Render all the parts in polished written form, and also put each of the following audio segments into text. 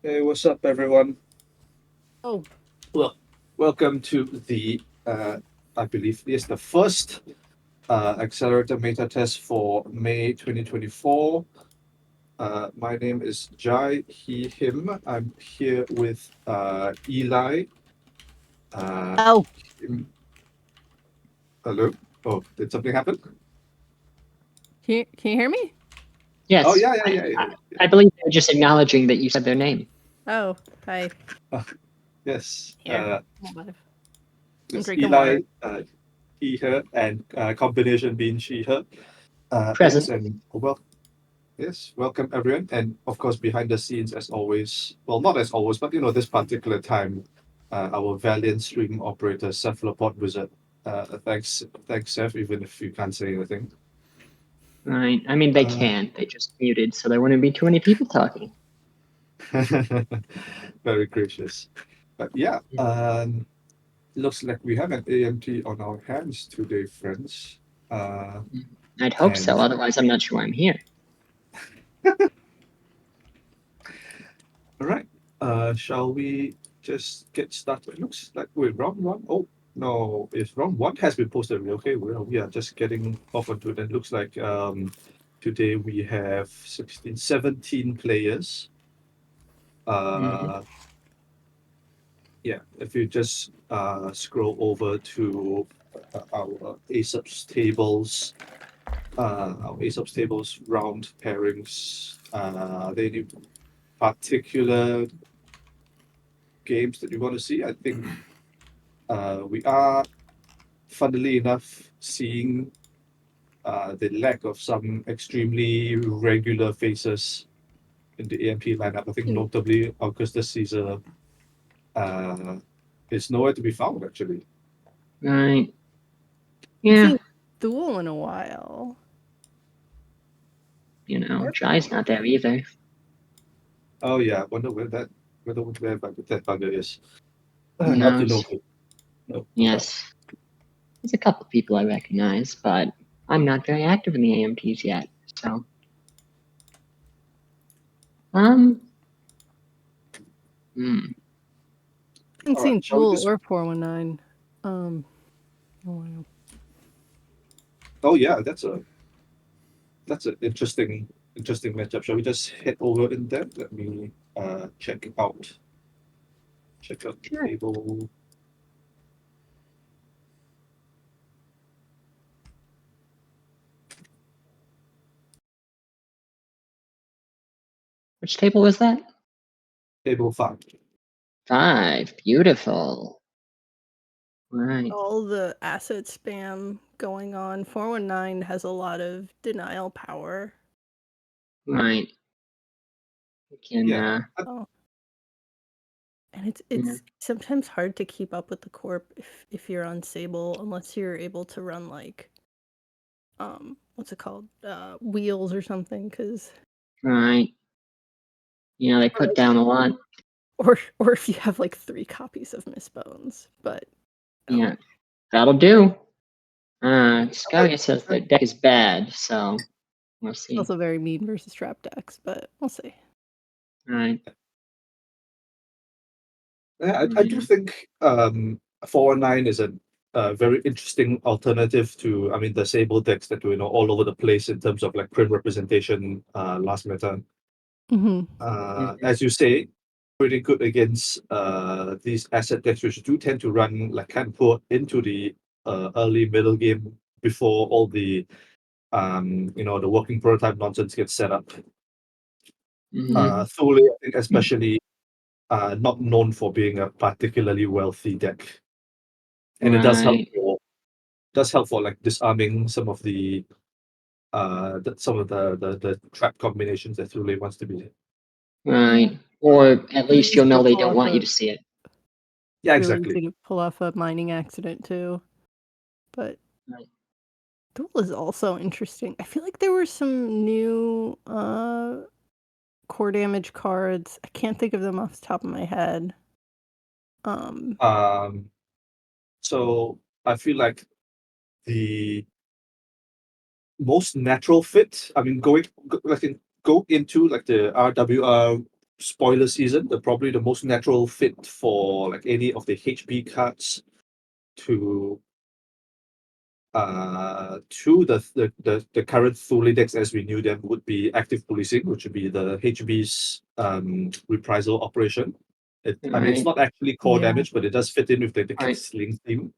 Hey, what's up, everyone? Oh, Well, welcome to I believe this is the first accelerator meta test for May 2024. My name is Jai, he, him. I'm here with Eli. Uh, oh, him. Hello. Oh, did something happen? can you hear me? Oh, Yes, yeah, yeah, yeah, yeah. Yeah. I believe they're just acknowledging that you said their name. Oh, hi. Uh, yes. Here. Hold on. I'm It's drinking Eli, water. he, her, and combination being she, her. Yes, Present. and well, yes, welcome everyone. And of course, behind the scenes, as always, well, not as always, but this particular time, our valiant stream operator, Cephalopod Wizard. Thanks, Seth, even if you can't say anything. Right. I mean, they Uh, can. They just muted, so there wouldn't be too many people talking. very gracious. But yeah, looks like we have an AMT on our hands today, friends. I'd hope so. And Otherwise, I'm not sure I'm here. all right, shall we just get started? Looks like we're round one. Oh, no, if round one has been posted, okay, we are just getting off onto it. And it looks like today we have 16, 17 players. Mhm. Uh, yeah, if you just scroll over to our ASUP's tables, our ASUP's tables round pairings, they need particular games that you want to see. I think we are, funnily enough, seeing the lack of some extremely regular faces in the AMP lineup. I think Hmm. notably Augustus Caesar uh, is nowhere to be found, actually. Right. Haven't Yeah. seen Thule in a while. Or Jai's not there either. Oh yeah, I wonder where that bugger is. Who Up to no knows? clue. No, but Yes. There's a couple people I recognize, but I'm not very active in the AMTs yet. So, um, hmm. haven't all right. seen Shall we Thule just? or 419. Um, oh, wow. Oh yeah, that's an interesting matchup. Shall we just head over in there? Let me check out the Sure. table. Which table was that? Table 5. 5. Beautiful. Right. All the asset spam going on. 419 has a lot of denial power. Right. We can, Yeah, Oh, and it's yeah. it's sometimes hard to keep up with the corp if you're on Sable unless you're able to run like what's it called wheels or something because Right. They or put down a lot. or if you have like 3 copies of Miss Bones. But oh, Yeah. That'll do. I, Scalia says I, the deck is bad, so we'll it's see. also very mean versus trap decks, but we'll see. Right. I do Yeah. think 419 is a very interesting alternative to, I mean, the Sable decks that were all over the place in terms of like print representation last meta. Mm-hmm. Mhm. As you say, pretty good against these asset decks, which do tend to run like kind of put into the early middle game before all the the working prototype nonsense gets set up. Mhm. Thule, I think, especially not known for being a particularly wealthy deck, and it Right. does help for like disarming some of the trap combinations that Thule wants to be. Yeah, Right. Or at really least you'll easy to know they pull don't off want you a to see it. Yeah, really exactly. easy to pull off a mining accident too. But Right. Duel is also interesting. I feel like there were some new core damage cards. I can't think of them off the top of my head. Um, Um, so I feel like the most natural fit. I mean, like go into like the RWR spoiler season, probably the most natural fit for like any of the HB cards to the current Thule decks as we knew them would be active policing, which would be the HB's reprisal operation. I mean, it's Right. not actually core Yeah. damage, but it does fit in with the Right. sling theme.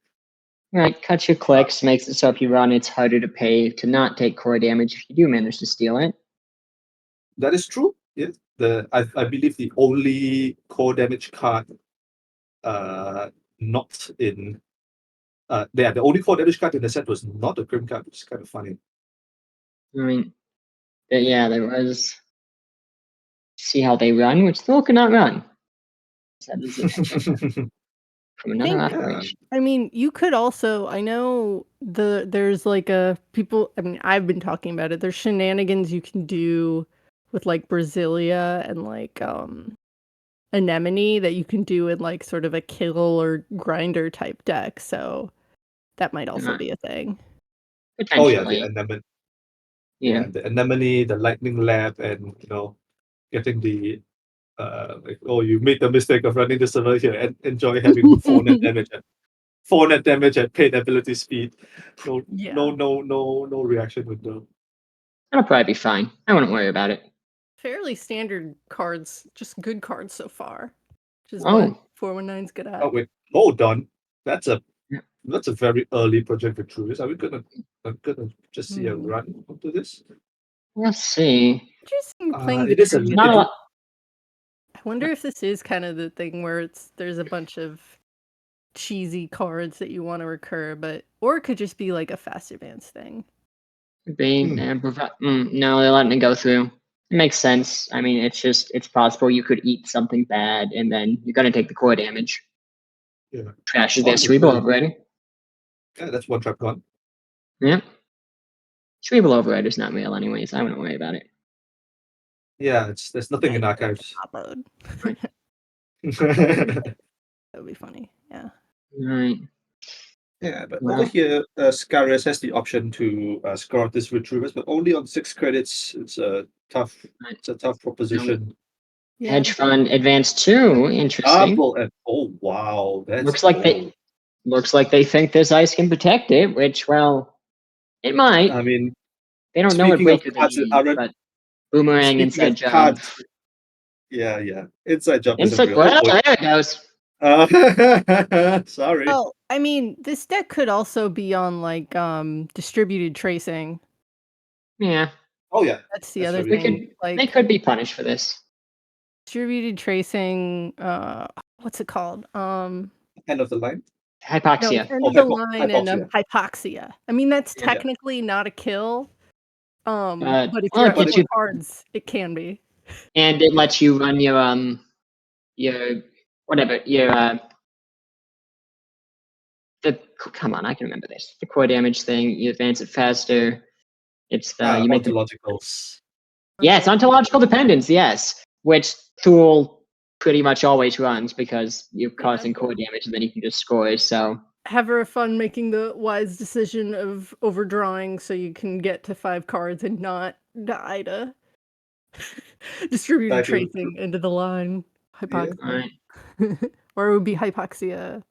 Right, cuts your clicks, makes it so if you run, it's harder to pay to not take core damage if you do manage to steal it. That is true. Yeah. I believe the only core damage card not in the only core damage card in the set was not a Grim card, which is kind of funny. I mean, yeah, there was. See how they run, which Thule cannot run. That is a from another think- operation. I mean, you could also. I know there's like a people. I mean, I've been talking about it. There's shenanigans you can do with like Brasilia and like Anemone that you can do in like sort of a kill or grinder type deck. So that might also be a thing. Oh yeah, Potentially. the anemone. Yeah. Yeah, the anemone, the lightning lab, and getting the like, oh, you made the mistake of running the server here and enjoy having 4 net damage at paid ability speed. No, Yeah. no reaction window. That'll probably be fine. I wouldn't worry about it. Fairly standard cards, just good cards so far, which is Oh. what 419's good at. Oh wait, hold on. That's a Yeah. very early Project Vitruvius. Are we gonna just see a run onto this? Let's see. Interesting playing It is a Vitruvius. Not a lot. I wonder if this is kind of the thing where there's a bunch of cheesy cards that you want to recur, or it could just be like a fast advance thing. No, they're letting it go through. It makes sense. I mean, it's possible you could eat something bad and then you're gonna take the core damage. Yeah. Trashes their cerebral override. Yeah, that's one trap gone. Yeah. Cerebral override is not real anyways. I wouldn't worry about it. Yeah, there's nothing in archives. Upload. Right. That would be funny. Yeah. Right. Yeah, but Well. over here, Scarius has the option to score this Vitruvius, but only on 6 credits. It's a tough proposition. Yeah. Hedge fund advance 2. Interesting. Double and oh wow, that's Looks like they think this ice can protect it, which, well, it might. I mean, They don't know what speaking of breaker they cards that use, aren't but boomerang speaking inside of job. cards, yeah, inside job isn't real. Well, there it goes. Sorry. Oh, I mean, this deck could also be on like distributed tracing. Yeah. Oh yeah, That's the other thing. They could be punished for this. Distributed tracing, what's it called? end of the line. Hypoxia. No, end of the line and hypoxia. I mean, that's Yeah. technically not a kill. But if well, you're it gets at cards, it can be. And it lets you run your whatever, come on, I can remember this. The core damage thing, you advance it faster. It's the you make the ontologicals. Yes, ontological dependence, yes. Which Thule pretty much always runs because you're causing core damage and then you can just score. So have her fun making the wise decision of overdrawing so you can get to 5 cards and not die to distributed tracing into the line. Hypoxia. Right. Or it would be hypoxia.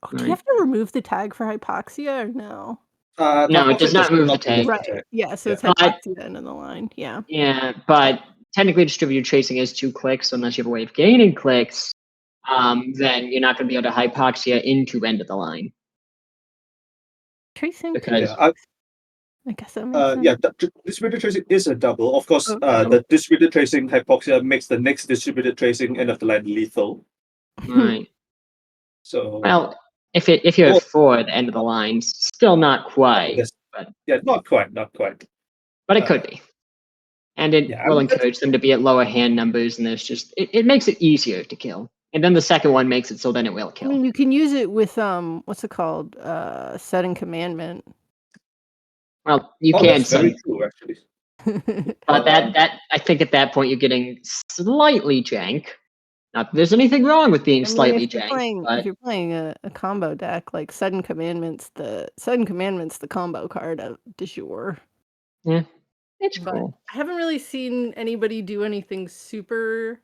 Oh, do you have to remove the tag for hypoxia or no? No, it does not remove the tag. Right. Yeah, so it's hypoxia end of the line. Yeah. Yeah, but technically distributed tracing is 2 clicks, so unless you have a way of gaining clicks, then you're not going to be able to hypoxia into end of the line. Tracing because I guess that makes sense. Yeah, distributed tracing is a double. Of course, the distributed tracing hypoxia makes the next distributed tracing end of the line lethal. Right. So well, if you're at 4 at the end of the line, still not quite. But yeah, not quite. But it could be. And it will encourage them to be at lower hand numbers, and there's just it makes it easier to kill. And then the second one makes it so then it will kill. I mean, you can use it with what's it called? Setting commandment. Well, you can. That's very true, actually. But that I think at that point you're getting slightly jank. Not that there's anything wrong with being slightly jank. If you're playing a combo deck like Sudden Commandment's the combo card du jour. Yeah, it's cool. I haven't really seen anybody do anything super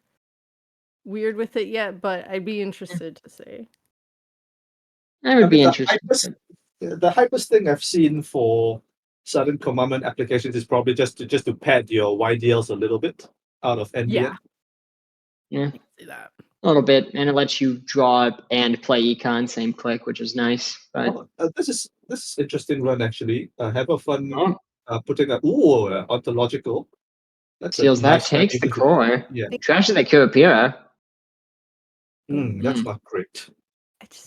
weird with it yet, but I'd be interested to see. I would I be mean, interested. the hypers thing I've seen for certain commandment applications is probably just to pad your YDLs a little bit out of NVN. Yeah, Yeah, see that. a little bit, and it lets you draw and play econ same click, which is nice. But This is interesting run actually. Have a fun oh, putting a ontological. That's a steals that, nice run. takes the Even to, core, yeah, trashes that Kurapira. that's not great.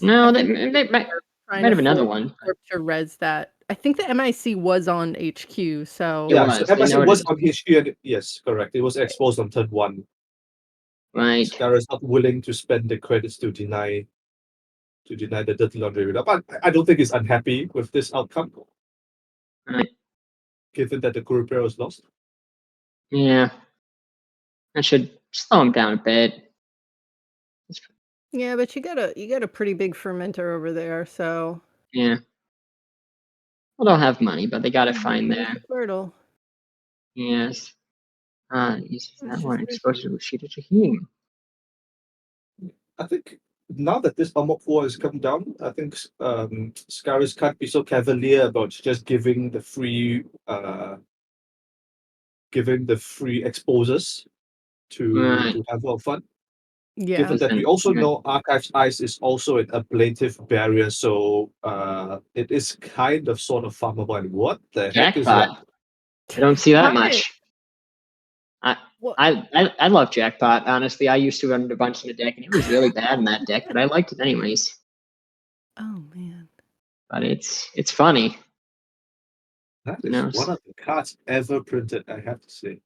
No, I they, think they might have another one. to res that. I think the MIC was on HQ, so It Yeah, was, so they MSC was noticed. on HQ, and yes, correct. It was exposed on turn 1. Right. Scar is not willing to spend the credits to deny the dirty laundry reader. But I don't think he's unhappy with this outcome, Right. given that the Kurapira was lost. Yeah. That should slow him down a bit. yeah, but you got a pretty big fermenter over there, so Yeah. Well, they'll have money, but they gotta Mhm, find make their it fertile. yes. Uses That's that just one. crazy. Exposure to Ushida Jahim. I think now that this Amok War has come down, I think Scaris can't be so cavalier about just giving the free exposures to Right. have a lot of fun. Yeah. Given that we Listen, also yeah. know Archives Ice is also an ablative barrier, so it is kind of sort of farmable. And what the heck is that? Jackpot. I don't see that Right. much. What? I love Jackpot. Honestly, I used to run a bunch in the deck, and it was really bad in that deck, but I liked it anyways. Oh man. But it's funny. That You is know, one of the cards ever printed, I have to say.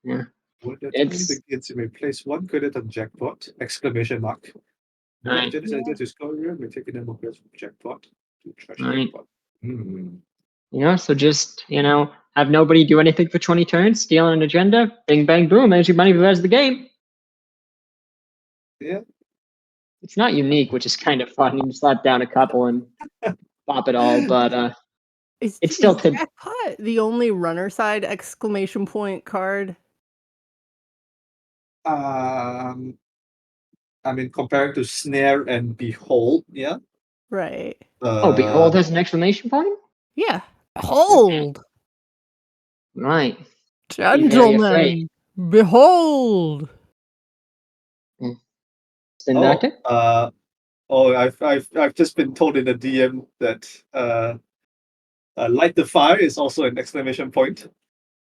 yeah. When the It's tourney begins, you may place 1 credit on jackpot! Exclamation mark. No right. agenda is Yeah. able to score here. We're taking them from jackpot to trash Right. jackpot. Hmm. So just have nobody do anything for 20 turns, steal an agenda, bing bang boom, there's your money for the rest of the game. Yeah. It's not unique, which is kind of fun. You can slap down a couple and pop it all, but Is it's still Jackpot the only runner side exclamation point card? I mean, compared to Snare and Behold, yeah. Right. Behold has an exclamation point? Yeah. Hold. Right. Be very afraid. Gentlemen. Behold. Synaptic? I've just been told in the DM that light the fire is also an exclamation point.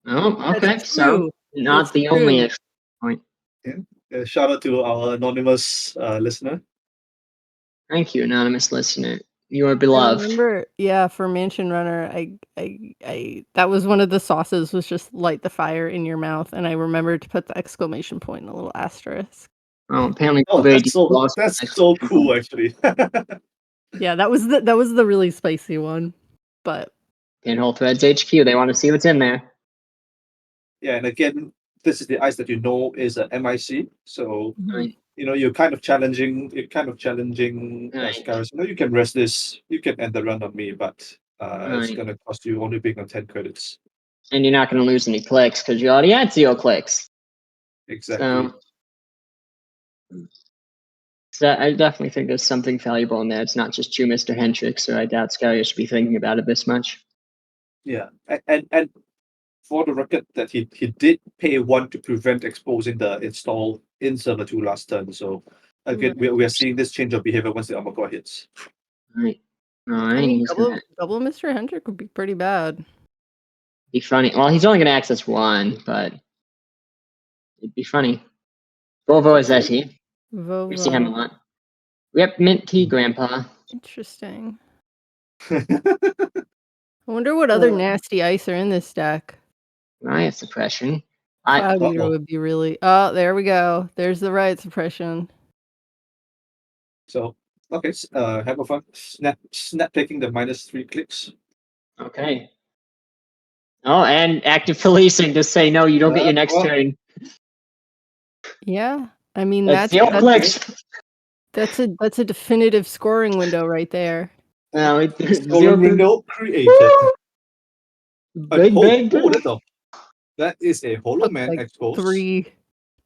Oh, okay. That's So true. not That's the only true. exclamation point. Shout out to our anonymous listener. Thank you, anonymous listener. You are I beloved. remember, yeah, for Mansion Runner, I that was one of the sauces was just light the fire in your mouth, and I remembered to put the exclamation point and a little asterisk. Oh, apparently Oh, very that's so cool, actually. Yeah, that was the really spicy one, but Pinhole Threads HQ. They want to see what's in there. Yeah, and again, this is the ice that is a MIC, so Right. you're kind of challenging Right. Scaris. You can rest this, you can end the run on me, but it's Right. gonna cost you only being on 10 credits. And you're not going to lose any clicks because you already had 0 clicks. Exactly. So I definitely think there's something valuable in there. It's not just true Mr. Hendricks, so I doubt Scalia should be thinking about it this much. Yeah, and for the record, that he did pay 1 to prevent exposing the install in server 2 last turn. So again, we are seeing this change of behavior once the Armor hits. Right. All I right. mean, He's gonna double Mr. Hendrick would be pretty bad. be funny. Well, he's only going to access 1, but it'd be funny. Volvo is SE. We see him a Vovo. lot. Rep Mint Tea Grandpa. Interesting. I wonder what other nasty ice are in this deck. Riot suppression. Cloud Eater Uh-oh. would be really. Oh, there we go. There's the riot suppression. So okay, have a fun. Snap taking the -3 clicks. Okay. Oh, and active policing to say no, you don't get your next turn. Yeah, I mean That's 0 clicks. that's a definitive scoring window right there. No, it's Scoring window created. Big bang. That is a Hollow Man Like expose. 3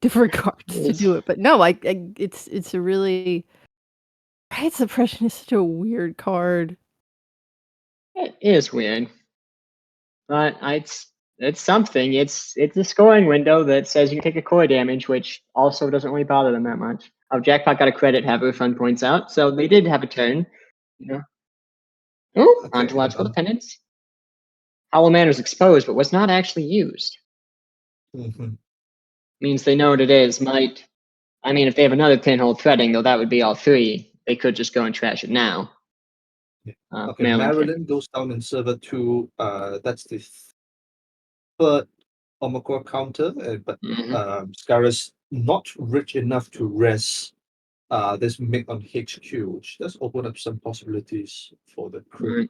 different cards to Yes. do it. But no, it's a really Riot Suppression is such a weird card. It is weird, but it's something. It's a scoring window that says you can take a core damage, which also doesn't really bother them that much. Oh, Jackpot got a credit, Haver Fun points out, so they did have a turn. You know. Oh, Okay, ontological dependence. Hollow Man was exposed, but was not actually used. mhm. Means they know what it is. Might, I mean, if they have another pinhole threading, though, that would be all three. They could just go and trash it now. Yeah. Uh, Okay, Maryland can. Maryland goes down in server 2. That's the third Omicron counter, but Mhm. Scarus not rich enough to res this make on HQ, which does open up some possibilities for the crew. Right.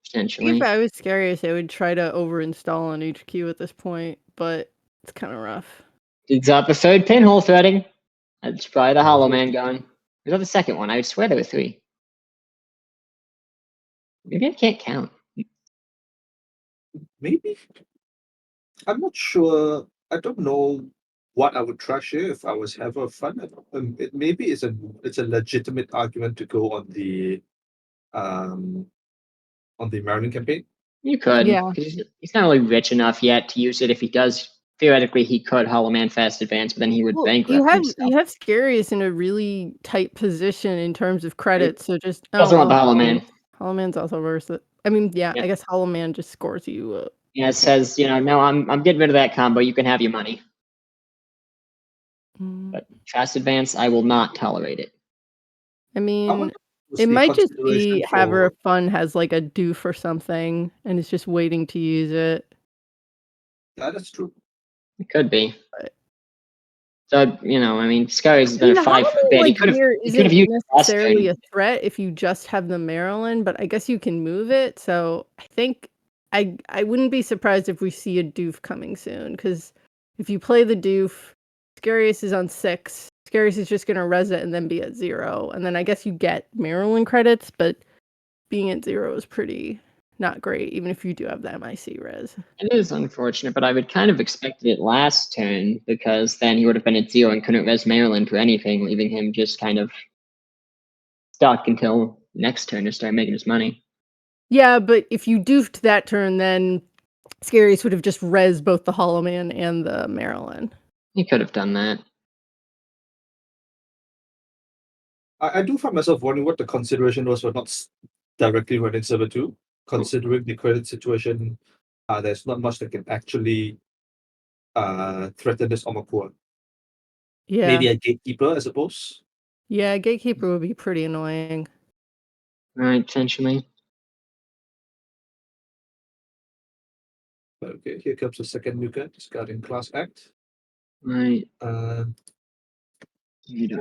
If Potentially. I was Scarius, I would try to overinstall on HQ at this point, but it's kind of rough. Digs out the third pinhole threading. That's probably the Hollow Oh. Man going. Was that the second one? I would swear there were three. Maybe I can't count. Maybe. I'm not sure. I don't know what I would trash here if I was having fun. Maybe it's a legitimate argument to go um on the Maryland campaign. You could. Yeah. 'Cause he's not really rich enough yet to use it. If he does, theoretically, he could Hollow Man fast advance, but then he would Well, bankrupt himself. you have Scarius in a really tight position in terms of credits, so just Also want the Hollow Man. Hollow Man's also worth it. I mean, yeah, Yeah. I guess Hollow Man just scores you. Yeah, it says, no, I'm getting rid of that combo. You can have your money. But fast advance, I will not tolerate it. I I mean, wonder what's it the might just consideration be Haver for Fun has like a doof or something, and it's just waiting to use it. that's true. It could be. But- So, I mean, Scaries has I been mean, a the 5 for a Hollow bit. like here He could have isn't used last necessarily turn. a threat if you just have the Maryland, but I guess you can move it. So I think I wouldn't be surprised if we see a doof coming soon, because if you play the doof, Scarius is on 6. Scarius is just gonna res it and then be at 0, and then I guess you get Maryland credits, but being at 0 is pretty not great, even if you do have the MIC res. It is unfortunate, but I would kind of expected it last turn because then he would have been at 0 and couldn't res Maryland for anything, leaving him just kind of stuck until next turn to start making his money. Yeah, but if you doofed that turn, then Scarius would have just res both the Hollow Man and the Maryland. He could have done that. I do find myself wondering what the consideration was for not directly running server 2, considering the credit situation. There's not much that can actually threaten this Omakua. Yeah. Maybe a gatekeeper, I suppose. Yeah, Gatekeeper would be pretty annoying. Right, potentially. Okay, here comes the second nuker, discarding class act. Right. We'll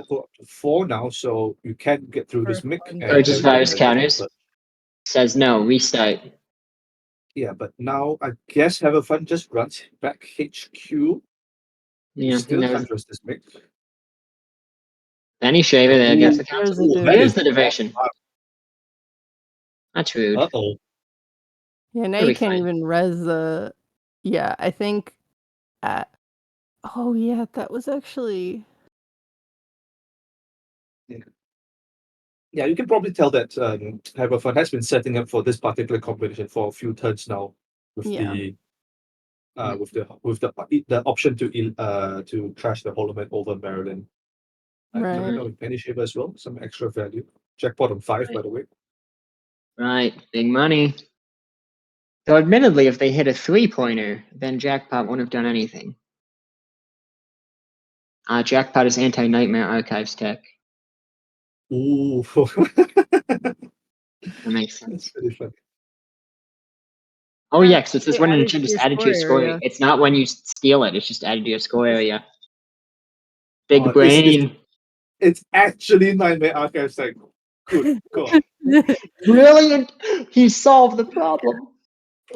go up to 4 now, so you can get through this mic. Purchase virus counters. Says no, restart. Yeah, but now I guess have a fun just runs back HQ. Yeah, Still can't trust this mic. Any shaver there gets the There's counter. a Where's the diversion? That's rude. Uh-oh. Yeah, now It'll you be can't fine. even res the. Yeah, I think. Oh yeah, that was actually. Yeah, you can probably tell that Hyperfun has been setting up for this particular combination for a few turns now, with the option to trash the Hollow Man over Maryland. Right. Coming out with Penny Shaver as well, some extra value. Jackpot on 5, by the way. Right, big money. So admittedly, if they hit a 3-pointer, then Jackpot wouldn't have done anything. Jackpot is anti-Nightmare Archives tech. Ooh. That makes sense. That's really funny. Oh yeah, because it says when an added enchant to is your added to your score score. area. It's not when you steal it, it's just added to your score area. Big It's brain. it's actually Nightmare Archives like, good God. Brilliant! He solved the problem.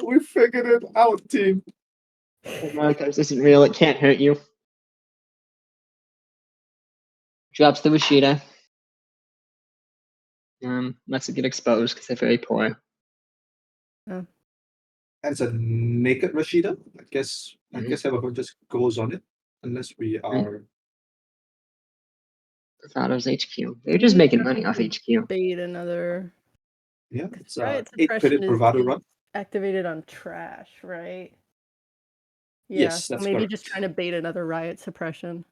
We figured it out, team. Archives isn't real, it can't hurt you. Drops the Rashida. Lets it get exposed because they're very poor. That's a naked Rashida. I guess I guess everyone just goes on it unless we are. I thought it was HQ. They're just making money off Definitely HQ. Bait another. Yeah, it's Riot 8 suppression credit bravado is run. activated on trash, right? Yeah, Yes, so that's maybe correct. just trying to bait another riot suppression.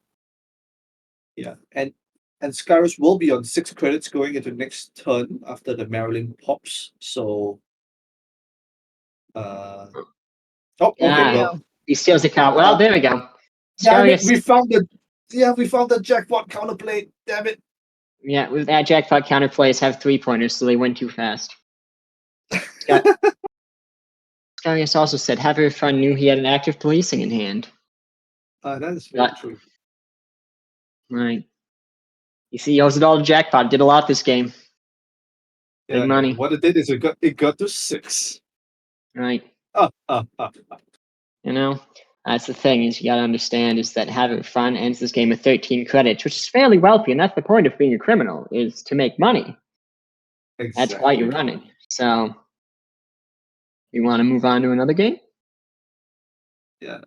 Yeah, and Skyros will be on 6 credits going into next turn after the Marilyn pops. So, oh, okay, Yeah, well, he steals the car. Well, uh, there we go. damn it, Scarius, we found the jackpot counterplay. Damn it. yeah, with that jackpot counterplays have 3-pointers, so they went too fast. Scarius also said, Haver Fun knew he had an active policing in hand. That is very But- true. Right. You see, he owes it all to jackpot. Did a lot this game. Big Yeah, money. what it did is it got to 6. Right. Ah, ah, ah, ah. You know, that's the thing is you got to understand is that Have It Fun ends this game with 13 credits, which is fairly wealthy, and that's the point of being a criminal is to make money. That's why you're Exactly. running. So, you want to move on to another game? Yeah,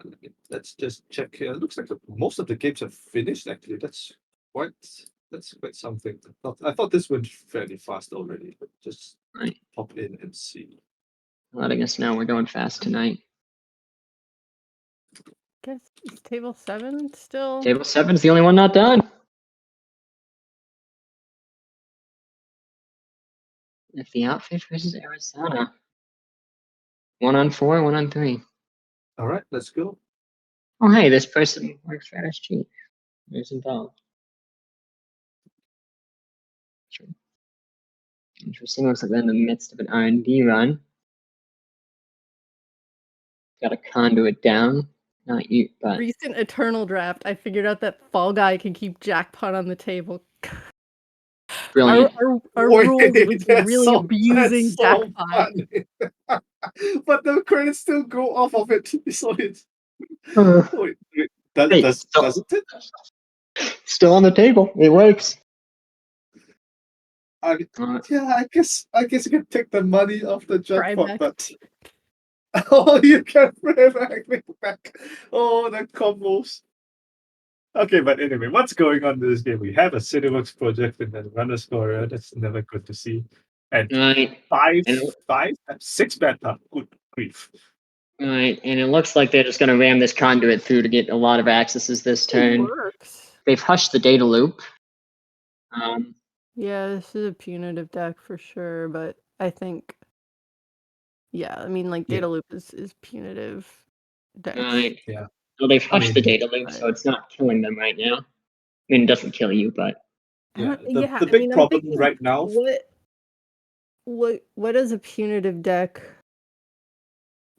let's just check here. It looks like most of the games have finished. Actually, quite that's quite something. I thought this went fairly fast already, but just Right. pop in and see. Letting us know we're going fast tonight. Guess it's table 7 still. Table 7 is the only one not done. If the outfit versus Arizona. 1 on 4, 1 on 3. All right, let's go. Oh, hey, this person works for SG. Who's involved? Sure. Interesting. Looks like they're in the midst of an R&D run. Got a conduit down. Not you, but Recent Eternal Draft. I figured out that Fall Guy can keep jackpot on the table. brilliant. Our Wait, rules was that's really abusing that's so jackpot. funny. But the credits still go off of it. So it's wait, Hey, doesn't it? still on the table. It works. I yeah, I guess you can take the money off the jackpot, back. but oh, you can bring back. Oh, the combos. Okay, but anyway, what's going on in this game? We have a Cityworks project and then runner scorer. That's never good to see. And Right. And 6 beta. Good grief. Right, and it looks like they're just going to ram this conduit through to get a lot of accesses this It turn. works. They've hushed the data loop. Yeah, this is a punitive deck for sure, but I think, yeah, I mean, like, Yeah. data loop is punitive decks. Right. Yeah. Well, they've hushed the mean, data loop, so it's not killing them right now. I mean, it doesn't kill you, but Yeah, yeah, the I big mean, I'm problem thinking, right now. what is a punitive deck?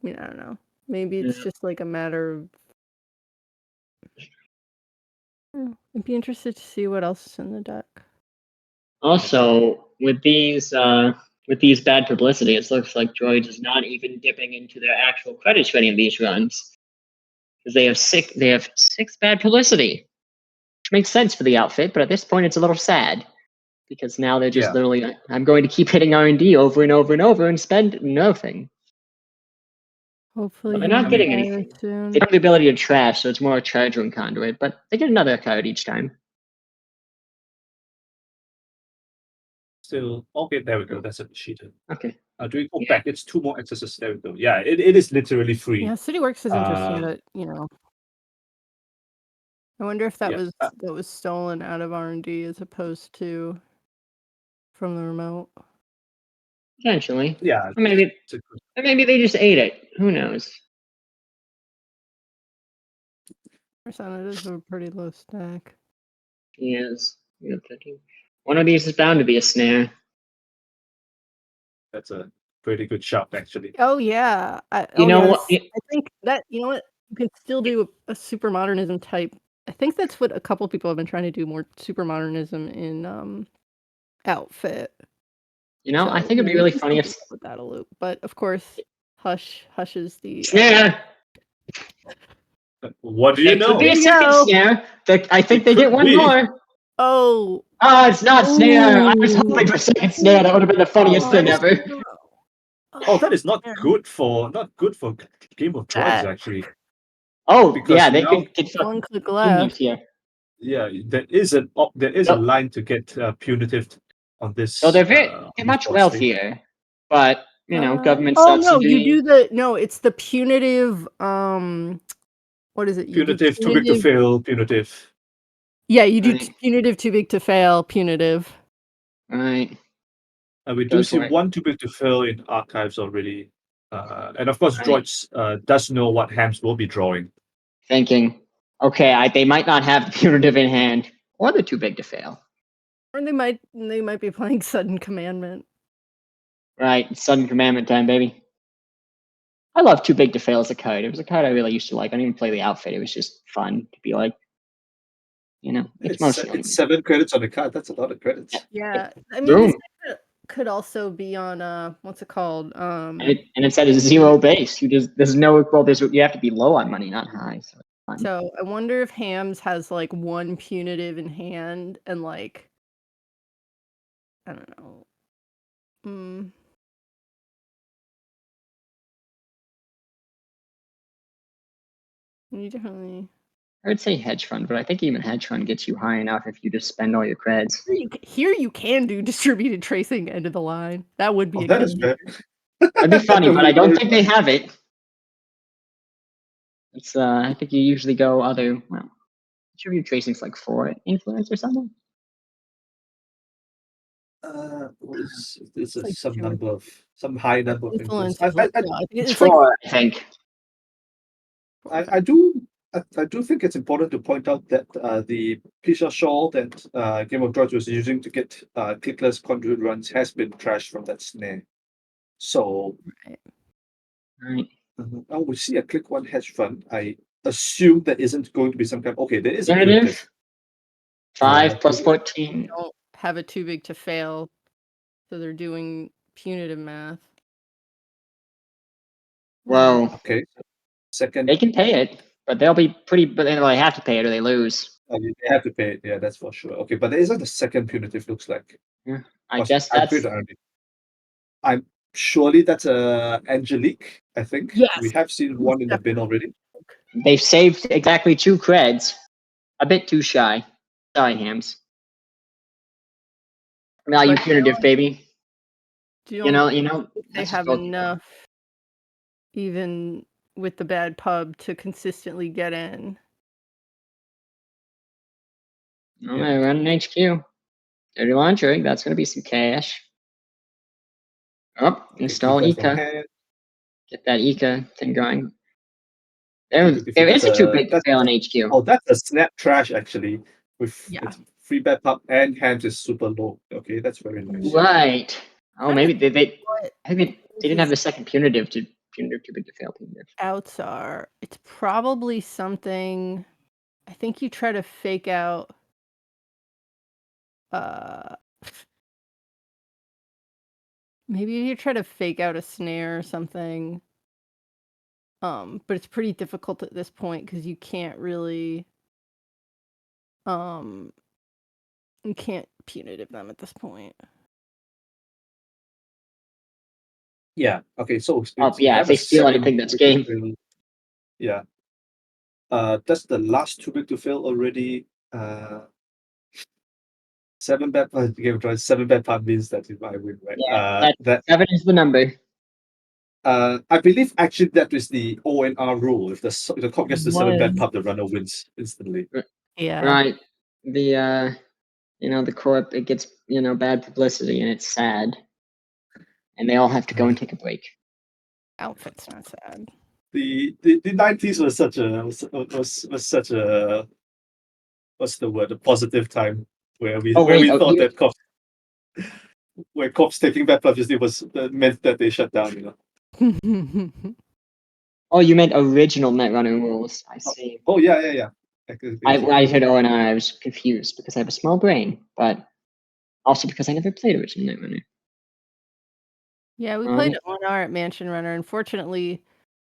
I mean, I don't know. Maybe it's Yeah. just like a matter of. I'd be interested to see what else is in the deck. also with these bad publicity, it looks like Droids is not even dipping into their actual credits for any of these runs because they have six bad publicity, which makes sense for the outfit, but at this point, it's a little sad. Because now they're just Yeah. literally, I'm going to keep hitting R&D over and over and over and spend nothing. Hopefully, But they're not getting retire anything. soon. They don't have the ability to trash, so it's more a charge room conduit, but they get another card each time. Still, okay, there we go. That's a cheater. Okay. Do we go Yeah. back? It's 2 more accesses. There we go. Yeah, it is literally free. Yeah, CityWorks is interesting, but I wonder if that was stolen out of R&D as opposed to from the remote. Potentially. Yeah. Or maybe they just ate it. Who knows? Percentages of a pretty low stack. He is. One of these is bound to be a snare. That's a pretty good shot, actually. Oh yeah, I think that you know what you can still do a super modernism type. I think that's what a couple people have been trying to do, more super modernism in outfit. So, I think it'd be really funny if with that a loop, but of course, hushes the snare. What do you know? Could be a second snare. I think they get one more. Oh. It's not snare. I was hoping for second snare. That would have been the funniest thing ever. Oh, that is not good for Game of Thrones, actually. Oh, Because yeah, they now- could get One fucking click punitive left. here. Yeah, there is a Yep. line to get punitive on this. So they're on they're this much policy. wealthier, but government Oh no, you subsidy. do no, it's the punitive what is it? You do Punitive, too big to fail, punitive. Yeah, you do Right. punitive, too big to fail, punitive. Right. And we do Those see work. one too big to fail in archives already. And of course, Right. Droids does know what Hams will be drawing. Thinking, okay, they might not have the punitive in hand, or they're too big to fail. Or they might be playing Sudden Commandment. Right, sudden commandment time, baby. I love Too Big to Fail as a card. It was a card I really used to like. I didn't even play the outfit. It was just fun to be like, it's mostly It's 7 credits on the card. That's a lot of credits. Yeah, I mean, boom. this could also be on what's it called? And it's at a 0 base. There's no you have to be low on money, not high. So it's fun. So I wonder if Hams has like one punitive in hand and like I don't know. You definitely. I would say hedge fund, but I think even hedge fund gets you high enough if you just spend all your creds. Here you can do distributed tracing end of the line. That would be a that good is bad. That'd be funny, but I don't think they have it. It's I think you usually go other distributed tracing's like 4 influence or something. It's like some high number of influence. influence. I think It's it's like 4, I think. I do think it's important to point out that the Pisha shawl that Game of Thrones was using to get clickless conduit runs has been trashed from that snare. So, Right. now we see a click one hedge fund. I assume there isn't going to be some kind. Okay, there is a Punitive. punitive. 5 plus 14. Don't have it too big to fail, so they're doing punitive math. Whoa. Okay. Second. They can pay it, but they'll be pretty. But they have to pay it or they lose. They have to pay it. Yeah, that's for sure. Okay, but there isn't the second punitive. Looks like. Yeah, I guess that's. I'm surely that's a Angelique. I think. Yes. We have seen one in the bin already. They've saved exactly 2 creds. A bit too shy. Sorry, Hams. Value punitive, baby. You know. They have enough, even with the bad pub, to consistently get in. All right, run an HQ. Dirty laundry. That's going to be some cash. Oh, install Eka. Get that Eka thing going. There is a 2 big to fail in HQ. Oh, that's a snap trash actually. With free bad pub and hands is super low. Okay, that's very nice. Right. Oh, maybe they I think they didn't have the second punitive too big to fail punitive. Outs are. It's probably something. I think you try to fake out. Maybe you try to fake out a snare or something. But it's pretty difficult at this point because you can't really. You can't punitive them at this point. Yeah. Okay. So if they steal anything, that's game. Yeah. That's the last too big to fail already. 7 bad part. 7 bad part means that if I win, right? Yeah. That 7 is the number. I believe actually that is the ONR rule. If the cop gets the 7 bad pub, the runner wins instantly. Yeah. Right. The the corp, it gets bad publicity and it's sad. And they all have to go and take a break. Outfit's not sad. The 90s was such a what's the word? A positive time where we thought that cops where cops taking bad publicity was meant that they shut down. Oh, you meant original Netrunner rules. I see. Oh yeah. I heard ONR. I was confused because I have a small brain, but also because I never played original Netrunner. Yeah, we played ONR at Mansion Runner. Unfortunately,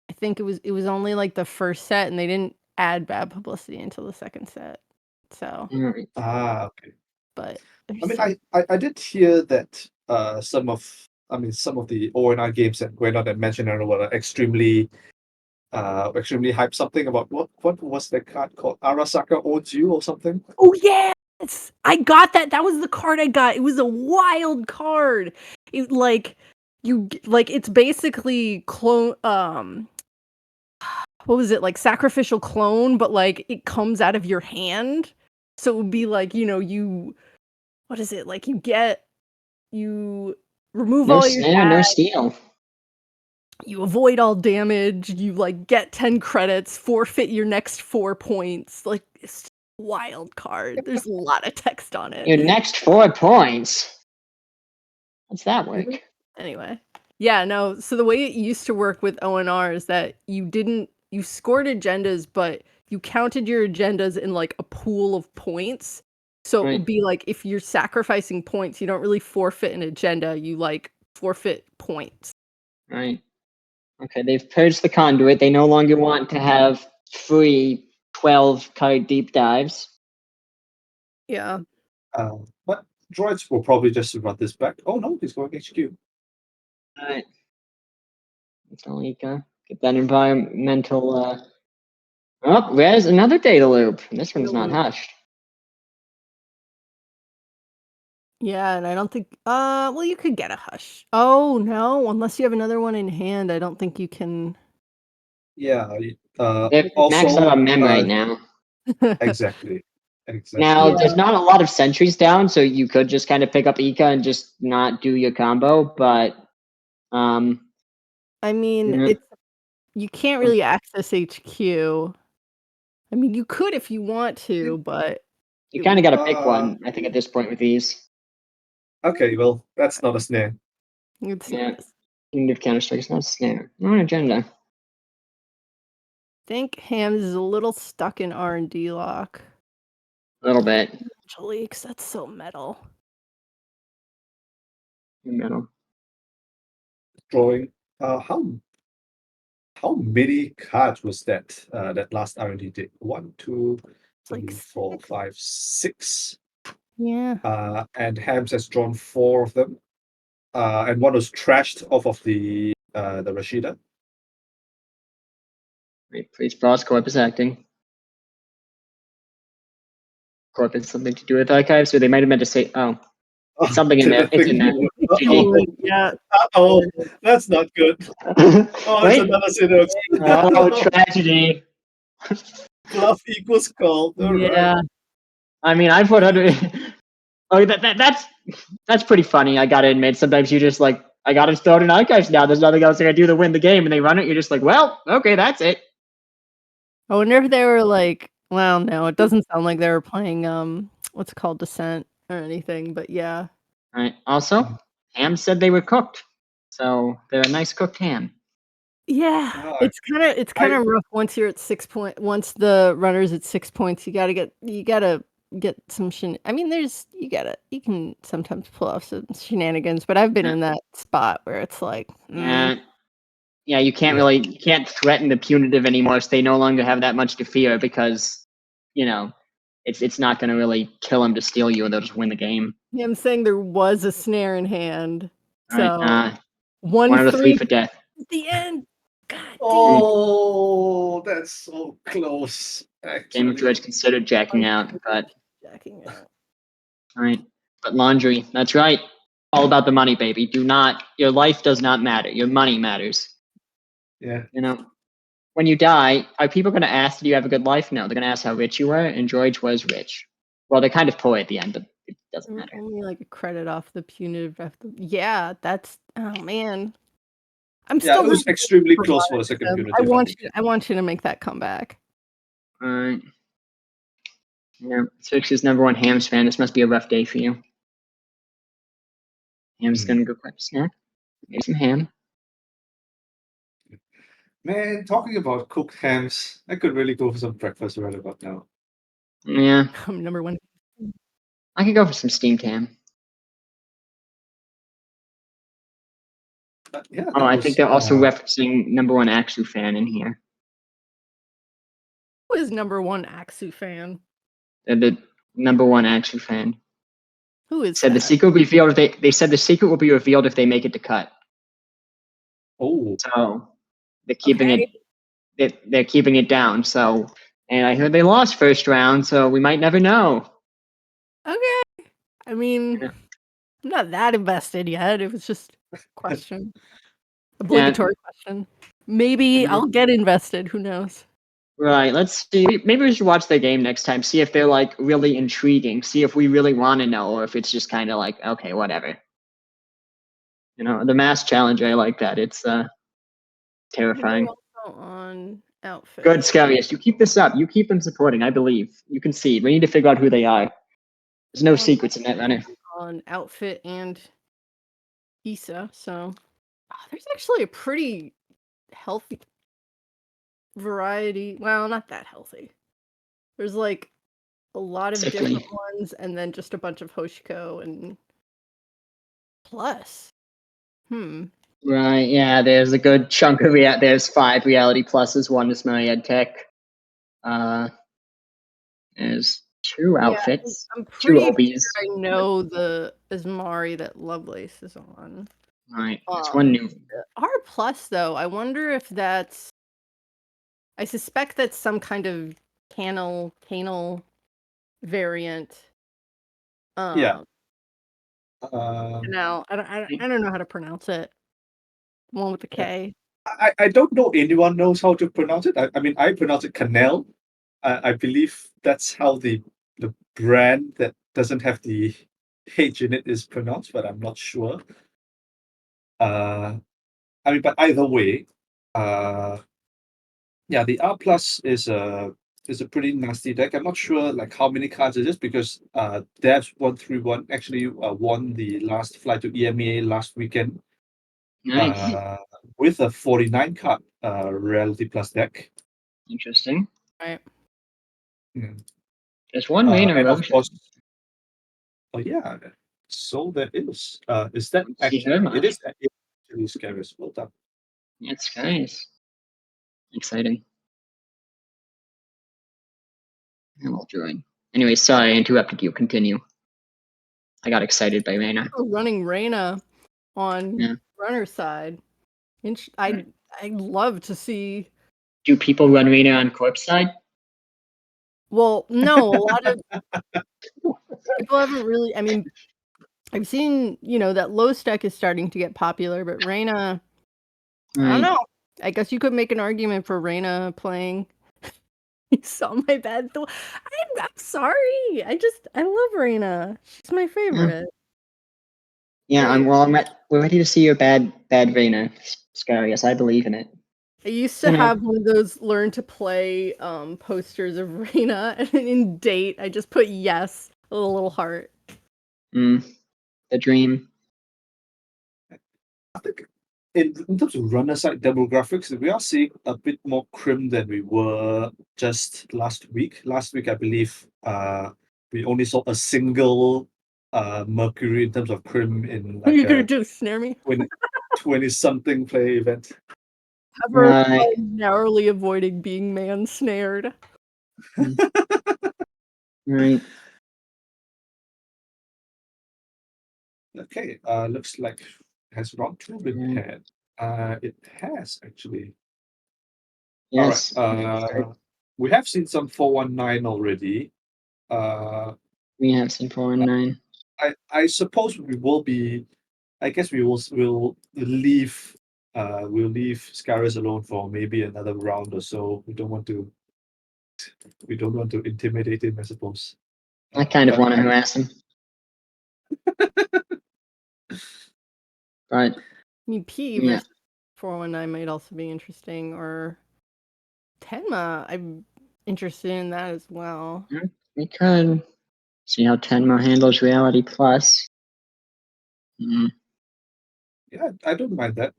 I think it was only like the first set, and they didn't add bad publicity until the second set. So. Okay. But I mean, I did hear that some of the ONR games that went on at Mansion Runner were extremely extremely hyped something about what was that card called? Arasaka Owns You or something? Oh yes! I got that. That was the card I got. It was a wild card. It it's basically clone what was it? Like sacrificial clone, but like it comes out of your hand. So it would be like, you what is it? Like you remove No all your snare, no steal. you avoid all damage, you like get 10 credits, forfeit your next 4 points. Like it's a wild card. There's a lot of text on it. Your next 4 points. How's that work? Anyway. Yeah, no, so the way it used to work with ONR is that you scored agendas, but you counted your agendas in like a pool of points. So it Right. would be like if you're sacrificing points, you don't really forfeit an agenda, you like forfeit points. Right. Okay, they've purged the conduit. They no longer want to have free 12 card deep dives. Yeah. But droids will probably just run this back. Oh no, he's going HQ. Alright. That's all you got. Get that environmental. Oh, there's another data loop. This one's not hushed. Yeah, and I don't think well you could get a hush. Oh no, unless you have another one in hand, I don't think you can. Yeah. They're Also, maxed out on mem right now. exactly. Now, Yeah. there's not a lot of sentries down, so you could just kind of pick up Ika and just not do your combo, but I mean, yeah. you can't really access HQ. I mean, you could if you want to, but You it kind of would got to pick one, I think, at this point with these. Okay, well, that's not a snare. it's Yeah. not. Unit of Counter-Strike is not a snare. Not an agenda. I think Hams is a little stuck in R&D lock. A little bit. Actually, because that's so metal. In the middle. Drawing. How many cards was that? That last R&D did 1, 2, It's like 3, 4, 6. 5, 6. Yeah. And Hams has drawn 4 of them. And one was trashed off of the Rashida. Wait, please pause. Corp is acting. Corp has something to do with archives, so they might have meant to say, oh, it's something in there. It's in there. Uh-oh. Yeah. Uh-oh. That's not good. Oh, it's Wait. another Synox. Oh, tragedy. Bluff equals called. All right. Yeah. I mean, I put 100. Oh, that's pretty funny. I gotta admit, sometimes you just like, I gotta throw it in archives now. There's nothing else I gotta do to win the game, and they run it. You're just like, well, okay, that's it. I wonder if they were like, well, no, it doesn't sound like they were playing what's it called, Descent or anything, but yeah. All right. Also, ham said they were cooked, so they're a nice cooked ham. Yeah, Ah, it's kind of rough once you're at 6 point. Once the runner's at 6 points, you gotta get some I mean, you can sometimes pull off some shenanigans, but I've been in that spot where it's like, Yeah, you can't threaten the punitive anymore, so they no longer have that much to fear because, it's not gonna really kill them to steal you, and they'll just win the game. yeah, I'm saying there was a snare in hand, All so right. 1 1 out of 3 3 for death. at the end. God damn. Oh, that's so close. Game of Actually, Droids considered jacking out, but Jacking out. all right. But laundry, that's right. All about the money, baby. Your life does not matter. Your money matters. yeah. When you die, are people going to ask, did you have a good life? No, they're going to ask how rich you were, and George was rich. Well, they're kind of poor at the end, but it doesn't matter. Only like a credit off the punitive. Yeah, that's oh man. I'm Yeah, still it was rooting extremely for close for a Lars, second so punitive. I want you to make that comeback. All right. Yeah, Six is number 1 Hams fan. This must be a rough day for you. Ham's going to go grab a snack. Get some ham. Man, talking about cooked hams, I could really go for some breakfast right about now. Yeah, I'm number 1. I could go for some steamed ham. Yeah. Oh, I think they're also referencing number 1 Axu fan in here. Who is number 1 Axu fan? They're the number 1 Axu fan. Who is Said that? the secret will be revealed if they said the secret will be revealed if they make it to cut. Oh. So they're keeping it they're keeping it down. So, and I heard they lost first round, so we might never know. Okay. I mean, Yeah. I'm not that invested yet. It was just a question. Yeah. Obligatory question. Maybe Mhm. I'll get invested. Who knows? Right. Let's see. Maybe we should watch their game next time. See if they're like really intriguing. See if we really want to know, or if it's just kind of like, okay, whatever. You know, the mass challenge. I like that. It's terrifying. Also on outfit. Good, Scariest. You keep this up. You keep them supporting. I believe you can see. We need to figure out who they are. There's no secrets in Netrunner. On outfit and Issa, so there's actually a pretty healthy variety. Well, not that healthy. There's like a lot of Sickly. different ones, and then just a bunch of Hoshiko and plus. Right. Yeah. There's a good chunk of there's 5 reality pluses. 1 is Myriad Tech. There's 2 outfits. I'm 2 pretty OBs. sure I know the Ismari that Lovelace is on. Right. There's 1 new. R plus though, I wonder if that's. I suspect that's some kind of canal variant. Yeah. Now I don't know how to pronounce it. The one with the K. I don't know anyone knows how to pronounce it. I mean, I pronounce it Canal. I believe that's how the brand that doesn't have the H in it is pronounced, but I'm not sure. I mean, but either way, yeah, the R plus is a pretty nasty deck. I'm not sure like how many cards it is because Devs 131 actually won the last flight to EMEA last weekend. Nice. With a 49 card reality plus deck. Interesting. Right. Yeah. There's 1 main And of erosion. course, oh yeah, so there is. Is that Let's see her actually? much. It is actually scary. Well done. That's nice. Exciting. I will join. Anyway, sorry I interrupted you. Continue. I got excited by Reyna. Running Reyna on Yeah. runner side. I'd love to see. Do people run Reyna on corpse side? Well, no, a lot of people haven't really. I mean, I've seen that low stack is starting to get popular, but Reyna, I don't Right. know. I guess you could make an argument for Reyna playing. You saw my bad. I'm sorry. I love Reyna. She's my favorite. Yeah, we're ready to see your bad Reyna, Scarius. I believe in it. I used to have one of those learn to play posters of Reyna, and in date, I just put yes, a little heart. The dream. I think in terms of runner side demographics, we are seeing a bit more crim than we were just last week. Last week, I believe, we only saw a single Mercury in terms of crim in What are like you gonna a do? Snare me? 20 something play event. Ever narrowly avoiding being man snared. Right. Okay, looks like has round 2 been had? It has actually. Yes. All right. We have seen some 419 already. We have seen 419. I suppose we will be. I guess we'll leave. We'll leave Scarus alone for maybe another round or so. We don't want to. We don't want to intimidate him, I suppose. I kind of but want to harass him. But I mean, P yeah. versus 419 might also be interesting, or Tenma. I'm interested in that as well. We could see how Tenma handles Reality Plus. Yeah, I don't mind that.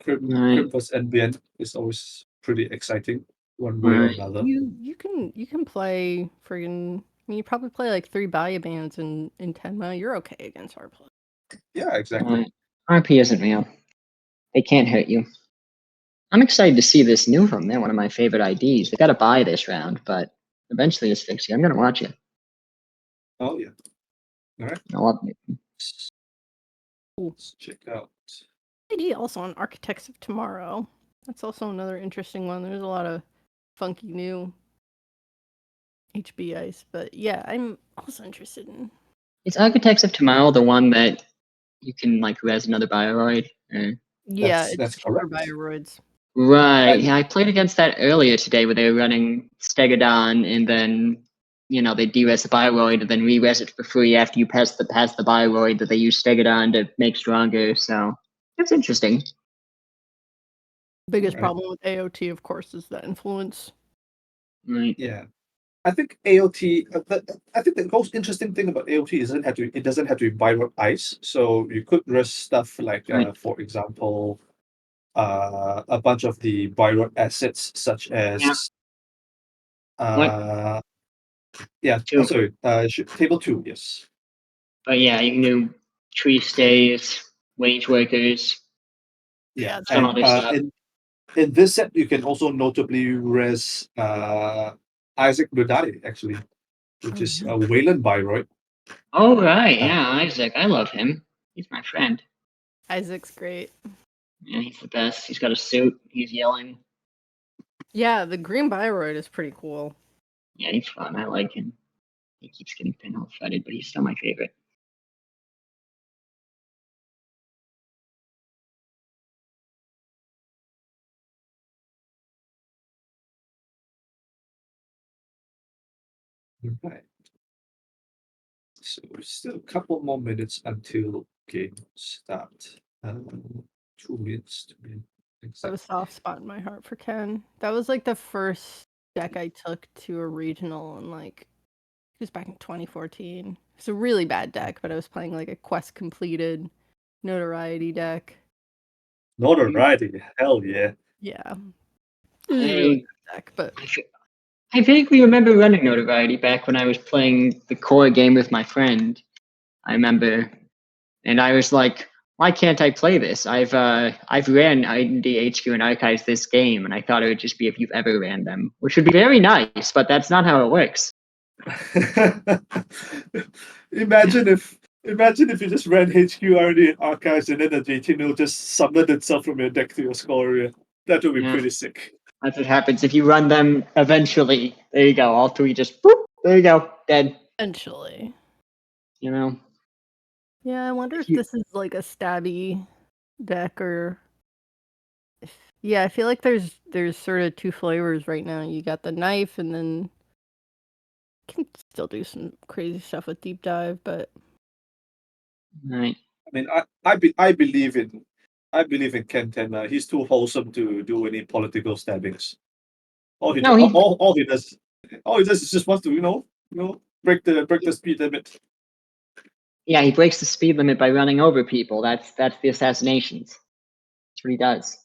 Crim vs NBN is always pretty exciting, one way or another. You can play friggin'. I mean, you probably play like 3 Baya bands in Tenma. You're okay against R plus. Yeah, exactly. RP isn't real. They can't hurt you. I'm excited to see this new from. They're one of my favorite IDs. They got to buy this round, but eventually it's fixing. I'm gonna watch it. Oh yeah. All right. I love it. Let's check out. ID also on Architects of Tomorrow. That's also another interesting one. There's a lot of funky new HB ice, but yeah, I'm also interested in. Is Architects of Tomorrow the one that you can like res another Bioroid? Yeah, That's it's cheaper correct. bioroids. Right. Right. Yeah, I played against that earlier today where they were running Stegodon and then they de-res the Bioroid and then re-res it for free after you pass the Bioroid that they use Stegodon to make stronger. So that's interesting. Biggest Right. problem with AOT, of course, is the influence. Right. Yeah. I think AOT. I think the most interesting thing about AOT is it doesn't have to be Bioroid ice. So you could risk stuff like, Right. for example, a bunch of the Bioroid assets such Yeah. as What? uh yeah. Two. Sorry. Table 2. Yes. But yeah, you can do tree stays, wage workers, Yeah. Yeah, some And other stuff. in this set, you can also notably res Isaac Blodati, actually, which is a Wayland Bioroid. Oh right, Uh, yeah, Isaac. I love him. He's my friend. Isaac's great. Yeah, he's the best. He's got a suit. He's yelling. Yeah, the green bioroid is pretty cool. Yeah, he's fun. I like him. He keeps getting pinhole threaded, but he's still my favorite. right. So still a couple more minutes until game start. 2 minutes to be I have exact. a soft spot in my heart for Ken. That was like the first deck I took to a regional, and like it was back in 2014. It's a really bad deck, but I was playing like a quest completed notoriety deck. Notoriety, hell yeah. Yeah, it was a really good deck, but I vaguely remember running Notoriety back when I was playing the core game with my friend. I remember, and I was like, "Why can't I play this? I've ran IND HQ and Archives this game, and I thought it would just be if you've ever ran them, which would be very nice, but that's not how it works." imagine if you just ran HQ already in archives and then the JT will just summoned itself from your deck to your score area. That would be Yeah, pretty sick. that's what happens if you run them. Eventually, there you go. All three just boop. There you go, dead. eventually. You know. Yeah, I wonder if this is like a stabby deck or yeah, I feel like there's sort of two flavors right now. You got the knife and then can still do some crazy stuff with deep dive, but Right. I mean, I believe in Ken Ten. He's too wholesome to do any political stabbings. No, he All he does is just wants to break the speed limit. Yeah, he breaks the speed limit by running over people. That's the assassinations. That's what he does.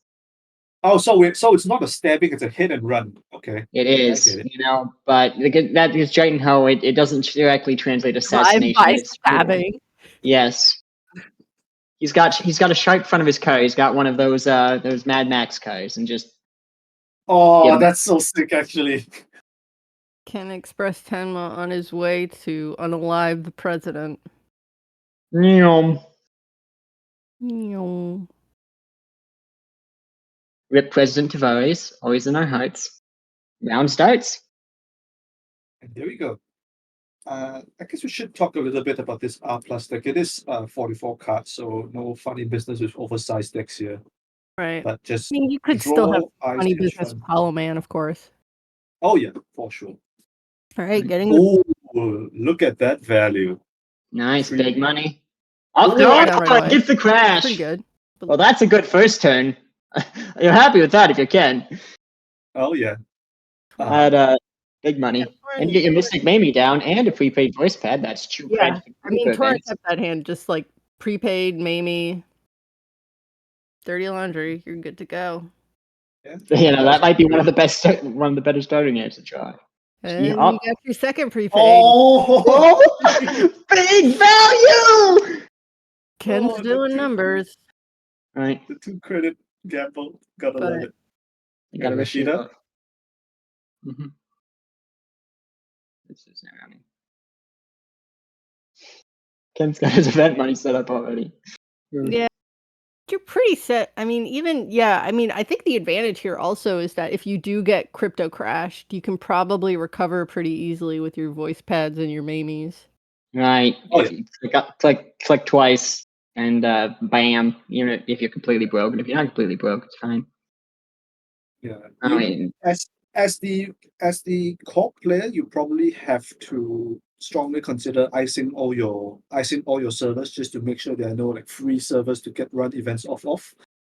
Oh, so it's not a stabbing; it's a hit and run. Okay, It I is, get it. but that is Jaiton Ho. It doesn't directly translate assassination. drive-by It's speed limit. stabbing. Yes, he's got a sharp front of his car. He's got one of those Mad Max cars, and just Oh, him. that's so sick, actually. Can express Tenma on his way to unalive the president. Rip Meow. President Tavares, always in our hearts. Round starts. And there we go. I guess we should talk a little bit about this R plus deck. It is 44 cards, so no funny business with oversized decks here. Right. But I just mean, you could still have ice funny and business fun. with Hollow Man, of course. Oh yeah, for sure. All right, getting the Oh, look at that value. Nice, Three. big money. Oh, Oh, down right away. gets the crash. Pretty good. Well, that's a good first turn. You're happy with that if you can. Oh yeah. Add big money. And get your Torrent- Mystic Mamie down and a prepaid voice pad. That's 2 Yeah, credits. I mean, Torrent kept that hand just like prepaid, Mamie, Dirty Laundry. You're good to go. Yeah. That might be one of the better starting hands to try. And you Oh. got your second prepaid. Oh, Big value! Ken's Oh, the doing two- numbers, Right. the 2 credit gamble. Gotta love but it. You gotta And Rashida. Rashida? Mm-hmm. This is running. Ken's got his event money set up already. yeah, You're pretty set. I mean, I think the advantage here also is that if you do get crypto crashed, you can probably recover pretty easily with your voice pads and your mamies. Right. Oh, If you click twice and bam, if you're completely broke, and if you're not completely broke, it's fine. Yeah, I you mean, as the core player, you probably have to strongly consider icing all your servers just to make sure there are no like free servers to get run events off of.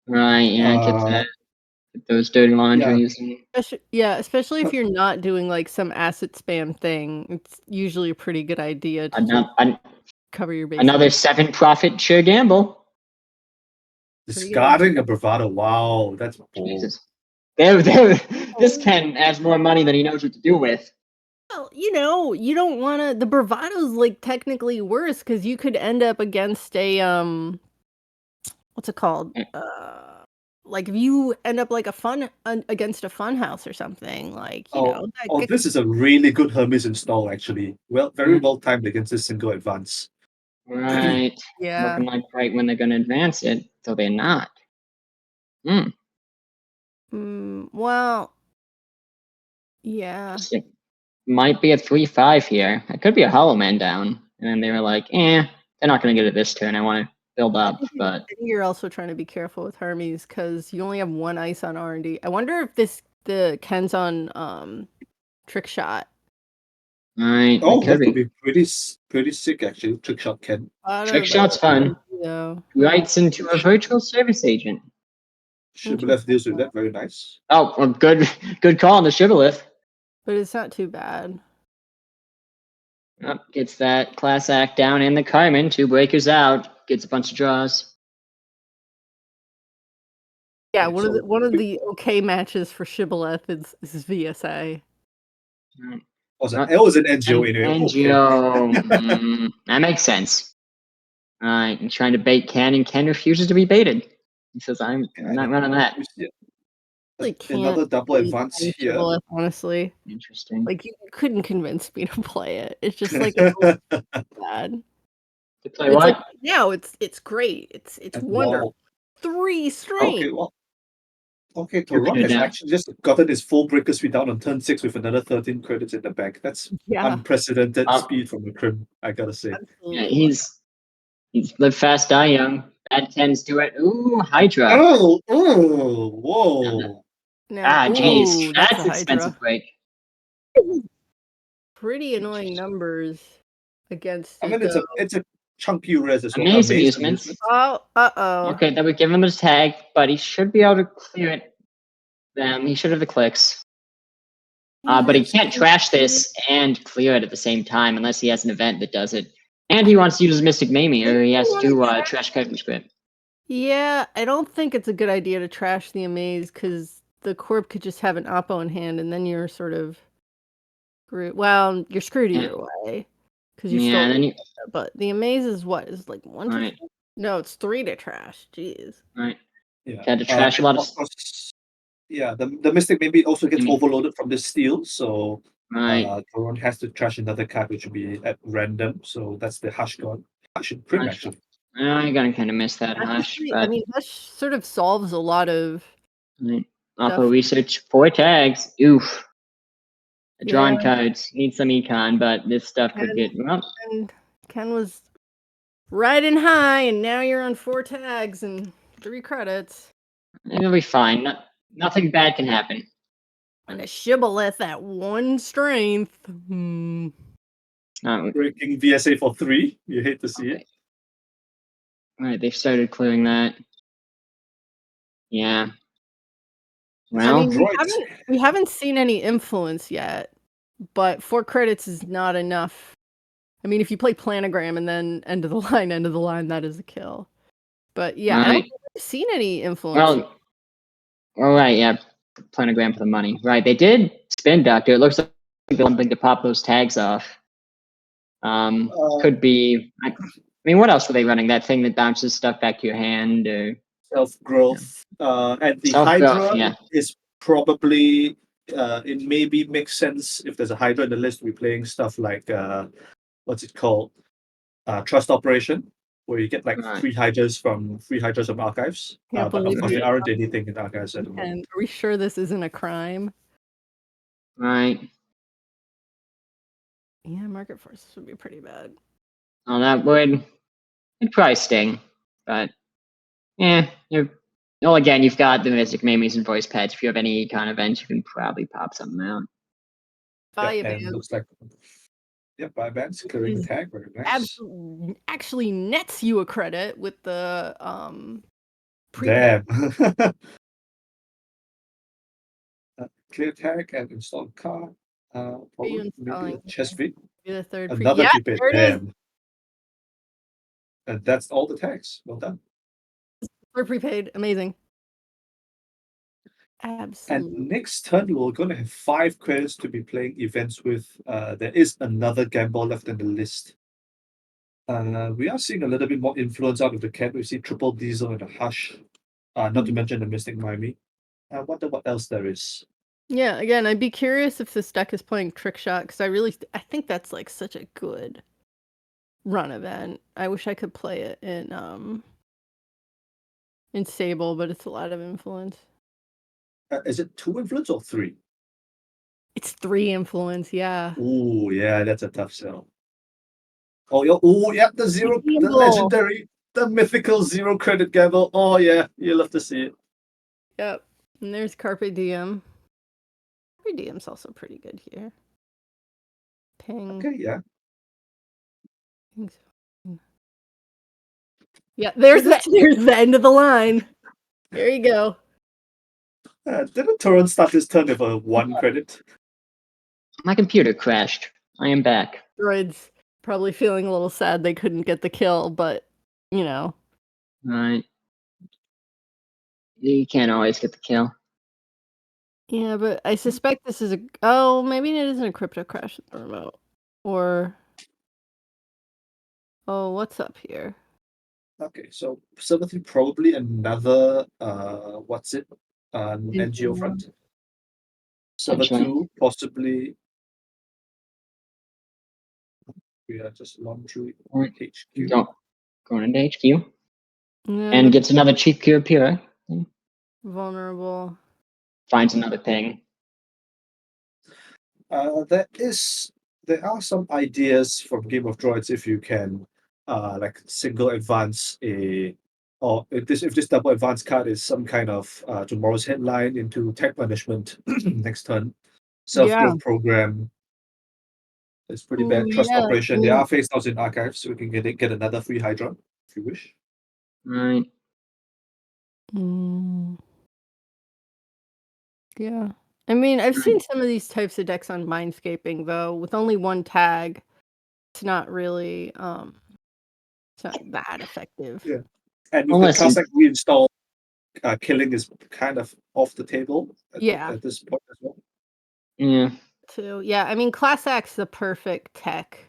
right, yeah, get Uh, those dirty yeah, laundries and Especially if you're not doing like some asset spam thing, it's usually a pretty good idea to sort of cover your bases. another 7 profit share gamble. Pretty good. discarding a bravado. Wow, that's bold. Jesus. This Ken has more money than he knows what to do with. Well, you don't want to. The bravado's like technically worse because you could end up against a what's it called? Like if you end up like against a fun house or something, like This is a really good Hermes install actually. Well, very well timed against this single advance. Right. Yeah. Looking like right when they're going to advance it, so they're not. Well, yeah. It might be a 3-5 here. It could be a Hollow Man down. And then they were like, they're not going to get it this turn. I want to build up. But I think you're also trying to be careful with Hermes because you only have one ice on R&D. I wonder if the Ken's on trick shot. right. Oh, it that could could be. be pretty sick actually. Trick shot Ken. Trick shot's fun. Yeah. Writes into a virtual service agent. Shibboleth deals with that very nice. Oh, well, good call on the Shibboleth. But it's not too bad. Gets that class act down and the Carmen. 2 breakers out. Gets a bunch of draws. Yeah, Okay, one of the okay matches for Shibboleth is VSA. Right. It was an NGO anyway. NGO. That makes sense. Alright, and trying to bait Ken, and Ken refuses to be baited. He says, I'm not running that. Really can't Another double beat advance any here. Shibboleth, honestly. Interesting. Like you couldn't convince me to play it. It's just like it's bad. To play what? Like, now it's great. It's wonderful. 3 strength. Okay, well. Okay, Toron has actually just gotten his full breaker speed down on turn 6 with another 13 credits in the bank. That's unprecedented speed from the Crim, I gotta say. Yeah, he's live fast, die young. Bad tends to it. Ooh, Hydra. Whoa. Jeez, that's expensive break. Pretty annoying numbers against it. I mean, it's a chunky res as well. Amazing amusements. Oh, okay, then we give him his tag, but he should be able to clear it. He should have the clicks. But he can't trash this and clear it at the same time unless he has an event that does it. And he wants to use his Mystic Mamie, or he has to do trash cutting script. Yeah, I don't think it's a good idea to trash the Amaze because the Corp could just have an Oppo in hand, and then you're sort of screwed. Well, you're screwed either way because you stole. But the Amaze is what? Is like 1 to 4? No, it's 3 to trash. Jeez. Right. Yeah. Had to trash a lot of. Yeah, the Mystic maybe also gets overloaded from the steal, so Toron has to trash another card which will be at random. So that's the Hush God. Hush and Prim actually. I'm gonna kind of miss that Hush. But... I mean, Hush sort of solves a lot of. Oppo research 4 tags. Oof. The drawn cards need some econ, but this stuff could get. Well, and Ken was riding high, and now you're on 4 tags and 3 credits. It'll be fine. Nothing bad can happen. And a Shibboleth at 1 strength. Breaking VSA for 3. You hate to see it. Alright, they've started clearing that. Yeah. Well, I mean, we haven't seen any influence yet, but 4 credits is not enough. I mean, if you play Planogram and then end of the line, that is a kill. But yeah, I don't think we've seen any influence. All right, yeah. Planogram for the money. Right, they did Spin Doctor. It looks like they're something to pop those tags off. Could be. I mean, what else were they running? That thing that bounces stuff back to your hand, or self-growth. And the Hydra is probably. It maybe makes sense if there's a Hydra in the list. We're playing stuff like what's it called? Trust Operation, where you get like Right. free hydras from archives. Can't But of believe course, we there aren't anything in archives at the moment. And are we sure this isn't a crime? Right. Yeah, market forces would be pretty bad. Well, that would probably sting, but well, again, you've got the Mystic Mamies and Voice Pets. If you have any kind of events, you can probably pop something out. Fire And ban looks like buy bans, clearing the is tag, very nice. actually nets you a credit with the prepaid. Damn. Clear tag and install card. Probably maybe a installing chest feed. Be the third Another yeah, prepaid. there it is. Damn. And that's all the tags. Well done. Third prepaid, amazing. Absolutely. And next turn, we're going to have 5 credits to be playing events with. There is another gamble left in the list. We are seeing a little bit more influence out of the cat. We see Triple Diesel and a Hush. Not to mention the Mystic Miami. I wonder what else there is. Yeah, again, I'd be curious if this deck is playing Trick Shot because I think that's like such a good run event. I wish I could play it in Stable, but it's a lot of influence. Is it 2 influence or 3? It's 3 influence, yeah. Ooh, yeah, that's a tough sell. Oh, yeah, the Gamble. legendary, the mythical 0 credit gamble. Oh, yeah, you love to see it. Yep. And there's Carpe Diem. Carpe Diem's also pretty good here. Ping. Okay, yeah. Yeah, there's the end of the line. There you go. Didn't Torrent start his turn with a 1 credit? My computer crashed. I am back. Droids probably feeling a little sad they couldn't get the kill, but you know. Right. You can't always get the kill. Yeah, but I suspect this is maybe it isn't a crypto crash at the remote. Or what's up here? Okay, so Server 3 probably another NGO front. Server 2 possibly. We are just laundry HQ. Going into HQ. Yeah, And gets another cheap cure pure. vulnerable. Finds another ping. There are some ideas from Game of Droids if you can like single advance or if this double advance card is some kind of tomorrow's headline into tech punishment next turn. Self-growth program. It's pretty bad. Trust operation. There are phase outs in archives, so we can get another free Hydra if you wish. Right. Yeah. I mean, I've seen some of these types of decks on Mindscaping though, with only 1 tag. It's not really it's not that effective. Yeah. And with the classic reinstall, killing is kind of off the table at this point as well. Yeah. So yeah, I mean Class Act's the perfect tech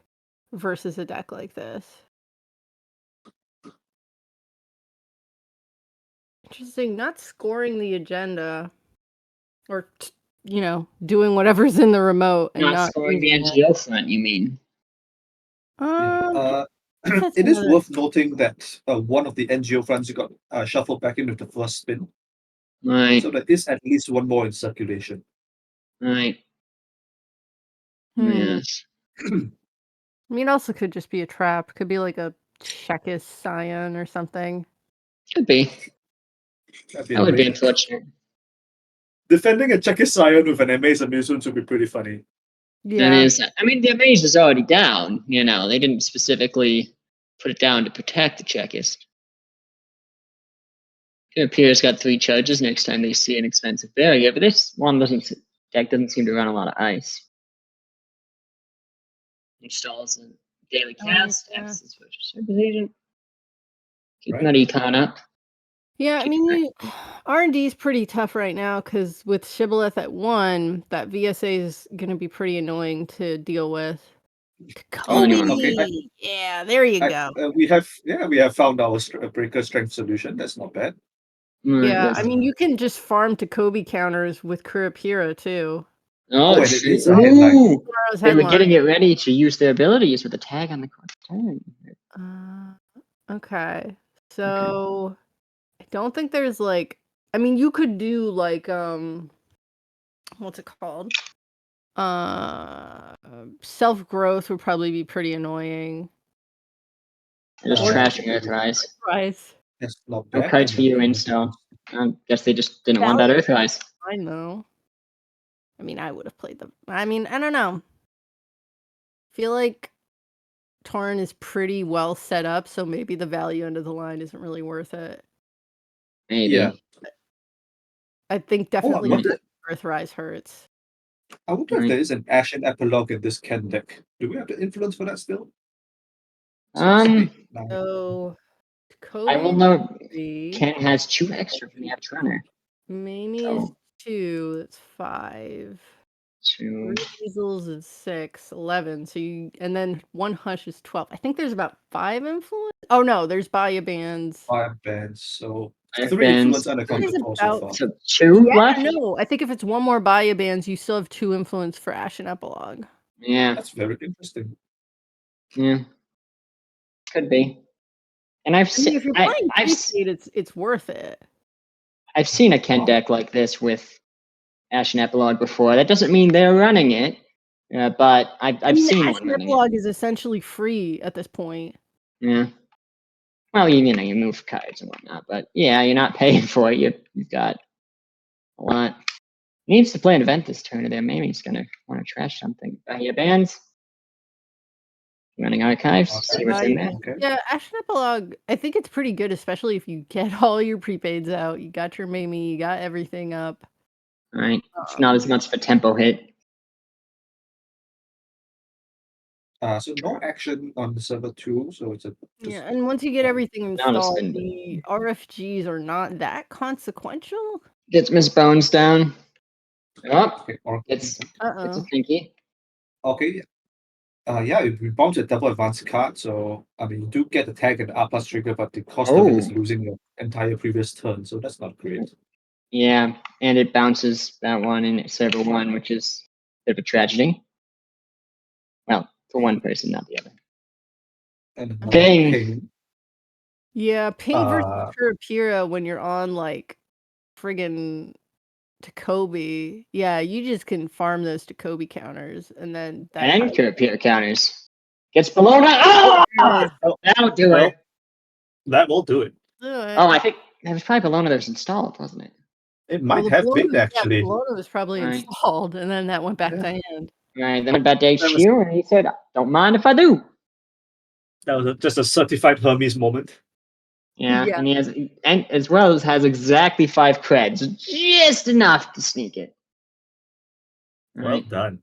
versus a deck like this. Interesting, not scoring the agenda or doing whatever's in the remote and not scoring the NGO front, you mean? It is worth noting that one of the NGO fronts got shuffled back into the first spin. Right. So there is at least 1 more in circulation. Right. Yes. I mean, it also could just be a trap. Could be like a Czechist Scion or something. Could be. That would be unfortunate. Defending a Czechist Scion with an Amaze Amusement would be pretty funny. Yeah. That is. I mean, the Amaze is already down. They didn't specifically put it down to protect the Czechist. It appears got 3 charges next time they see an expensive barrier, but this deck doesn't seem to run a lot of ice. Installs a daily cast, access service agent. Keeping that econ up. Yeah, I mean, R&D is pretty tough right now because with Shibboleth at 1, that VSA is going to be pretty annoying to deal with. Yeah, there you go. We have found our breaker strength solution. That's not bad. Yeah, I mean, you can just farm to Kobe counters with Kurapira too. Oh, it is a headline. They were getting it ready to use their abilities with a tag on the turn. Okay. So I don't think there's like I mean you could do like what's it called? Uh Self-growth would probably be pretty annoying. Just Or trashing Maybe Earthrise. price. that's not No bad. cards And for you, then Install. Guess they just didn't want that Value Earthrise. fine though. I mean I would have played them. I mean, I don't know. Feel like Torrent is pretty well set up, so maybe the value end of the line isn't really worth it. Maybe. yeah. I think Oh, definitely Earthrise hurts. I wonder if Right. there is an Ashen Epilogue in this Ken deck. Do we have the influence for that still? Um, So I will Kobe know 3, Ken has 2 extra from the Apt Runner. Mamie So is 2, that's 5. 2. 3 Weasels is 6, 11. So you and then 1 Hush is 12. I think there's about 5 influence. Oh no, there's Baya Bands. 5 bands, so 5 3 influence bands. unaccounted for so about- far. So 2 Yeah, left? no, I think if it's 1 more Baya Bands, you still have 2 influence for Ashen Epilogue. Yeah. That's very interesting. Yeah. Could be. And I've I mean, seen if you're playing I've Pre-State, it's worth it. I've seen a Ken Wow. deck like this with Ashen Epilogue before. That doesn't mean they're running it, but I've seen one Ashen running it. Epilogue is essentially free at this point. Yeah. Well, you know, you move cards and whatnot, but yeah, you're not paying for it. You've got a lot. He needs to play an event this turn, or there. Maybe he's gonna want to trash something. Bahia bands. Running archives. See what's in there. Okay. Yeah, Ashen Epilogue, I think it's pretty good, especially if you get all your prepaids out. You got your Mamie, you got everything up. All right. It's not as much of a tempo hit. So no action on the server 2, so it's a Yeah, and once you get everything Not a installed, spin. the RFGs are not that consequential. Gets Miss Bones down. Oh, okay. Or, it's a Uh-oh. thinky. okay. Yeah, we bounce a double advance card, so I mean you do get the tag and the R plus trigger, but the cost of it is Oh. losing your entire previous turn, so that's not great. Yeah, and it bounces that one in server 1, which is a bit of a tragedy. Well, for one person, not the other. And another Ping. ping. Yeah, ping versus Uh, Kurapira when you're on like friggin' Takobi. Yeah, you just can farm those Takobi counters and then that And Kurapira counters. Gets below that. Oh! That'll do well, it. that will do it. Oh, I think that was probably Bologna that was installed, wasn't it? It might have been actually. Bologna was probably Right. installed, and then that went back to hand. Right, then about Dave That was- Shield, and he said, "Don't mind if I do." That was just a certified Hermes moment. Yeah, Yeah. and he has, and as well as has exactly 5 creds, just enough to sneak it. Well done.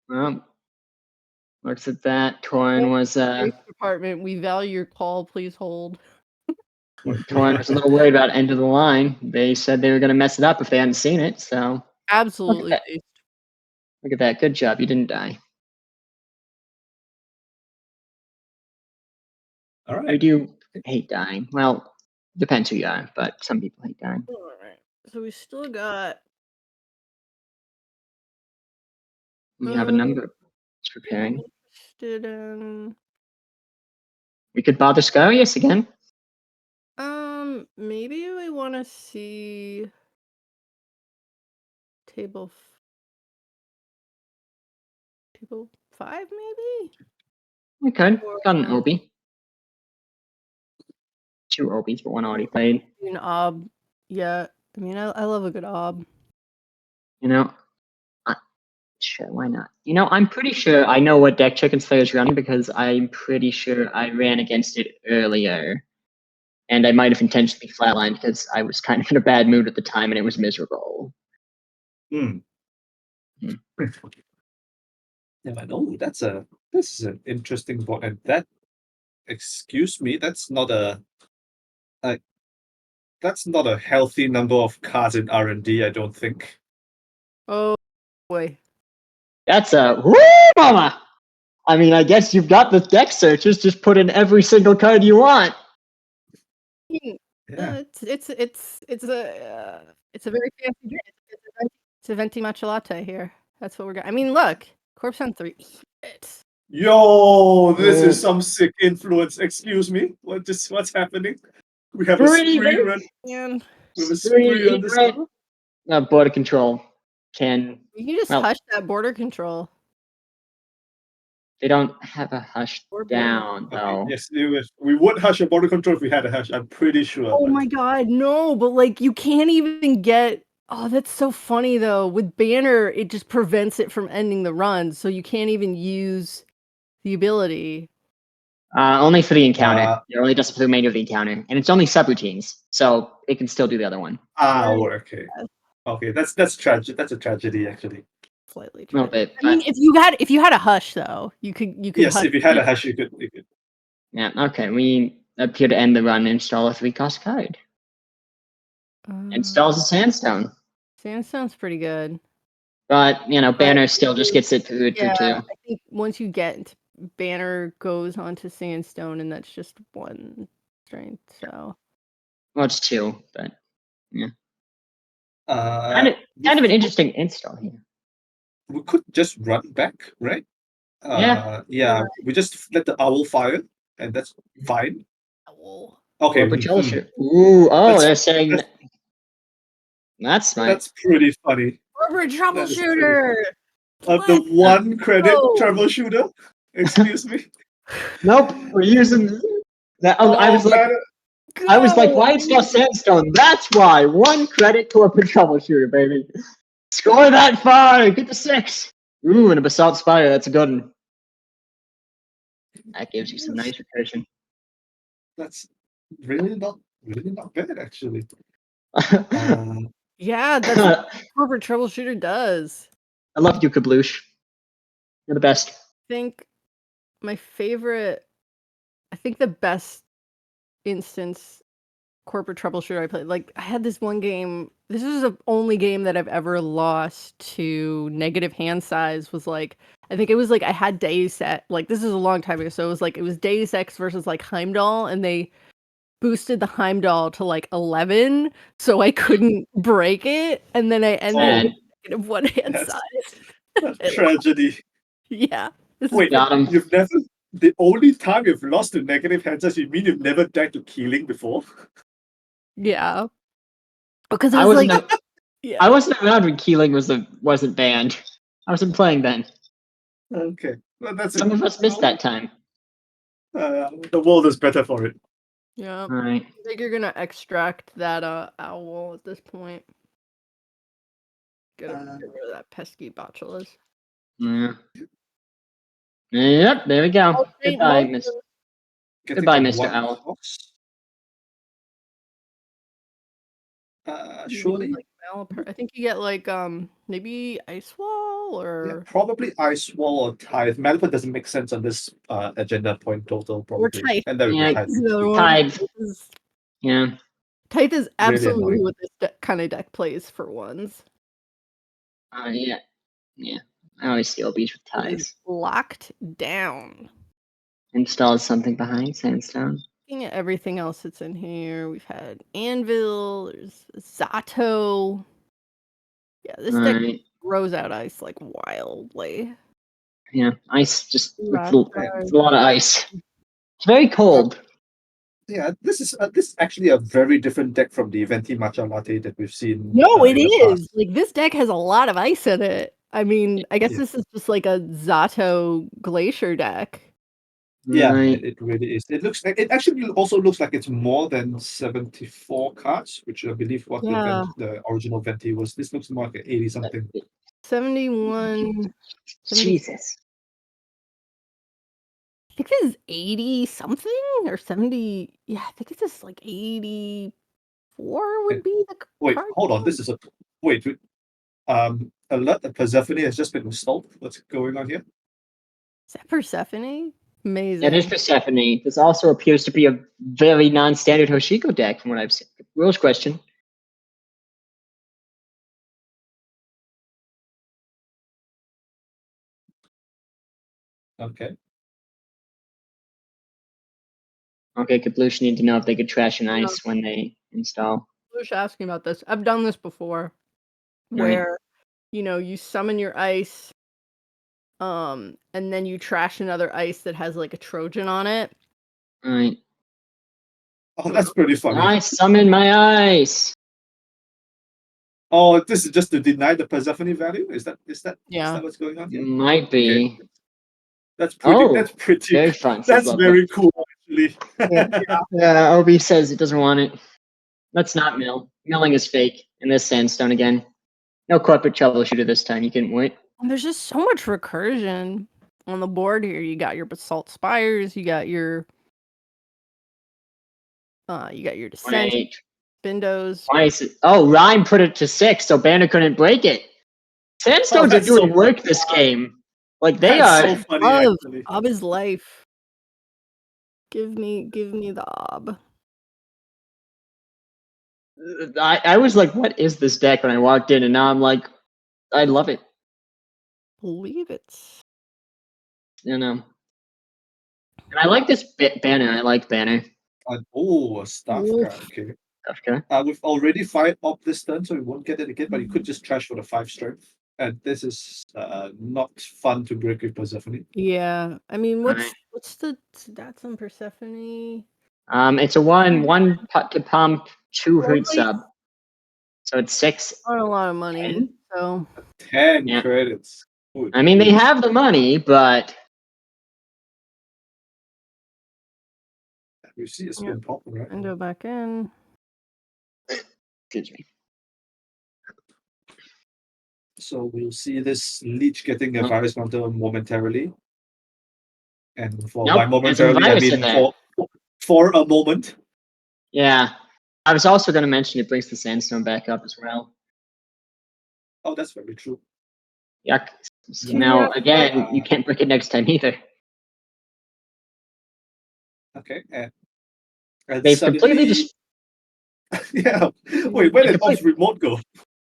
Well, looks at that. Torn was Police department, we value your call. Please hold. Torn was a little worried about end of the line. They said they were going to mess it up if they hadn't seen it. So Absolutely. look at that. Good job. You didn't die. All I right. do hate dying. Well, depends who you are, but some people hate dying. All right. So we still got. We have a number. It's preparing. Interested in. We could bother Scarius again. Maybe we want to see table 5, maybe. We could. Or, Got an Obi. 2 Obis, but one already played. An ob. Yeah, I mean, I love a good ob. You know, sure, why not? You know, I'm pretty sure I know what deck Chicken Slayer is running because I'm pretty sure I ran against it earlier. And I might have intentionally flatlined because I was kind of in a bad mood at the time and it was miserable. Hmm. Hmm. Yeah, but no, this is an interesting board, and that, excuse me, that's not a healthy number of cards in R&D, I don't think. Oh boy. That's a woo, mama. I mean, I guess you've got the deck searches. Just put in every single card you want. Yeah. It's a very fancy drink. It's a venti matcha latte here. That's what we're going. I mean, look, Corpse on 3. Yo, this Oh. is some sick influence. Excuse me. What's happening? We have a Spree, spree baby. run. Man, We have a Spree, spree on this right. server. Border control can. you can just Well, hush that border control. they don't have a hush Or border- down Okay, though. yes, we would hush a border control if we had a hush. I'm pretty sure. Oh but- my god, no, but like you can't even get. Oh, that's so funny though. With banner, it just prevents it from ending the run, so you can't even use the ability. Only for the encounter. Uh, It only does it for the remainder of the encounter, and it's only subroutines, so it can still do the other one. okay. Okay, that's tragic. That's a tragedy, actually. Slightly A little tragic. bit, I mean, but if you had a hush though, you could Yes, hush. if you had a hush, you could. yeah. Okay, we appear to end the run. Install a 3-cost card. Installs a sandstone, Sandstone's pretty good. but banner still just gets it through Yeah, two. I think once you get into banner goes onto sandstone, and that's just one strength. So Well, it's 2, but Uh, kind of an interesting install here. we could just run back, right? Yeah. Yeah. We just let the owl fire, and that's fine. owl. Okay. Or patrol ship. Ooh, That's- they're saying that's smart. That's pretty funny. Corporate is troubleshooter. The one credit go. troubleshooter. Excuse me. Nope, we're using that. I was like, why install sandstone? That's why. 1 credit to a troubleshooter, baby. Score that 5. Get the 6. Ooh, and a basalt spire. That's a good one. That gives you some nice recursion. That's really not bad, actually. Yeah, that's what corporate troubleshooter does. I love you, Kabloosh. You're the best. I think my favorite. I think the best instance corporate troubleshooter I played. Like I had this one game. This is the only game that I've ever lost to negative hand size. Was like I think it was like I had Deus Ex. Like this is a long time ago, so it was Deus Ex versus like Heimdall, and they boosted the Heimdall to like 11, so I couldn't break it, and then I ended with negative one hand That's- size. That's tragedy. Yeah. This is Wait, Got him. you've never. The only time you've lost to negative hands, you mean you've never died to killing before? Yeah. Because I I was wasn't. like, yeah. I wasn't around when Keeling wasn't banned. I wasn't playing then. Okay, well, that's Some of us missed that time. The world is better for it. Yeah. All right. I think you're gonna extract that owl at this point. Get rid of that pesky botulus. Yeah. Yep. There we go. Oh, Saint Goodbye, Moses. Miss. Getting Goodbye, a Mr. one Owl. cost. Maybe Surely, like I think you get like maybe ice wall yeah, or probably ice wall or tithe. Malifaux doesn't make sense on this agenda point total, or probably. tithe. And there we Yeah, go, tithe. Is the other one. Tithe. Is- Yeah. Tithe is absolutely annoying. what this kind of deck plays for ones. Yeah. Yeah. I always see OBs with It ties. is locked down. Installs something behind sandstone. Looking at everything else that's in here, we've had Anvil, there's Zato. Yeah, this deck Alright. grows out ice like wildly. Yeah. Ice just it's Last a lot of ice. It's very cold. Yeah, this is actually a very different deck from the Venti Matcha Latte that we've seen. No, it in the is. past. Like this deck has a lot of ice in it. I mean, I guess Yeah. this is just like a Zato Glacier deck. Yeah, Right. it really is. It looks like it actually also looks like it's more than 74 cards, which I believe what Yeah. the original Venti was. This looks more like 80 something. 71. Jesus. I think this is 80 something or 70. Yeah, I think it's just like 84 would be the Wait, card hold on. count. This is a wait. Alert that Persephone has just been installed. What's going on here? Is that Persephone? Amazing. That is Persephone. This also appears to be a very non-standard Hoshiko deck from what I've seen. Rules question. Okay. Okay, Kabloosh need to know if they could trash and ice when they install. Lush asking about this. I've done this before, Right. where you summon your ice, and then you trash another ice that has like a Trojan on it. All right. Oh, that's pretty funny. I summon my ice. Oh, this is just to deny the Persephone value? Is that Yeah. what's going on here? Might be. That's pretty Oh, that's pretty very fun. Says that's lovely. very cool actually. Yeah, Obi says it doesn't want it. Let's not mill. Milling is fake in this sandstone again. No corporate troubleshooter this time. You couldn't wait. And there's just so much recursion on the board here. You got your basalt spires, you got your descent, Wait. windows. Why is it? Oh, Rhyme put it to 6, so Banner couldn't break it. Sandstones are that's so doing work this game. Like they That's are. so funny actually. Ob is life. Give me the ob. I was like, what is this deck when I walked in, and now I'm like, I love it. Believe it. You know. And I like this Banner. I like Banner. Oh, a staff Oof. card. Okay. Okay. We've already fired up this turn, so we won't get it again. But you could just trash for the 5 strength, and this is not fun to break with Persephone. Yeah. I mean, Right. what's the stats on Persephone? It's a 1 pot to pump, 2 Well, hurt like- sub. So it's 6. Not a lot of money. 10? So 10 Yeah. credits. Good I mean, they grief. have the money, but You see it's been popping, right? window back in. excuse me. So we'll see this leech getting a Nope. virus counter momentarily. And for Nope, by there's a momentarily, I virus in mean there. for a moment. Yeah. I was also going to mention it brings the sandstone back up as well. Oh, that's very true. Yuck. So Yeah. now, again, you can't break it next time either. Okay. And They've suddenly, completely just yeah. Wait, where did Bob's remote go?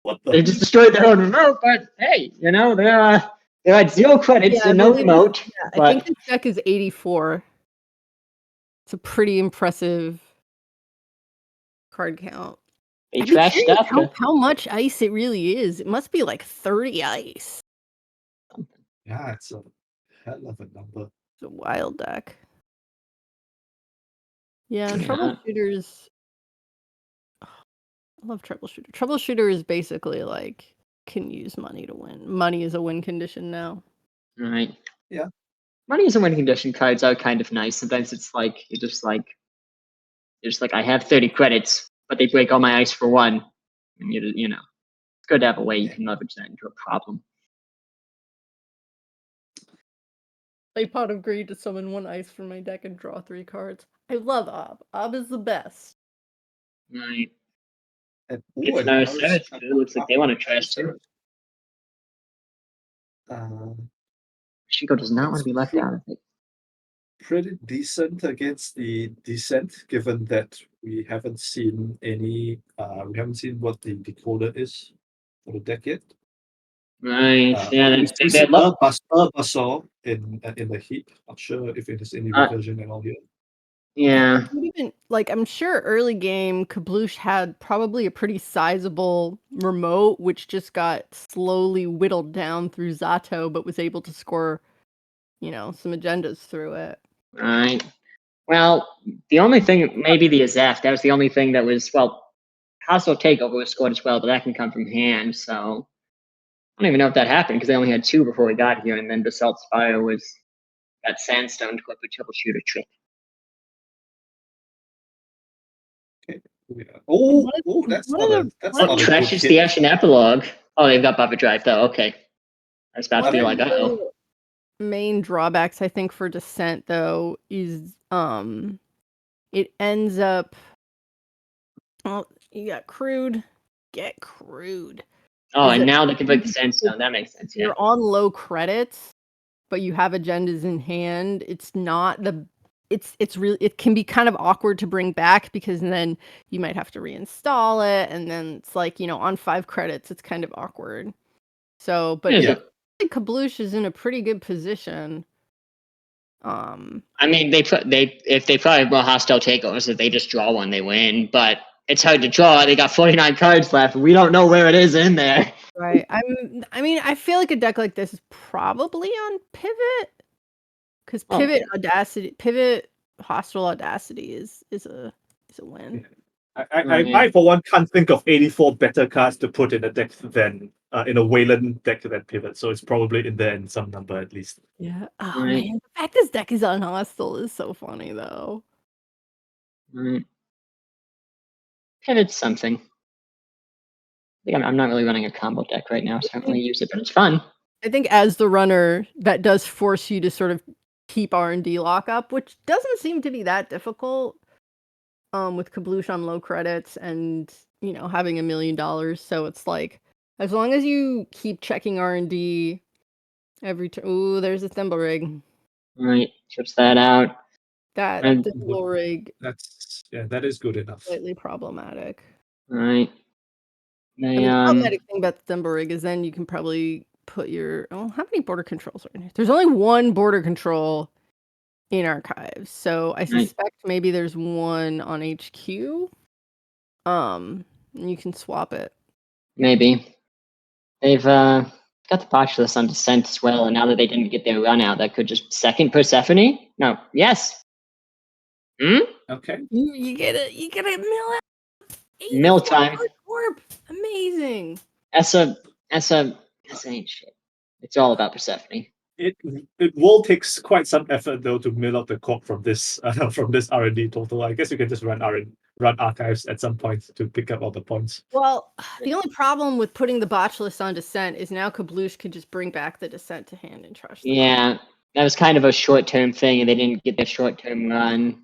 What the? they just destroyed their own remote, but hey, you know, they're at 0 credits I and no believe remote. I But think this deck is 84. It's a pretty impressive card count. they I'd be trashed curious after. how much ice it really is. It must be like 30 ice. Yeah, it's a hell of a number. It's a wild deck. Yeah, Yeah. troubleshooters. I love troubleshooter. Troubleshooter is basically like can use money to win. Money is a win condition now. Right. Yeah. Money is a win condition cards are kind of nice. Sometimes it's like you're just like I have 30 credits, but they break all my ice for 1. And you know, it's good to have a way you can leverage that into a problem. Play Pot of Greed to summon 1 ice from my deck and draw 3 cards. I love Ob. Ob is the best. Right. And, It's and no ours- search. It looks like they want to trash too. Chico does not want to be left out of it. Pretty decent against the descent, given that we haven't seen what the decoder is for the deck yet. Right. Yeah. We They see love. a Basal in the heap. Not sure if it is any recursion at all here. Yeah. It would have been, like, I'm sure early game Kabloosh had probably a pretty sizable remote, which just got slowly whittled down through Zato, but was able to score, some agendas through it. Right. Well, the only thing, maybe the Azaf, that was the only thing that was, hostile takeover was scored as well, but that can come from hand, so I don't even know if that happened because they only had 2 before we got here, and then Basalt Spire was that sandstone corporate troubleshooter trick. Yeah. Oh, that's one not of a that's one not What a trash good is hit. the Ashen Epilogue? Oh, they've got Buffer Drive, though. Okay. I was about to be like, uh-oh. Main drawbacks, I think, for Descent, though, is it ends up. Well, you got crude. Get crude. Oh, Is and it- now they can break the sandstone. That makes sense, yeah. You're on low credits, but you have agendas in hand. It's not the. It's really, it can be kind of awkward to bring back because then you might have to reinstall it, and then it's like, on 5 credits, it's kind of awkward. So, but Yeah. I think Kabloosh is in a pretty good position. I mean, if they probably have more hostile takeovers, if they just draw one, they win. But it's hard to draw. They got 49 cards left. We don't know where it is in there. Right. I mean, I feel like a deck like this is probably on Pivot, because Oh, Pivot Hostile Audacity is a win. I for one can't think of 84 better cards to put in a deck than in a Wayland deck than Pivot, so it's probably in there in some number at least. Yeah. Oh Right. man, the fact this deck is on Hostile is so funny though. right. Pivot's something. I think I'm not really running a combo deck right now, so I don't really use it, but it's fun. I think as the runner, that does force you to sort of keep R&D lockup, which doesn't seem to be that difficult. With Kabloosh on low credits and, you know, having $1 million, so it's like, as long as you keep checking R&D every turn. Ooh, there's a Thimble Rig. Right, trips that out. That And Thimble Rig That is good enough. slightly problematic. right. I They mean, the problematic thing about the Thimble Rig is then you can probably put your how many border controls are in here? There's only one border control in Archives, so I right. suspect maybe there's one on HQ. And you can swap it. Maybe. They've got the Postulus on Descent as well, and now that they didn't get their run out, that could just second Persephone? No. Yes. Okay. You get a mill out. Mill 84 time. card corp. Amazing. Essa ain't shit. It's all about Persephone. It will take quite some effort though to mill out the corp from this R&D total. I guess you can just run archives at some point to pick up all the points. Well, the only problem with putting the Botchless on Descent is now Kabloosh could just bring back the Descent to hand and trust them. Yeah, that was kind of a short-term thing, and they didn't get their short-term run.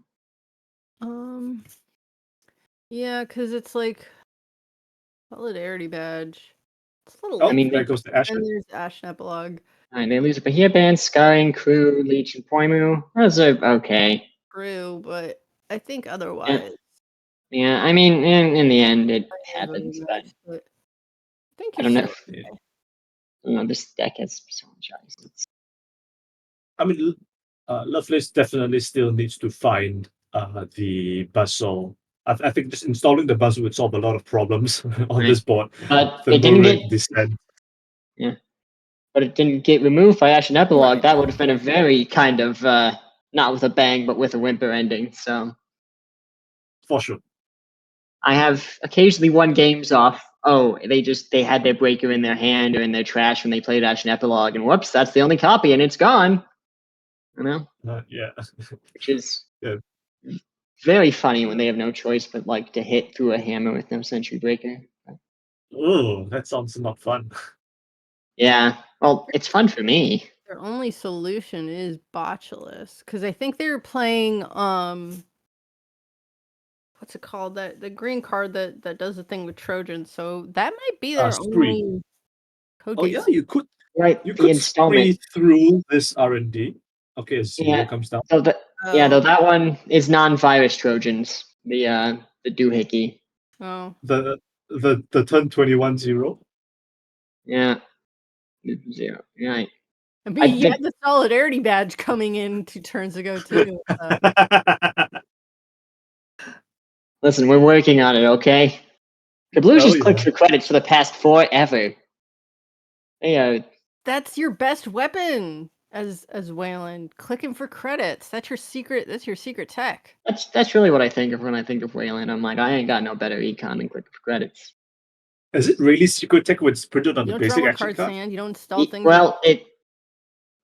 Yeah, because it's like Solidarity Badge. It's a little. Oh, I mean, there goes the Ash. And there's Ashen Epilogue. Alright, they lose a Bahia Band, Scarring, Crew, Leech, and Poimu. Those are okay. True, but I think otherwise. Yeah, I mean, in the end, it I happens, but I think I you're don't know. still okay. I don't know, this deck has so much ice. I mean, Lovelace definitely still needs to find the Buzzsaw. I think just installing the Buzzsaw would solve a lot of problems on Right. this board. But The it didn't Murid get Descent. but it didn't get removed by Ashen Epilogue. Right. That would have been a very kind of not with a bang, but with a whimper ending. So For sure. I have occasionally won games off. Oh, they had their breaker in their hand or in their trash when they played Ashen Epilogue, and whoops, that's the only copy, and it's gone. You know, Yeah. which is Yeah. very funny when they have no choice but like to hit through a hammer with no Sentry Breaker. Oh, that sounds not fun. Yeah, well, it's fun for me. Their only solution is Botulus, because I think they're playing what's it called, that the green card that does the thing with Trojan. So that might be their Spree. only code. Oh yeah, you could Right, you the could installment. spree through this R&D. Okay, a 0 Yeah. comes down. So though that one is non-virus Trojans. The doohickey. Oh. The turn 21 0. Yeah. 0. Right. I mean, you had the Solidarity Badge coming in 2 turns ago too. Listen, we're working on it, okay? Kabloosh Oh, has clicked yeah. for credits for the past forever. They That's your best weapon as Wayland. Clicking for credits. That's your secret tech. that's really what I think of when I think of Wayland. I'm like, I ain't got no better econ than click for credits. Is it really secret tech when it's printed on You the don't draw basic more action cards, card? Sand. You don't install things. Well,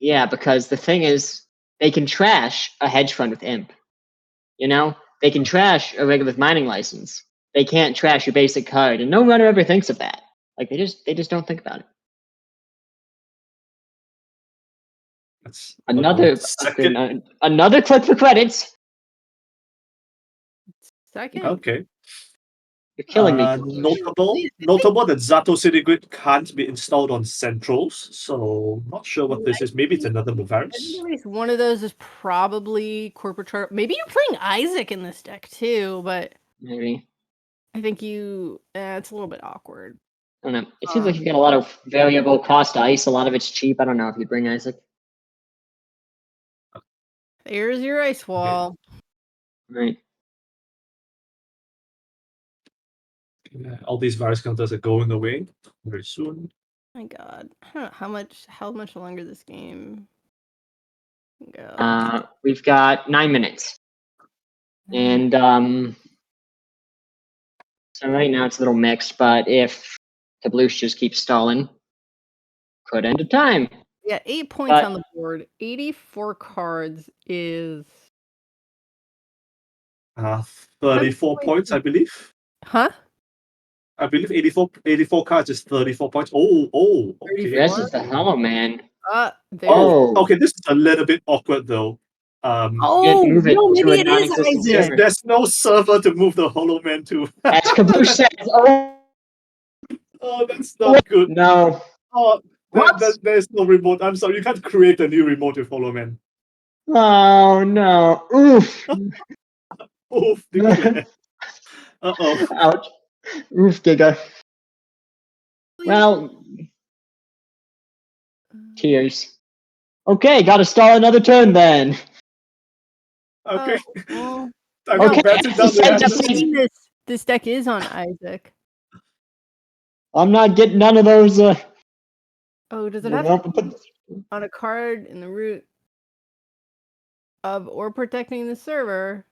yeah, because the thing is, they can trash a hedge fund with imp. You know, they can trash a rig with mining license. They can't trash your basic card, and no runner ever thinks of that. Like they just don't think about it. That's Another second. another click for credits. Second. Okay. You're killing me. Notable that Zato City Grid can't be installed on centrals, so not sure what this is. Maybe it's another I think Movaris. at least one of those is probably corporate chart. Maybe you're playing Isaac in this deck too, but Maybe. I think it's a little bit awkward. I don't know. It seems like you've got a lot of variable cost ice. A lot of it's cheap. I don't know if you bring Isaac. There's your ice wall. Right. All these virus counters are going away very soon. My God, I don't know how much longer this game can go. We've got 9 minutes. And so right now it's a little mixed, but if Kabloosh just keeps stalling, could end the time. Yeah, 8 points But- on the board. 84 cards is 34 points, I believe. huh? I believe 84 cards is 34 points. Oh, okay. This is the Hollow Man. There. Oh. Okay, this is a little bit awkward though. Oh, move it no, to maybe a it is non-existent Isaac. server. there's no server to move the Hollow Man to. As Kabloosh says, oh Oh, that's not good. no. Oh, What? there's no remote. I'm sorry, you can't create a new remote with Hollow Man. Oh no. Oof. Oof, declare. Uh-oh. Ouch. Oof, Giga. Well, tears. Okay, gotta stall another turn then. Okay. well, Time no, to batten down the I hatches. just- this deck is on Isaac. I'm not getting none of those. Oh, does it you have know, to be on a card in the root of or protecting the server?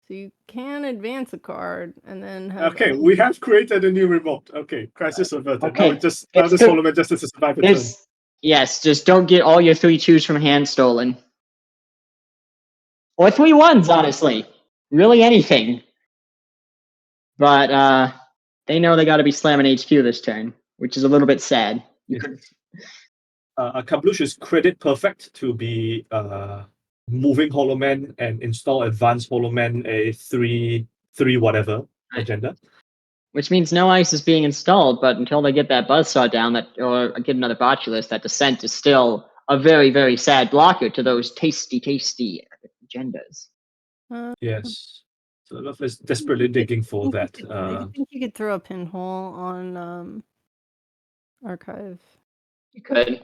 So you can advance a card and then have. Okay, we have created a new remote. Okay, crisis averted. Okay, Now it's this good. Hollow Man just has to survive a turn. Yes, just don't get all your 3-2s from hand stolen. Or 3-1s, honestly. Really anything. But they know they gotta be slamming HQ this turn, which is a little bit sad. Kabloosh is credit perfect to be moving Hollow Man and install advanced Hollow Man a 3 whatever agenda. Which means no ice is being installed, but until they get that Buzzsaw down or get another Botulus, that Descent is still a very, very sad blocker to those tasty agendas. Yes. So Love is desperately digging for that. I think you could throw a pinhole on Archive. You could.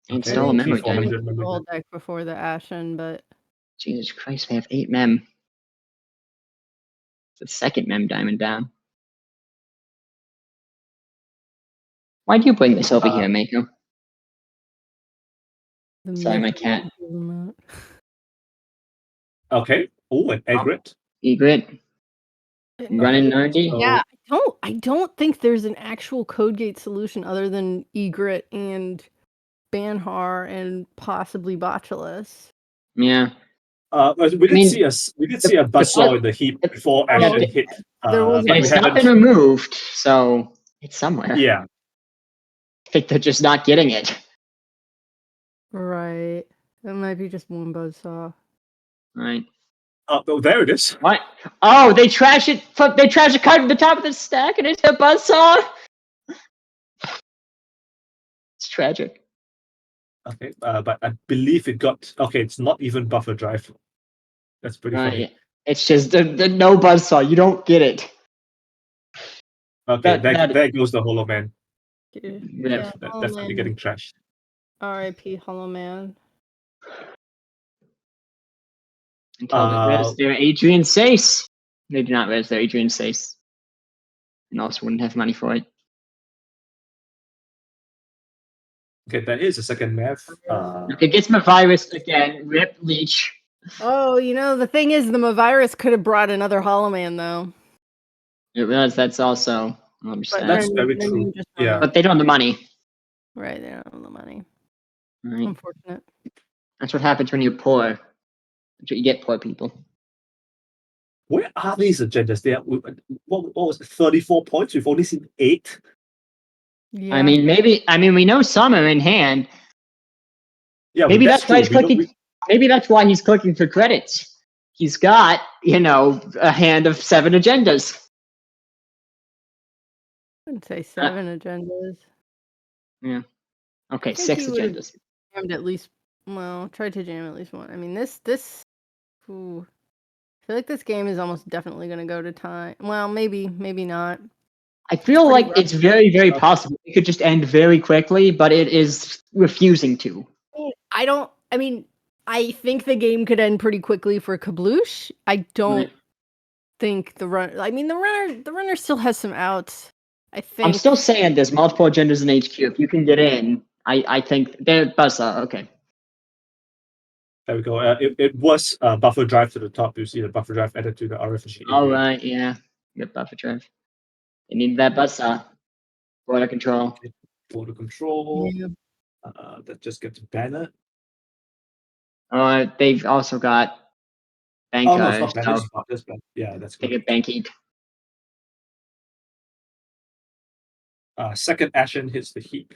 Install a AMT memory 400 diamond. memory The whole diamond. deck before the Ashen, but Jesus Christ, we have 8 mem. It's the second mem diamond down. Why do you bring this over here, Mako? the Sorry, my myth- cat. Okay. Oh, an egret. Egret. Running Nardi. So- Yeah, I don't think there's an actual code gate solution other than Egret and Banhar and possibly Botulus. Yeah. We did see a buzzsaw in the heap before Ashen the- hit. there was And but we it's not haven't. been removed, so it's somewhere. Yeah. I think they're just not getting it. Right. That might be just one buzzsaw. Right. Oh, there it is. What? Oh, they trash it. They trash a card at the top of the stack, and it's a buzzsaw. It's tragic. Okay, but I believe it got. Okay, it's not even buffer drive. That's pretty funny. It's just the no buzzsaw. You don't get it. Okay, That- there goes the Hollow Man. Yeah. Definitely getting trashed. R.I.P. Hollow Man. Until they res their Adrian Sace. They do not res their Adrian Sace. And also wouldn't have money for it. Okay, that is a second math. It gets my virus again. Rip Leech. Oh, the thing is, the Mavirus could have brought another Hollow Man, though. It realize that's also understand. That's very true. Yeah. But they don't have the money. Right, they don't have the money. Right. Unfortunate. That's what happens when you're poor. That's what you get, poor people. Where are these agendas? They are, what was it, 34 points? We've only seen 8. Yeah. I mean, we know some are in hand. Yeah, Maybe that's that's why he's true. clicking. Maybe that's why he's clicking for credits. He's got, a hand of 7 agendas. I wouldn't say 7 agendas. Yeah. Okay, I think 6 he would've agendas. Jammed at least, tried to jam at least one. I mean, this, ooh. I feel like this game is almost definitely going to go to time. Well, maybe not. I feel pretty like rough. it's very, very possible it could just end very quickly, but it is refusing to. I think the game could end pretty quickly for Kabloosh. I don't think the runner. I mean, the runner still has some outs. I think I'm still saying there's multiple agendas in HQ. If you can get in, I think they're Buzzer. Okay. There we go. It was buffer drive to the top. You see the buffer drive added to the RF machine. All right. Yeah. Good buffer drive. They need that Buzzer. Border control. Border control. Yeah. That just gets banned. They've also got Oh no, Banker. it's not banned. So It's not. That's banned. Yeah, that's they good. get bankied. Second action hits the heap.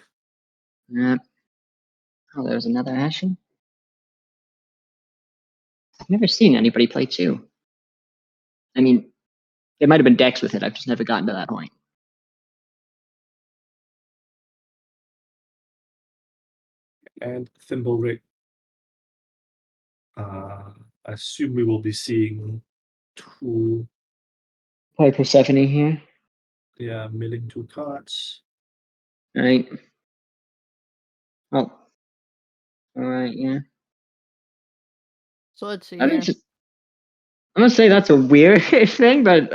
Yep. Oh, there's another Ashen. I've never seen anybody play 2. I mean, there might have been decks with it. I've just never gotten to that point. And Thimble Rig. I assume we will be seeing 2. Play Persephone here. Yeah, milling 2 cards. Right. Oh. All right. Yeah. So let's see I mean, here. I'm gonna say that's a weird thing, but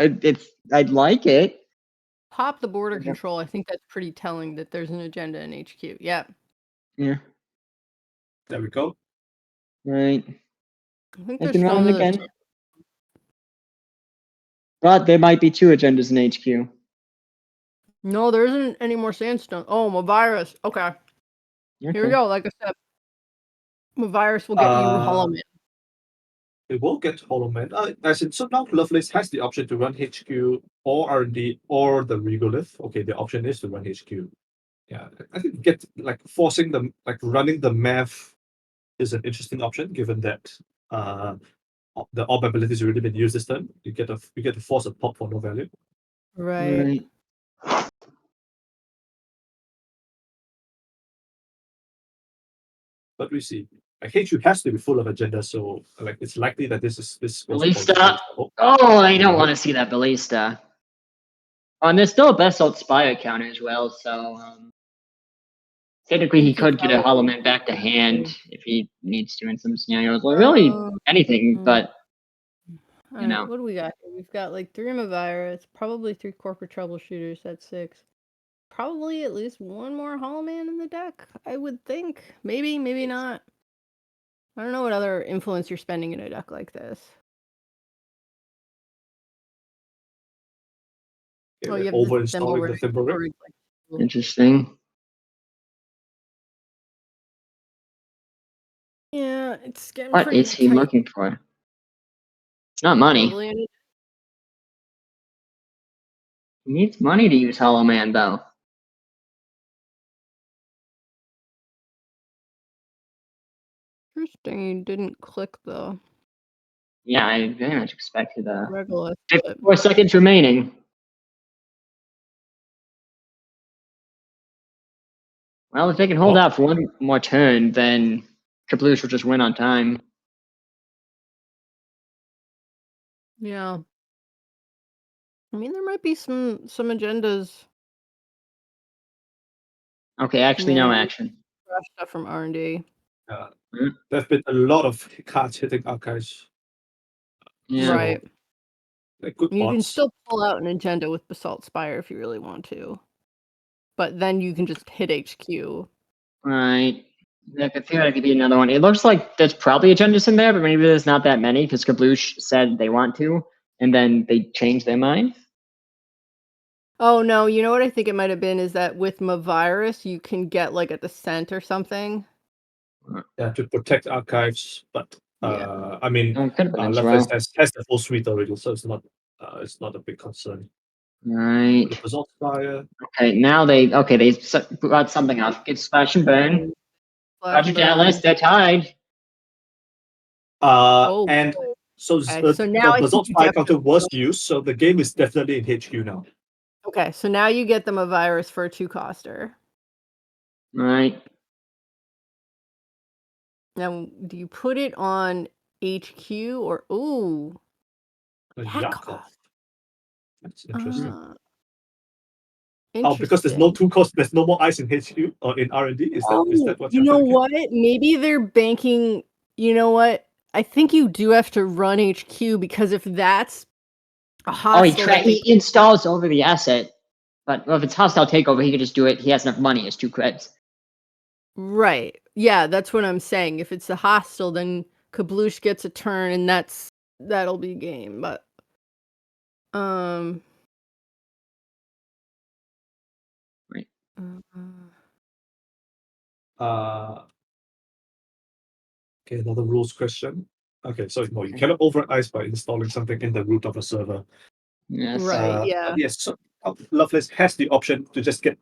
I'd like it. Pop the border Okay. control. I think that's pretty telling that there's an agenda in HQ. Yeah. Yeah. There we go. Right. I think I there's can still run it another. again. But there might be 2 agendas in HQ. No, there isn't any more sandstone. Oh, my virus. Okay. Here we Okay. go. Like I said, my virus will get you Hollow Man. It will get Hollow Man. As in, so now Lovelace has the option to run HQ or R&D or the Regolith. Okay, the option is to run HQ. Yeah, I think get like forcing them, like running the math is an interesting option given that the orb ability has already been used this turn. You get to force a pop for no value. Right. But we see. Like HQ has to be full of agenda, so like it's likely that this goes for Ballista. Oh, I don't want to see that Ballista. Oh, and there's still a Basalt Spire counter as well, so technically he could get a Hollow Man back to hand if he needs to in some scenarios. Well, really anything, but you know. What do we got here? We've got like 3 Mavirus, probably 3 corporate troubleshooters. That's 6. Probably at least 1 more Hollow Man in the deck, I would think. Maybe, maybe not. I don't know what other influence you're spending in a deck like this. Oh, you have over installing the Thimble Rig. Interesting. Yeah, it's getting what pretty is he tight. looking for? It's not money. Probably He needs money to use Hollow Man, though. Interesting, you didn't click though. Yeah, I very much expected Regolith. 54 seconds remaining. Well, if they can hold out for 1 more turn, then Caboose will just win on time. Yeah. I mean, there might be some agendas. Okay, actually, no action. Stuff from R&D. There've been a lot of cards hitting archives. Yeah. Right. Good you odds. can still pull out an agenda with Basalt Spire if you really want to. But then you can just hit HQ. Right. There could theoretically be another one. It looks like there's probably agendas in there, but maybe there's not that many because Kabloosh said they want to, and then they changed their mind. Oh, no. You know what I think it might have been is that with Mavirus, you can get like a Descent or something. Yeah, to protect archives, but I mean, Lovelace has the full suite already, so it's not a big concern. Right. The Basalt Spire. Okay, now they brought something off. Get Splash and Burn. Project Atlas, they're tied. And so now the Basalt Spire counter was used, so the game is definitely in HQ now. Okay, so now you get them a virus for a 2-coster. Right. Now, do you put it on HQ or Yakov? That's interesting. Interesting. Because there's no 2-cost, there's no more ice in HQ or in R&D. Is that what you know what? Maybe they're banking. You know what? I think you do have to run HQ because if that's a hostile, he installs over the asset. But if it's hostile takeover, he could just do it. He has enough money as 2 creds. Right. Yeah, that's what I'm saying. If it's a hostile, then Kabloosh gets a turn, and that'll be game. But Right. Okay, another rules question. Okay, so no, you cannot override ice by installing something in the root of a server. Yes. Right. Yeah. But yes, so Lovelace has the option to just get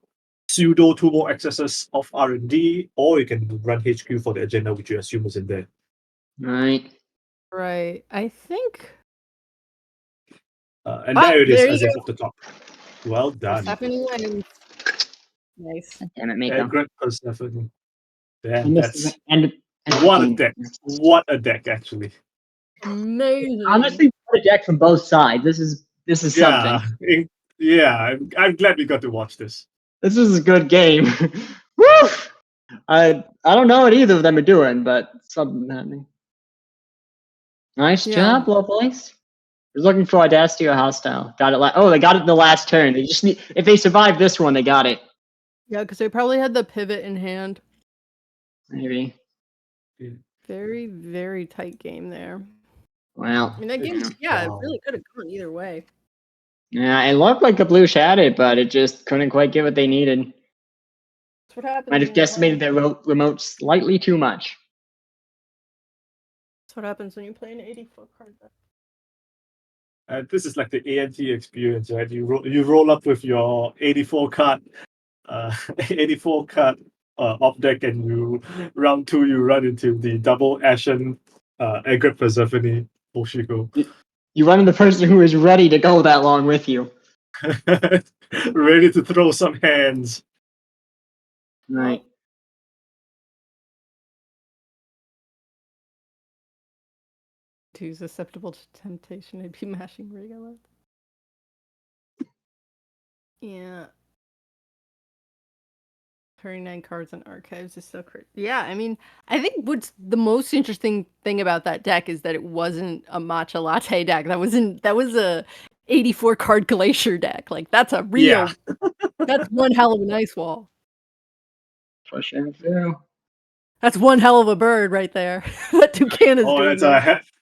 pseudo 2 more accesses of R&D, or you can run HQ for the agenda, which you assume is in there. Right. Right. I think. And there it is, There you as if go. off the top. Well done. Persephone wins. Nice. Damn it, Mako. Great Persephone. I Damn, missed that's and what a deck. What a deck, actually. Amazing. Honestly, what a deck from both sides. This is something. Yeah, I'm glad we got to watch this. This is a good game. Woo! I don't know what either of them are doing, but something happening. Nice job, Lovelace. Was looking for Audacity or Hostile. Got it. They got it in the last turn. They just need. If they survive this one, they got it. Yeah, because they probably had the pivot in hand. Maybe. Very, very tight game there. Well. I mean, that game, it really could have gone either way. Yeah, it looked like Kabloosh had it, but it just couldn't quite get what they needed. That's what happens. Might have decimated their remote slightly too much. That's what happens when you play an 84 card deck. This is like the AMT experience, right? You roll up with your 84 card, 84 card op deck, and round 2 you run into the double Ashen Agate Persephone Oshiko. You run into the person who is ready to go that long with you. Ready to throw some hands. Right. Too susceptible to temptation. I'd be mashing regular. Yeah. 39 cards in archives is so crazy. Yeah, I mean, I think what's the most interesting thing about that deck is that it wasn't a matcha latte deck. That was a 84 card glacier deck. Like that's a real that's one hell of an ice wall. Pushing through. That's one hell of a bird right there. That toucan is doing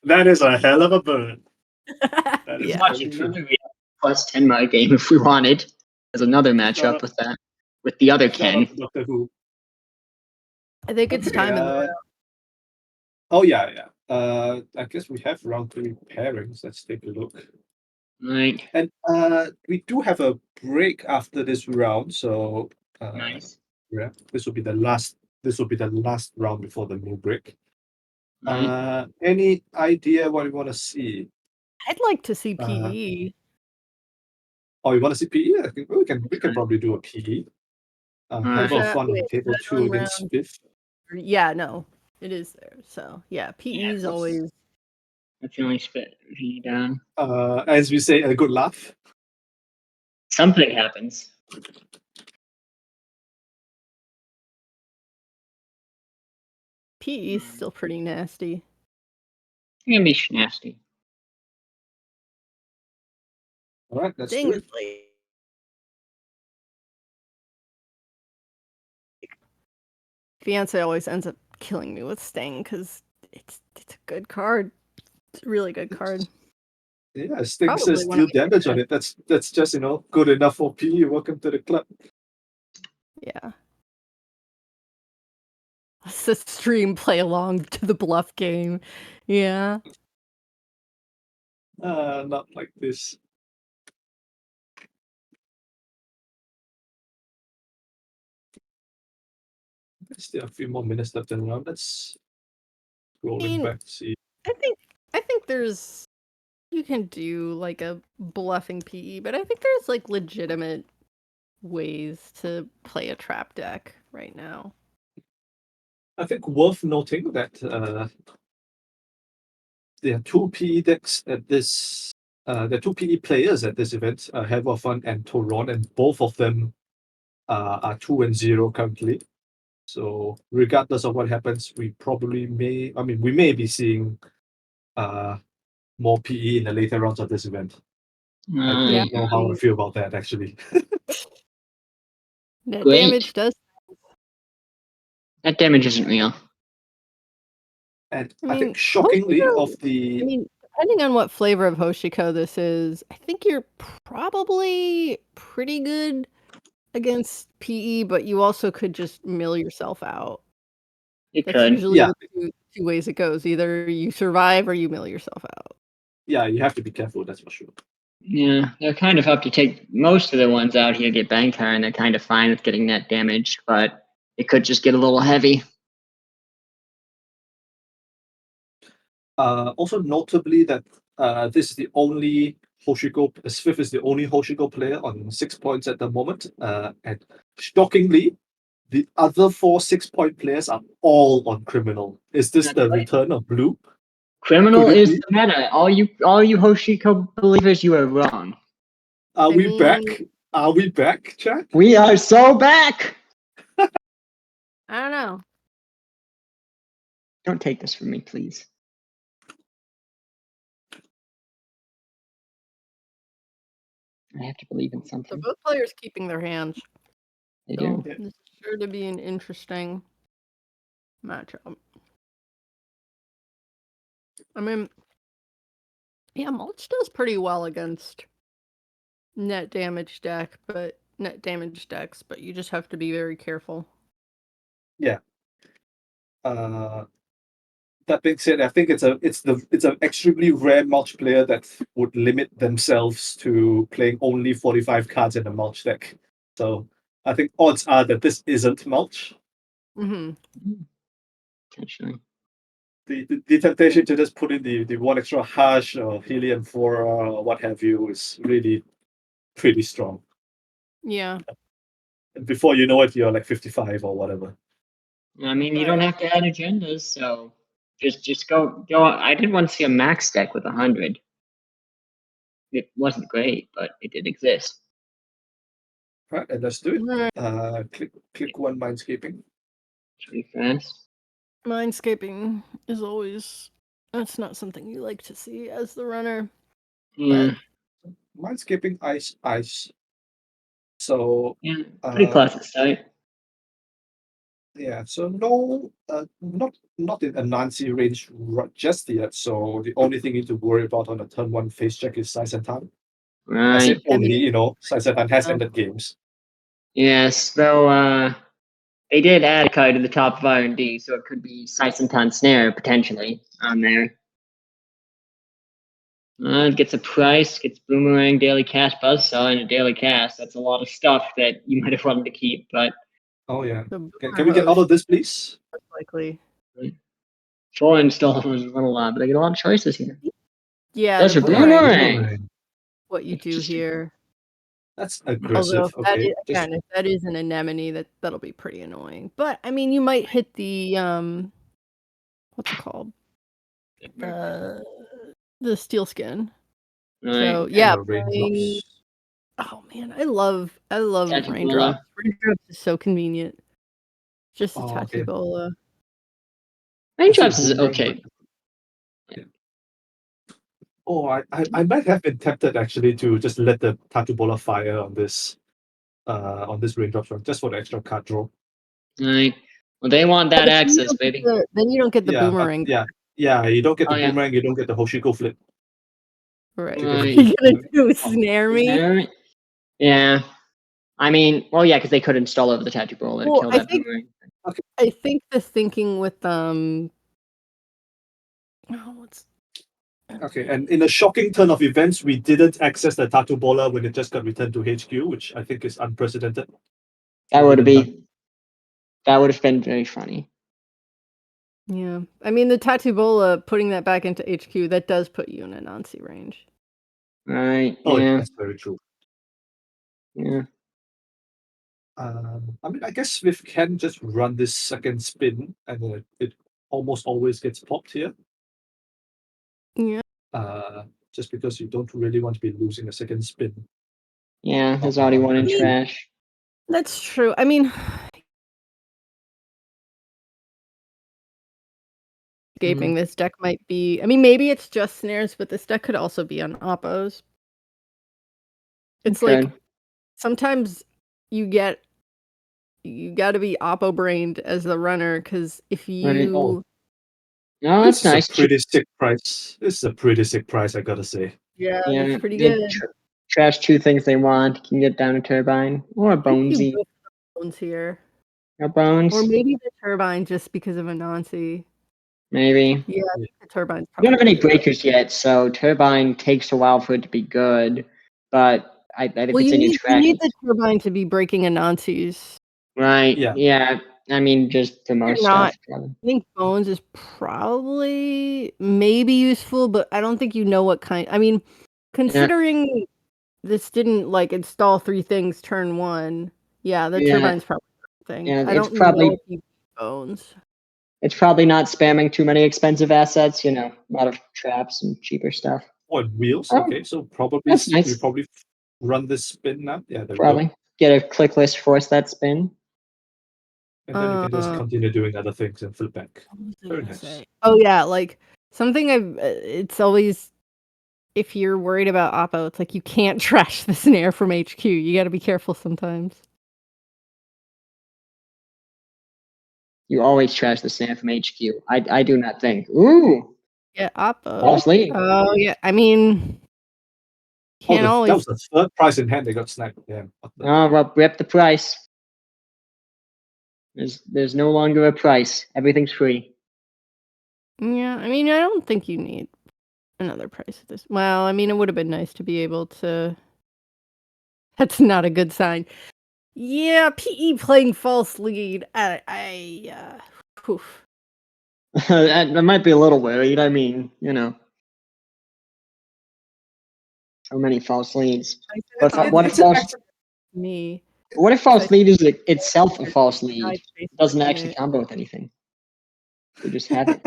that is a hell of a bird. That is actually true. Plus 10 my game if we wanted. There's another matchup with that. With the other Ken. Doctor Who. I think it's time in the round. Oh yeah. I guess we have round 3 pairings. Let's take a look. Right. And we do have a break after this round, so nice. Yeah, this will be the last round before the new break. Right. Any idea what you want to see? I'd like to see PE. Oh, you want to see PE? We can probably do a PE. Have a fun on table 2 against 5th. Yeah, no, it is there. So yeah, PE is always definitely spit PE down. As we say, a good laugh. Something happens. PE is still pretty nasty. It's gonna be nasty. All right, let's do it. Fiance always ends up killing me with Sting because it's a good card. It's a really good card. Yeah, Sting says deal damage on it. That's just good enough for PE. Welcome to the club. Yeah. Let's just stream play along to the bluff game. Yeah. Not like this. Still a few more minutes left in the round. Let's rolling back to see. I think there's you can do like a bluffing PE, but I think there's like legitimate ways to play a trap deck right now. I think worth noting that there are 2 PE decks at this. There are 2 PE players at this event, Fun and Toron, and both of them are 2-0 currently. So regardless of what happens, we may be seeing more PE in the later rounds of this event. I don't know how I feel about that actually. Net Great. damage does. That damage isn't real. And I I think mean, shockingly Hoshiko, of the I mean, depending on what flavor of Hoshiko this is, I think you're probably pretty good against PE, but you also could just mill yourself out. You That's could. usually Yeah. the two ways it goes. Either you survive or you mill yourself out. yeah, you have to be careful, that's for sure. Yeah, they're kind of up to take most of the ones out here get Bankai, and they're kind of fine with getting net damage, but it could just get a little heavy. Also notably that this is the only Hoshiko, Swift is the only Hoshiko player on 6 points at the moment. And shockingly, the other 4 6-point players are all on criminal. Is this That's the right. return of blue? Criminal Could it is be? the meta. All you Hoshiko believers, you are wrong. Are I we mean- back? Are we back, Jack? We are so back. I don't know. Don't take this from me, please. I have to believe in So something. both players keeping their hands. They So do. this is sure to be an interesting matchup. I mean, yeah, Mulch does pretty well against net damage decks, but you just have to be very careful. That being said, I think it's an extremely rare mulch player that would limit themselves to playing only 45 cards in a mulch deck. So I think odds are that this isn't mulch. Mm-hmm. Potentially. The temptation to just put in the one extra hash or helium for or what have you is really pretty strong. Yeah. And before you know it, you're like 55 or whatever. I mean, you don't have to add agendas, so just go. I did want to see a max deck with 100. It wasn't great, but it did exist. Right, and let's do it. Right. Click one mindscaping. Pretty fast. Minescaping is always that's not something you like to see as the runner. Yeah, Mindscaping ice. So yeah, pretty classic start. yeah, so no, not in a Nancy range just yet. So the only thing you need to worry about on a turn one face check is size and time. I say Right. only, size and time has Yeah. ended games. Yes, though they did add a card to the top of R&D, so it could be Seisenton Snare potentially on there. It gets a price, gets Boomerang, Daily Cash, Buzzsaw, and a Daily Cast. That's a lot of stuff that you might have wanted to keep, but Oh yeah. The Can we get out of this, please? likely? Foreign still has a little lot, but they get a lot of choices here. Yeah, That's the a boomerang. Boomerang. what you do Interesting. here. That's Although aggressive. if that Okay. is, again, if that is an anemone, that'll be pretty annoying. But I mean, you might hit the what's it called? The steel skin. Right. So yeah, and the playing. raindrops. Oh man, I love Tactibola. raindrops. Raindrops is so convenient. Just a Oh, okay. Tactibola. Raindrops is Boomerang, okay. yeah. Oh, I might have been tempted actually to just let the Tatubola fire on this raindrops run just for the extra card draw. Right. Well, they want that But then access, baby. then you don't get the Yeah, but boomerang. yeah, you don't get the Oh, yeah. boomerang, you don't get the Hoshiko flip. Right. You're What gonna are Right. you gonna do? Snare me? Alright. Yeah. I mean, well, yeah, because they could install over the tattoo ball and Well, kill I that think boomerang. I think the thinking with what's Okay, and in a shocking turn of events, we didn't access the Tatubola when it just got returned to HQ, which I think is unprecedented. That Never would been done. be. That would have been very funny. yeah. I mean the Tatubola putting that back into HQ, that does put you in a Nancy range. Right. Oh, Yeah. that's very true. Yeah. I mean, I guess Swift can just run this second spin, and then it almost always gets popped here. Yeah. Just because you don't really want to be losing a second spin. Yeah. There's already one in Actually, trash. That's true. I mean escaping this deck might be maybe it's just snares, but this deck could also be on oppos. It's like Good. sometimes you got to be oppo brained as the runner because if Right. you No, This that's is a nice. pretty sick price. This is a pretty sick price, I gotta say. yeah, Yeah, it's pretty they good. trash 2 things they want. Can get down a turbine or a I think you bonesy go for the bones here, or bones. or maybe the turbine just because of Anansi. Maybe. Yeah, I think the turbine's We don't have any probably breakers yet, so turbine takes a while for it to be good. But if well, it's you any need track, the turbine to be breaking Anansi's. right? Yeah. Yeah. I mean, just for They're most not. stuff. Probably. I think bones is probably maybe useful, but I don't think you know what kind. I mean, considering this didn't like install 3 things turn 1. Yeah, the Yeah. turbine's probably the thing. Yeah, I it's don't know probably if you need bones. it's probably not spamming too many expensive assets. You know, a lot of traps and cheaper stuff. Oh, and wheels. Oh, Okay, so probably that's we nice. probably run this spin now. Yeah, there we go. Probably get a click list, force that spin. And then you can just Uh, continue doing other things and flip back. What was I Very gonna nice. say? Oh yeah, like something it's always if you're worried about Oppo, it's like you can't trash the snare from HQ. You got to be careful sometimes. You always trash the snare from HQ. I do not think. Ooh, Yeah, Oppo. false lead. Oh yeah, I mean, Oh, can't that always. was the third price in hand they got snagged. Damn. What the- Oh, well, rip the price. There's no longer a price. Everything's free. Yeah, I mean, I don't think you need another price of this. Well, I mean, it would have been nice to be able to. That's not a good sign. Yeah, PE playing false lead. Oof. that might be a little worried. I mean, you know, so many false leads. But what if It's an false? Me. What if false lead is itself a false lead? Died It doesn't facing actually it. combo with anything. You just have it.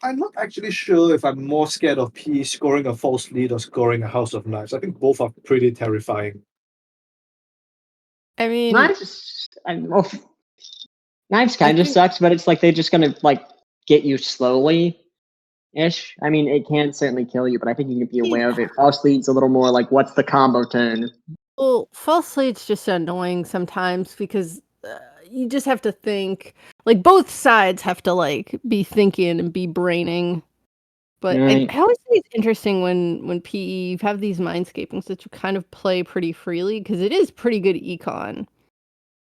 I'm not actually sure if I'm more scared of P scoring a false lead or scoring a House of Knives. I think both are pretty terrifying. I mean, Knives, well, knives kind of think- sucks, but it's like they're just gonna like get you slowly. Ish. I mean, it can certainly kill you, but I think you can be aware of it. False lead's a little more like, what's the combo turn? well, false lead's just annoying sometimes because you just have to think. Like both sides have to like be thinking and be braining. But Right. I always think it's interesting when PE you have these mindscapings that you kind of play pretty freely because it is pretty good econ,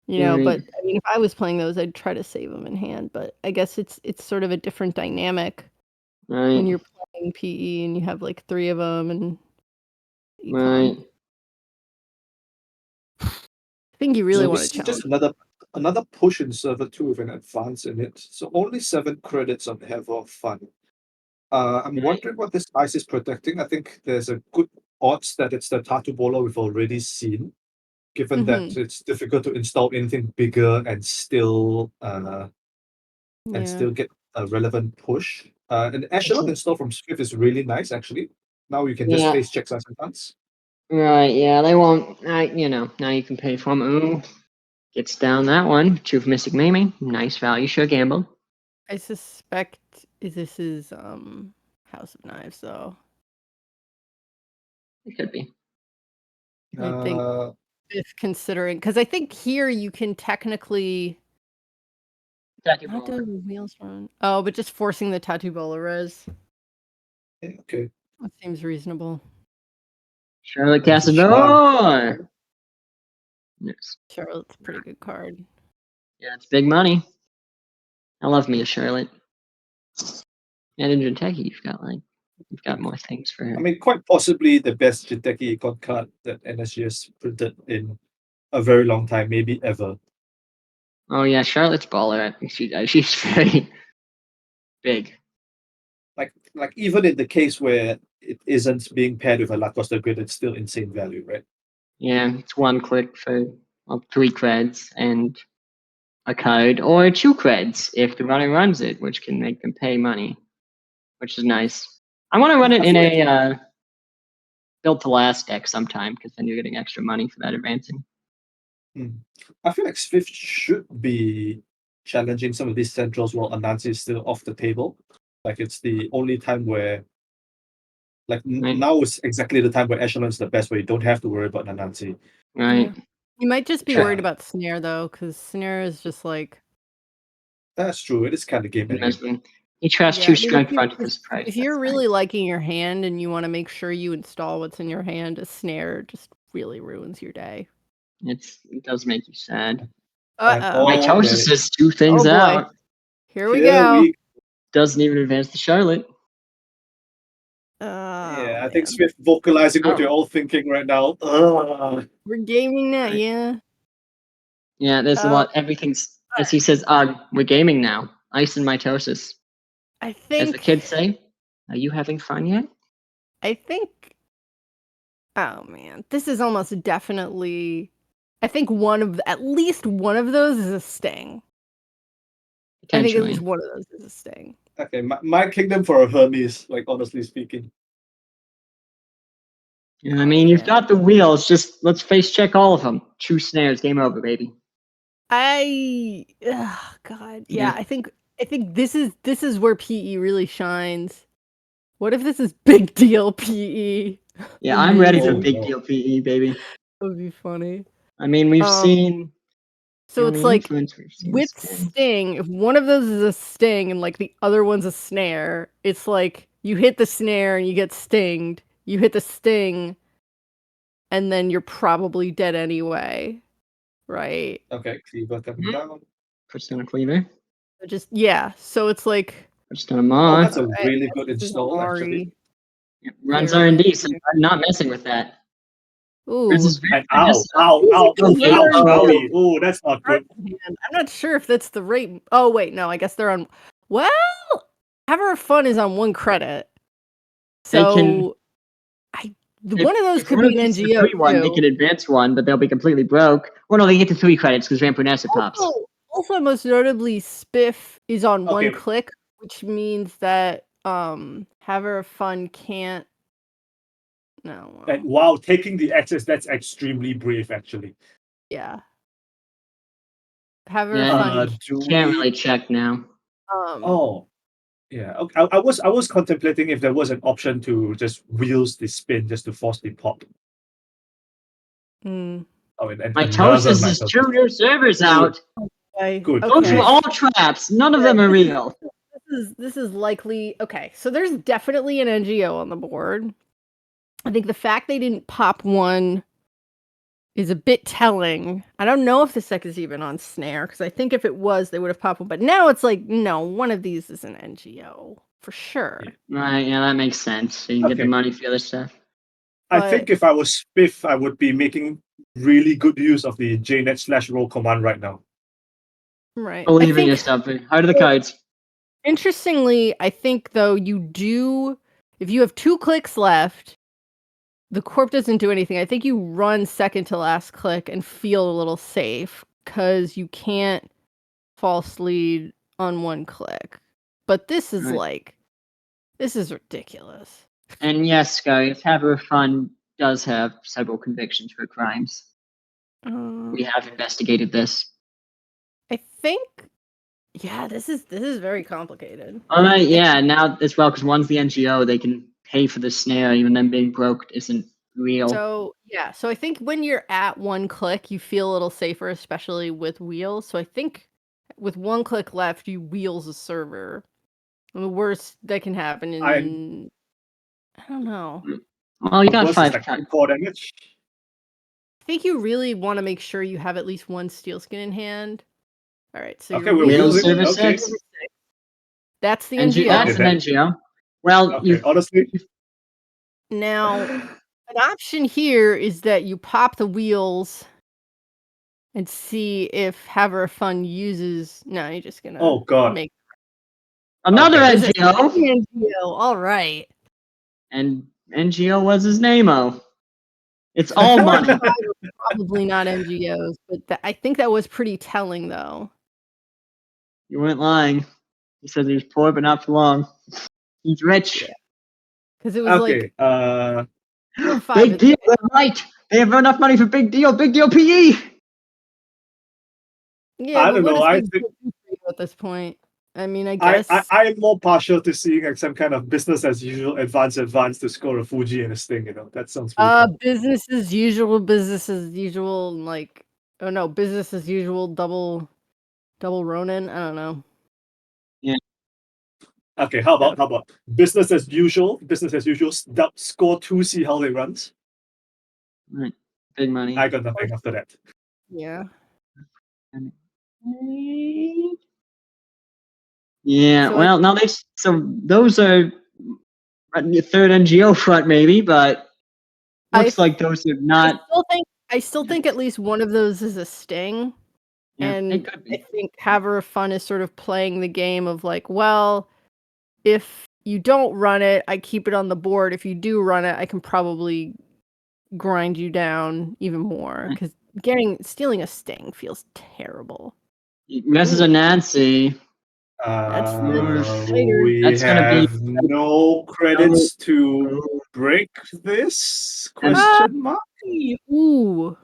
you know. Right. But I mean, if I was playing those, I'd try to save them in hand. But I guess it's sort of a different dynamic when Right. you're playing PE and you have like 3 of them and Right. econ. I think you really So we want to see challenge. just another push in server 2 with an advance in it. So only 7 credits on Have of Fun. I'm wondering what this ice is protecting. I think there's a good odds that it's the Tattoo Bowler we've already seen, given that it's difficult to install anything bigger and still Yeah. get a relevant push. And Echelon install from Swift is really nice actually. Now you can just Yeah. face check size and dance. Right. Yeah. They won't. You know. Now you can pay for them. Ooh. Gets down that one. Truth Mystic Mamie. Nice value. Sure gamble. I suspect this is House of Knives though. It could be. I think Uh, if considering because I think here you can technically Tattoo not Bowler. doing wheels run. Oh, but just forcing the tattoo bowler res. yeah, okay. That seems reasonable. Charlotte There's a Casador. Yes. Charlotte's a pretty good card. Yeah, it's big money. I love me a Charlotte. And in Jinteki, you've got more things for her. I mean, quite possibly the best Jiteki econ card that NSG has printed in a very long time, maybe ever. Oh yeah, Charlotte's baller. She's very big. Like even in the case where it isn't being paired with a Lacoste grid, it's still insane value, right? Yeah, it's 1 click for 3 creds and a code, or 2 creds if the runner runs it, which can make them pay money, which is nice. I want to run it I in feel a built to last deck sometime because then you're getting extra money for that advancing. I feel like Swift should be challenging some of these centrals while Anansi is still off the table. Like it's the only time where Like Right. now is exactly the time where echelon is the best, where you don't have to worry about Nanansi. Right. Yeah. You might just be Yeah. worried about snare though, because snare is just like That's true. It is kind of game ending. Investment. He traps yeah. two I mean, strength front at this price. if you're That's really fine. liking your hand and you want to make sure you install what's in your hand, a snare just really ruins your day. It does make you sad. And Uh-oh. Mitosis is two things Oh, boy. out. Here we Here go. we Doesn't even advance to Charlotte. Yeah, I Oh, think man. Swift vocalizing what Oh. you're all thinking right now. Ugh. We're gaming now, Right. yeah. Yeah, there's a lot. Everything's as he says. We're gaming now. Ice and mitosis. I As the think kids say. Are you having fun yet? oh man, this is almost definitely I think at least one of those is a sting. I think at Potentially. least one of those is a sting. Okay, my kingdom for a Hermes, like honestly speaking. Yeah, I mean, you've Yeah. got the wheels. Just let's face check all of them. Two snares. Game over, baby. God, yeah, Yeah. I think this is where PE really shines. What if this is big deal PE? Yeah, I'm ready for Oh, big no. deal PE, baby. That would be funny. I mean, we've seen So on it's the like influence. We've seen with sting. sting, if one of those is a sting and like the other one's a snare, it's like you hit the snare and you get stinged. You hit the sting, and then you're probably dead anyway, right? Okay, Cleaver coming down. Puts down a cleaver. So it's like Puts down a Oh, maw. that's a I really guess good this is install, actually. Amari. Yep, runs Very R&D, good. so I'm not messing with that. This Ooh, is And very ow, ow, These ow, are oof, good ouch, R&D. owie. Oh, that's not good. I'm not sure if that's the right. Oh wait, no, I guess they're on. Well, Ever Fun is on 1 credit, They can. so one of those If could one be an of these is a NGO 3-1, they too. can advance one, but they'll be completely broke. Well, no, they get to 3 credits because Rampunessa pops. Also, most notably, Spiff is on 1 Okay. click, which means that Ever Fun can't. No. And wow, taking the access, that's extremely brave, actually. Yeah. Ever Yeah, Fun. Do can't we? really check now. Oh, yeah. Okay. I was contemplating if there was an option to just wheels the spin just to force the pop. Mm, Oh, and another Mitosis is mitosis. 2 new servers out. Good. Those okay. were all traps. None of them are real. This is likely okay. So there's definitely an NGO on the board. I think the fact they didn't pop one is a bit telling. I don't know if the sec is even on snare because I think if it was, they would have popped one. But now it's like, no, one of these is an NGO for sure. Yeah. Right, yeah, that makes sense. So you can get the money for the other stuff. I think if I was Spiff, I would be making really good use of the JNet/roll command right now. Right. Believe in yourself. Heart of the cards. Interestingly, I think though if you have 2 clicks left, the corp doesn't do anything. I think you run second to last click and feel a little safe because you can't false lead on 1 click. But this is this is ridiculous. And yes, guys, Have Fun does have several convictions for crimes. We have investigated this. I think, yeah, this is very complicated. All right, yeah, now as well, because one's the NGO, they can pay for the snare, even them being broke isn't real. So I think when you're at 1 click, you feel a little safer, especially with wheels. So I think with 1 click left, you wheels a server. And the worst that can happen I don't know. Well, you got 5 core damage. I think you really want to make sure you have at least 1 steel skin in hand. All right, so okay, we're wheels wheeling. server Okay. 6. That's the NGO. That's an NGO. Well, okay, honestly. Now, an option here is that you pop the wheels and see if Have Fun uses. No, you're just gonna. Oh God. Make another There's a NGO. second NGO. All right. And NGO was his name-o. It's all money. Probably not NGOs, but I think that was pretty telling, though. You weren't lying. He said he was poor, but not for long. He's rich. Because it was okay. Big deal. They're right. They have enough money for big deal. Big deal PE. Yeah, I don't know. I think at this point. I mean, I guess. I'm more partial to seeing like some kind of business as usual, advance to score a Fuji and a Sting. That sounds really fun. Business as usual, and like, oh no, business as usual, double Ronin. I don't know. Okay, how about business as usual? Business as usual. Score 2, see how it runs. Right. Big money. I got nothing after that. Yeah. Yeah, So well, now those are on your third NGO front, maybe, but looks like those are not. I still think at least one of those is a Sting. Yeah, it And could I be. think Haver of Fun is sort of playing the game of like, well, if you don't run it, I keep it on the board. If you do run it, I can probably grind you down even more. Because stealing a Sting feels terrible. This is a Nancy. That's We That's gonna be have no credits to break this question mark. Ooh.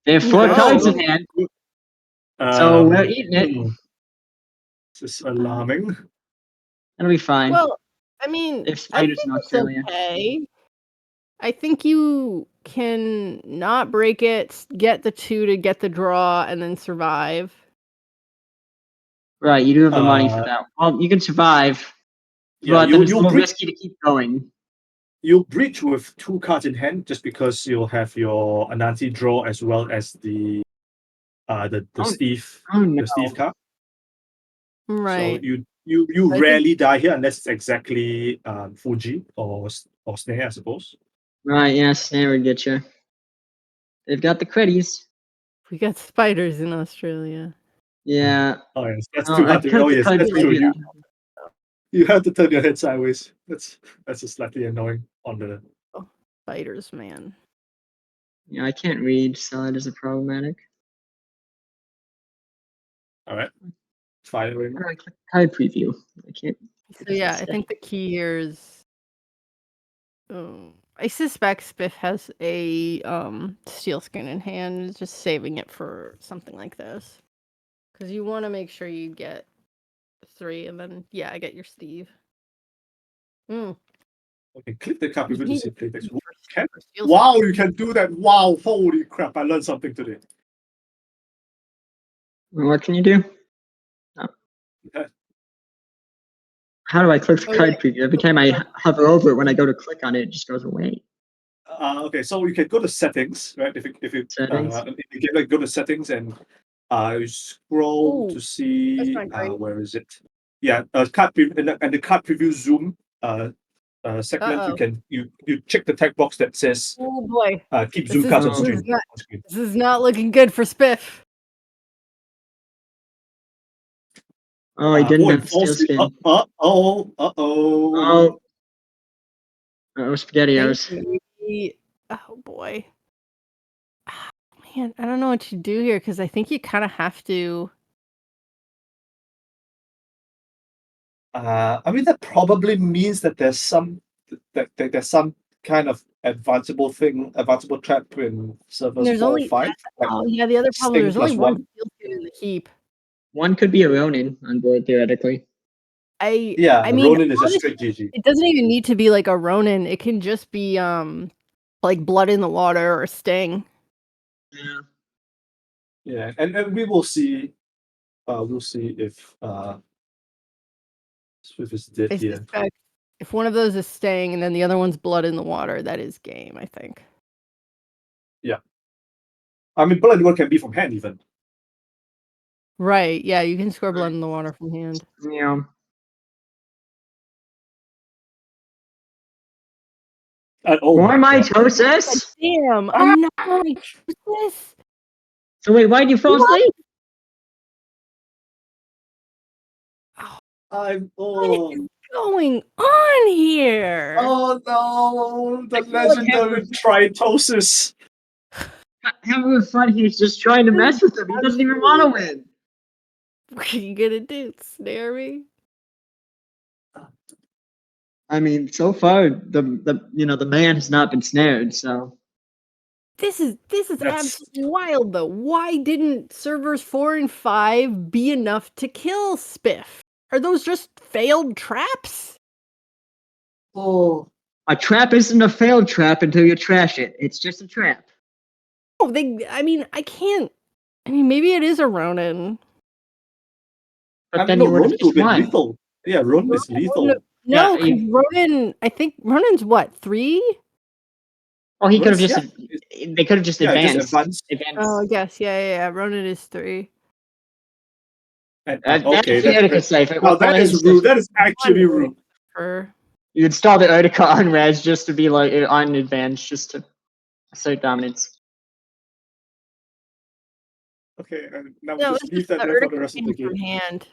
They have 4 No. cards in hand, so we're eating it. This is alarming. It'll be fine. Well, I mean, If I think Spider's in it's Australia. okay. I think you can not break it, get the 2 to get the draw, and then survive. Right, you do have the money for that. Well, you can survive, Yeah, but then it's a you'll little breach. risky to keep going. You'll breach with 2 cards in hand just because you'll have your Anansi draw as well as the Steve the Steve card. Right. So you I rarely die here unless it's exactly Fuji or Snare, I suppose. Right, yeah, Snare would get you. They've got the creddies. We got spiders in Australia. Yeah. Oh yes, that's too hard to. cut Oh the yes, cards that's true. maybe. You have to turn your head sideways. That's just slightly annoying on the. Spiders, man. Yeah, I can't read, so that is a problematic. All right, firing. How do I click card preview? I can't. So yeah, I think the key here is. I suspect Spiff has a steel skin in hand, is just saving it for something like this. Because you want to make sure you get 3, and then I get your Steve. Okay, click the card preview to see play text. For Wow, you can do that! Wow, holy crap! I learned something today. What can you do? Oh. Yeah. How do I click the card preview? Every time I hover over it, when I go to click on it, it just goes away. Okay, so you can go to settings, right? If you go to settings and you scroll to see where is it? Yeah, card preview and the card preview zoom segment. You check the text box that says oh boy, keep zoom cards on screen. This is not looking good for Spiff. Oh, he didn't have steel skin. Oh. Oh, SpaghettiOs. Oh boy. Man, I don't know what you do here because I think you kind of have to. I mean, that probably means that there's some kind of advanceable trap in servers There's 4 or only 5. the other problem. There's only one steel skin in the heap. One could be a Ronin on board theoretically. I mean, Ronin is a straight GG. It doesn't even need to be like a Ronin. It can just be like Blood in the Water or Sting. Yeah, and we will see. We'll see if Swift is dead here. Suspect if one of those is Sting and then the other one's Blood in the Water, that is game, I think. Yeah. I mean, Blood in the Water can be from hand even. Right, yeah, you can score Blood in the Water from hand. Yeah. More mitosis? Damn, I'm not mitosis. So wait, why did you fall asleep? What is going on here? Oh no, the legendary tritosis. Having fun, he's just trying to mess with him. He doesn't even want to win. What are you gonna do? Snare me? I mean, so far the man has not been snared, so This is absolutely wild though. Why didn't servers 4 and 5 be enough to kill Spiff? Are those just failed traps? Oh, A trap isn't a failed trap until you trash it. It's just a trap. Oh, I mean, I can't. I mean, maybe it is a Ronin. But then no, you would have Ronin will just be won. lethal. Yeah, Ronin is lethal. No, Yeah, because Ronin. I think Ronin's what 3? Oh, he could have Ronin's, just. yeah, They could have just yeah, just advanced. advance. Oh, I guess yeah. Ronin is 3. And, That's okay, the that's Utica good. safe. Now that is rude. That is actually Wonder. rude. For You install the Utica on res just to be like on advance, just to assert dominance. Okay, and now we no, just it's leave just that the there for the Urtica rest of came the from game. hand.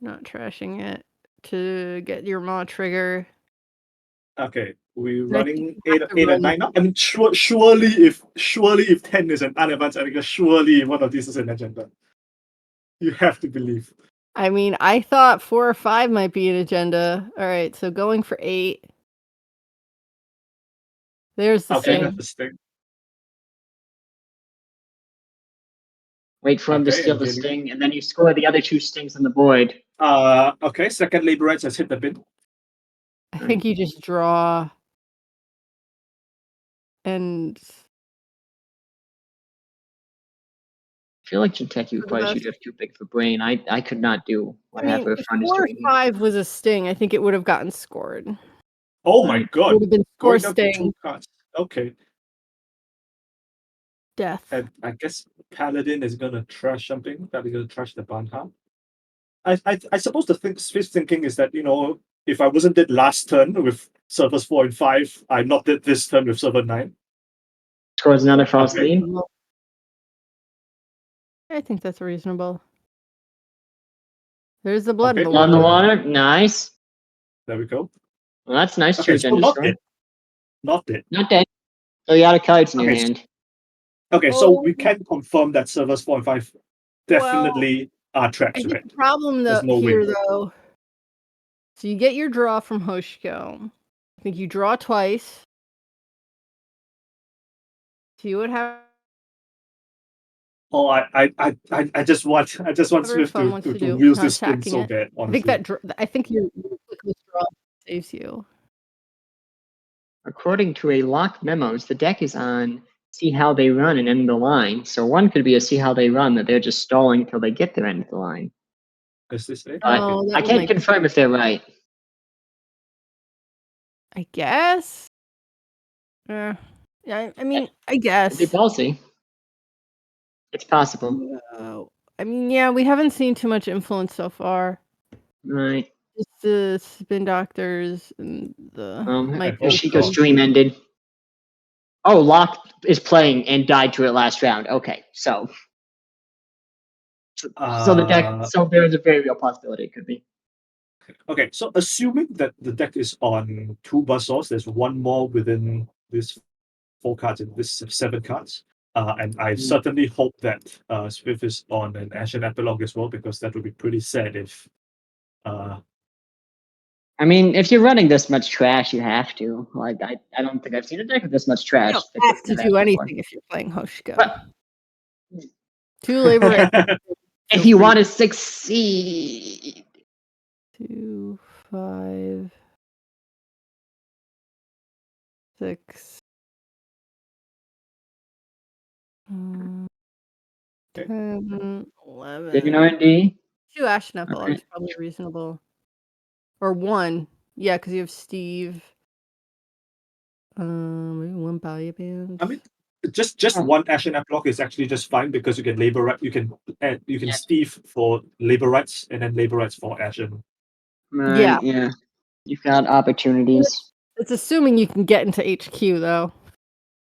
Not trashing it to get your maw trigger. Okay, we're And I think running you have to eight run and 9 now. I mean, surely if 10 is an unadvanced Utica, surely one of these is an agenda. You have to believe. I mean, I thought 4 or 5 might be an agenda. All right, so going for 8. There's the Okay, sting. that's the sting. Wait for him to Okay, steal and the getting. sting, and then you score the other 2 stings on the board. Okay, second Laborites has hit the bin. I think you just draw and I feel like Jinteki for the requires you best. to have too big of a brain. I could not do what I mean, half if Fun is 4 or doing here. 5 was a sting, I think it would have gotten scored. Oh my Right. It god. would have been score Going down to sting 2 cards. Okay. death. And I guess Paladin is gonna trash something. Paladin gonna trash the Banha. I suppose the Swiss thinking is that, if I wasn't dead last turn with servers 4 and 5, I'm not dead this turn with server 9. Scores another false Okay. lead. I think that's reasonable. There's the blood in Okay. the On the water. water, nice. There we go. Well, that's nice. Okay, 2 so agenda not score. dead. Not dead. Not dead. So you got a cards in your Okay, hand. Okay, so Oh. we can confirm that servers 4 and 5 definitely are I traps, think right? the problem There's no here, way. though. So you get your draw from Hoshiko. I think you draw twice. See what happens. Oh, I just want Swift Fun to, wants to, to to do, use not this spin attacking so it. bad, I think honestly. I think your clickless draw saves you. According to a locked memos, the deck is on see how they run and end the line. So one could be a see how they run that they're just stalling until they get their end of the line. Is this it? But Oh, that I would can't make confirm if they're right. I guess. Yeah, I mean, I guess. It'd be ballsy. It's possible. I mean, yeah, we haven't seen too much influence so far. Right. Just the spin doctors and the Mike oh Yoshiko's God. dream ended. Oh, Locke is playing and died to it last round. Okay, so the deck. So there is a very real possibility it could be. Okay, so assuming that the deck is on 2 buzzsaws, there's one more within this 4 cards and this 7 cards. And I certainly hope that Swift is on an Ashen Epilogue as well, because that would be pretty sad if. I mean, if you're running this much trash, you have to. Like, I don't think I've seen a deck with this much trash. You don't that have doesn't to that do before. anything if you're playing Hoshiko. But 2 labor. if you want to succeed, 2, 5, 6. 10, 11. did you know ND? 2 Ashen Epilogues Okay. is probably reasonable. Or 1. Yeah, because you have Steve. Maybe 1 Ballia Band. I mean, just one Ashen Epilogue is actually just fine, because you can labor right. You can Steve for labor rights and then labor rights for Ashen. Right, yeah. You've got opportunities. It's assuming you can get into HQ though.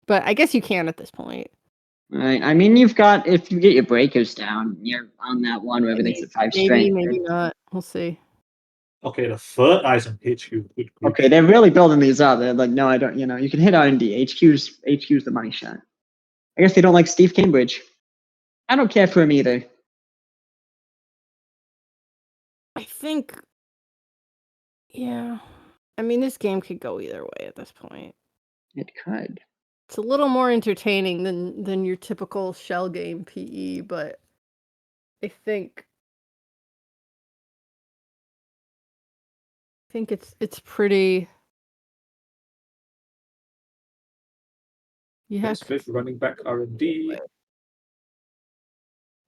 But I guess you can at this point. Right. I mean, you've got, if you get your breakers down, you're on that one where everything's at 5 strength. Maybe not. We'll see. Okay, the third eyes on HQ. Good grief. Okay, they're really building these up. They're like, no, I don't. You can hit R&D. HQ's the money shot. I guess they don't like Steve Cambridge. I don't care for him either. I think. Yeah. I mean, this game could go either way at this point. It could. It's a little more entertaining than your typical shell game PE, but I think it's pretty. You have Yes, with running back R&D.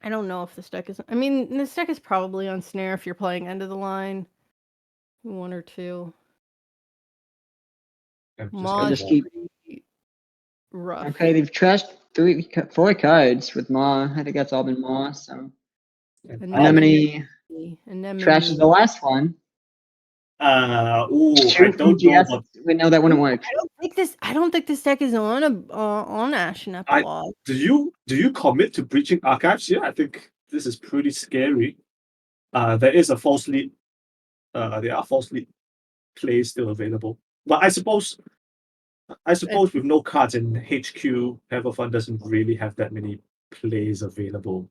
I don't know if this deck is. I mean, this deck is probably on snare if you're playing end of the line. 1 or 2. And Maw get is Just more. keep. pretty rough. Okay, they've trashed 4 cards with Maw. I think that's all been Maw. So Anemone trashes the last one. I don't know, GS. but We know that wouldn't work. I don't think this deck is on Ashen Epilogue. do you commit to breaching archives here? I think this is pretty scary. There is a false lead. There are false lead plays still available, but I suppose with no cards in HQ, Fun doesn't really have that many plays available.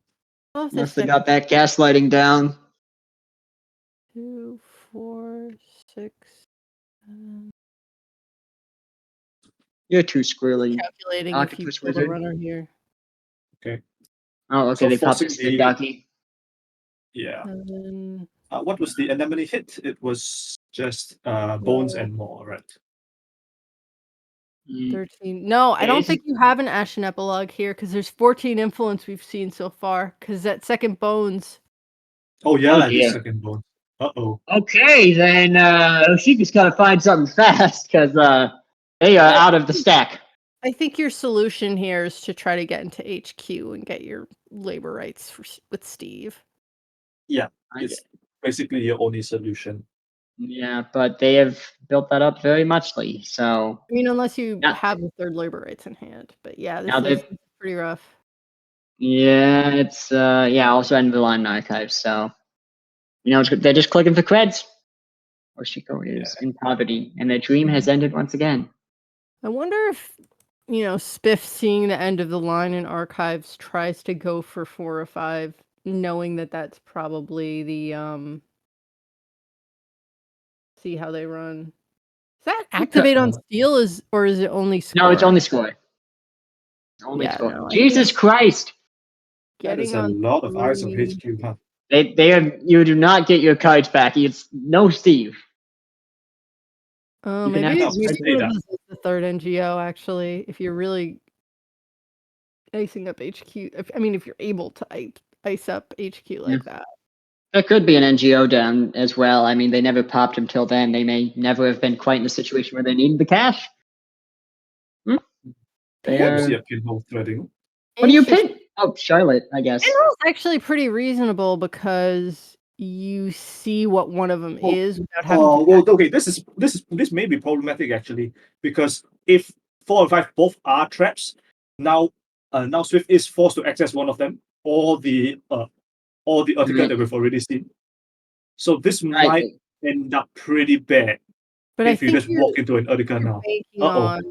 I don't know if this Must have deck got that gaslighting down. 2, 4, 6. 7. You're too squirrely. Calculating if you Octopus pull the Wizard. runner here. Okay. Oh, okay. So They popped forcing this the the ducky. yeah. 7, What was the anemone hit? It was just bones and more, right? 13. No, I Yeah, don't this is- think you have an Ashen Epilogue here because there's 14 influence we've seen so far. Because that second bones. Oh yeah, Oh, like this dear. second bone. Uh-oh. Okay, then Oshika's gotta find something fast because they are out of the stack. I think your solution here is to try to get into HQ and get your labor rights with Steve. Yeah, I it's basically your only solution. Yeah, but they have built that up very muchly. So I mean, unless you Now- have the third labor rights in hand. But yeah, now this is they've pretty rough. yeah, it's also end of the line archives. So they're just clicking for creds. Oshiko is in poverty, and their dream has ended once again. I wonder if, Spiff seeing the end of the line in archives tries to go for 4 or 5, knowing that that's probably the see how they run. Is that activate on steel or is it only score? No, it's only score. Only Yeah, score. no, I Jesus Christ! That is getting a on lot of eyes on 3. HQ, huh? You do not get your cards back. It's no Steve. Oh, You can maybe have No, to say that. this is the third NGO actually. If you're really icing up HQ, if you're able to ice up HQ like that. There could be an NGO down as well. I mean, they never popped him till then. They may never have been quite in a situation where they needed the cash. They I are. see a pinhole threading. What do you pin? Oh, Charlotte, I guess. Pinhole's actually pretty reasonable because you see what one of them is without having to. Oh well, okay. This may be problematic actually because if 4 and 5 both are traps, now Swift is forced to access one of them or the article that we've already seen. So this might end up pretty bad. But if I you think just walk into an article now. banking Uh-oh. on.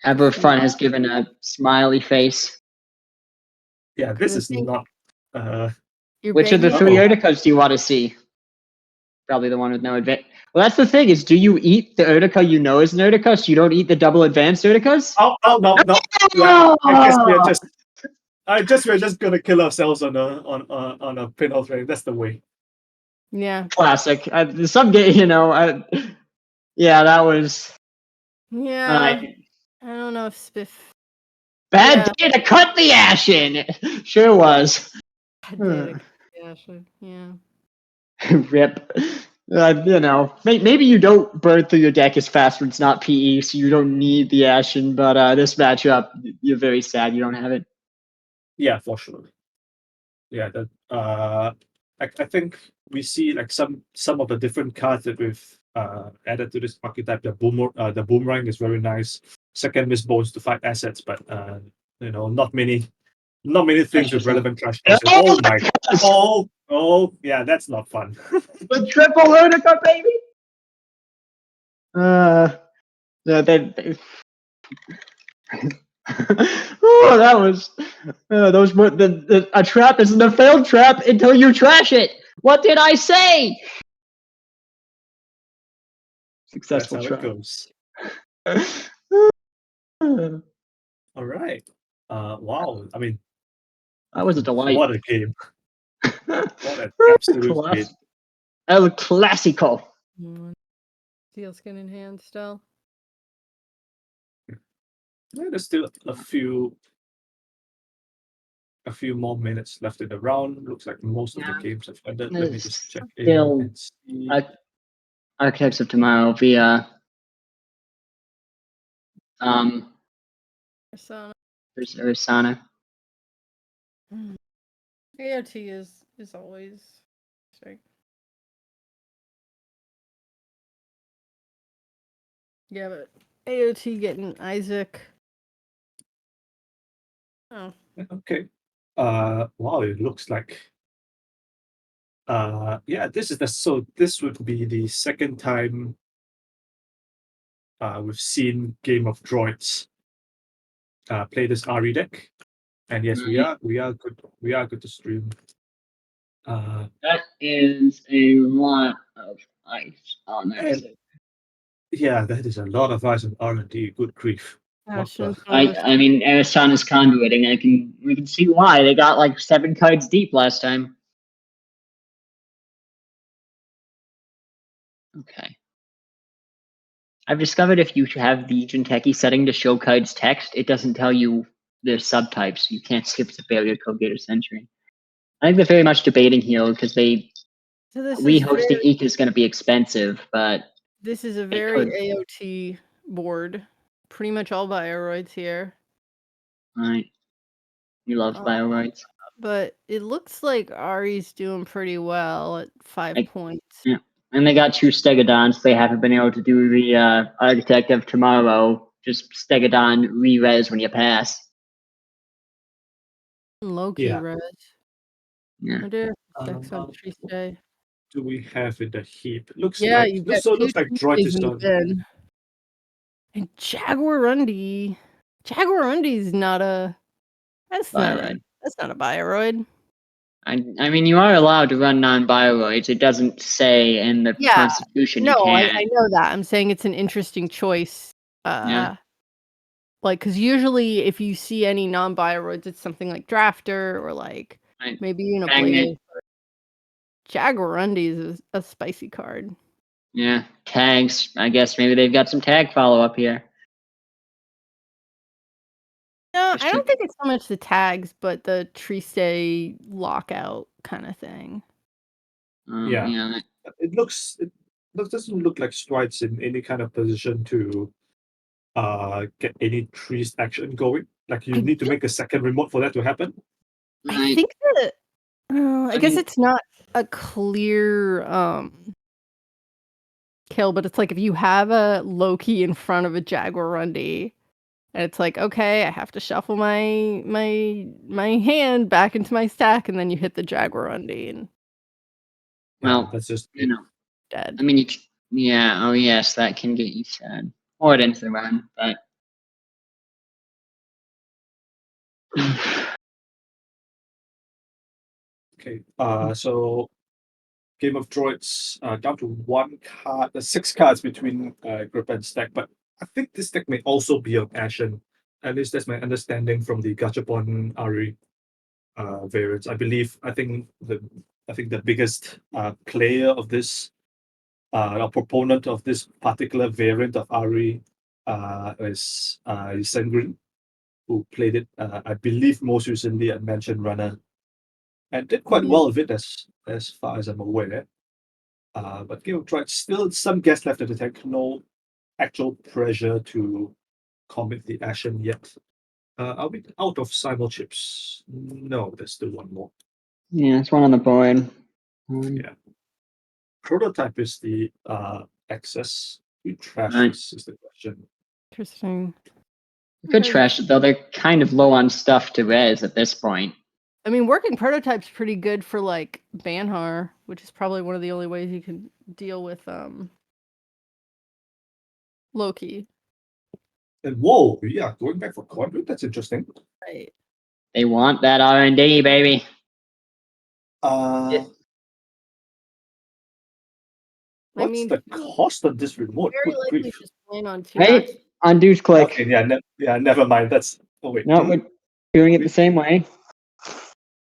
Everfun has given a smiley face. Yeah, this is not. Which of the 3 Urticas do you want to see? Probably the one with no advance. Well, that's the thing is, do you eat the Urtica you know is an Urtica, so you don't eat the double advanced Urticas? Oh no! Yeah, I guess we're just gonna kill ourselves on a pinhole thread. That's the way. Yeah. Classic. Some game, yeah, that was. Yeah. I don't know if Spiff. Bad day to cut the Ashen. Sure was. Bad day to cut the Ashen. Yeah. Rip. Maybe you don't burn through your deck as fast when it's not PE, so you don't need the Ashen. But this matchup, you're very sad you don't have it. Yeah, for sure. Yeah, that. I think we see like some of the different cards that we've added to this archetype. The boomerang is very nice. Second Miss Bones to 5 assets, but not many things with relevant trash. Oh my! Oh yeah, that's not fun. The triple Ludica, baby. They oh, that was those were a trap isn't a failed trap until you trash it. What did I say? Successful That's how trap. it goes. All right. Wow. I mean, That was a delight. What a game! What an El absolute game! Clasico. Sealskin in hand still. Yeah, there's still a few more minutes left in the round. Looks like most of the Yeah. games have ended. Let me There's just check in still and see. Architects of Tomorrow via Persona. Ursana. AOT is always interesting. Yeah, but AOT getting Isaac. Oh. Okay. Wow, it looks like yeah, this would be the second time we've seen Game of Droids play this RE deck. And yes, we are good to stream. That is a lot of ice on there. And yeah, that is a lot of ice on R&D. Good grief. What the? I mean, Ursana's conduiting. We can see why they got like 7 cards deep last time. Okay. I've discovered if you have the Jinteki setting to show cards text, it doesn't tell you their subtypes. You can't skip the failure Cogator Century. I think they're very much debating here because hosting EK is going to be expensive, but this is a very AOT board. Pretty much all Bioroids here. Right. We love Bioroids. But it looks like Ari's doing pretty well at 5 points. Yeah. And they got 2 Stegodons. They haven't been able to do the Architect of Tomorrow. Just Stegodon re-res when you pass. Low-key res. Yeah. Decks on Triste. Do we have in the heap? Looks yeah, like you've got looks like Droid is done. And Jaguarundi. Jaguarundi's not a that's not a Bioroid. I mean, you are allowed to run non-Bioroids. It doesn't say in the Constitution you can't. I know that. I'm saying it's an interesting choice. Like, because usually if you see any non-Bioroids, it's something like Drafter or like maybe even a Blade. Jaguarundi is a spicy card. Yeah, tags. I guess maybe they've got some tag follow-up here. No, I don't think it's so much the tags, but the Triste lockout kind of thing. Yeah. It doesn't look like Stride's in any kind of position to get any trees action going. Like you need to make a second remote for that to happen. I think that I guess it's not a clear kill, but it's like if you have a Loki in front of a Jaguarundi, and it's like, okay, I have to shuffle my hand back into my stack, and then you hit the Jaguarundi, and that's just dead. I mean, oh yes, that can get you sad or it ends the run, but okay. So Game of Droids down to 1 card, 6 cards between grip and stack, but I think this deck may also be on Ashen. At least that's my understanding from the Gachapon Ari variants. I think the biggest player of this a proponent of this particular variant of Ari is Sengrin, who played it I believe most recently at Mansion Runner and did quite well with it as far as I'm aware. But Game of Droids still some gas left in the tank, no actual pressure to commit the Ashen yet. Are we out of Simul chips? No, there's still one more. Yeah, it's one on the board. Yeah. Prototype is the excess. We trash this is the question. Interesting. Good trash it though. They're kind of low on stuff to res at this point. I mean, working prototype's pretty good for like Banhar, which is probably one of the only ways you can deal with Loki. And whoa, yeah, going back for Conduit, that's interesting. Right. They want that R&D, baby. What's the cost of this remote? Very likely just plan on 2 Hey, undo's click. Okay, yeah, never mind. That's no, we're doing it the same way.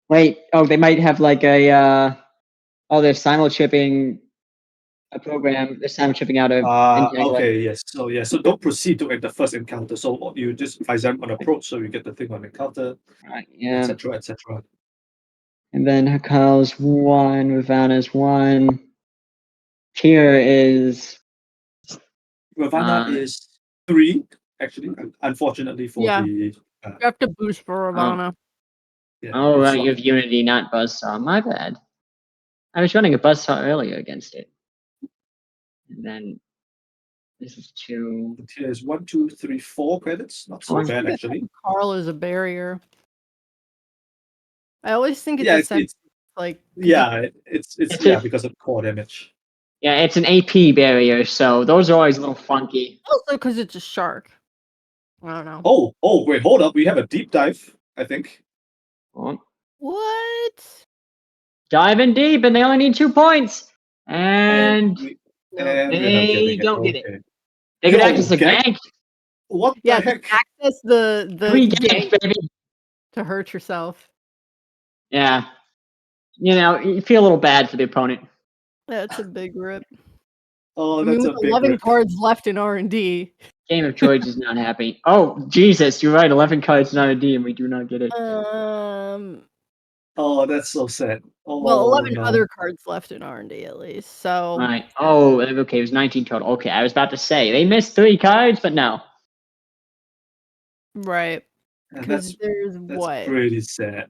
Wait, they might have like a they're simul-chipping a program. They're simul-chipping out a entangle. Okay, yes. So don't proceed to the first encounter. So you just Visam on approach, so you get the thing on encounter, Right, yeah. etc., etc. And then Hakal's 1, Ravana's 1. Tier is Ravana is 3, actually. Unfortunately for Yeah. the You have to boost for Ravana. yeah. oh it's right, not- you have Unity, not Buzzsaw. My bad. I was running a Buzzsaw earlier against it. And then this is 2. the tier is 1, 2, 3, 4 credits. Not so One. bad actually. Carl is a barrier. I always think it's Yeah, a sense like it's It's yeah a- because of core damage. Yeah, it's an AP barrier, so those are always a little funky. also because it's a shark. I don't know. Oh wait, hold up. We have a deep dive, I think. Oh, What? diving deep, and they only need 2 points. And we, No. and we're not they getting it. don't get it. Okay. They could Yo, act as a gank? gank. What Yeah, the just heck? access the 3 gank ganks, baby. to hurt yourself. Yeah. You feel a little bad for the opponent. That's a big rip. Oh, I mean, that's with a big 11 rip. cards left in R&D. Game of Droids is not happy. Oh, Jesus, you're right. 11 cards, not a D, and we do not get it. Oh, that's so sad. Oh, Well, 11 no. other cards left in R&D at least. So Right. Oh, okay. It was 19 total. Okay, I was about to say they missed 3 cards, but no. right, And because there's that's what? pretty sad.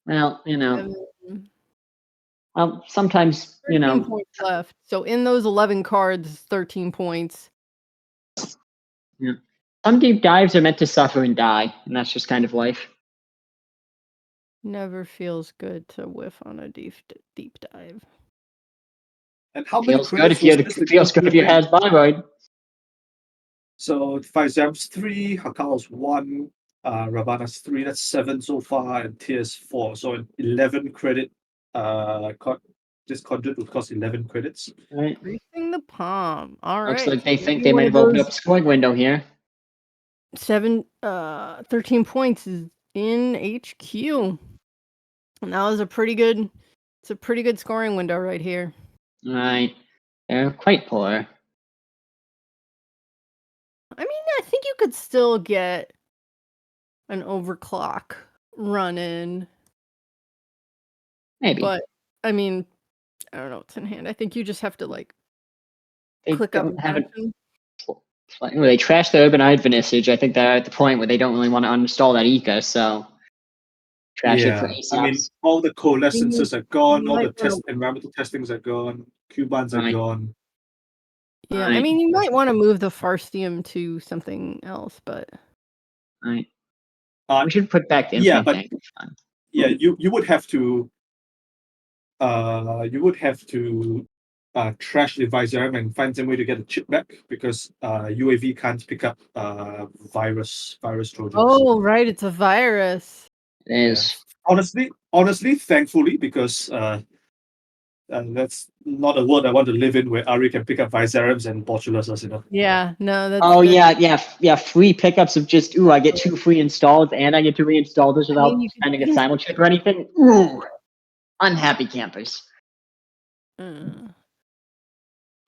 Well, Seven- well, sometimes 13 points left. So in those 11 cards, 13 points. some deep dives are meant to suffer and die, and that's just kind of life. Never feels good to whiff on a deep dive. And how many Feels good credits if you was this feels good if you again? had Thyroid. So Fizam's 3, Hakal's 1, Ravana's 3. That's 7 so far, and Tears 4. So an 11 credit. This conduit will cost 11 credits. Right. Increasing the palm. All Looks right. like they so think maybe they one might of have opened those up a scoring window here. 13 points is in HQ. And that was a pretty good. It's a pretty good scoring window right here. Right. They're quite poor. I mean, I think you could still get an overclock run in. Maybe. But I mean, I don't know what's in hand. I think you just have to They click up don't have it. action. Well, they trashed the Urbanite Vintage. I think they're at the point where they don't really want to uninstall that Eka, so trash it for ASAPs. I mean, all the coalescences are gone, all the might wanna- environmental testings are gone, Cubans are Right. gone. Yeah, I Right. mean, you might want to move the Farstium to something else, but Right. Uh, We should put back the yeah, Infinite but- Tank. It's fun. Yeah, you would have to trash the Visor and find some way to get the chip back because UAV can't pick up virus trojans. oh right, it's a virus. It is. Honestly, thankfully, because that's not a world I want to live in where Ari can pick up Viserims and Botulusas, Yeah, no, that's Oh that's- yeah. Free pickups of just I get 2 free installs and I get to reinstall this without you could spending a use- simul chip or anything. Ooh, unhappy campers.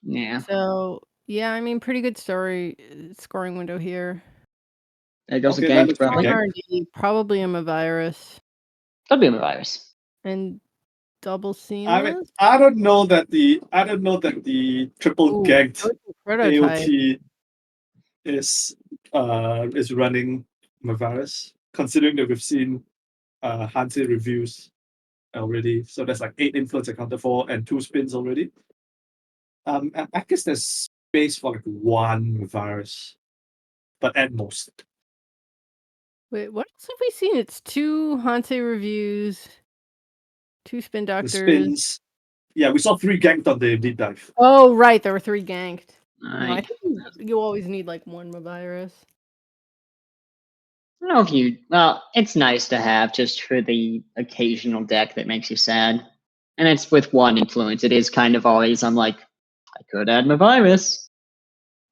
Yeah, So yeah, I mean, pretty good scoring window here. there goes Okay, a that gang looks from like a gang. R&D, probably am a virus Could be a virus. and double I seamless. mean, I don't know that the triple Ooh, ganked virtual prototype. AOT is running Mavaris, considering that we've seen Hanse reviews already. So that's like 8 influence accounted for and 2 spins already. I guess there's space for like 1 virus, but at most. Wait, what else have we seen? It's 2 Hanse reviews, 2 spin The doctors. spins. Yeah, we saw 3 ganked on the deep dive. Oh right, there were 3 ganked. No, I Right. think you always need like 1 virus. I don't know if you. Well, it's nice to have just for the occasional deck that makes you sad, and it's with 1 influence. It is kind of always. I'm like, I could add my virus.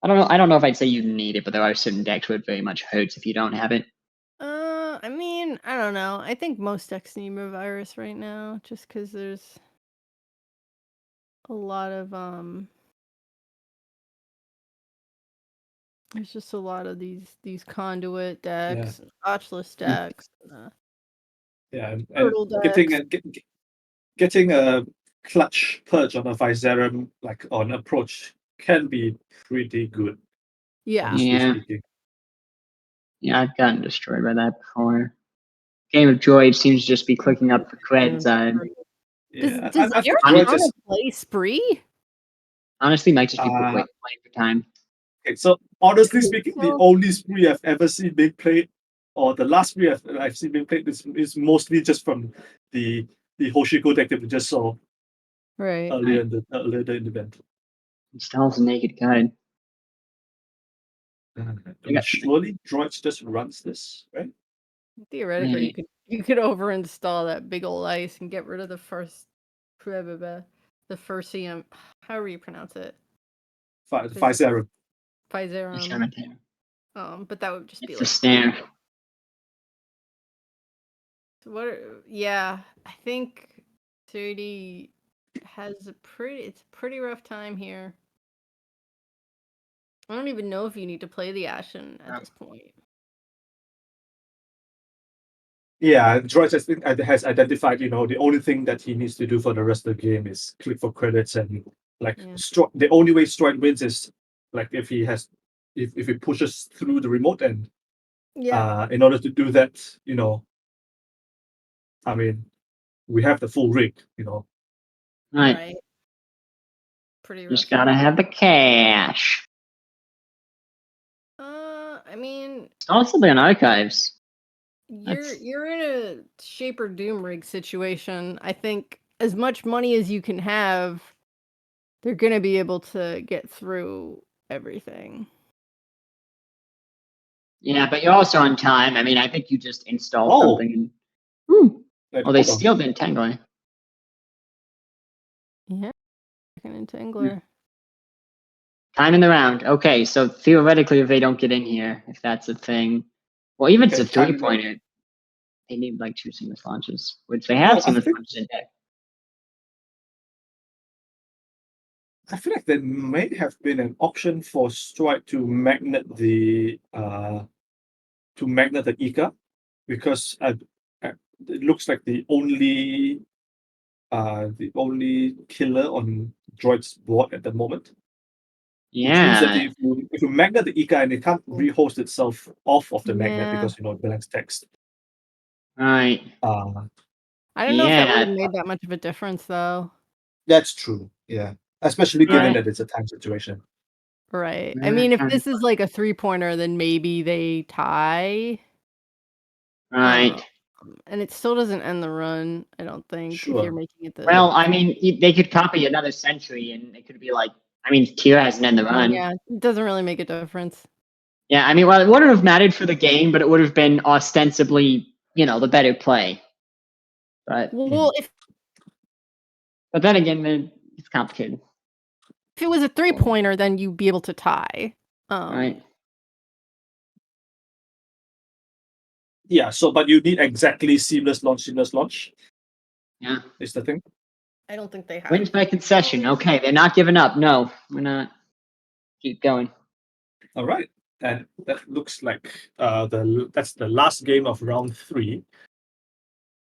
I don't know. I don't know if I'd say you need it, but there are certain decks where it very much hurts if you don't have it. I mean, I don't know. I think most decks need Revirus right now, just because there's a lot of there's just a lot of these conduit decks, Archless decks, Yeah, and Turtle getting decks. getting a clutch purge on a Viserum like on approach can be pretty good, Yeah. honestly Yeah. speaking. Yeah, I've gotten destroyed by that before. Game of Droid seems to just be clicking up for cred side. Yeah, Does I think Droids Ariana is play Spree? Honestly, might just be uh playing for time. okay. So honestly think speaking, the so? only spree I've ever seen being played, or the last spree I've seen being played is mostly just from the Hoshiko deck that we just saw Right. earlier in the event. Installs a naked guide. I I mean, got surely Droids just runs this, right? Theoretically, right. you could overinstall that big old ice and get rid of the first the first CM, however you pronounce it, Viserum. Physerum. Cemetery. But that would just be It's a like snare. yeah, I think 30 has it's a pretty rough time here. I don't even know if you need to play the Ashen at this point. Yeah, Droids has identified, the only thing that he needs to do for the rest of the game is click for credits and like Yeah. the only way Stride wins is like if he pushes through the remote and Yeah. in order to do that, I mean, we have the full rig, Right. Right. Pretty rough Just gotta here. have the cash. I mean, It's also been archives. you're in a Shaper Doom rig situation. I think as much money as you can have, they're gonna be able to get through everything. Yeah, but you're also on time. I mean, I think you just installed Oh, something and whew. wait, Oh, they hold on. steal the entangler. Yeah, like an entangler. Time in the round. Okay, so theoretically, if they don't get in here, if that's a thing, well, even if Okay, it's a 3-pointer, they need like 2 seamless launches, which they have no, seamless launches in deck. I feel like there may have been an option for Stride to magnet the Ica because it looks like the only killer on Droid's board at the moment. Which means that Yeah, if you magnet the Ica and it can't rehost itself off of the magnet Yeah. because it blanks text. right. Uh I don't know if that would Yeah, have made that much of a difference though. that's true. Yeah. Especially given right. that it's a time situation. Right. I Yeah, mean, if kind of, this is like a 3-pointer, then maybe they tie. right. Um, and it still doesn't end the run, I don't think, if you're Sure. making it the Well, I mean, they could copy another century, and it could be like, I mean, Tira hasn't ended the run. Yeah, it doesn't really make a difference. Yeah, I mean, well, it wouldn't have mattered for the game, but it would have been ostensibly, the better play. But Well, then again, it's complicated, if it was a 3-pointer, then you'd be able to tie. right? Yeah, but you need exactly seamless launch Yeah. is the thing. I don't think they have. Wins by concession. Okay, they're not giving up. No, we're not. Keep going. All right. And that looks like that's the last game of round 3.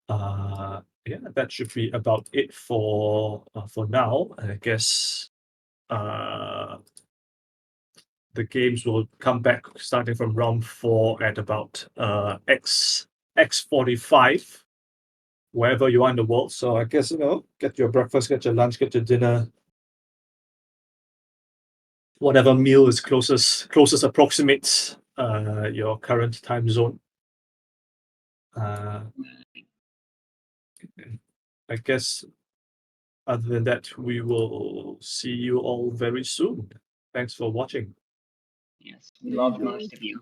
Yeah, that should be about it for now. And I guess the games will come back starting from round 4 at about X45, wherever you are in the world. So I guess get your breakfast, get your lunch, get your dinner, whatever meal is closest approximates your current time zone. I guess other than that, we will see you all very soon. Thanks for watching. Yes, we love most of you.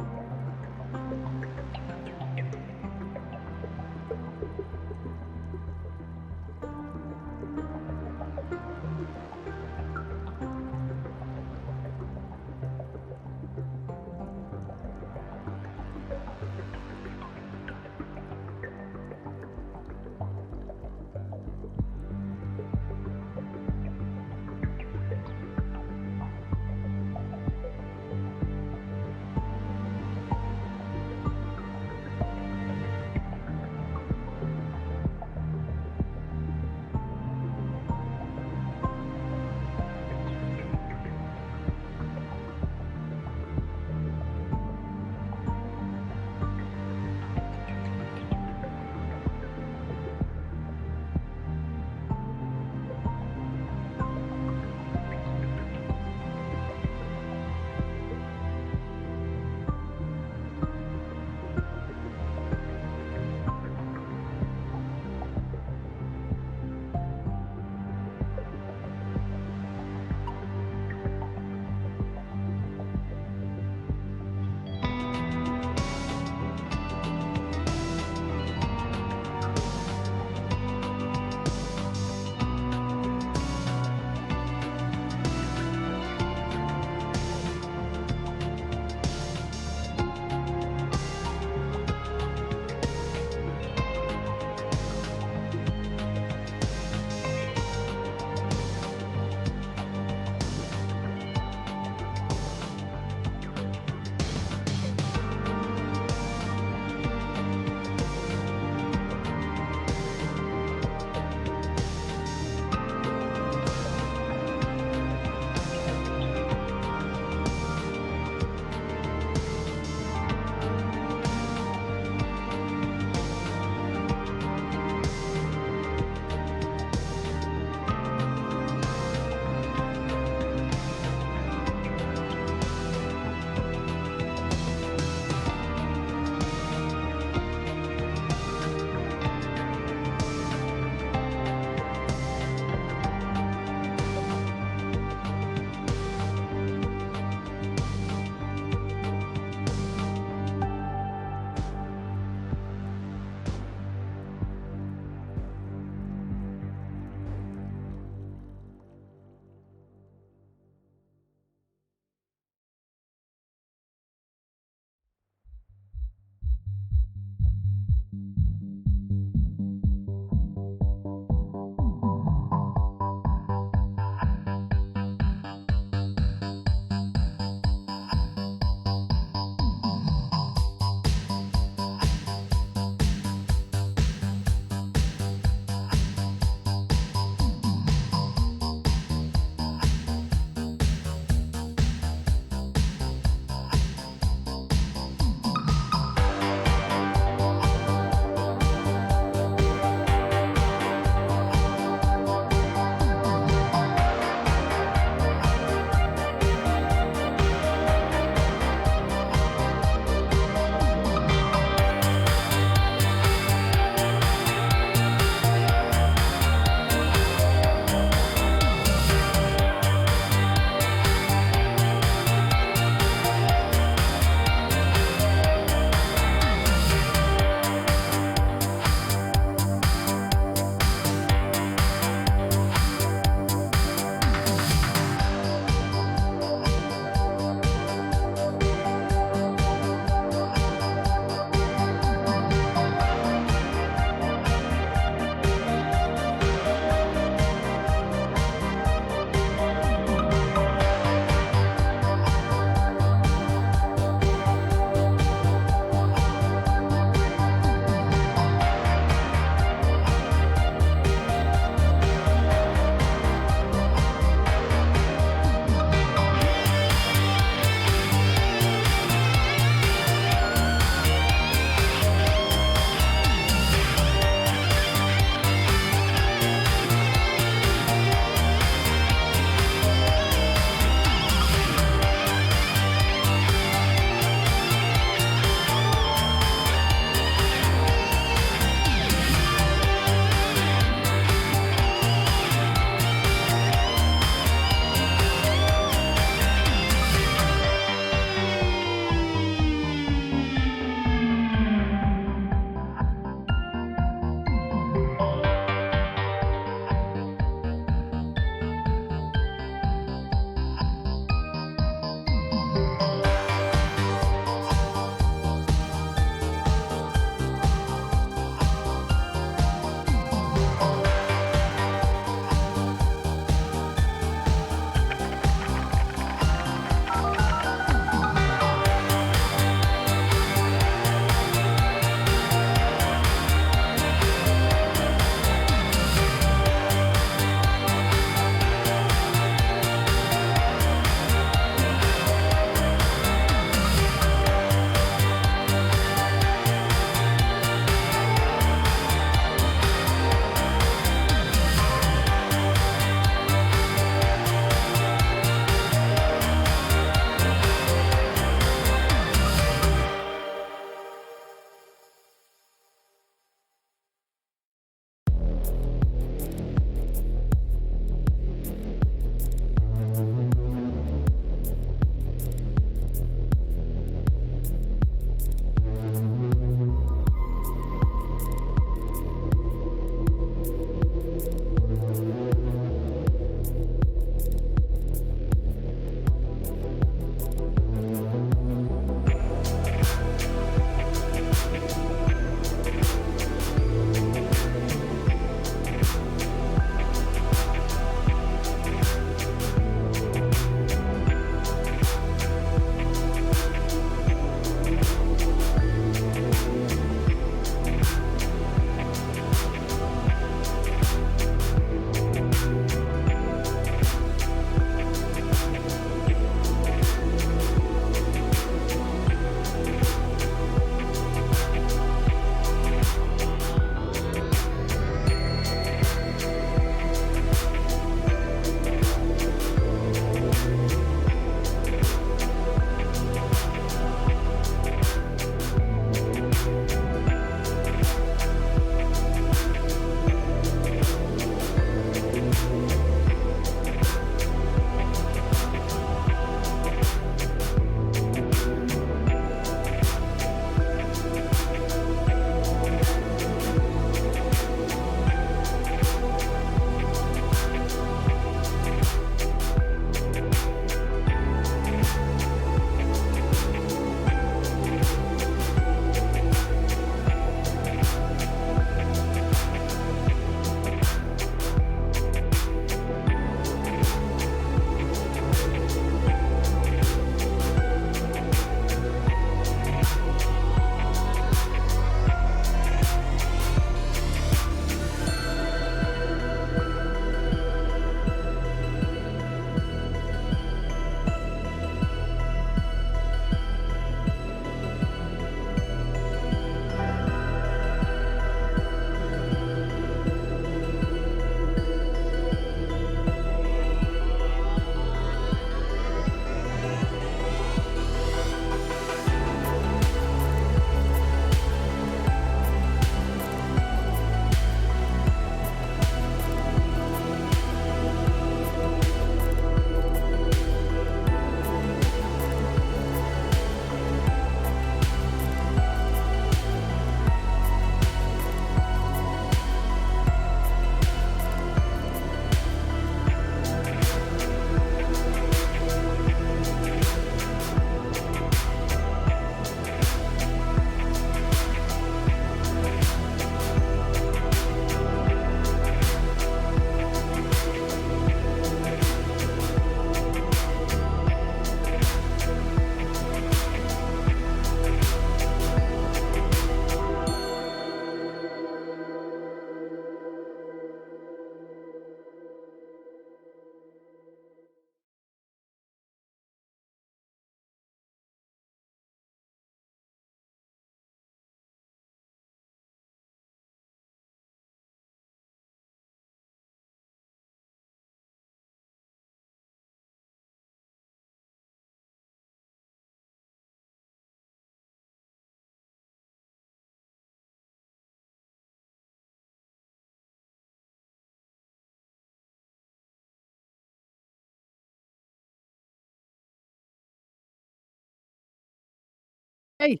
Hey.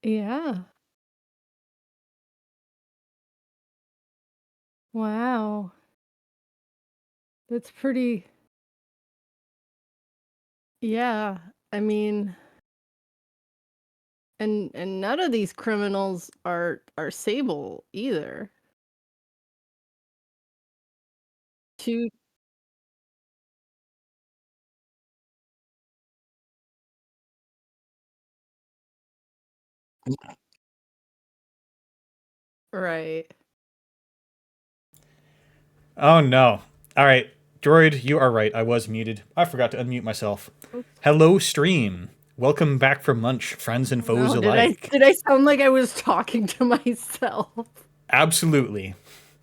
Yeah. Wow. That's pretty. Yeah. I mean, and none of these criminals are Sable either. Two. Right. Oh no. All right, Droid, you are right. I was muted. I forgot to unmute myself. Oops. Hello, stream. Welcome back from lunch, friends and foes No, alike. did I sound like I was talking to myself? Absolutely.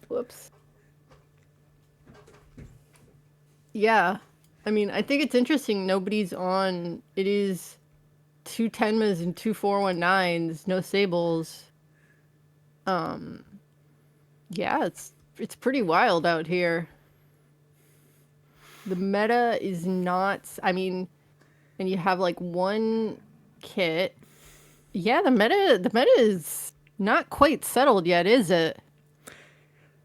Whoops. Yeah. I mean, I think it's interesting nobody's on. It is two Tenmas and two 419s, no Sables. Um, yeah, it's pretty wild out here. The meta is not. I mean, and you have like one kit. Yeah, the meta is not quite settled yet, is it?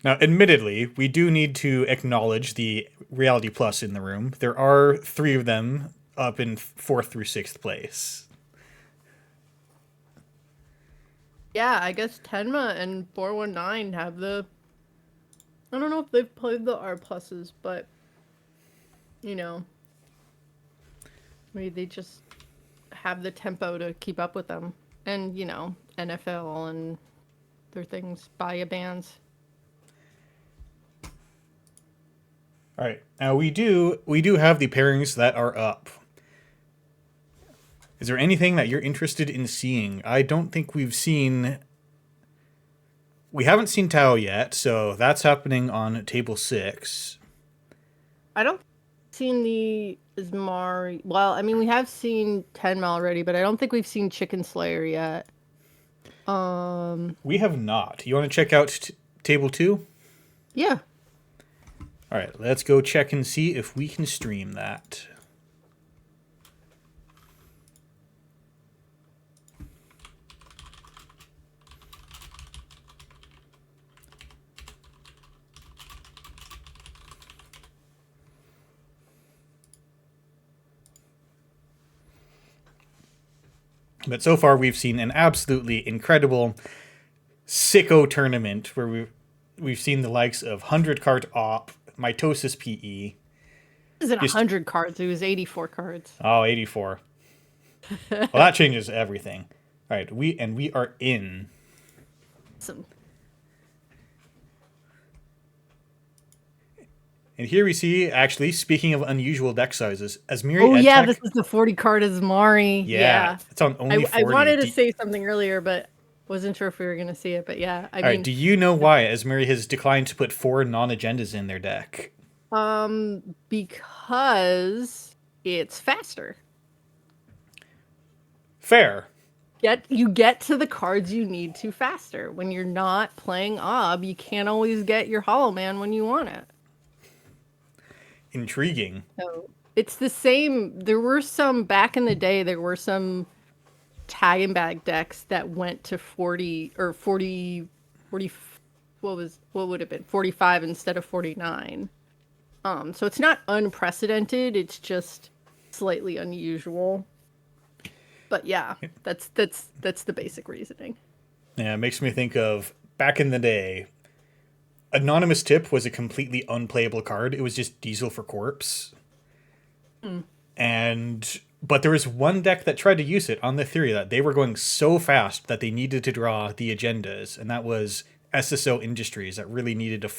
Now, admittedly, we do need to acknowledge the Reality Plus in the room. There are 3 of them up in 4th through 6th place. Yeah, I guess Tenma and 419 have the. I don't know if they've played the R pluses, but you know, maybe they just have the tempo to keep up with them. And, you know, NFL and their things, Baya bands. All right. Now we do have the pairings that are up. Is there anything that you're interested in seeing? I don't think we've seen. We haven't seen Tao yet, so that's happening on table 6. I don't seen the Ismari. Well, I mean, we have seen Tenma already, but I don't think we've seen Chicken Slayer yet. We have not. You want to check out table 2? Yeah. All right, let's go check and see if we can stream that. But so far, we've seen an absolutely incredible sicko tournament where we've seen the likes of 100 card op, mitosis PE. It isn't Just 100 cards, it was 84 cards. oh 84. Well, that changes everything. All right, we are in. Awesome. And here we see, actually, speaking of unusual deck sizes, Asmiri Oh, yeah, EdTech. this is the 40 card Ismari. Yeah, it's on only 40. I wanted to say something earlier, but wasn't sure if we were going to see it. But yeah, I All mean. right, do you know why Asmiri has declined to put 4 non-agendas in their deck? Because it's faster. Fair. You get to the cards you need to faster. When you're not playing Ob, you can't always get your Hollow Man when you want it. Intriguing. So it's the same. There were some back in the day. There were some tag and bag decks that went to 40 or 40. What would it have been 45 instead of 49. So it's not unprecedented. It's just slightly unusual. But yeah, that's the basic reasoning. Yeah, it makes me think of back in the day. Anonymous Tip was a completely unplayable card. It was just Diesel for Corpse. But there was one deck that tried to use it on the theory that they were going so fast that they needed to draw the agendas, and that was SSO Industries that really needed a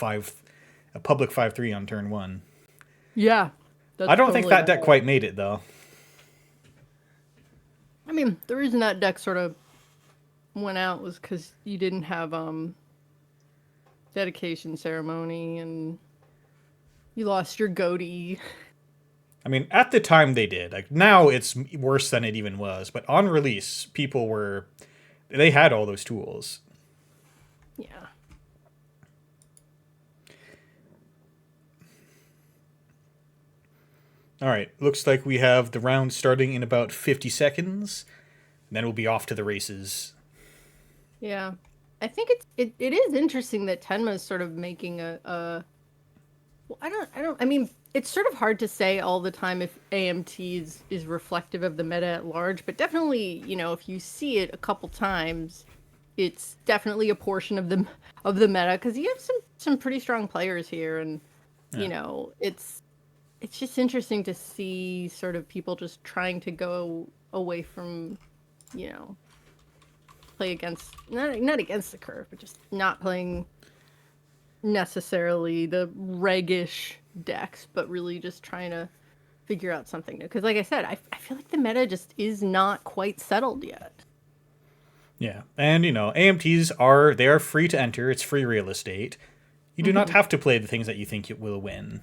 public 5/3 on turn 1. Yeah. I don't think that deck quite made it though. I mean, the reason that deck sort of went out was because you didn't have dedication ceremony and you lost your goatee. I mean, at the time they did. Like now it's worse than it even was, but on release, they had all those tools. Yeah. All right, looks like we have the round starting in about 50 seconds. And then we'll be off to the races. Yeah. I think it is interesting that Tenma is sort of making well, I mean, it's sort of hard to say all the time if AMT is reflective of the meta at large, but definitely, if you see it a couple times, it's definitely a portion of the meta, because you have some pretty strong players here, and it's just interesting to see sort of people just trying to go away from, play against not against the curve, but just not playing necessarily the reggish decks, but really just trying to figure out something new. Because like I said, I feel like the meta just is not quite settled yet. Yeah, and AMTs are free to enter. It's free real estate. You do not have to play the things that you think you will win.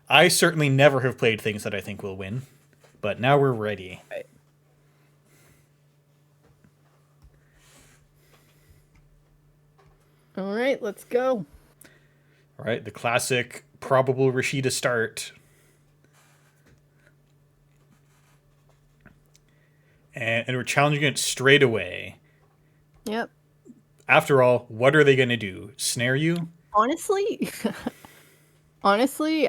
I certainly never have played things that I think will win, but now we're ready. Right. All right, let's go. All right, the classic probable Rashida start. And we're challenging it straight away. Yep. After all, what are they going to do? Snare you? Honestly,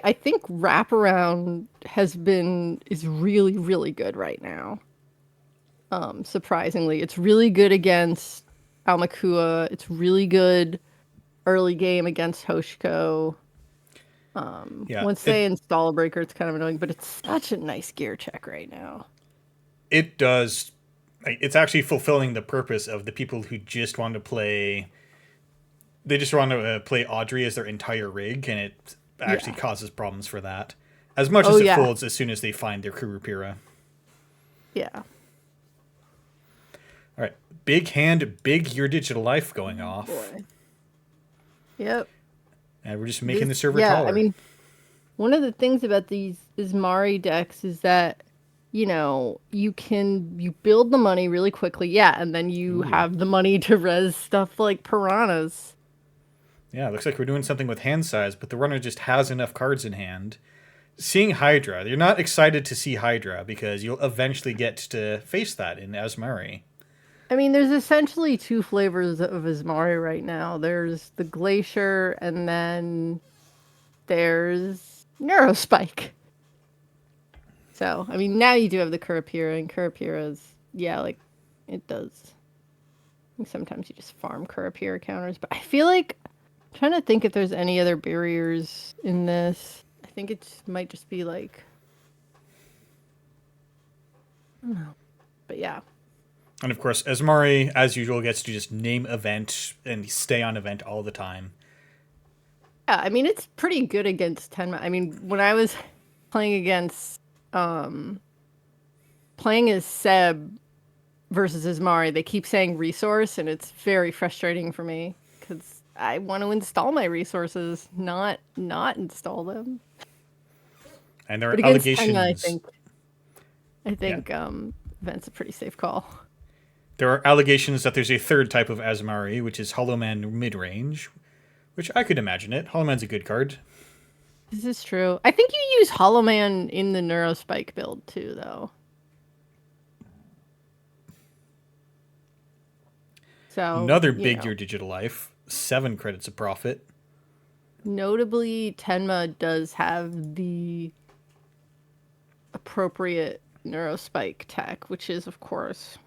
I think wraparound is really, really good right now. Surprisingly, it's really good against Almakua. It's really good early game against Hoshiko. Once they install a breaker, it's kind of annoying, but it's such a nice gear check right now. It does. It's actually fulfilling the purpose of the people who just want to play. They just want to play Audrey as their entire rig, and it actually causes problems for that. As much as it folds as soon as they find their Kurupira. Yeah. All right. Big hand, big Your Digital Life going off. Boy. Yep. And we're just making the server taller. I mean, one of the things about these Ismari decks is that, you build the money really quickly, and then you have the money to res stuff like piranhas. Yeah, it looks like we're doing something with hand size, but the runner just has enough cards in hand. Seeing Hydra, you're not excited to see Hydra because you'll eventually get to face that in Asmari. I mean, there's essentially two flavors of Ismari right now. There's the Glacier, and then there's Neurospike. So, I mean, now you do have the Kurapira, and Kurapira's, it does. Sometimes you just farm Kurapira counters, but I feel like I'm trying to think if there's any other barriers in this. I think it might just be like, I don't know, but yeah. And of course, Asmari, as usual, gets to just name event and stay on event all the time. Yeah, I mean, it's pretty good against Tenma. I mean, when I was playing against, playing as Seb versus Ismari, they keep saying resource, and it's very frustrating for me because I want to install my resources, not install them. And there are allegations. Tenma, I think event's a pretty safe call. There are allegations that there's a third type of Asmari, which is Hollow Man mid-range, which I could imagine it. Hollow Man's a good card. This is true. I think you use Hollow Man in the Neurospike build too, though. So another big Your Digital Life, 7 credits of profit. Notably, Tenma does have the appropriate Neurospike tech, which is, of course,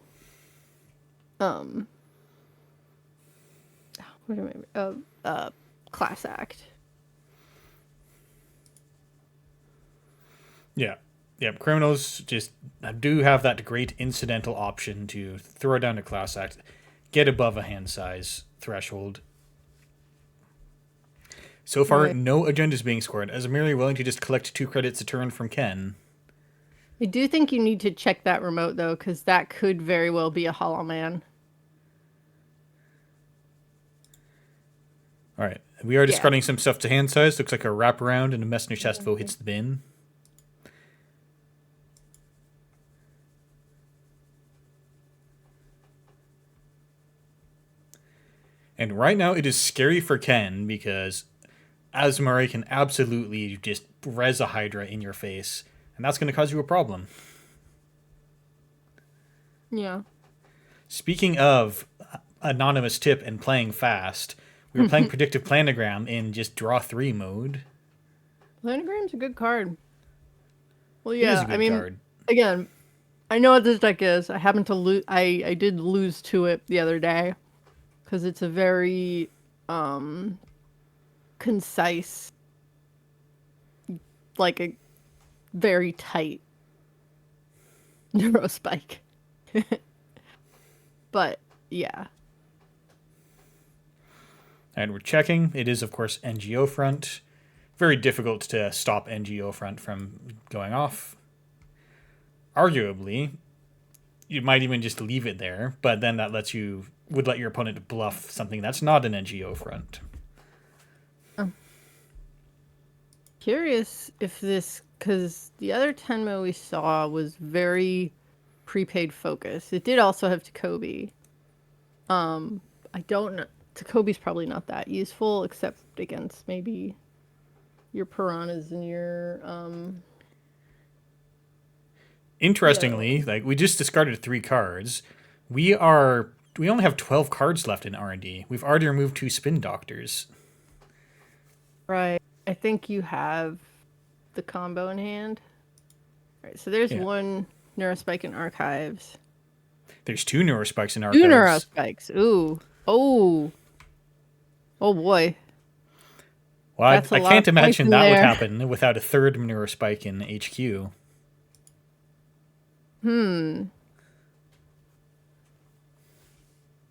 Class Act. Yeah. Criminals just do have that great incidental option to throw down a Class Act, get above a hand size threshold. So far, no agendas being scored, as I'm merely willing to just collect 2 credits a turn from Ken. I do think you need to check that remote, though, because that could very well be a Hollow Man. All right. We are Yeah. discarding some stuff to hand size. Looks like a wraparound and a Messner chest vote hits the bin. And right now it is scary for Ken because Asmari can absolutely just res a Hydra in your face, and that's going to cause you a problem. Yeah. Speaking of anonymous tip and playing fast, we were playing Predictive Planogram in just draw 3 mode. Planogram's a good card. Well, It is yeah, a good I mean, card. again, I know what this deck is. I happen to lose. I did lose to it the other day because it's a very concise, like a very tight neurospike. But yeah, And we're checking. It is, of course, NGO front. Very difficult to stop NGO front from going off. Arguably, you might even just leave it there, but then that would let your opponent bluff something that's not an NGO front. curious if this, because the other Tenmo we saw was very prepaid focus. It did also have Takobi. I don't know. Takobi's probably not that useful except against maybe your piranhas and your Interestingly, like we just discarded 3 cards. We only have 12 cards left in R&D. We've already removed 2 spin doctors. right. I think you have the combo in hand. Right, so there's Yeah. one Neurospike in archives. There's 2 neurospikes in archives. 2 Neurospikes. Ooh. Oh. Oh boy. Well, That's a I lot can't of points imagine in that would there. happen without a 3rd neurospike in HQ.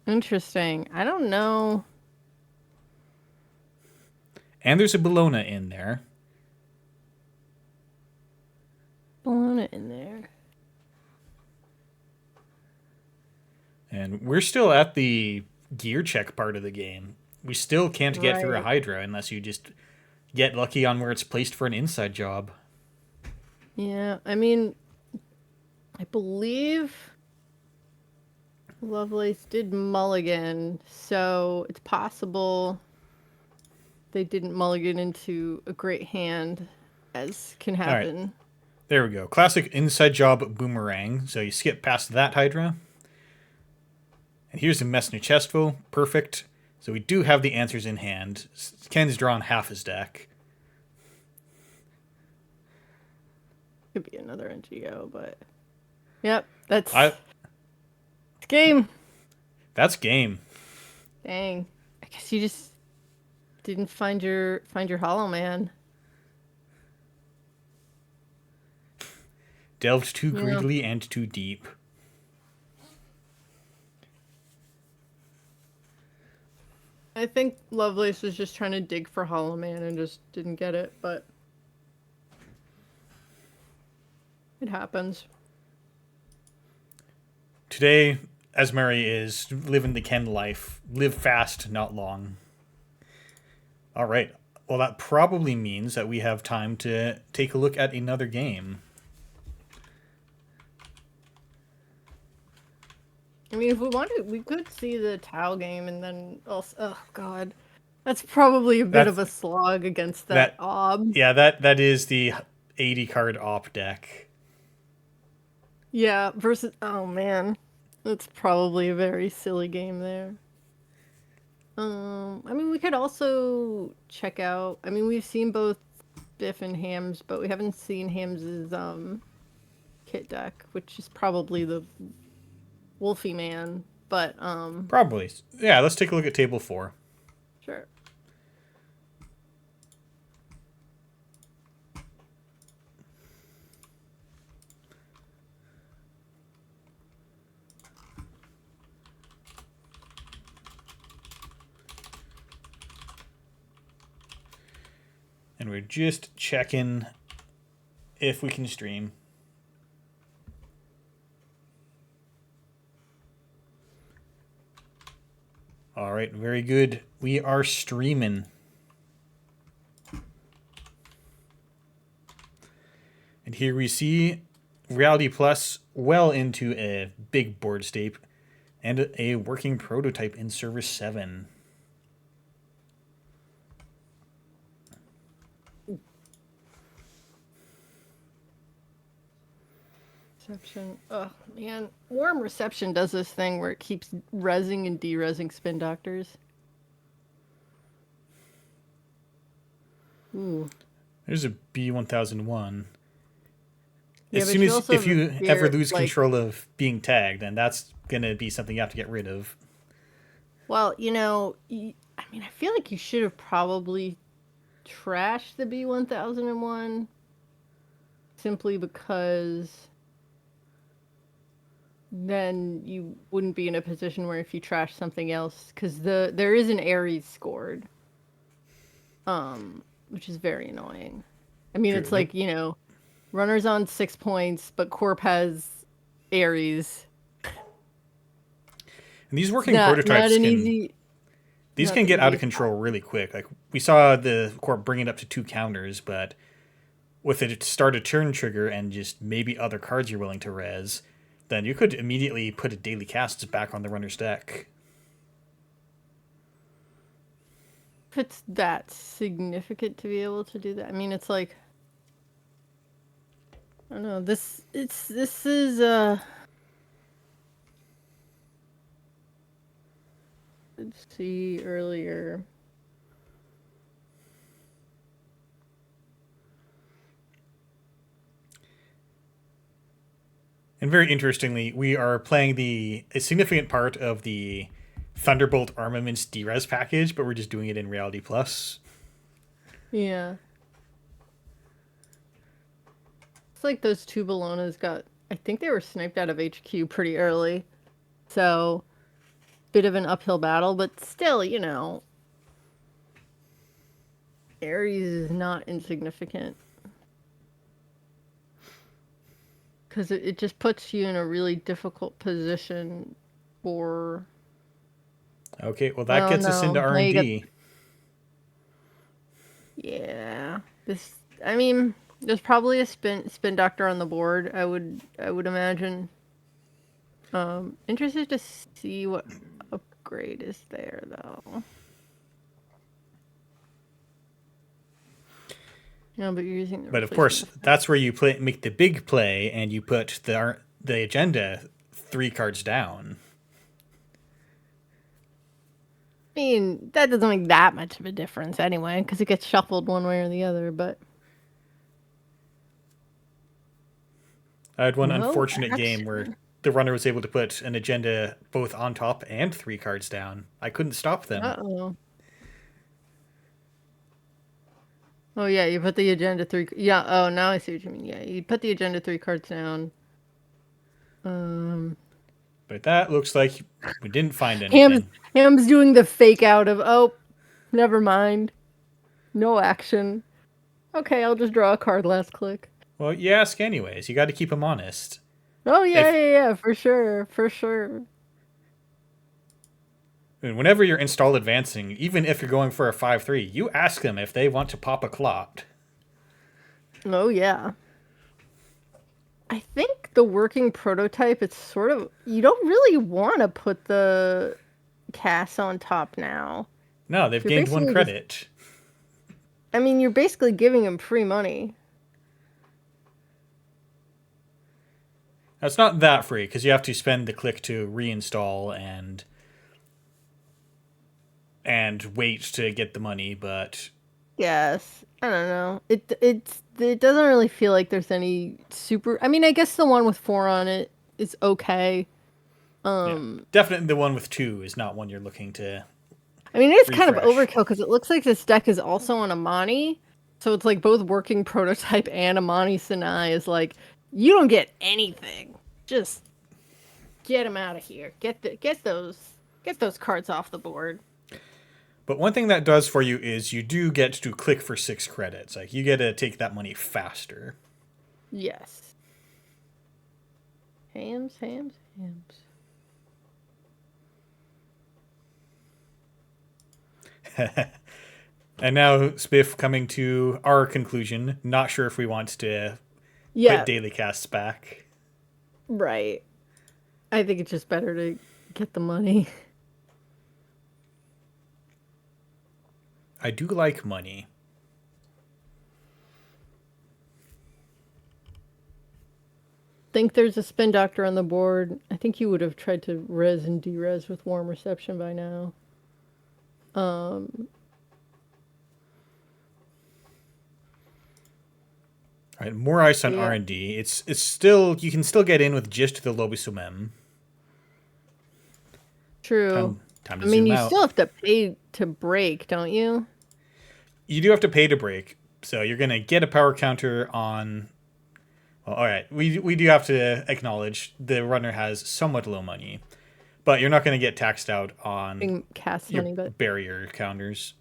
Interesting. I don't know. And there's a Bologna in there. Bologna in there. And we're still at the gear check part of the game. We still can't get through a Right. Hydra unless you just get lucky on where it's placed for an inside job. Yeah, I mean, I believe Lovelace did mulligan, so it's possible they didn't mulligan into a great hand, as can right. happen. There we go. Classic inside job boomerang. So you skip past that Hydra. And here's the Messner Chestful. Perfect. So we do have the answers in hand. Ken's drawn half his deck. Could be another NGO, but yep, that's I it's game. That's game. Dang, I guess you just didn't find your Hollow Man. Delved too Yeah. greedily and too deep. I think Lovelace was just trying to dig for Hollow Man and just didn't get it, but it happens. Today, Asmari is living the Ken life. Live fast, not long. All right. Well, that probably means that we have time to take a look at another game. I mean, if we wanted, we could see the Tau game and then also. Oh God, that's probably a bit of a slog against that Ob. Yeah, that is the 80 card op deck. Yeah, versus. Oh man, that's probably a very silly game there. I mean, we could also check out. I mean, we've seen both Biff and Hams, but we haven't seen Hams's kit deck, which is probably the Wolfie Man. But Probably. Yeah, let's take a look at table 4. sure. And we're just checking if we can stream. All right, very good. We are streaming. And here we see Reality Plus well into a big board state and a working prototype in Server 7. Reception. Oh man, Warm Reception does this thing where it keeps rezzing and derezzing spin doctors. Ooh. There's a B1001. Yeah, As but soon you as also if have you a ever fear, lose like- control of being tagged, then that's gonna be something you have to get rid of. Well, you know, I mean, I feel like you should have probably trashed the B1001 simply because then you wouldn't be in a position where if you trash something else, because there is an Ares scored, which is very annoying. I mean, it's True. like, you know, runner's on 6 points, but Corp has Ares. And these working Not prototypes an can easy. these not can get out of easy. control really quick. Like we saw the Corp bring it up to 2 counters, but with a start a turn trigger and just maybe other cards you're willing to res, then you could immediately put a daily casts back on the runner's deck. If it's that significant to be able to do that, I mean, it's like, I don't know. This is let's see earlier. And very interestingly, we are playing a significant part of the Thunderbolt Armaments DRes package, but we're just doing it in Reality Plus. Yeah. It's like those two Bolognas got, I think they were sniped out of HQ pretty early. So, bit of an uphill battle, but still, you know, Ares is not insignificant. Because it just puts you in a really difficult position for... Okay, well that gets us into no. Now you R&D. Yeah. I mean, there's probably a spin doctor on the board, I would imagine. Interested to see what upgrade is there though. No, but you're using the But of course, replacement. that's where you make the big play and you put the agenda 3 cards down. I mean, that doesn't make that much of a difference anyway, because it gets shuffled one way or the other, but... I had one No unfortunate game action. where the runner was able to put an agenda both on top and 3 cards down. I couldn't stop them. Uh-oh. Oh yeah, you put the agenda 3... Yeah, oh, now I see what you mean. Yeah, you put the agenda 3 cards down. But that looks like we didn't find anything. Ham's doing the fake out of, oh, never mind. No action. Okay, I'll just draw a card last click. Well, you ask anyways. You got to keep him honest. Oh, yeah, If- yeah, for sure, for sure. And whenever you're install advancing, even if you're going for a 5-3, you ask them if they want to pop a clot. Oh, yeah. I think the working prototype, it's sort of... You don't really want to put the cast on top now. No, they've You're gained 1 basically just- credit. I mean, you're basically giving them free money. Now, it's not that free, because you have to spend the click to reinstall and wait to get the money, but... Yes. I don't know. It doesn't really feel like there's any super... I mean, I guess the one with 4 on it is okay. Yeah. Definitely the one with 2 is not one you're looking to... I mean, it's kind of refresh. overkill because it looks like this deck is also on Amani. So it's like both working prototype and Amani Sinai is like, you don't get anything. Just get them out of here. Get those cards off the board. But one thing that does for you is you do get to click for 6 credits. Like, you get to take that money faster. Yes. Hams. And now, Spiff, coming to our conclusion. Not sure if we want to Yeah, put daily casts back. right. I think it's just better to get the money. I do like money. Think there's a spin doctor on the board. I think you would have tried to res and derez with warm reception by now. All right, more ice on Yeah. R&D. It's still, you can still get in with just the Lobisomem. True. Time to I mean, zoom you out. still have to pay to break, don't you? You do have to pay to break, so you're gonna get a power counter on. Well, all right, we do have to acknowledge the runner has somewhat low money, but you're not gonna get taxed out on Being cast your money, but barrier counters.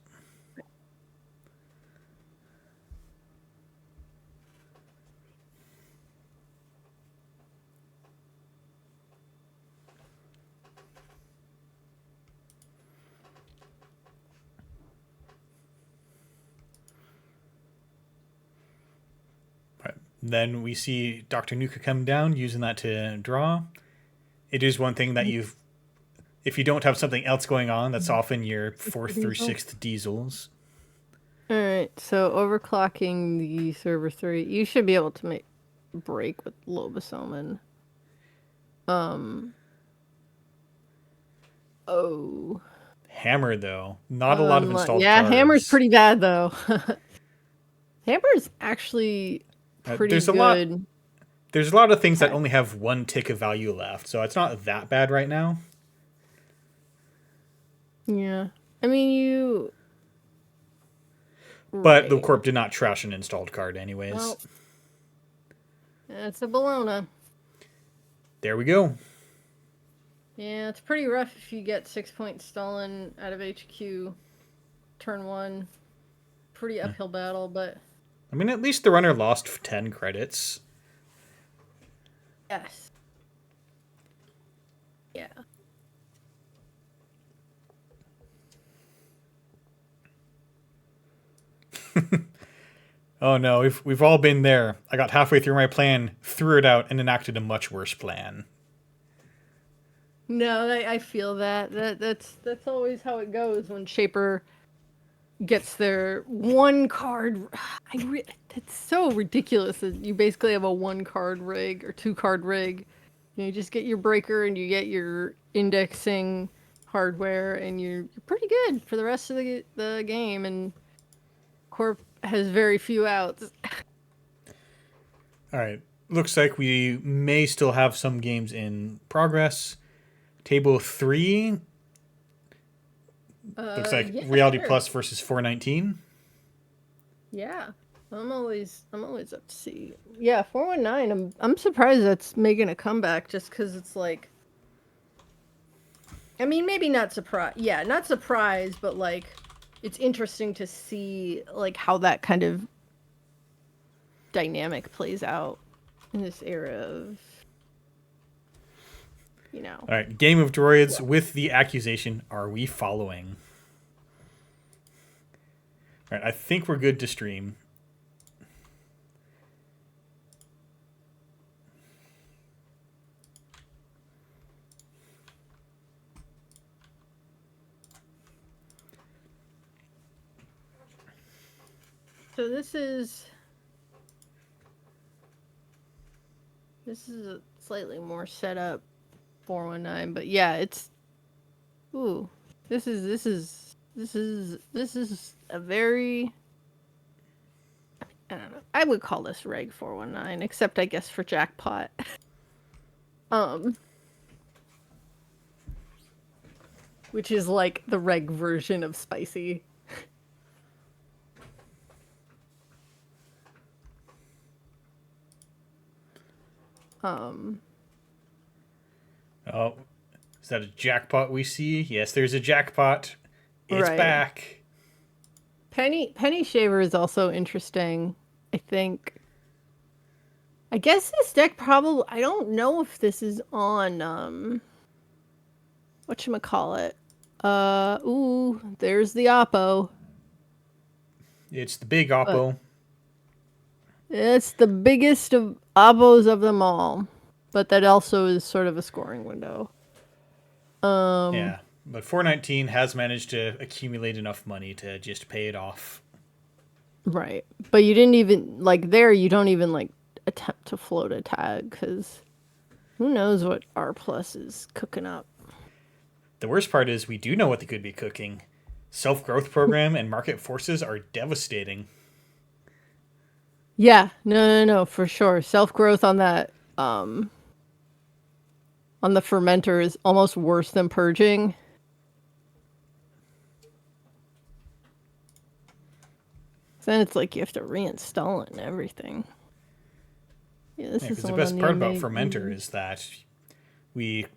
Right. Then we see Dr. Nuka come down, using that to draw. It is one thing that you've, if you don't have something else going on, that's often your 4th through Diesel. 6th diesels. all right. So overclocking the server 3, you should be able to make break with Lobosomen. Oh. Hammer, though, not a lot of installed Yeah, cards. Hammer's pretty bad though. Hammer's actually pretty There's a good. lot. There's a lot of things that Okay. only have 1 tick of value left, so it's not that bad right now. Yeah. I mean, you. But the Right. corp did not trash an installed card anyways. Well, it's a Bologna. There we go. Yeah, it's pretty rough if you get 6 points stolen out of HQ turn 1. Pretty uphill battle, but I mean, at least the runner lost 10 credits. yes. Yeah. Oh no, we've all been there. I got halfway through my plan, threw it out, and enacted a much worse plan. No, I feel that. That's always how it goes when Shaper gets their one card. It's so ridiculous that you basically have a 1 card rig or 2 card rig. You just get your breaker and you get your indexing hardware, and you're pretty good for the rest of the game. And Corp has very few outs. All right, looks like we may still have some games in progress. Table 3 looks like Yeah, Reality sure. Plus versus 419. Yeah, I'm always up to see. Yeah, 419. I'm surprised that's making a comeback just because it's like. I mean, maybe not surprised. Yeah, not surprised, but like, it's interesting to see like how that kind of dynamic plays out in this era of, you know. All right, Game of Droids with the accusation, are we following? All right, I think we're good to stream. So this is a slightly more set up 419, but yeah, it's this is a very, I don't know. I would call this Reg 419, except I guess for jackpot. Which is like the Reg version of spicy. Oh, is that a jackpot we see? Yes, there's a jackpot. It's Right. back. Penny Shaver is also interesting, I think. I guess this deck probably, I don't know if this is on whatchamacallit. There's the Oppo. It's the big Oppo. It's the biggest of abos of them all, but that also is sort of a scoring window. Yeah, but 419 has managed to accumulate enough money to just pay it off. Right. But you didn't even, like, there, you don't even, like, attempt to float a tag, because who knows what R Plus is cooking up. The worst part is we do know what they could be cooking. Self-growth program and market forces are devastating. Yeah, no, for sure. Self-growth on that, on the fermenter is almost worse than purging. Then it's like you have to reinstall it and everything. Yeah, this Yeah, is because the one best on part about AMT. fermenter is that we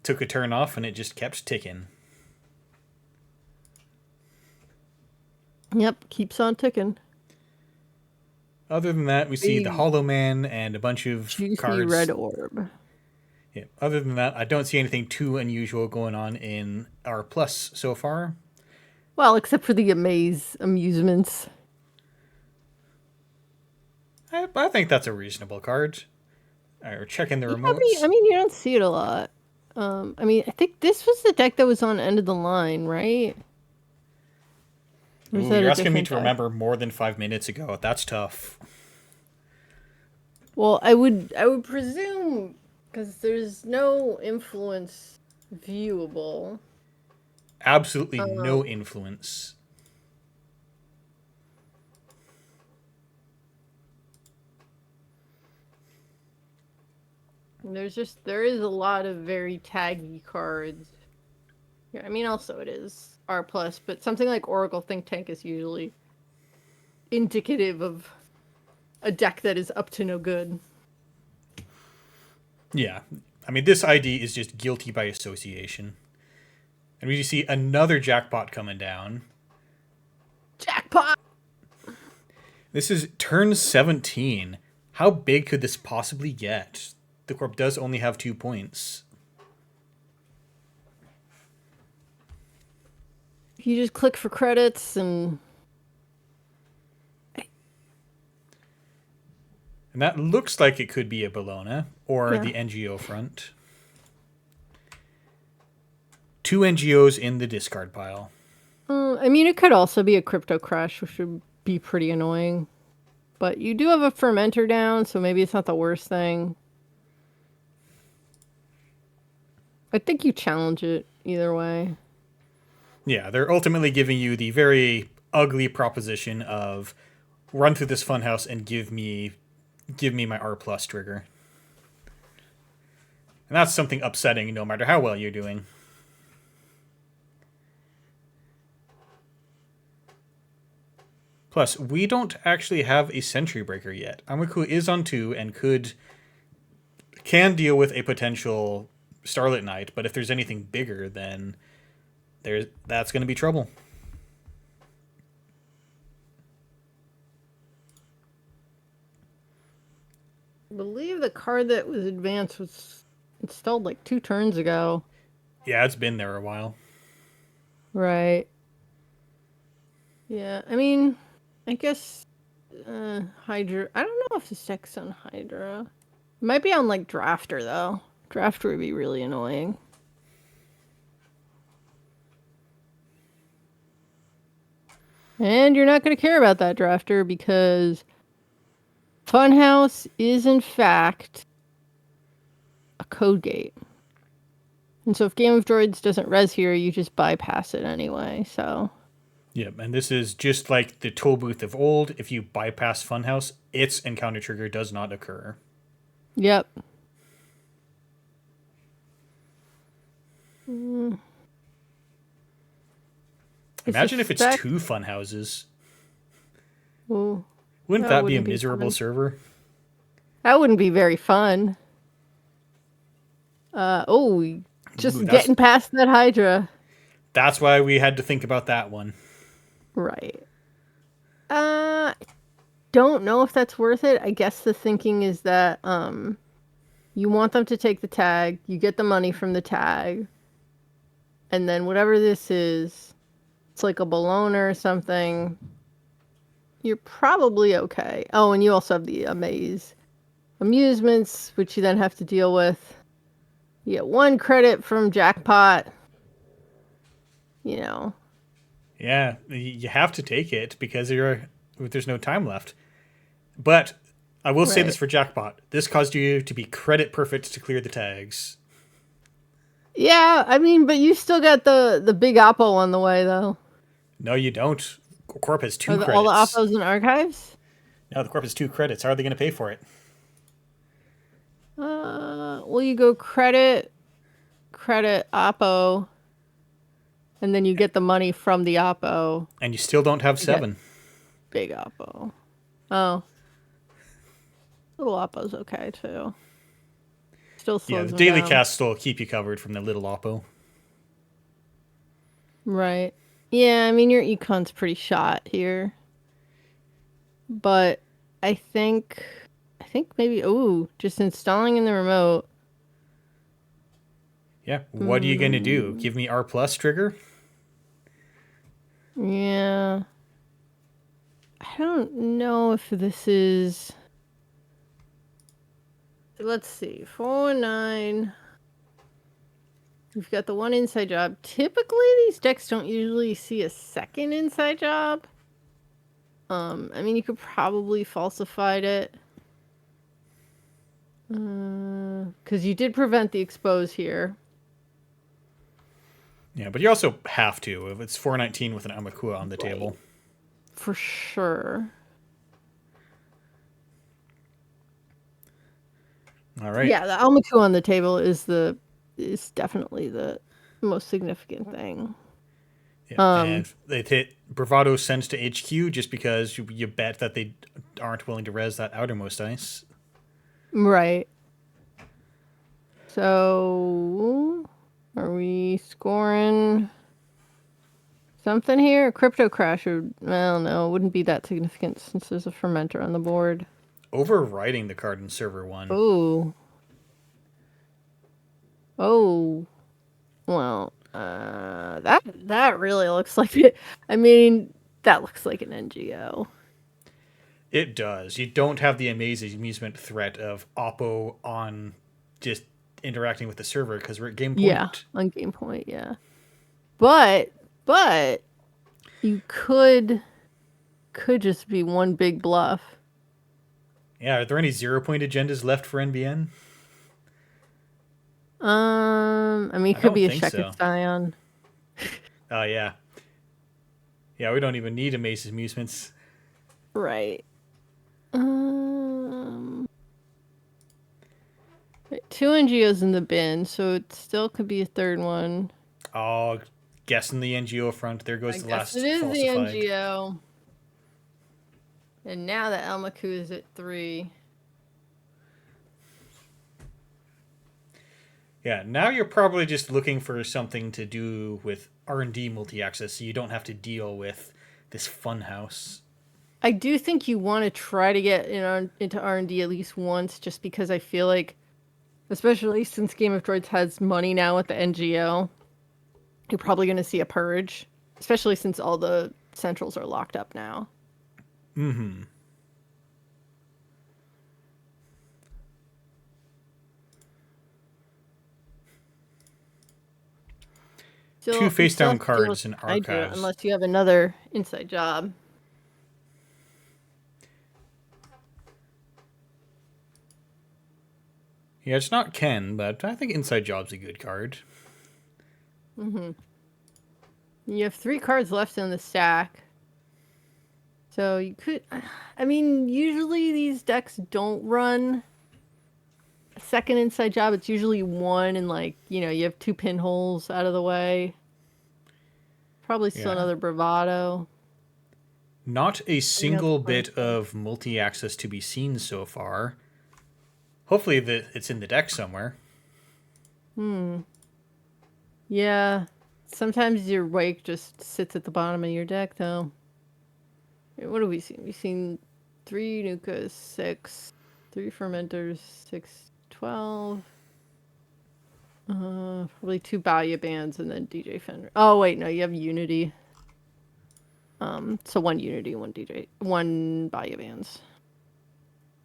took a turn off and it just kept ticking. Yep, keeps on ticking. Other than that, we see the Big Hollow Man and a bunch of Juicy cards. red orb. Yeah. Other than that, I don't see anything too unusual going on in R Plus so far. Well, except for the amaze amusements. I think that's a reasonable card. Or checking the Yeah, remotes. I mean, you don't see it a lot. I mean, I think this was the deck that was on End of the Line, right? Or is Ooh, that you're a asking me different to deck? remember more than 5 minutes ago. That's tough. Well, I would presume, because there's no influence viewable. Absolutely no influence. There is a lot of very taggy cards. Yeah, I mean, also it is R plus, but something like Oracle Think Tank is usually indicative of a deck that is up to no good. Yeah. I mean, this ID is just guilty by association. And we see another jackpot coming down. Jackpot! This is turn 17. How big could this possibly get? The Corp does only have 2 points. You just click for credits and... And that looks like it could be a Bologna or Yeah. the NGO front. 2 NGOs in the discard pile. I mean, it could also be a crypto crash, which would be pretty annoying. But you do have a fermenter down, so maybe it's not the worst thing. I think you challenge it either way. Yeah, they're ultimately giving you the very ugly proposition of run through this funhouse and give me my R plus trigger. And that's something upsetting no matter how well you're doing. Plus, we don't actually have a Sentry Breaker yet. Amiku is on 2 and can deal with a potential Starlit Knight, but if there's anything bigger, then that's going to be trouble. I believe the card that was advanced was installed like 2 turns ago. Yeah, it's been there a while. Right. Yeah, I mean, I guess Hydra... I don't know if this deck's on Hydra. It might be on, like, Drafter, though. Drafter would be really annoying. And you're not going to care about that Drafter because Funhouse is, in fact, a code gate. And so if Game of Droids doesn't res here, you just bypass it anyway, so... Yep, and this is just like the toll booth of old. If you bypass Funhouse, its encounter trigger does not occur. Yep. Imagine if it's 2 Funhouses. Ooh, Wouldn't that that be a wouldn't be miserable fun. server? That wouldn't be very fun. Just Ooh, getting past that Hydra. That's why we had to think about that one. Right. Don't know if that's worth it. I guess the thinking is that you want them to take the tag, you get the money from the tag, and then whatever this is, it's like a balloon or something. you're probably okay. Oh, and you also have the amusements, which you then have to deal with. You get 1 credit from jackpot. You know. Yeah, you have to take it because there's no time left. But I will say this Right. for jackpot: this caused you to be credit perfect to clear the tags. Yeah, I mean, but you still got the big Oppo on the way, though. No, you don't. Corp has 2 All the credits. Oppos in archives? No, the Corp has 2 credits. How are they going to pay for it? Well, you go credit Oppo, and then you get the money from the Oppo. And you still don't have 7. Big Oppo. Oh. Little Oppo's okay, too. Still Yeah, slows the them daily down. cast will keep you covered from the little Oppo. Right. Yeah, I mean, your econ's pretty shot here. But I think maybe, just installing in the remote. Yeah, what are you going to do? Give me R plus trigger? Yeah. I don't know if this is... Let's see. 419. We've got the 1 inside job. Typically, these decks don't usually see a 2nd inside job. I mean, you could probably falsified it. Because you did prevent the expose here. Yeah, but you also have to if it's 419 with an Amakua on the table. For sure. All right. Yeah, the Almaku on the table is definitely the most significant thing. Yeah, and they hit Bravado sends to HQ just because you bet that they aren't willing to res that outermost ice. Right. So, are we scoring something here? Crypto Crash would, well, no, it wouldn't be that significant since there's a fermenter on the board. Overwriting the card in server 1. Ooh. Oh. Well, that really looks like it. I mean, that looks like an NGO. It does. You don't have the amazing amusement threat of Oppo on just interacting with the server because we're at game point. Yeah, on game point, yeah. But you could just be one big bluff. Yeah, are there any 0-point agendas left for NBN? I mean, it I could don't be a think so. Shekhar Scion. Oh, yeah. Yeah, we don't even need amazing amusements. Right. 2 NGOs in the bin, so it still could be a 3rd one. Oh, guessing the NGO front. There goes the last It is falsified. the NGO. And now the Elmaku is at 3. Yeah, now you're probably just looking for something to do with R&D multi-access so you don't have to deal with this funhouse. I do think you want to try to get into R&D at least once, just because I feel like, especially since Game of Droids has money now with the NGO, you're probably going to see a purge, especially since all the centrals are locked up now. Mm-hmm. Two face-down cards in archives. I do, unless you have another inside job. Yeah, it's not Ken, but I think Inside Job's a good card. Mm-hmm. You have 3 cards left in the stack. So you could... I mean, usually these decks don't run a 2nd inside job. It's usually 1 and, like, you have 2 pinholes out of the way. Probably still another Bravado. Not a single bit of multi-access to be seen so far. Hopefully it's in the deck somewhere. Yeah. Sometimes your Wake just sits at the bottom of your deck, though. Wait, what have we seen? We've seen 3 Nukas, 6, 3 Fermenters, 6, 12. Probably 2 Balia bands and then DJ Fenrir. Oh, wait, no, you have Unity. So 1 Unity, 1 DJ, 1 Bayou Vans.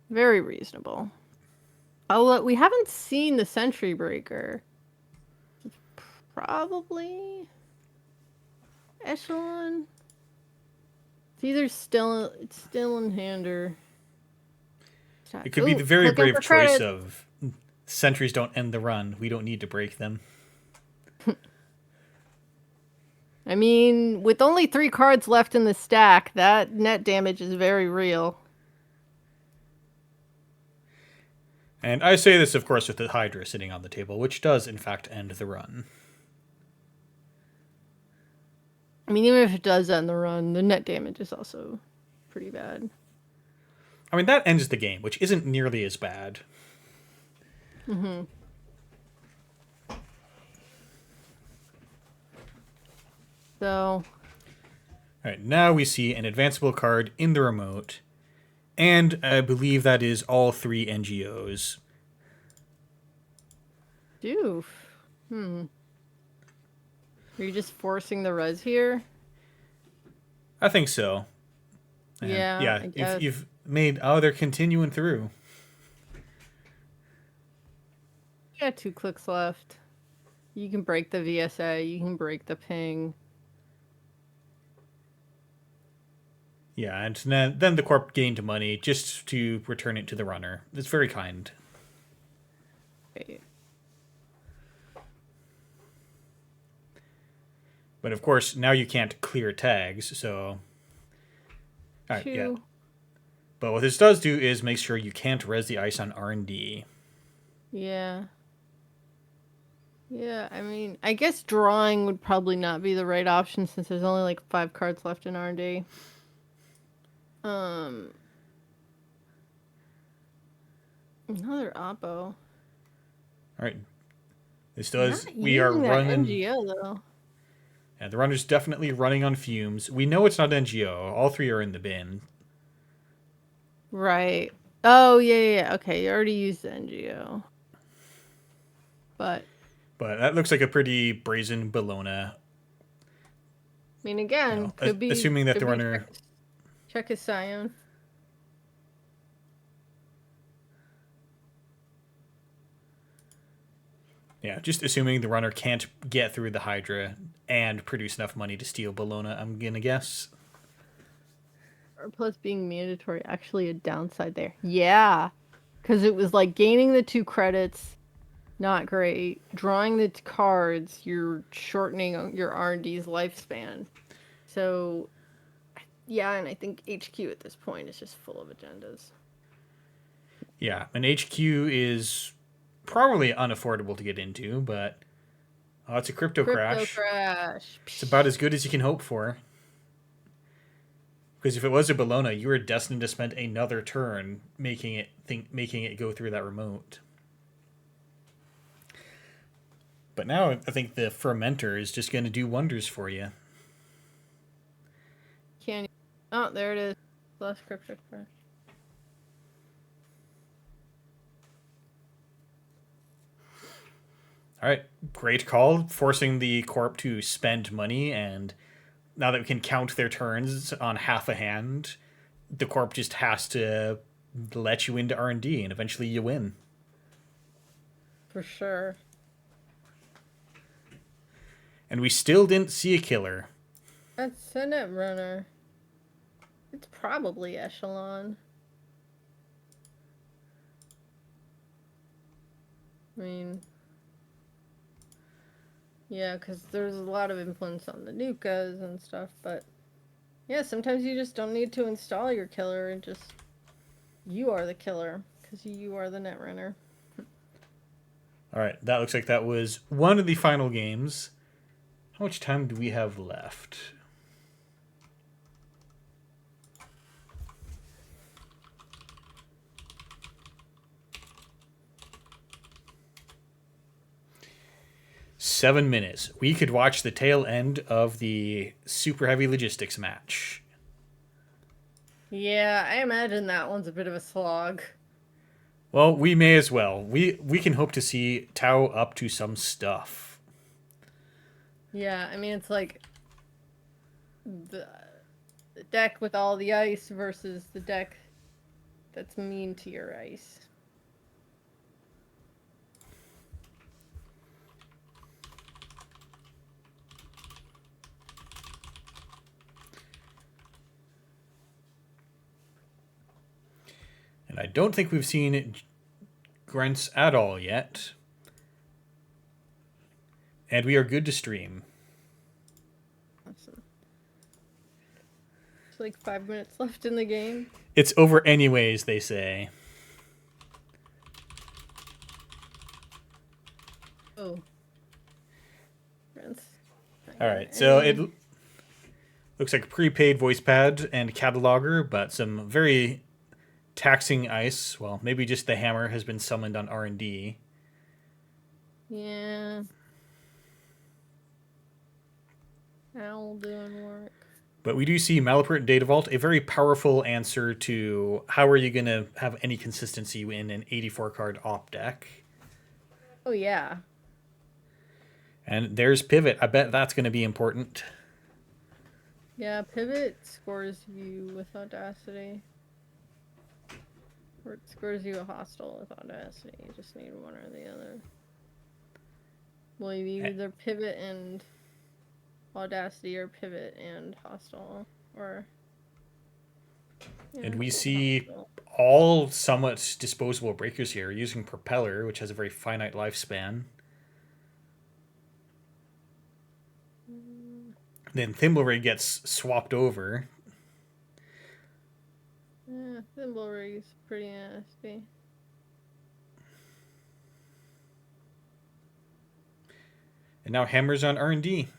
Very reasonable. Oh, we haven't seen the Sentry Breaker. Probably Echelon. It's either still in hand or. It could be the very clicking brave for choice credits. of sentries don't end the run. We don't need to break them. I mean, with only 3 cards left in the stack, that net damage is very real. And I say this, of course, with the Hydra sitting on the table, which does, in fact, end the run. I mean, even if it does end the run, the net damage is also pretty bad. I mean, that ends the game, which isn't nearly as bad. Mm-hmm. So, All right, now we see an advanceable card in the remote, and I believe that is all 3 NGOs. doof. Are you just forcing the res here? I think so. And Yeah, I guess. you've made... Oh, they're continuing through. You got 2 clicks left. You can break the VSA, you can break the ping. Yeah, and then the corp gained money just to return it to the runner. It's very kind. Wait. But of course, now you can't clear tags, so... Alright, yeah. 2. But what this does do is make sure you can't res the ice on R&D. Yeah. Yeah, I mean, I guess drawing would probably not be the right option since there's only like 5 cards left in R&D. Another Oppo. Alright. This does... Not We are using that running... NGO though. Yeah, the runner's definitely running on fumes. We know it's not NGO. All 3 are in the bin. Right. Oh, yeah. Okay, you already used the NGO. But that looks like a pretty brazen Bologna. I mean, again, could be assuming that could the be runner... check his Scion. Yeah, just assuming the runner can't get through the Hydra and produce enough money to steal Bologna, I'm gonna guess. Or plus being mandatory, actually a downside there. Yeah, because it was like gaining the 2 credits, not great. Drawing the cards, you're shortening your R&D's lifespan. So, yeah, and I think HQ at this point is just full of agendas. Yeah, and HQ is probably unaffordable to get into, but it's a crypto crash. It's about as good as you can hope for. Because if it was a Bologna, you were destined to spend another turn making it go through that remote. But now I think the fermenter is just going to do wonders for you. Can you... Oh, there it is. Less crypto crash. All right, great call, forcing the corp to spend money, and now that we can count their turns on half a hand, the corp just has to let you into R&D, and eventually you win. For sure. And we still didn't see a killer. That's Senate runner. It's probably Echelon. I mean... Yeah, because there's a lot of influence on the Nukas and stuff, but... Yeah, sometimes you just don't need to install your killer and just... You are the killer, because you are the netrunner. Alright, that looks like that was one of the final games. How much time do we have left? Seven minutes. We could watch the tail end of the super heavy logistics match. Yeah, I imagine that one's a bit of a slog. Well, we may as well. We can hope to see Tao up to some stuff. Yeah, I mean, it's like... the deck with all the ice versus the deck that's mean to your ice. And I don't think we've seen grunts at all yet. And we are good to stream. Awesome. It's like 5 minutes left in the game. It's over anyways, they say. Oh. Friends. All right, so it looks like a prepaid voice pad and cataloger, but some very taxing ice. Well, maybe just the hammer has been summoned on R&D. Yeah. Owl doing work. But we do see Malapert and Data Vault, a very powerful answer to how are you going to have any consistency in an 84-card op deck. Oh, yeah. And there's Pivot. I bet that's going to be important. Yeah, Pivot scores you with Audacity. Or it scores you a hostile with Audacity. You just need one or the other. Well, you either Pivot and Audacity or Pivot and hostile. Or... yeah, And we see all somewhat disposable breakers here using Propeller, which has a very finite lifespan. Then Thimbleray gets swapped over. Yeah, Thimble Rig's pretty nasty. And now Hammer's on R&D.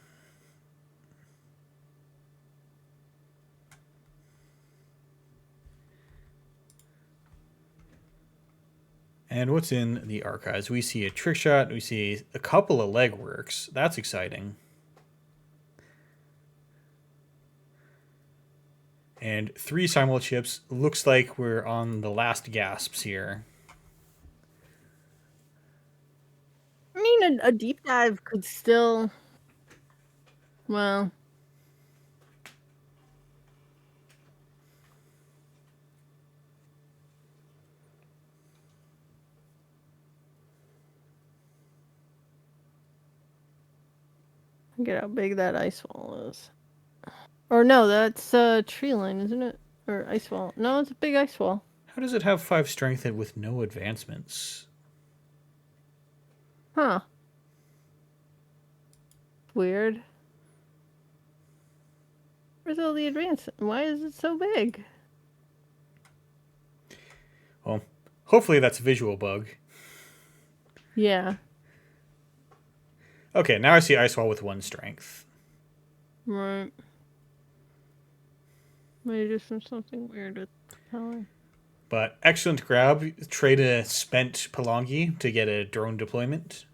And what's in the archives? We see a trick shot. We see a couple of legworks. That's exciting. And 3 simul chips. Looks like we're on the last gasps here. I mean, a deep dive could still... well... Get how big that ice wall is. Or no, that's tree line, isn't it? Or ice wall. No, it's a big ice wall. How does it have 5 strength and with no advancements? Huh. Weird. Where's all the advancement? Why is it so big? Well, hopefully that's a visual bug. Yeah. Okay, now I see ice wall with 1 strength. Right. Maybe just something weird with power. But excellent grab. Trade a spent Pelongi to get a drone deployment.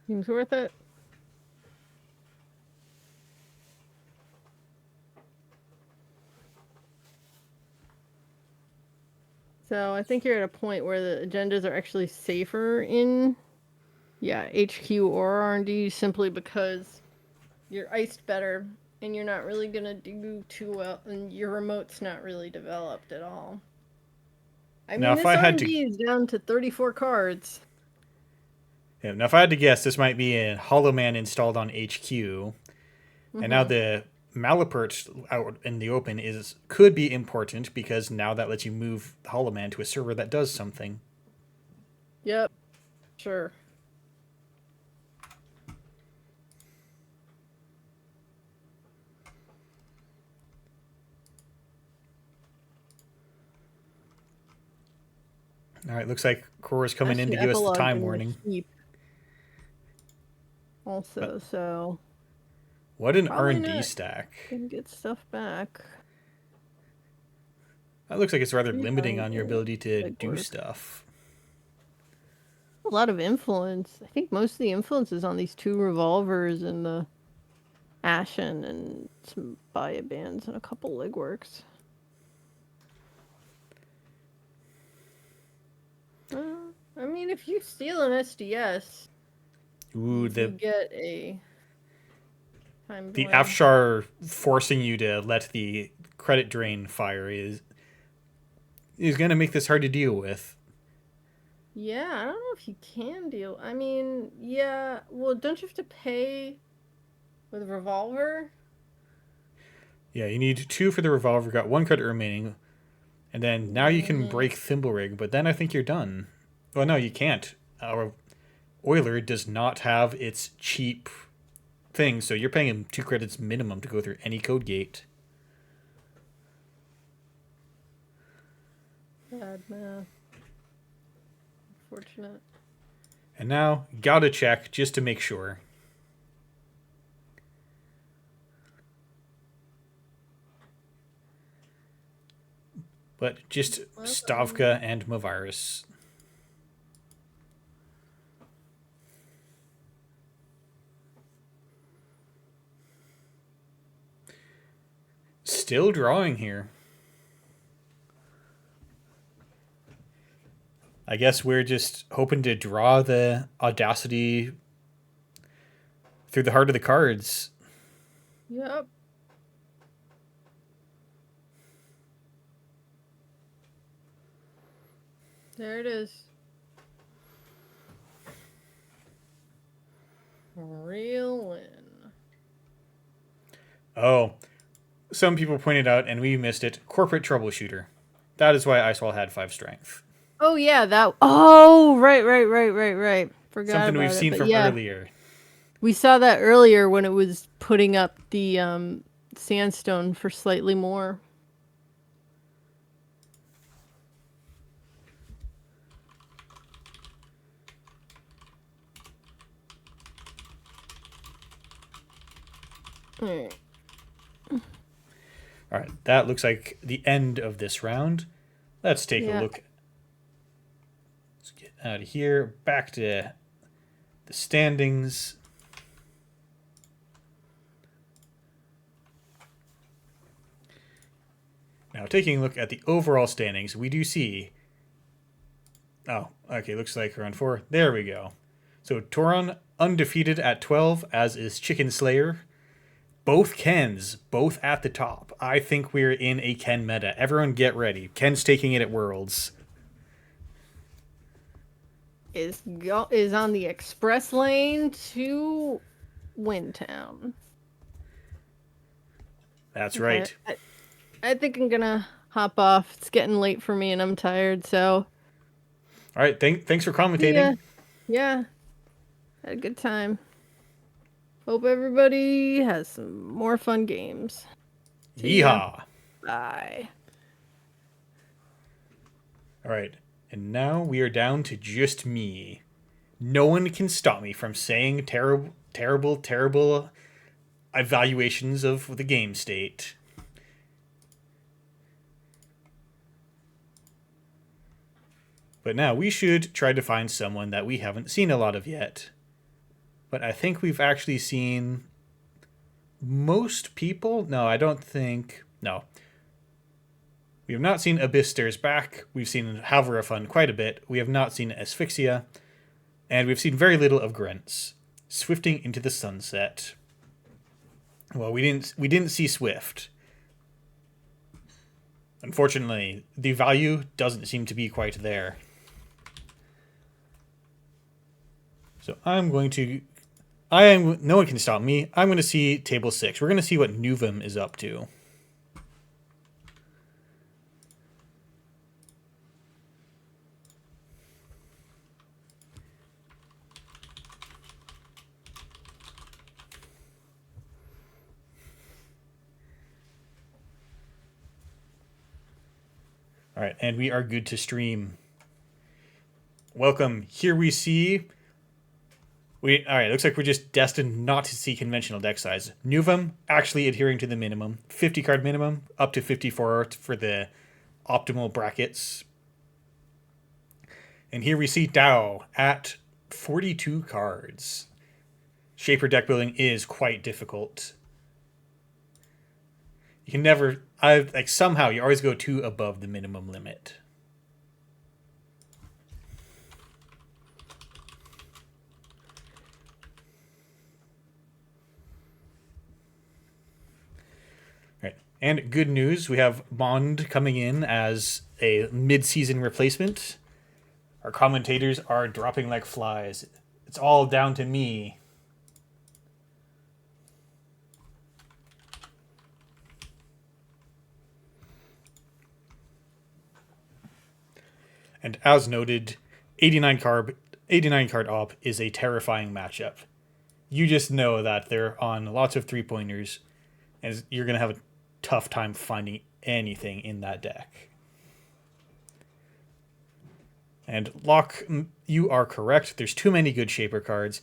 Seems worth it. So I think you're at a point where the agendas are actually safer in, yeah, HQ or R&D simply because you're iced better and you're not really gonna do too well, and your remote's not really developed at all. I Now, mean, if this I had R&D is down to 34 cards. Yeah, now, if I had to guess, this might be a Hollow Man installed on HQ. And now the Malapert out in the open could be important because now that lets you move the Hollow Man to a server that does something. Yep, sure. All right, looks like Cora's coming in to Actually, give us the epilogue time in the warning. heap. Also, so What an probably R&D not stack. can get stuff back. That looks like it's rather Pretty limiting fine, on your yeah. ability to Big do work. stuff. A lot of influence. I think most of the influence is on these 2 revolvers and the Ashen and some Baya bands and a couple legworks. I mean, if you steal an SDS, Ooh, you get a time. The boy. Afshar forcing you to let the credit drain fire is going to make this hard to deal with. Yeah, I don't know if you can deal. I mean, yeah. Well, don't you have to pay with a revolver? Yeah, you need 2 for the revolver. Got 1 credit remaining, and then now you can break Thimblerig. But then I think you're done. Well, no, you can't. Our Oiler does not have its cheap thing, so you're paying him 2 credits minimum to go through any code gate. Bad math. Unfortunate. And now, gotta check just to make sure. But just Stavka and Mavirus. Still drawing here. I guess we're just hoping to draw the Audacity through the heart of the cards. Yep. There it is. Real win. Oh, some people pointed out, and we missed it, corporate troubleshooter. That is why Icewall had 5 strength. Oh yeah, that. Oh right. Forgot Something about we've it, seen but from yeah, earlier. we saw that earlier when it was putting up the sandstone for slightly more. Alright. All right, that looks like the end of this round. Let's take a look. Let's get out of here. Back to the standings. Now, taking a look at the overall standings, we do see... Oh, okay, looks like we're on 4. There we go. So, Toron undefeated at 12, as is Chicken Slayer. Both Kens, both at the top. I think we're in a Ken meta. Everyone get ready. Ken's taking it at Worlds. Is on the express lane to Windtown. That's Okay, right. I think I'm gonna hop off. It's getting late for me and I'm tired, so. All right, thanks for commentating. Yeah. Had a good time. Hope everybody has some more fun games. See ya. Yeehaw. Bye. All right, and now we are down to just me. No one can stop me from saying terrible evaluations of the game state. But now we should try to find someone that we haven't seen a lot of yet. But I think we've actually seen most people. No, I don't think. No. We have not seen Abyss Stares Back. We've seen Haverafun quite a bit. We have not seen Asphyxia. And we've seen very little of Grunts. Swifting into the Sunset. Well, we didn't see Swift. Unfortunately, the value doesn't seem to be quite there. So no one can stop me. I'm going to see table 6. We're going to see what Nuvum is up to. All right, and we are good to stream. Welcome. Here we see... All right, looks like we're just destined not to see conventional deck size. Nuvum actually adhering to the minimum. 50 card minimum, up to 54 for the optimal brackets. And here we see Dao at 42 cards. Shaper deck building is quite difficult. You can never... somehow you always go 2 above the minimum limit. Right. And good news, we have Bond coming in as a mid-season replacement. Our commentators are dropping like flies. It's all down to me. And as noted, 89 card op is a terrifying matchup. You just know that they're on lots of 3-pointers, and you're going to have a tough time finding anything in that deck. And Locke, you are correct. There's too many good Shaper cards.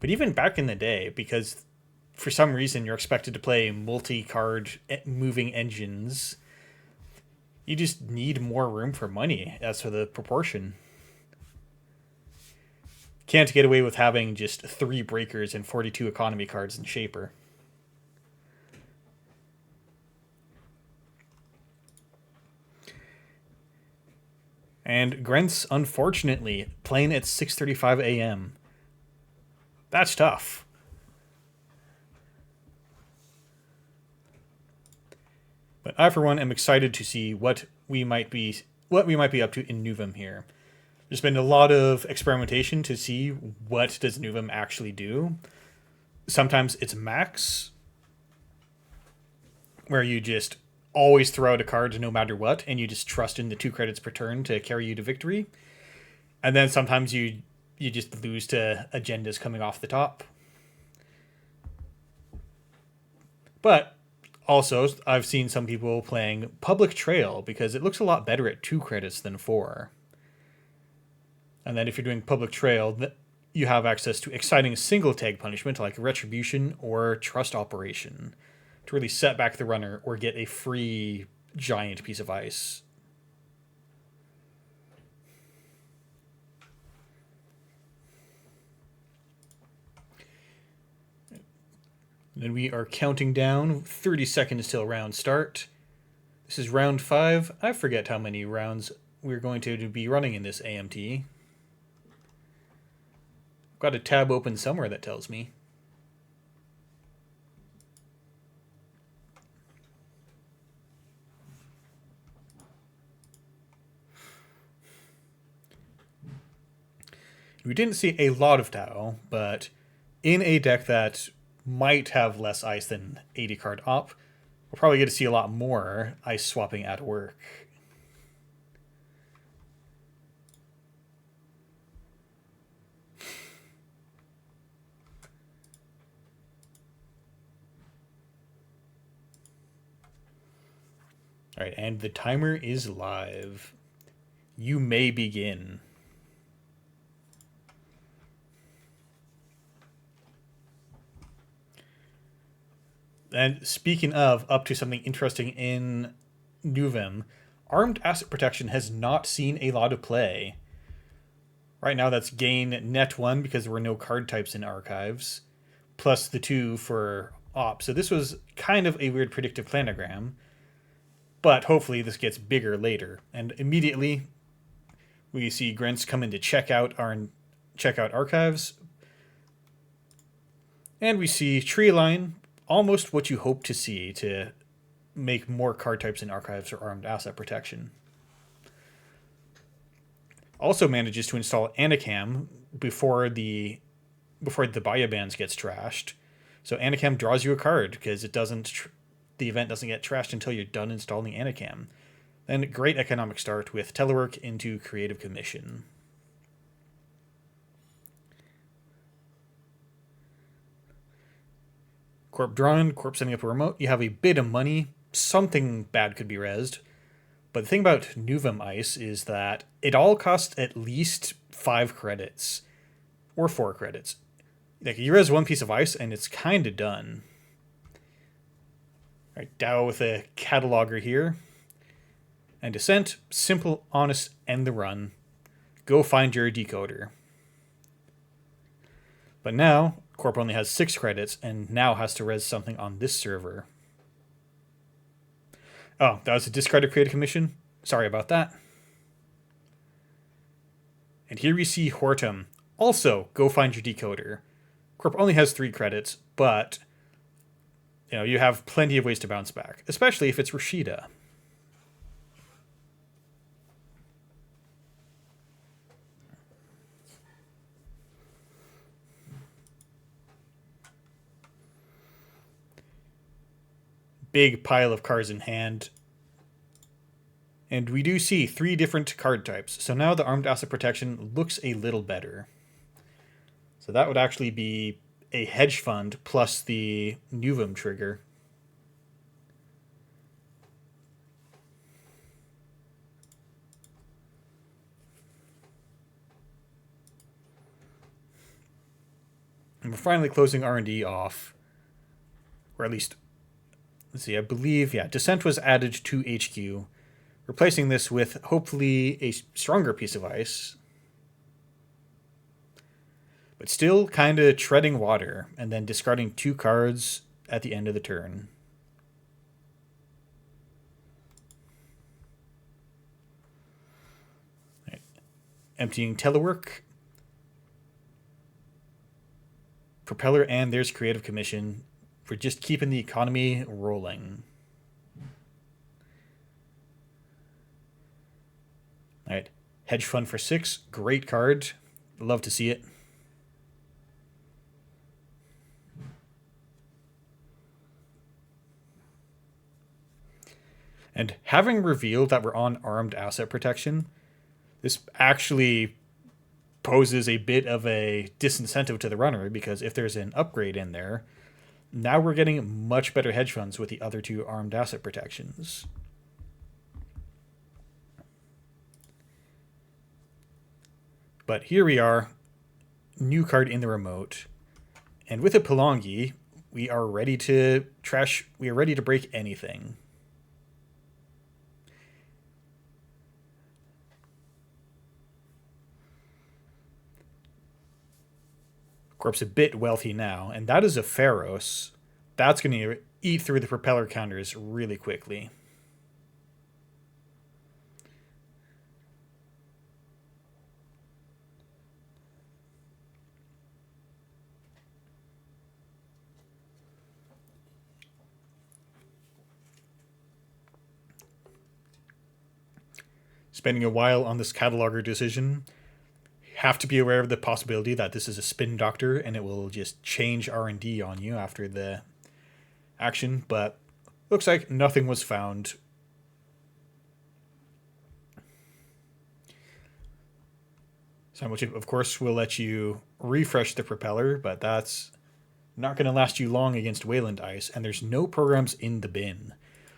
But even back in the day, because for some reason you're expected to play multi-card moving engines, you just need more room for money as for the proportion. Can't get away with having just 3 breakers and 42 economy cards in Shaper. And Grent's, unfortunately, playing at 6:35 a.m. That's tough. But I, for one, am excited to see what we might be up to in Nuvem here. There's been a lot of experimentation to see what does Nuvem actually do. Sometimes it's max, where you just always throw out a card no matter what, and you just trust in the 2 credits per turn to carry you to victory. And then sometimes you just lose to agendas coming off the top. But also, I've seen some people playing Public Trail because it looks a lot better at 2 credits than 4. And then if you're doing Public Trail, you have access to exciting single tag punishment like Retribution or Trust Operation to really set back the runner or get a free giant piece of ice. Then we are counting down 30 seconds till round start. This is round 5. I forget how many rounds we're going to be running in this AMT. I've got a tab open somewhere that tells me. We didn't see a lot of Tau, but in a deck that might have less ice than 80 card op, we'll probably get to see a lot more ice swapping at work. All right, and the timer is live. You may begin. And speaking of up to something interesting in Nuvem, Armed Asset Protection has not seen a lot of play. Right now that's gain net 1 because there were no card types in archives, plus the 2 for op. So this was kind of a weird predictive planogram, but hopefully this gets bigger later. And immediately we see Grents come in to check out archives. And we see Tree Line, almost what you hope to see to make more card types in archives or Armed Asset Protection. Also manages to install Anacam before the Baya Bands gets trashed. So Anacam draws you a card because the event doesn't get trashed until you're done installing Anacam. Then great economic start with Telework into Creative Commission. Corp drawn, Corp setting up a remote. You have a bit of money. Something bad could be rezzed. But the thing about Nuvem Ice is that it all costs at least 5 credits. Or 4 credits. Like, you res 1 piece of ice and it's kind of done. Alright, Dow with a cataloger here. And Descent, simple, honest, end the run. Go find your decoder. But now, Corp only has 6 credits and now has to res something on this server. Oh, that was a discarded Creative Commission? Sorry about that. And here we see Hortum. Also, go find your decoder. Corp only has 3 credits, but you have plenty of ways to bounce back, especially if it's Rashida. Big pile of cards in hand. And we do see 3 different card types. So now the Armed Asset Protection looks a little better. So that would actually be a hedge fund plus the Nuvum trigger. And we're finally closing R&D off. Or at least, let's see, I believe, Descent was added to HQ, replacing this with hopefully a stronger piece of ice. But still kind of treading water, and then discarding 2 cards at the end of the turn. Right. Emptying Telework. Propeller, and there's Creative Commission. We're just keeping the economy rolling. All right. Hedge Fund for 6. Great card. Love to see it. And having revealed that we're on Armed Asset Protection, this actually poses a bit of a disincentive to the runner, because if there's an upgrade in there, now we're getting much better hedge funds with the other 2 Armed Asset Protections. But here we are, new card in the remote, and with a Pelongi, we are ready to break anything. Corp's a bit wealthy now, and that is a Pharos. That's going to eat through the propeller counters really quickly. Spending a while on this cataloger decision. Have to be aware of the possibility that this is a spin doctor and it will just change R&D on you after the action, but looks like nothing was found. So which of course will let you refresh the propeller, but that's not going to last you long against Wayland Ice, and there's no programs in the bin.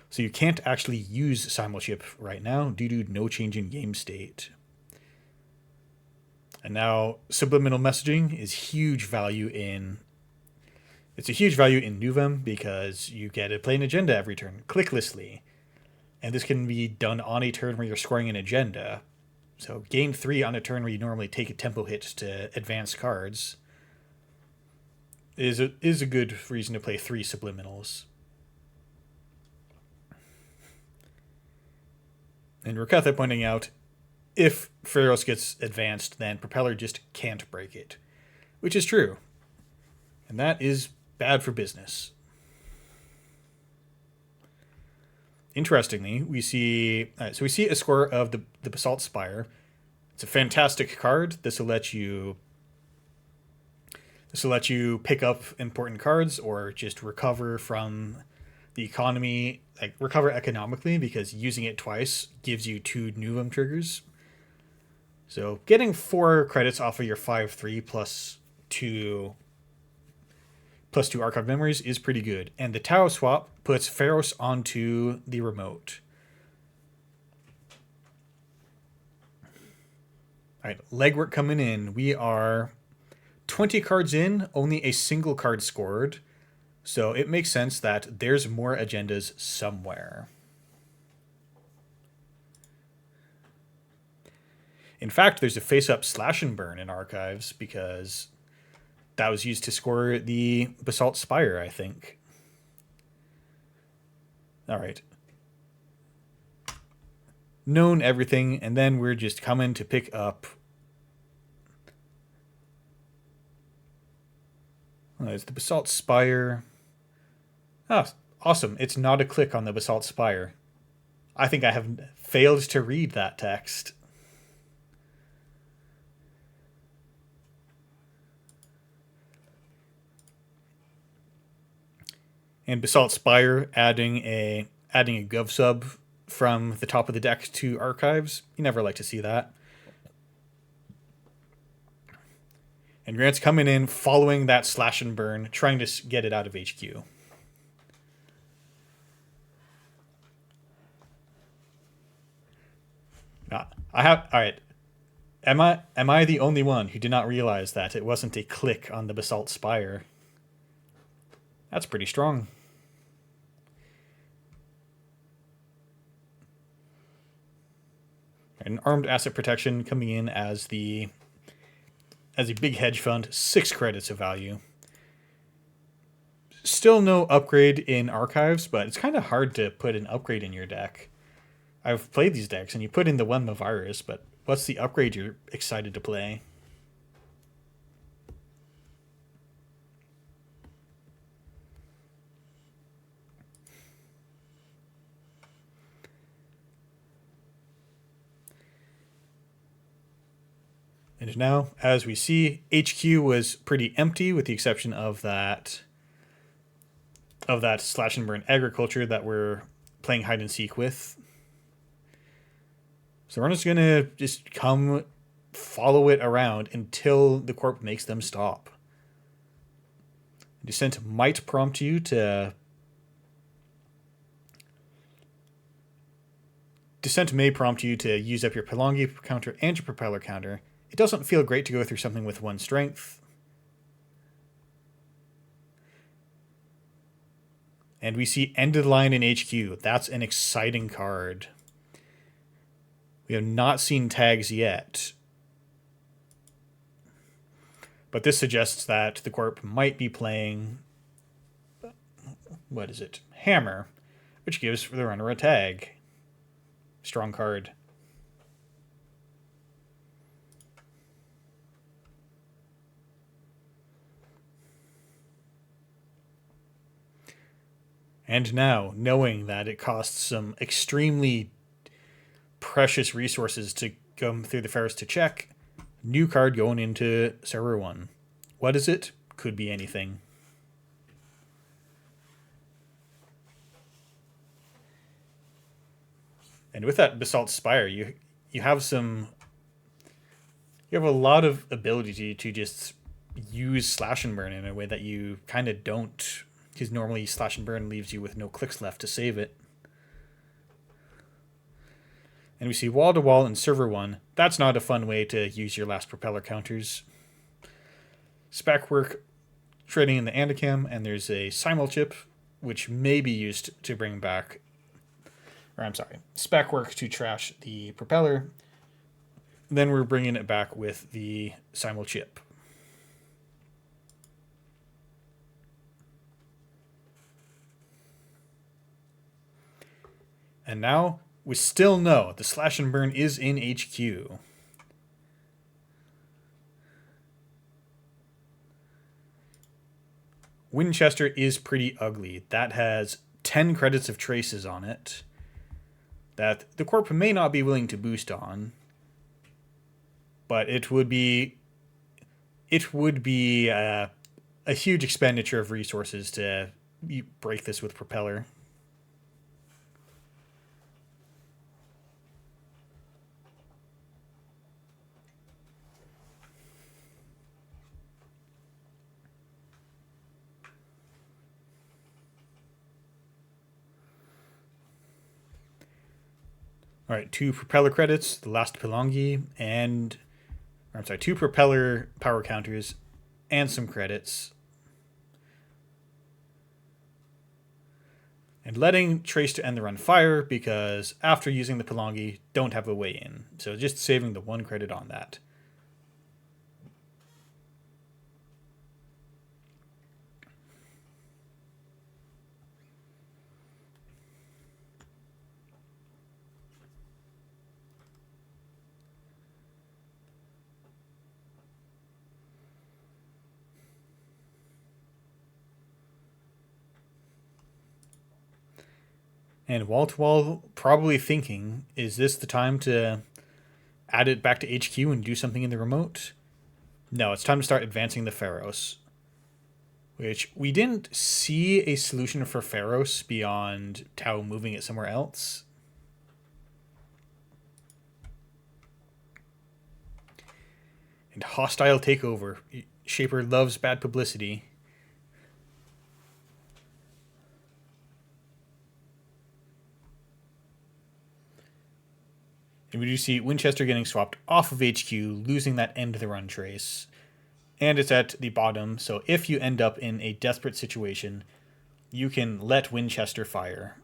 So you can't actually use Simulship right now due to no change in game state. And now subliminal messaging is huge value in... It's a huge value in Nuvem because you get to play an agenda every turn, clicklessly. And this can be done on a turn where you're scoring an agenda. So gain 3 on a turn where you normally take a tempo hit to advance cards is a good reason to play 3 subliminals. And Rakatha pointing out, if Pharos gets advanced, then Propeller just can't break it. Which is true. And that is bad for business. Interestingly, we see a score of the Basalt Spire. It's a fantastic card. This will let you pick up important cards or just recover from the economy, like recover economically, because using it twice gives you 2 Nuvem triggers. So getting 4 credits off of your 5/3 plus 2 archive memories is pretty good. And the Tau swap puts Pharos onto the remote. All right, legwork coming in. We are 20 cards in, only a single card scored. So it makes sense that there's more agendas somewhere. In fact, there's a face-up slash and burn in archives because that was used to score the Basalt Spire, I think. All right. Known everything, and then we're just coming to pick up... There's the Basalt Spire. Oh, awesome. It's not a click on the Basalt Spire. I think I have failed to read that text. And Basalt Spire adding a gov sub from the top of the deck to archives. You never like to see that. And Grant's coming in, following that slash and burn, trying to get it out of HQ. I have. All right. Am I the only one who did not realize that it wasn't a click on the Basalt Spire? That's pretty strong. An armed asset protection coming in as a big hedge fund, 6 credits of value. Still no upgrade in archives, but it's kind of hard to put an upgrade in your deck. I've played these decks, and you put in the one virus, but what's the upgrade you're excited to play? And now, as we see, HQ was pretty empty with the exception of that slash and burn agriculture that we're playing hide and seek with. So we're just gonna come follow it around until the corp makes them stop. Descent might prompt you to. Descent may prompt you to use up your Pelongi counter and your propeller counter. It doesn't feel great to go through something with 1 strength. And we see Ended Line in HQ. That's an exciting card. We have not seen tags yet. But this suggests that the corp might be playing... What is it? Hammer, which gives the runner a tag. Strong card. And now, knowing that it costs some extremely precious resources to go through the Ferris to check, new card going into server 1. What is it? Could be anything. And with that Basalt Spire, you have a lot of ability to just use slash and burn in a way that you kind of don't, because normally slash and burn leaves you with no clicks left to save it. And we see wall to wall in server 1. That's not a fun way to use your last propeller counters. Spec work trading in the Andicam, and there's a simul chip which may be used to bring back, or I'm sorry, spec work to trash the propeller. Then we're bringing it back with the simul chip. And now we still know the slash and burn is in HQ. Winchester is pretty ugly. That has 10 credits of traces on it that the corp may not be willing to boost on, but it would be a huge expenditure of resources to break this with propeller. All right, 2 propeller credits, the last Pelongi, and... I'm sorry, 2 propeller power counters, and some credits. And letting Trace to end the run fire, because after using the Pelongi, don't have a way in. So just saving the 1 credit on that. And wall-to-wall probably thinking, is this the time to add it back to HQ and do something in the remote? No, it's time to start advancing the Pharos. Which, we didn't see a solution for Pharos beyond Tau moving it somewhere else. And hostile takeover. Shaper loves bad publicity. And we do see Winchester getting swapped off of HQ, losing that end of the run trace. And it's at the bottom, so if you end up in a desperate situation, you can let Winchester fire.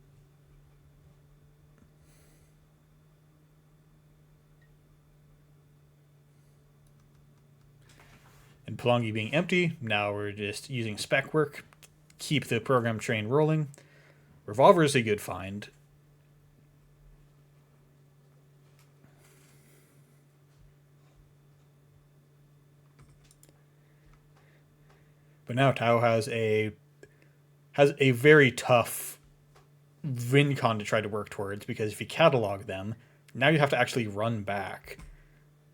And Pelongi being empty, now we're just using spec work, keep the program train rolling. Revolver is a good find. But now Tau has a very tough WinCon to try to work towards, because if you catalog them, now you have to actually run back.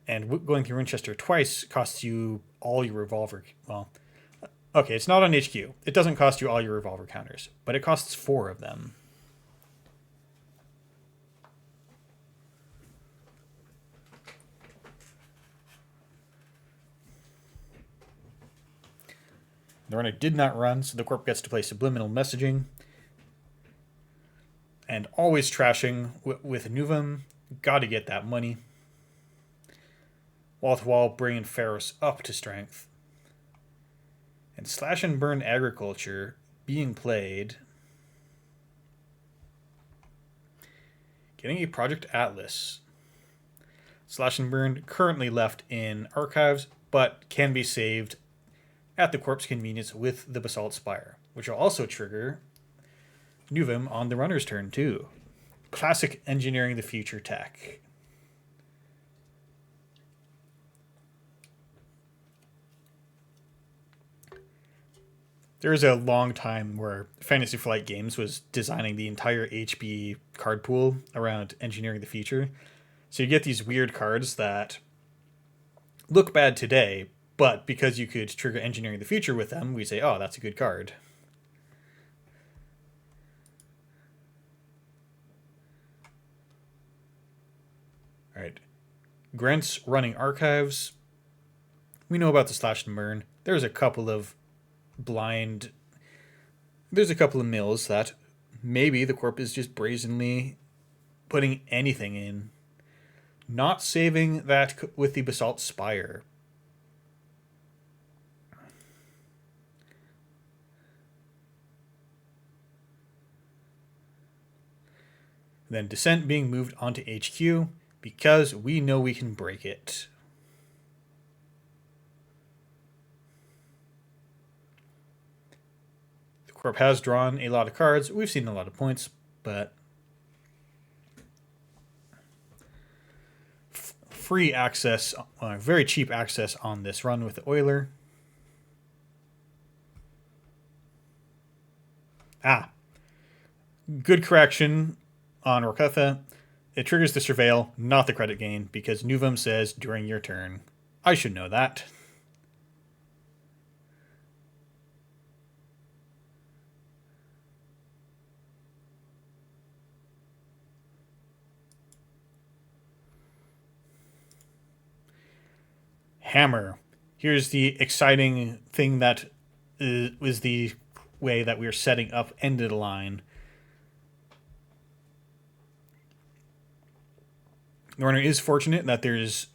And going through Winchester twice costs you all your revolver. Well, okay, it's not on HQ. It doesn't cost you all your revolver counters, but it costs 4 of them. The runner did not run, so the Corp gets to play subliminal messaging. And always trashing with Nuvum. Gotta get that money. Wall-to-wall bringing Pharos up to strength. And Slash and Burn Agriculture being played. Getting a Project Atlas. Slash and Burn currently left in archives, but can be saved at the Corp's convenience with the Basalt Spire, which will also trigger Nuvum on the runner's turn too. Classic engineering the future tech. There was a long time where Fantasy Flight Games was designing the entire HB card pool around engineering the future. So you get these weird cards that look bad today, but because you could trigger engineering the future with them, we say, oh, that's a good card. All right. Grant's running archives. We know about the Slash and Burn. There's a couple of mills that maybe the Corp is just brazenly putting anything in. Not saving that with the Basalt Spire. Then Descent being moved onto HQ because we know we can break it. The Corp has drawn a lot of cards. We've seen a lot of points, but free access, very cheap access on this run with the Oiler. Good correction on Rokutha. It triggers the Surveil, not the credit gain, because Nuvum says during your turn. I should know that. Hammer. Here's the exciting thing that was the way that we are setting up end of the line. The runner is fortunate that there's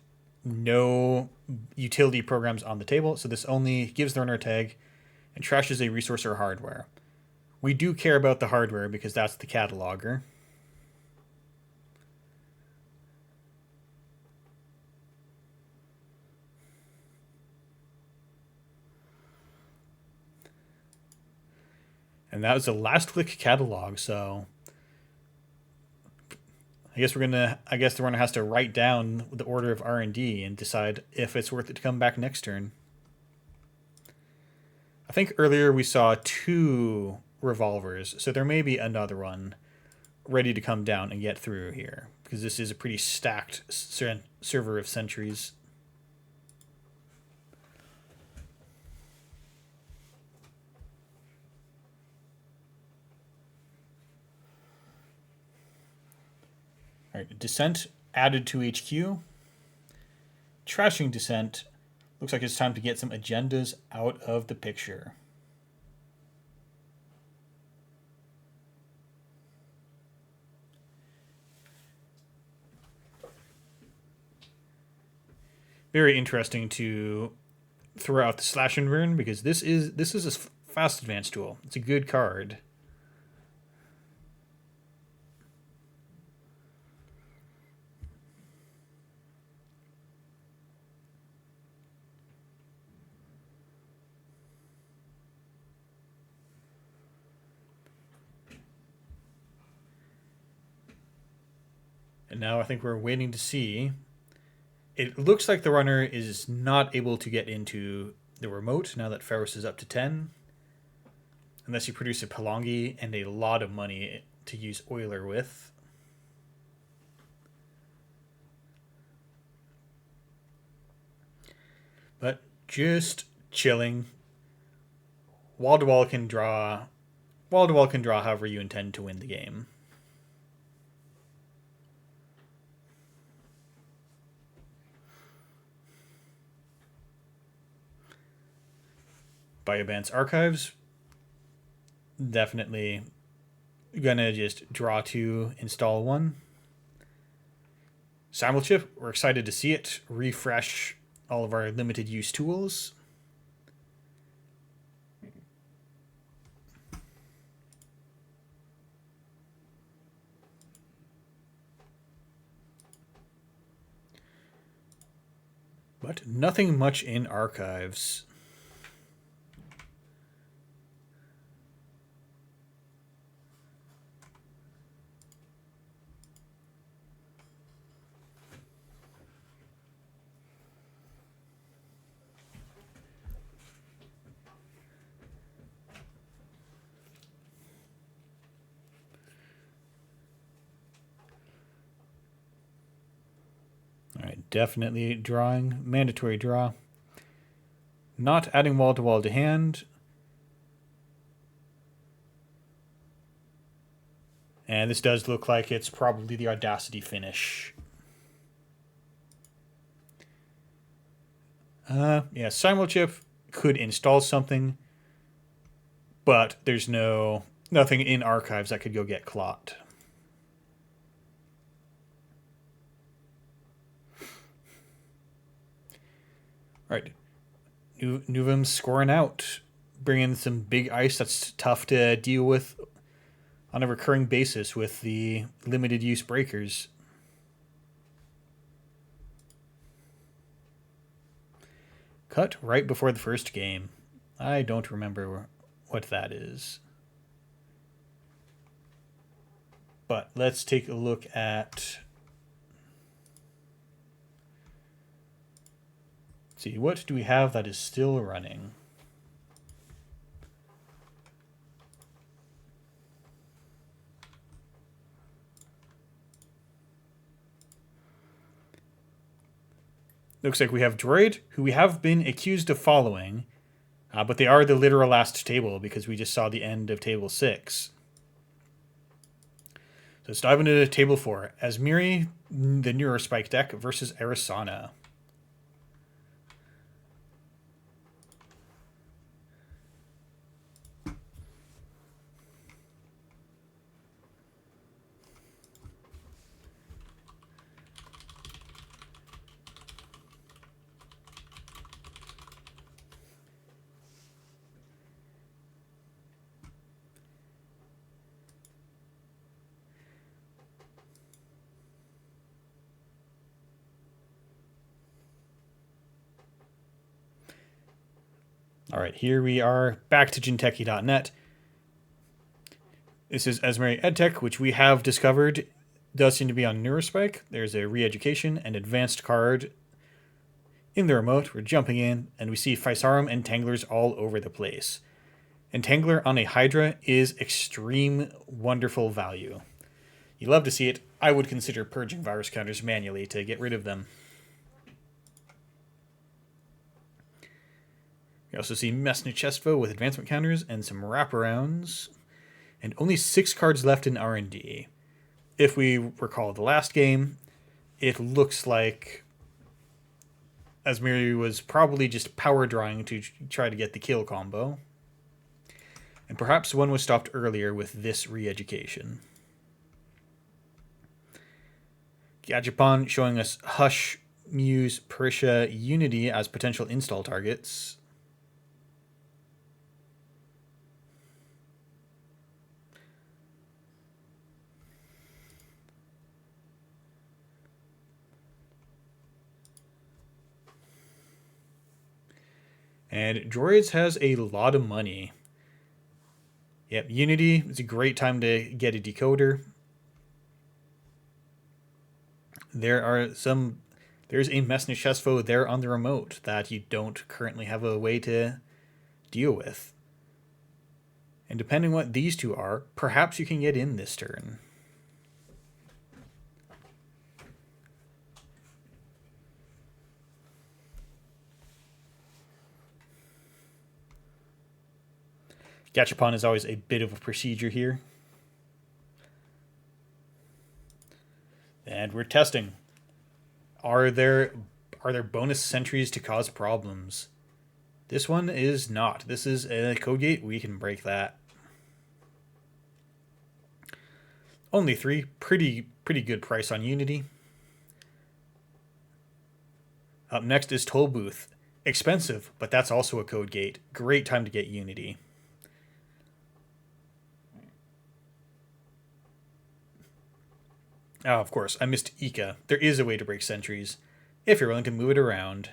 no utility programs on the table, so this only gives the runner a tag and trashes a resource or hardware. We do care about the hardware because that's the cataloger. And that was the last click catalog, so I guess the runner has to write down the order of R&D and decide if it's worth it to come back next turn. I think earlier we saw 2 revolvers, so there may be another one ready to come down and get through here, because this is a pretty stacked server of sentries. All right, Descent added to HQ. Trashing Descent. Looks like it's time to get some agendas out of the picture. Very interesting to throw out the Slash and Burn, because this is a fast advance tool. It's a good card. And now I think we're waiting to see. It looks like the runner is not able to get into the remote now that Ferris is up to 10. Unless you produce a Palangi and a lot of money to use Euler with. But just chilling. Wall-to-wall can draw. Wall-to-wall can draw however you intend to win the game. Biobands Archives. Definitely gonna just draw 2, install 1. Simulchip, we're excited to see it refresh all of our limited use tools. But nothing much in Archives. All right, definitely drawing. Mandatory draw. Not adding wall-to-wall to hand. And this does look like it's probably the Audacity finish. Yeah, Simulchip could install something, but there's nothing in Archives that could go get clot. All right, Nuvum's scoring out, bringing some big ice that's tough to deal with on a recurring basis with the limited use breakers. Cut right before the first game. I don't remember what that is. But let's take a look at... Let's see, what do we have that is still running? Looks like we have Droid, who we have been accused of following, but they are the literal last table because we just saw the end of table 6. So let's dive into table 4. Asmiri, the Neurospike deck, versus Arisana. All right, here we are back to Jinteki.net. This is Asmiri EdTech, which we have discovered does seem to be on Neurospike. There's a re-education and advanced card in the remote. We're jumping in, and we see Physarum Entanglers all over the place. Entangler on a Hydra is extreme wonderful value. You love to see it. I would consider purging virus counters manually to get rid of them. You also see Mesnichesvo with advancement counters and some wraparounds. And only 6 cards left in R&D. If we recall the last game, it looks like Asmiri was probably just power drawing to try to get the kill combo. And perhaps one was stopped earlier with this re-education. Gachapon showing us Hush, Muse, Parisha, Unity as potential install targets. And Droids has a lot of money. Yep, Unity is a great time to get a decoder. There's a Mesnichesvo there on the remote that you don't currently have a way to deal with. And depending what these two are, perhaps you can get in this turn. Gachapon is always a bit of a procedure here. And we're testing. Are there bonus sentries to cause problems? This one is not. This is a code gate. We can break that. Only 3. Pretty good price on Unity. Up next is Toll Booth. Expensive, but that's also a code gate. Great time to get Unity. Oh, of course, I missed Ika. There is a way to break sentries, if you're willing to move it around.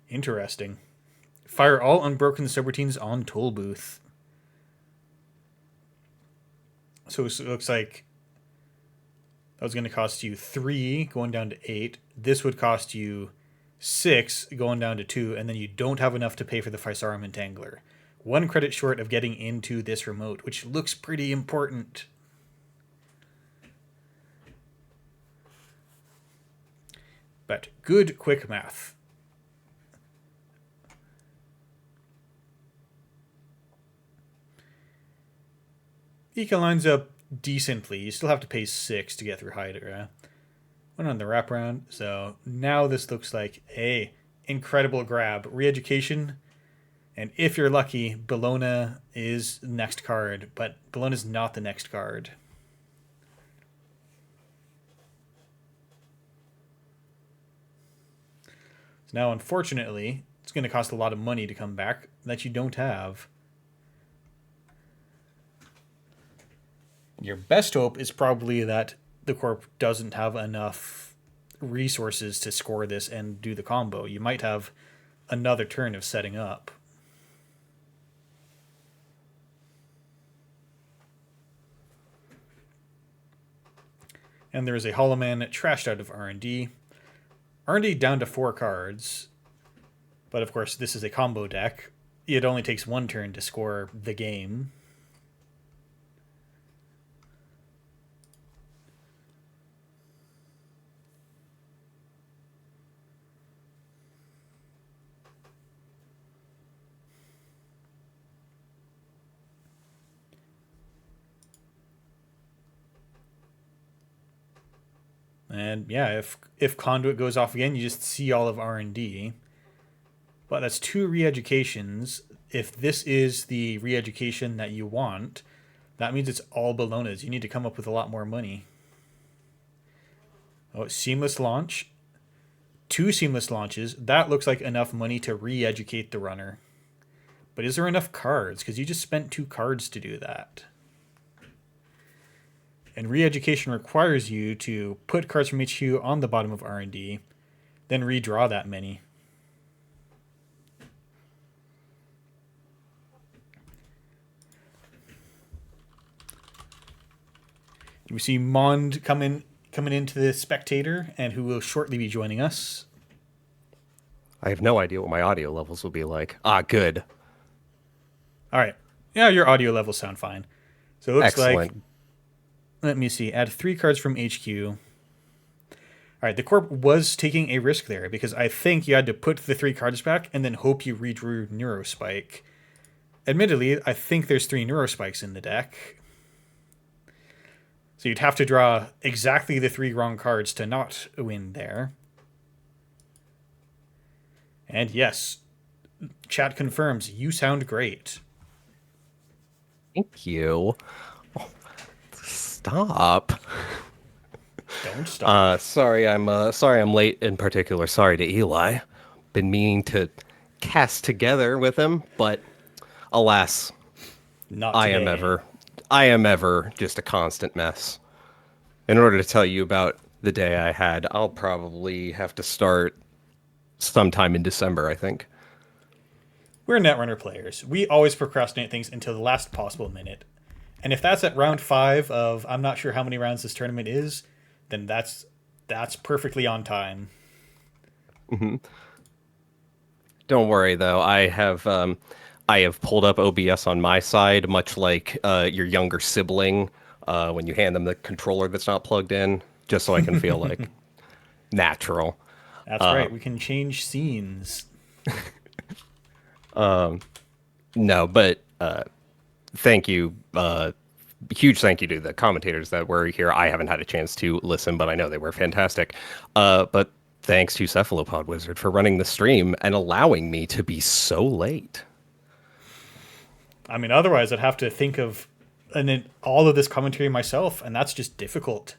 Interesting. Fire all unbroken subroutines on Toll Booth. So it looks like that was going to cost you 3, going down to 8. This would cost you 6, going down to 2, and then you don't have enough to pay for the Physarum Entangler. 1 credit short of getting into this remote, which looks pretty important. But good quick math. Ika lines up decently. You still have to pay 6 to get through Hydra. Went on the wraparound. So now this looks like a incredible grab. Re-education. And if you're lucky, Bologna is the next card. But Bologna's not the next card. So now, unfortunately, it's going to cost a lot of money to come back that you don't have. Your best hope is probably that the Corp doesn't have enough resources to score this and do the combo. You might have another turn of setting up. And there is a Hollow Man trashed out of R&D. R&D down to 4 cards. But of course, this is a combo deck. It only takes 1 turn to score the game. And yeah, if Conduit goes off again, you just see all of R&D. But that's 2 re-educations. If this is the re-education that you want, that means it's all Bolognas. You need to come up with a lot more money. Oh, seamless launch. 2 seamless launches. That looks like enough money to re-educate the runner. But is there enough cards? Because you just spent 2 cards to do that. And re-education requires you to put cards from HQ on the bottom of R&D, then redraw that many. We see Mond come in coming into the spectator and who will shortly be joining us. I have no idea what my audio levels will be like. Ah, good. All right. Yeah, your audio levels sound fine. So it looks Excellent. like, let me see, add 3 cards from HQ. All right, the Corp was taking a risk there because I think you had to put the 3 cards back and then hope you redrew Neurospike. Admittedly, I think there's 3 Neurospikes in the deck. So you'd have to draw exactly the 3 wrong cards to not win there. And yes, chat confirms you sound great. Thank you. Oh, stop. Don't stop. Sorry I'm late. In particular, sorry to Eli. Been meaning to cast together with him, but alas, Not I today. am ever just a constant mess. In order to tell you about the day I had, I'll probably have to start sometime in December, I think. We're Netrunner players. We always procrastinate things until the last possible minute. And if that's at round 5 of I'm not sure how many rounds this tournament is, then that's perfectly on time. Don't worry though. I have pulled up OBS on my side, much like your younger sibling when you hand them the controller that's not plugged in, just so I can feel like natural. That's right. We can change scenes. No, but thank you. Huge thank you to the commentators that were here. I haven't had a chance to listen, but I know they were fantastic. But thanks to Cephalopod Wizard for running the stream and allowing me to be so late. I mean, otherwise I'd have to think of all of this commentary myself, and that's just difficult.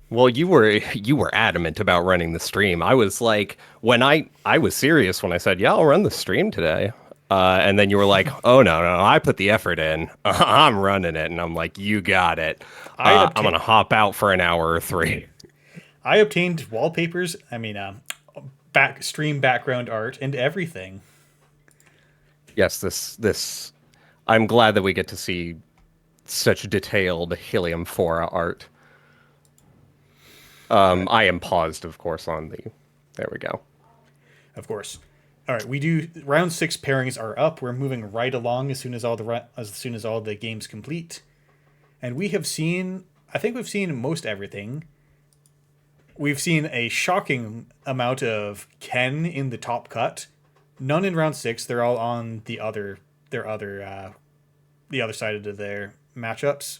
Well, you were adamant about running the stream. I was like, I was serious when I said, yeah, I'll run the stream today. And then you were like, oh, no, I put the effort in. I'm running it. And I'm like, you got it. I'm going to hop out for an hour or 3. I obtained wallpapers, stream background art, and everything. Yes, this. I'm glad that we get to see such detailed Helium 4 art. Right. I am paused, of course, on the... There we go. Of course. All right, we do round 6 pairings are up. We're moving right along as soon as all the games complete, and we have seen. I think we've seen most everything. We've seen a shocking amount of Ken in the top cut. None in round 6. They're all on the other side of their matchups.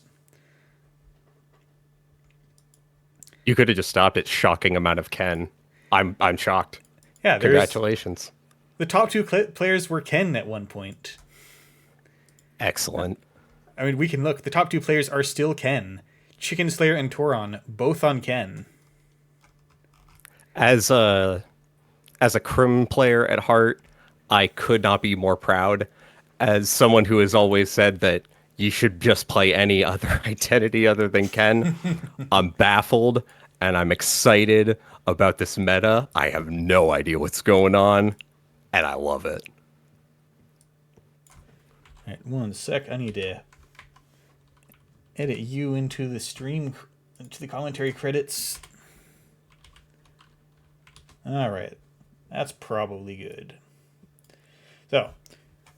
You could have just stopped at shocking amount of Ken. I'm shocked. Yeah, congratulations. The top 2 players were Ken at one point. Excellent. I mean, we can look. The top 2 players are still Ken. Chicken Slayer and Toron, both on Ken. As a Crim player at heart, I could not be more proud. As someone who has always said that you should just play any other identity other than Ken, I'm baffled and I'm excited about this meta. I have no idea what's going on, and I love it. All right, one sec. I need to edit you into the stream, into the commentary credits. All right, that's probably good. So,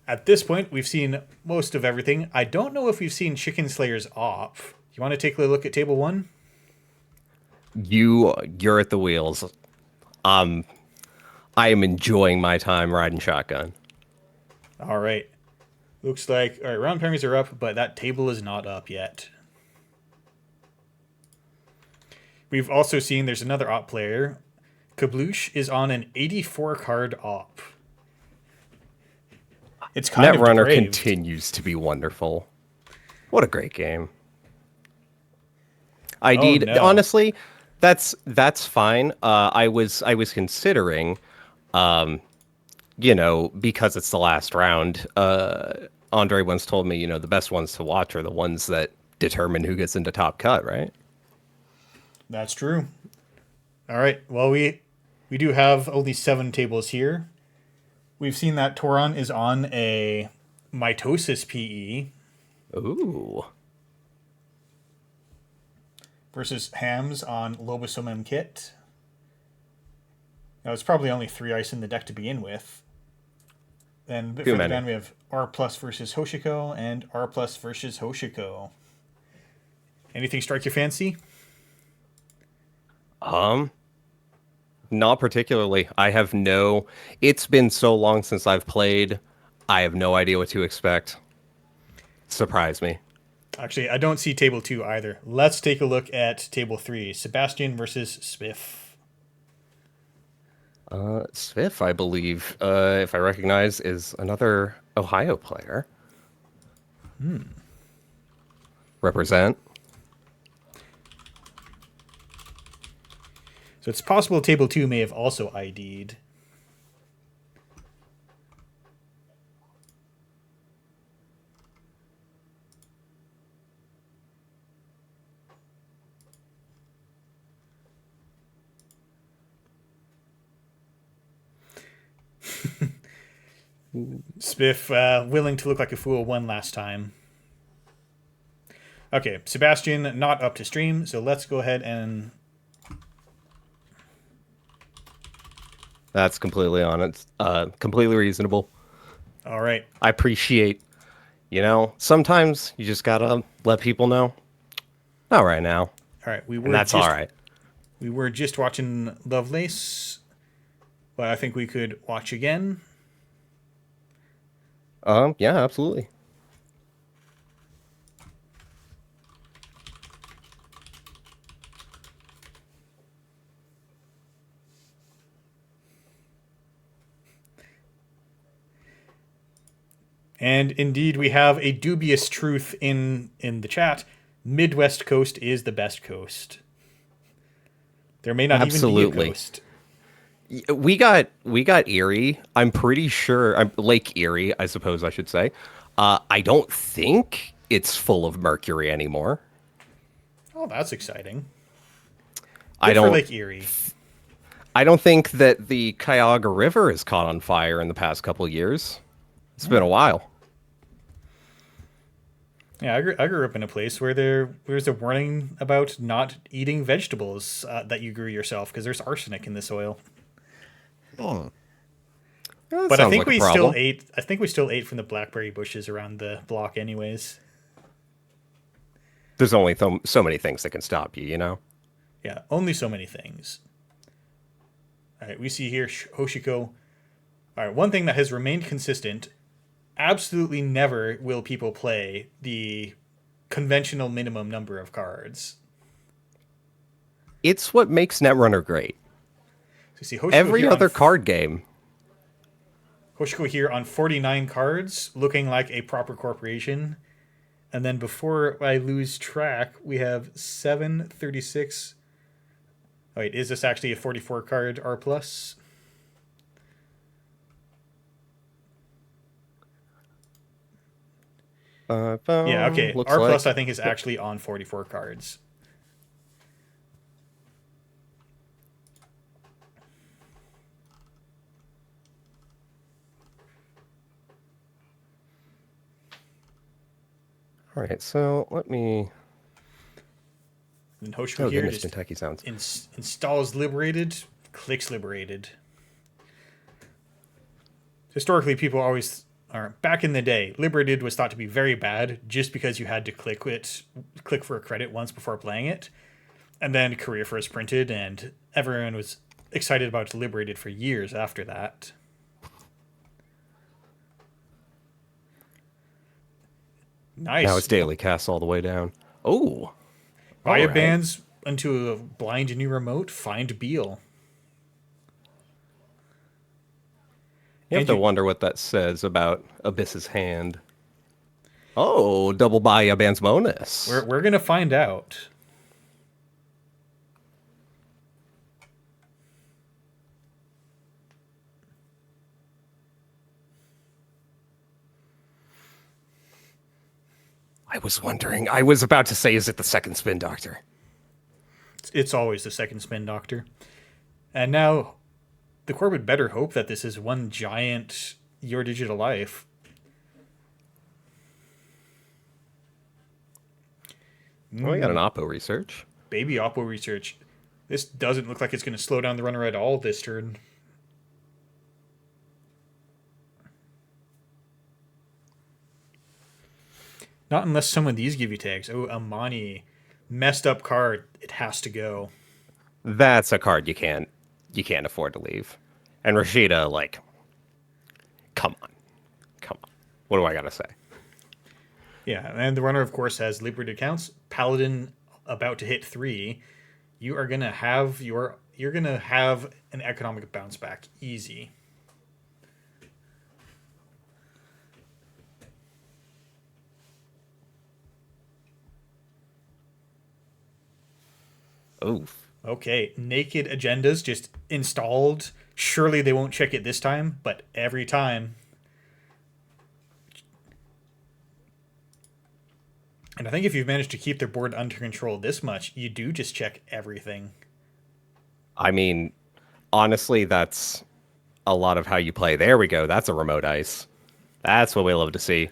at this point, we've seen most of everything. I don't know if we've seen Chicken Slayer's op. You want to take a look at table 1? You're at the wheels. I am enjoying my time riding shotgun. All right. Looks like round pairings are up, but that table is not up yet. We've also seen there's another op player. Kabloosh is on an 84 card op. It's kind of Netrunner depraved. continues to be wonderful. What a great game. Honestly, that's fine. I was considering, because it's the last round. Andre once told me, the best ones to watch are the ones that determine who gets into top cut, right? That's true. All right. Well, we do have only 7 tables here. We've seen that Toron is on a mitosis PE. Ooh. versus Hams on Lobosomum Kit. Now, it's probably only 3 ice in the deck to begin with. Then a bit further down, we have R plus versus Hoshiko and R plus versus Hoshiko. Anything strike your fancy? Not particularly. It's been so long since I've played. I have no idea what to expect. Surprise me. Actually, I don't see table 2 either. Let's take a look at table 3. Sebastian versus Spiff. Spiff, I believe, if I recognize, is another Ohio player. Represent. So it's possible table 2 may have also ID'd. Spiff, willing to look like a fool one last time. Okay, Sebastian, not up to stream, so let's go ahead and... That's completely on it. Completely reasonable. All right. I appreciate, sometimes you just gotta let people know. Not right now. All right, And that's all right. We were just watching Lovelace, but I think we could watch again. Yeah, absolutely. And indeed, we have a dubious truth in the chat. Midwest coast is the best coast. There may not even be a coast. We got Erie. I'm pretty sure Lake Erie, I suppose I should say. I don't think it's full of mercury anymore. Oh, that's exciting. For Lake Erie. I don't think that the Cuyahoga River has caught on fire in the past couple of years. It's been a while. Yeah, I grew up in a place where there's a warning about not eating vegetables that you grew yourself because there's arsenic in the soil. Oh. But I think we still ate. I think we still ate from the blackberry bushes around the block, anyways. There's only so many things that can stop you, Yeah, only so many things. All right, we see here Hoshiko. All right, one thing that has remained consistent: absolutely never will people play the conventional minimum number of cards. It's what makes Netrunner great. So you see Hoshiko every other card game. Hoshiko here on 49 cards, looking like a proper corporation. And then before I lose track, we have 736. Oh, wait, is this actually a 44 card R+? Yeah, okay. R+, I think, is actually on 44 cards. All right, so let me... And Hoshiko here just Kentucky sounds. Installs Liberated, clicks Liberated. Historically, people always... back in the day, Liberated was thought to be very bad just because you had to click for a credit once before playing it. And then Career first printed, and everyone was excited about Liberated for years after that. Nice. Now it's daily cast all the way down. Oh. Buy bands into a blind new remote, find Beal. You have to wonder what that says about Abyss's hand. Oh, double buy band's bonus. We're gonna find out. I was wondering. I was about to say, is it the second spin doctor? It's always the second spin doctor. And now, the Corp would better hope that this is one giant Your Digital Life. Oh, we got an Oppo research. Baby Oppo research. This doesn't look like it's going to slow down the runner at all this turn. Not unless some of these give you tags. Oh, Amani. Messed up card. It has to go. That's a card you can't afford to leave. And Rashida, like, come on. What do I gotta say? Yeah, and the runner, of course, has Liberated Accounts. Paladin about to hit 3. You are gonna have you're gonna have an economic bounce back. Easy. Oof. Okay, naked agendas just installed. Surely they won't check it this time, but every time. And I think if you've managed to keep their board under control this much, you do just check everything. I mean, honestly, that's a lot of how you play. There we go. That's a remote ice. That's what we love to see.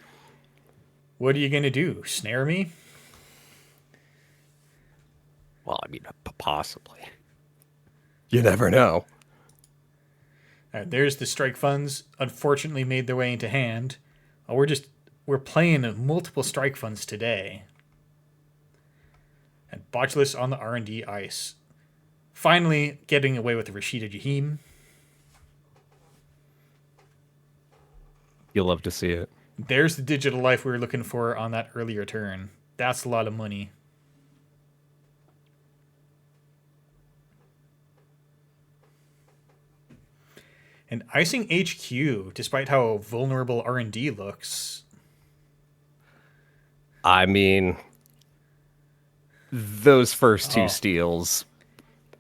What are you going to do? Snare me? Well, I mean, possibly. You never know. There's the strike funds. Unfortunately, made their way into hand. We're playing multiple strike funds today. And Botulus on the R&D ice. Finally, getting away with the Rashida Jaheim. You'll love to see it. There's the digital life we were looking for on that earlier turn. That's a lot of money. And icing HQ, despite how vulnerable R&D looks. I mean, those first two steals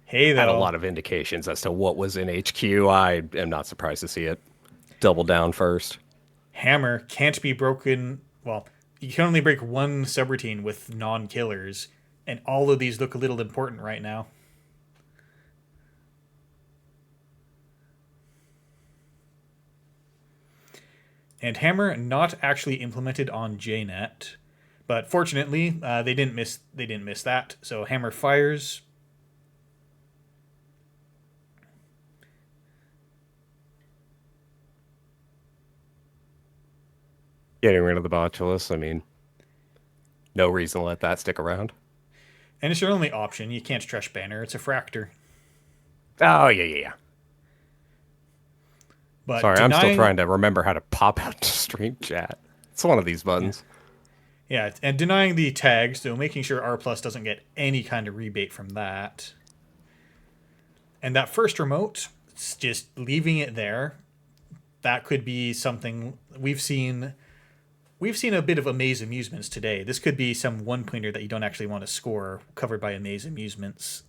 Hey, had a though. lot of indications as to what was in HQ. I am not surprised to see it. Double down first. Hammer can't be broken. Well, you can only break one subroutine with non-killers. And all of these look a little important right now. And Hammer not actually implemented on JNet, but fortunately they didn't miss that. So Hammer fires. Getting rid of the Botulus, I mean, no reason to let that stick around. And it's your only option. You can't stretch banner. It's a fractor. Oh, yeah. But Sorry, I'm still trying to remember how to pop out to stream chat. It's one of these buttons. Yeah, and denying the tags, so making sure R Plus doesn't get any kind of rebate from that. And that first remote, it's just leaving it there. That could be something we've seen a bit of Amaze Amusements today. This could be some one pointer that you don't actually want to score, covered by Amaze Amusements.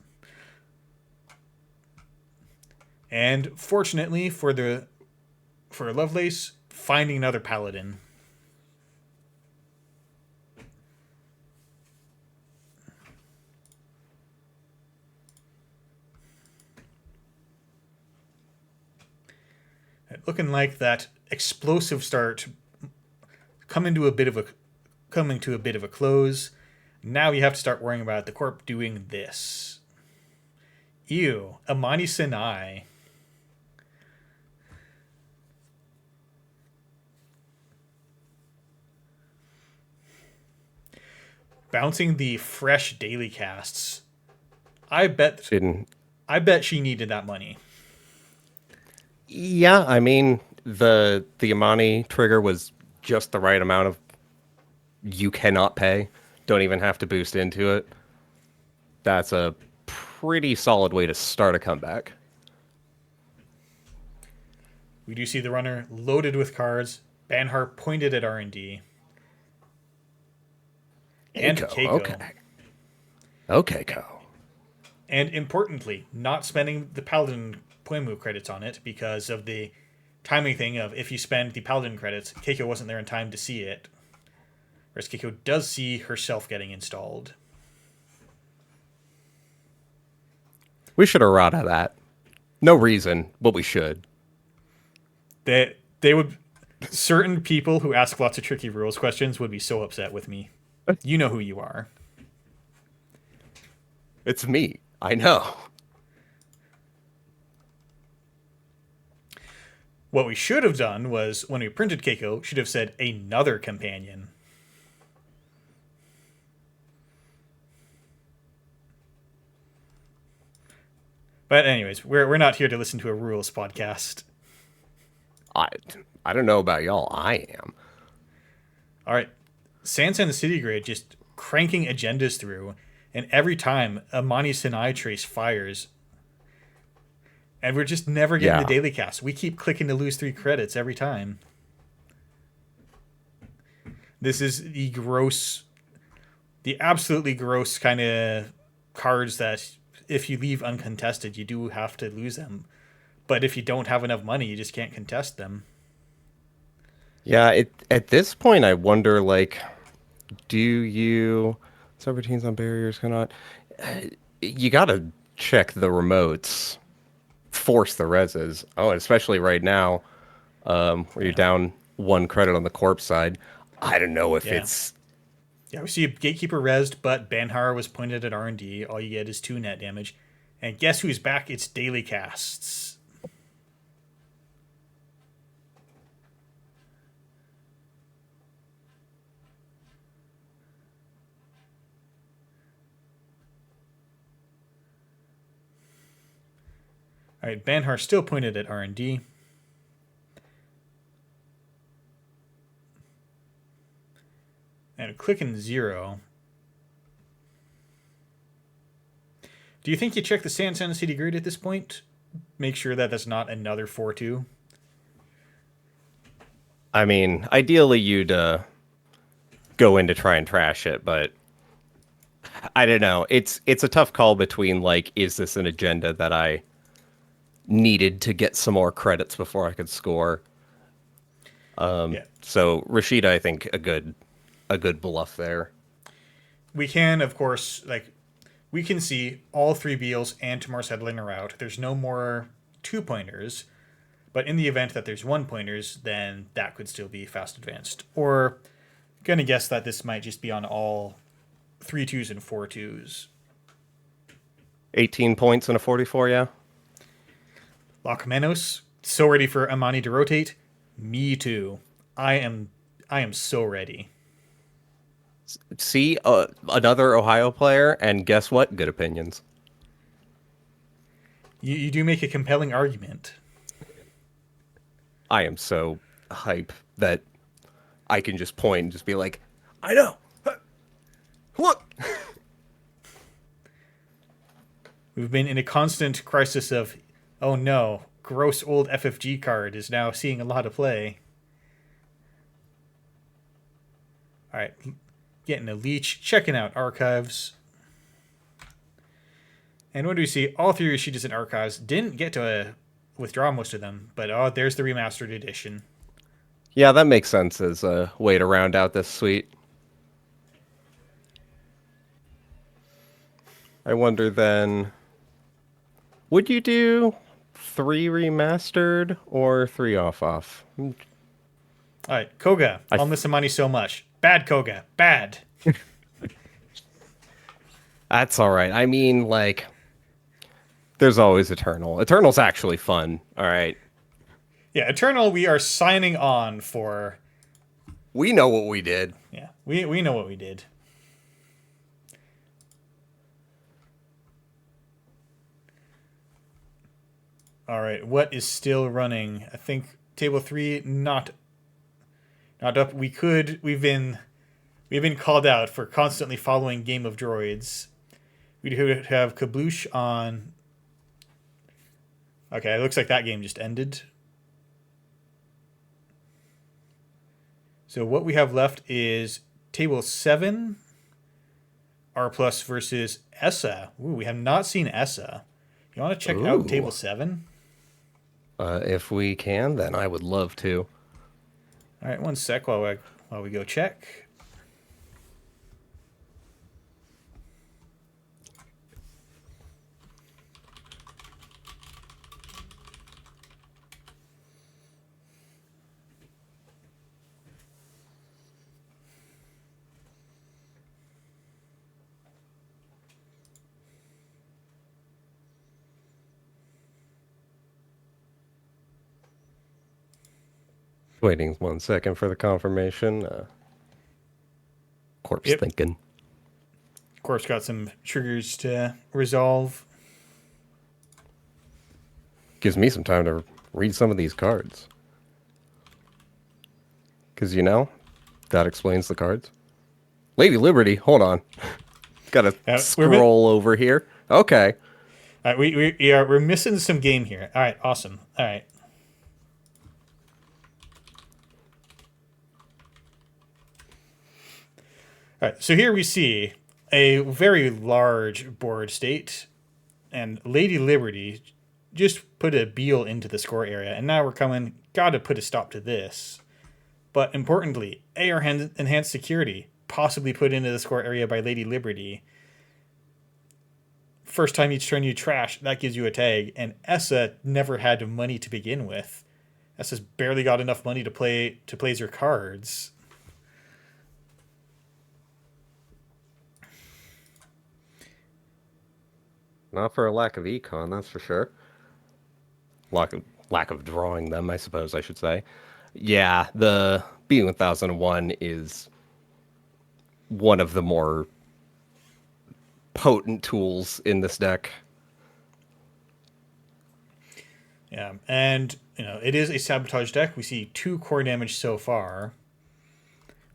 And fortunately for Lovelace, finding another Paladin. Looking like that explosive start coming to a bit of a close. Now you have to start worrying about the corp doing this. Ew, Amani Sinai. Bouncing the fresh daily casts. I bet she needed that money. Yeah, I mean, the Amani trigger was just the right amount of you cannot pay. Don't even have to boost into it. That's a pretty solid way to start a comeback. We do see the runner loaded with cards. Banhart pointed at R&D. And Keiko. Okay, Ko. And importantly, not spending the Paladin point move credits on it because of the timing thing of if you spend the Paladin credits, Keiko wasn't there in time to see it. Whereas Keiko does see herself getting installed. We should errata that. No reason, but we should. They would. Certain people who ask lots of tricky rules questions would be so upset with me. You know who you are. It's me. I know. What we should have done was, when we printed Keiko, should have said another companion. But anyways, we're not here to listen to a rules podcast. I don't know about y'all. I am. All right, Sans and the City Grid just cranking agendas through, and every time Amani Sinai Trace fires, and we're just never getting the Yeah. daily cast. We keep clicking to lose 3 credits every time. This is the absolutely gross kind of cards that if you leave uncontested, you do have to lose them. But if you don't have enough money, you just can't contest them. Yeah, at this point, I wonder, like, do you subroutines on barriers cannot? You gotta check the remotes, force the reses. Oh, and especially right now, where you're down 1 credit on the corpse side. I don't know if Yeah. it's Yeah, we see a Gatekeeper rezzed, but Banhar was pointed at R&D. All you get is 2 net damage. And guess who's back? It's daily casts. All right, Banhar still pointed at R&D. And clicking 0. Do you think you check the Sans and the City Grid at this point? Make sure that that's not another 4-2. I mean, ideally you'd go in to try and trash it, but I don't know. It's a tough call between, like, is this an agenda that I needed to get some more credits before I could score? Yeah. So Rashida, I think a good bluff there. We can, of course, we can see all 3 Beals and Tamar Settling are out. There's no more 2-pointers. But in the event that there's 1-pointers, then that could still be fast advanced. Or gonna guess that this might just be on all 3-2s and 4-2s. 18 points in a 44, yeah? Lachmanos, so ready for Amani to rotate. Me too. I am so ready. See, another Ohio player, and guess what? Good opinions. You do make a compelling argument. I am so hype that I can just point and just be like, I know. Look. We've been in a constant crisis of, oh no, gross old FFG card is now seeing a lot of play. All right, getting a leech, checking out archives. And what do we see? All 3 Rashidas in archives. Didn't get to withdraw most of them, but oh, there's the remastered edition. Yeah, that makes sense as a way to round out this suite. I wonder then, would you do 3 remastered or 3 off? All right, Koga. I'll miss the money so much. Bad Koga. Bad. That's all right. I mean, like, there's always Eternal. Eternal's actually fun. All right. Yeah, Eternal, we are signing on for. We know what we did. Yeah, we know what we did. All right, what is still running? I think table 3 not up. We've been called out for constantly following Game of Droids. We have Kabloosh on. Okay, it looks like that game just ended. So what we have left is table 7, R plus versus Essa. Ooh, we have not seen Essa. You want to check out table 7? If we can, then I would love to. All right, one sec while we go check. Waiting 1 second for the confirmation. Corpse Yep. thinking. Corpse got some triggers to resolve. Gives me some time to read some of these cards. Because, that explains the cards. Lady Liberty, hold on. Gotta we're scroll over here. Okay. All right, we're missing some game here. All right, awesome. All right. All right, so here we see a very large board state, and Lady Liberty just put a Beal into the score area, and now we're gotta put a stop to this. But importantly, AR enhanced security, possibly put into the score area by Lady Liberty. First time each turn you trash, that gives you a tag, and Essa never had money to begin with. Essa's barely got enough money to play your cards. Not for a lack of econ, that's for sure. Lack of drawing them, I suppose I should say. Yeah, the B1001 is one of the more potent tools in this deck. Yeah, and it is a sabotage deck. We see 2 core damage so far.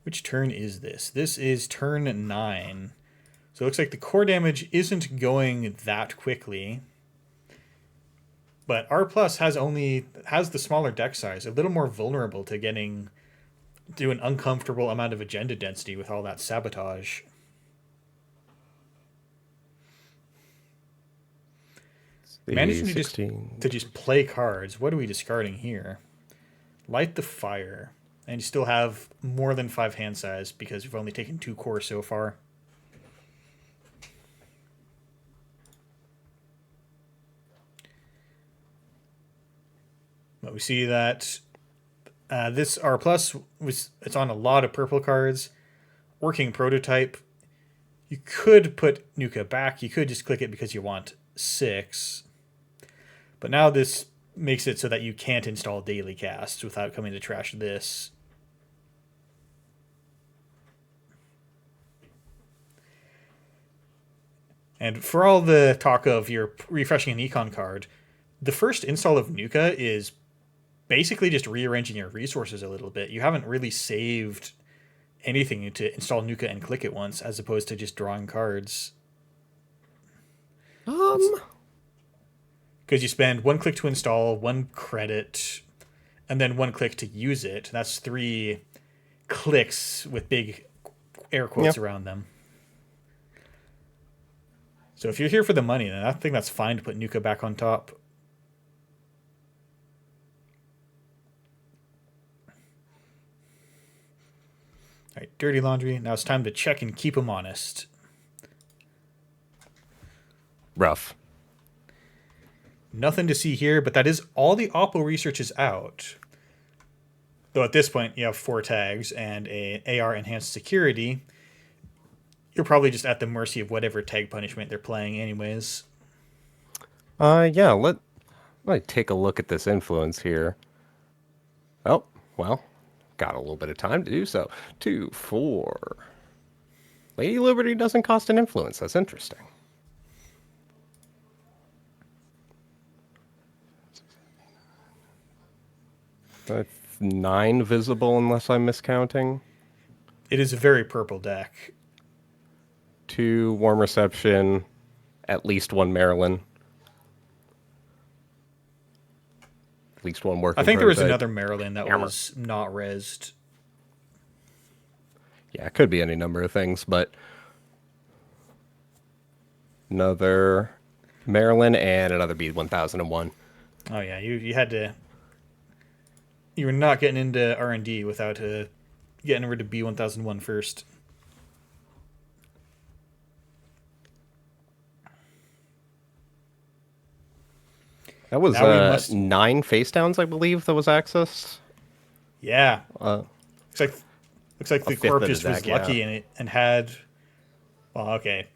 Which turn is this? This is turn 9. So it looks like the core damage isn't going that quickly. But R Plus has the smaller deck size, a little more vulnerable to do an uncomfortable amount of agenda density with all that sabotage. Managing to just play cards. What are we discarding here? Light the Fire. And you still have more than 5 hand size because you've only taken 2 core so far. But we see that this R Plus it's on a lot of purple cards. Working prototype. You could put Nuka back. You could just click it because you want 6. But now this makes it so that you can't install daily casts without coming to trash this. And for all the talk of you're refreshing an econ card, the first install of Nuka is basically just rearranging your resources a little bit. You haven't really saved anything to install Nuka and click it once, as opposed to just drawing cards. Because you spend 1 click to install, 1 credit, and then 1 click to use it. That's 3 clicks with big air quotes around them. So if you're here for the money, then I think that's fine to put Nuka back on top. All right, Dirty Laundry. Now it's time to check and keep them honest. Rough. Nothing to see here, but that is all the Oppo research is out. Though at this point, you have 4 tags and a AR enhanced security. You're probably just at the mercy of whatever tag punishment they're playing anyways. Yeah, let me take a look at this influence here. Oh, well, got a little bit of time to do so. 2, 4. Lady Liberty doesn't cost an influence. That's interesting. That's 9 visible unless I'm miscounting. It is a very purple deck. 2 Warm Reception, at least 1 Maryland. At least 1 working I think there was prototype. another Maryland that was not rezzed. Yeah, it could be any number of things, but another Maryland and another B1001. Oh yeah, you had to. You were not getting into R&D without getting rid of B1001 first. That was 9 face downs, I believe, that was accessed. Yeah. Looks like the fifth corp of the just was deck, lucky and had. Well, okay.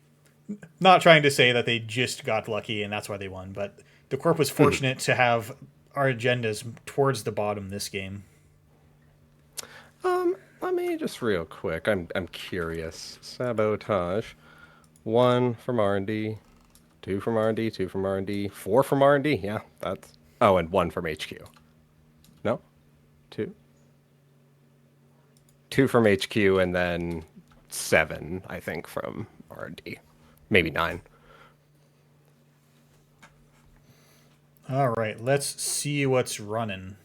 Not trying to say that they just got lucky and that's why they won, but the corp was fortunate to have our agendas towards the bottom this game. Let me just real quick. I'm curious. Sabotage. 1 from R&D, 2 from R&D, 2 from R&D, 4 from R&D. Yeah, that's. Oh, and 1 from HQ. No, 2. 2 from HQ, and then 7, I think, from R&D. Maybe 9. All right, let's see what's running.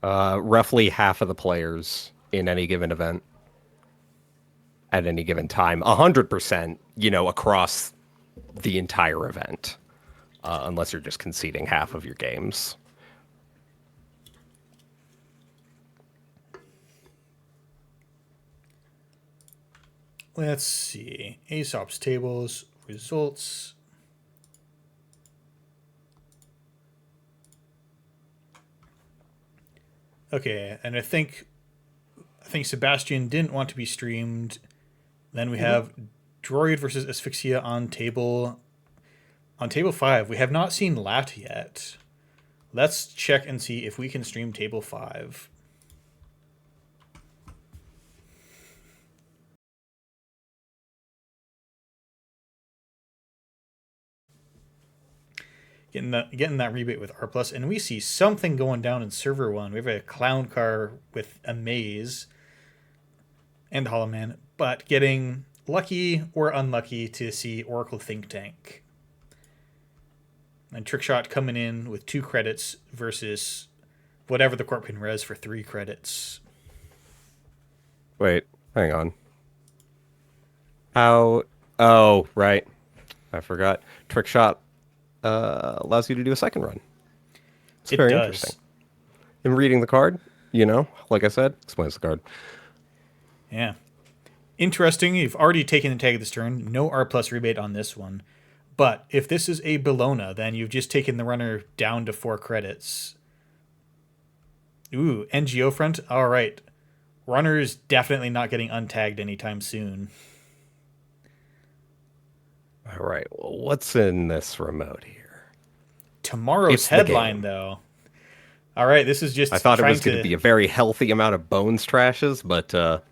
Roughly half of the players in any given event at any given time. 100%, across the entire event. Unless you're just conceding half of your games. Let's see. Aesop's tables, results. Okay, and I think Sebastian didn't want to be streamed. Then we have Droid versus Asphyxia on table 5. We have not seen Lat yet. Let's check and see if we can stream table 5. Getting that rebate with R+, and we see something going down in server 1. We have a clown car with a maze and Hollow Man, but getting lucky or unlucky to see Oracle Think Tank. And Trickshot coming in with 2 credits versus whatever the Corp can res for 3 credits. Wait, hang on. How? Oh, right. I forgot. Trickshot allows you to do a second run. It's very interesting. In reading the card, like I said, explains the card. Yeah. Interesting. You've already taken the tag of this turn. No R+ rebate on this one. But if this is a Bologna, then you've just taken the runner down to 4 credits. Ooh, NGO front? All right. Runner's definitely not getting untagged anytime soon. All right. Well, what's in this remote here? Tomorrow's It's the headline, game. though. All right, this is just. I thought it was going to be a very healthy amount of bones trashes, but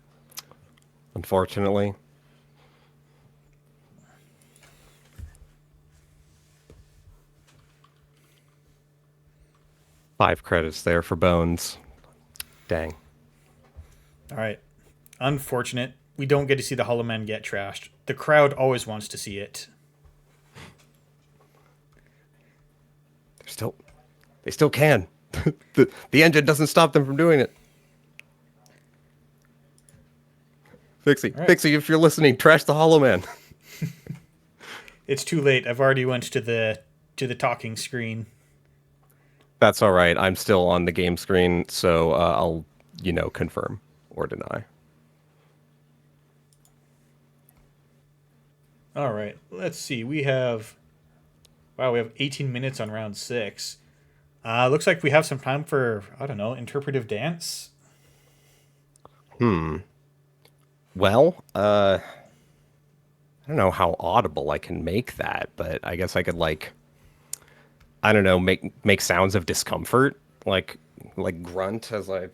unfortunately. Five credits there for bones. Dang. All right. Unfortunate. We don't get to see the Hollow Man get trashed. The crowd always wants to see it. They still can. the engine doesn't stop them from doing it. Fixie, right. Fixie, if you're listening, trash the Hollow Man. It's too late. I've already went to the talking screen. That's all right. I'm still on the game screen, so I'll, confirm or deny. All right. Let's see. We have 18 minutes on round 6. Looks like we have some time for, I don't know, interpretive dance. Well, I don't know how audible I can make that, but I guess I could I don't know, make sounds of discomfort, like grunt as I,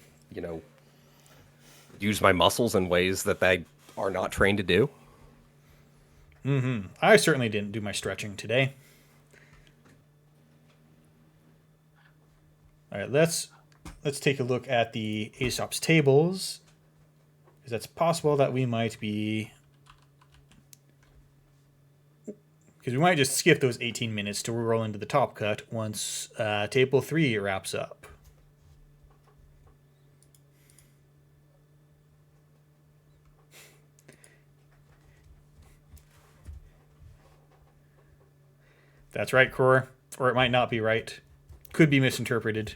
use my muscles in ways that they are not trained to do. I certainly didn't do my stretching today. All right, let's take a look at the Aesop's tables, because it's possible that we might be, because we might just skip those 18 minutes to roll into the top cut once table 3 wraps up. That's right, Cror. Or it might not be right. Could be misinterpreted.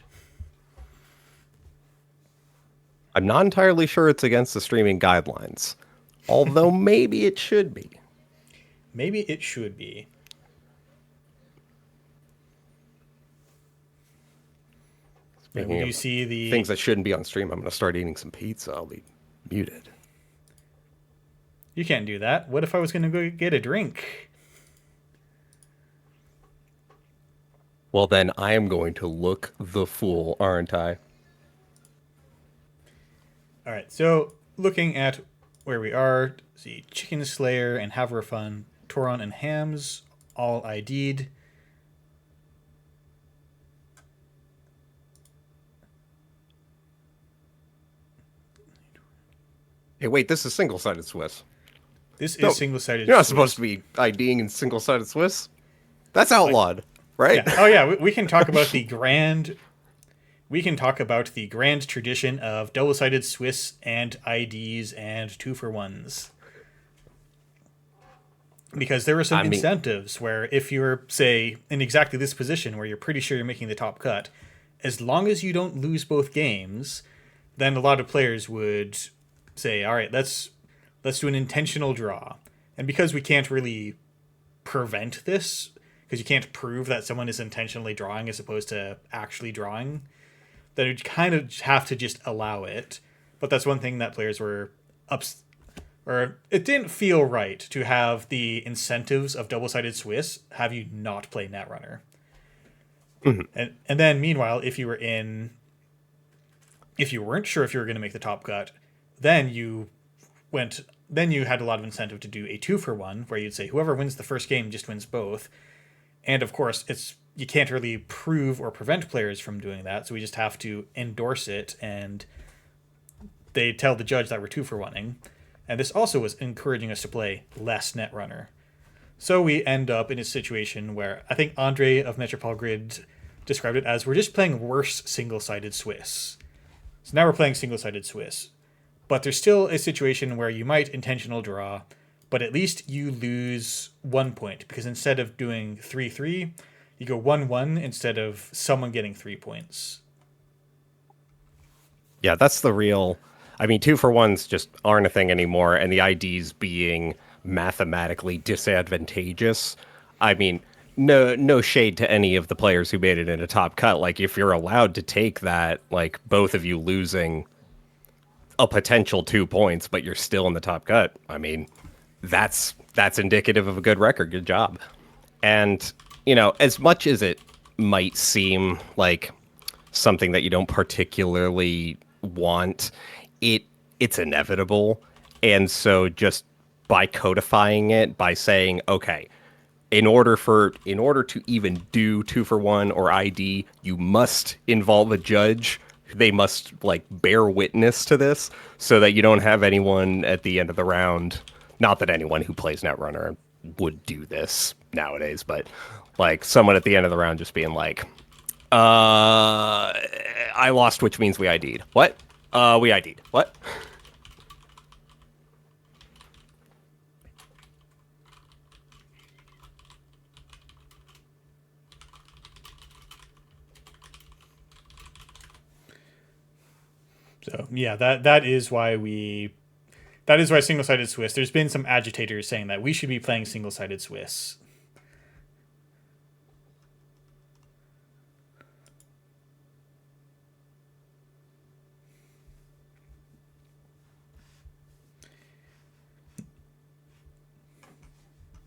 I'm not entirely sure it's against the streaming guidelines, although maybe it should be. Maybe it should be. Speaking When of you see the things that shouldn't be on stream, I'm going to start eating some pizza. I'll be muted. You can't do that. What if I was going to go get a drink? Well, then I am going to look the fool, aren't I? All right, so looking at where we are, see Chicken Slayer and Haverfun, Toron and Hams, all ID'd. Hey, wait, this is single-sided Swiss. This is No, single-sided. You're not Swiss. supposed to be IDing in single-sided Swiss. That's outlawed, right? Yeah. Oh yeah, we can talk about the grand. We can talk about the grand tradition of double-sided Swiss and IDs and 2-for-1s. Because there are some incentives where if you're, say, in exactly this position where you're pretty sure you're making the top cut, as long as you don't lose both games, then a lot of players would say, all right, let's do an intentional draw. And because we can't really prevent this, because you can't prove that someone is intentionally drawing as opposed to actually drawing, then you kind of have to just allow it. But that's one thing that players were or it didn't feel right to have the incentives of double-sided Swiss have you not play Netrunner. And then meanwhile, if you weren't sure if you were going to make the top cut, then you had a lot of incentive to do a 2-for-1 where you'd say whoever wins the first game just wins both. And of course, you can't really prove or prevent players from doing that, so we just have to endorse it, and they tell the judge that we're 2-for-1ing. And this also was encouraging us to play less Netrunner. So we end up in a situation where I think Andre of Metropole Grid described it as we're just playing worse single-sided Swiss. So now we're playing single-sided Swiss. But there's still a situation where you might intentional draw, but at least you lose 1 point, because instead of doing 3-3, you go 1-1 instead of someone getting 3 points. Yeah, that's the real... I mean, 2-for-1s just aren't a thing anymore, and the IDs being mathematically disadvantageous. I mean, no shade to any of the players who made it in a top cut. Like, if you're allowed to take that, like, both of you losing a potential 2 points, but you're still in the top cut, I mean, that's indicative of a good record. Good job. And, you know, as much as it might seem like something that you don't particularly want, it's inevitable. And so just by codifying it, by saying, okay, in order to even do 2-for-1 or ID, you must involve a judge. They must like bear witness to this so that you don't have anyone at the end of the round. Not that anyone who plays Netrunner would do this nowadays, but like someone at the end of the round just being like, I lost, which means we ID'd. What? We ID'd. What? So yeah, that is why single-sided Swiss. There's been some agitators saying that we should be playing single-sided Swiss.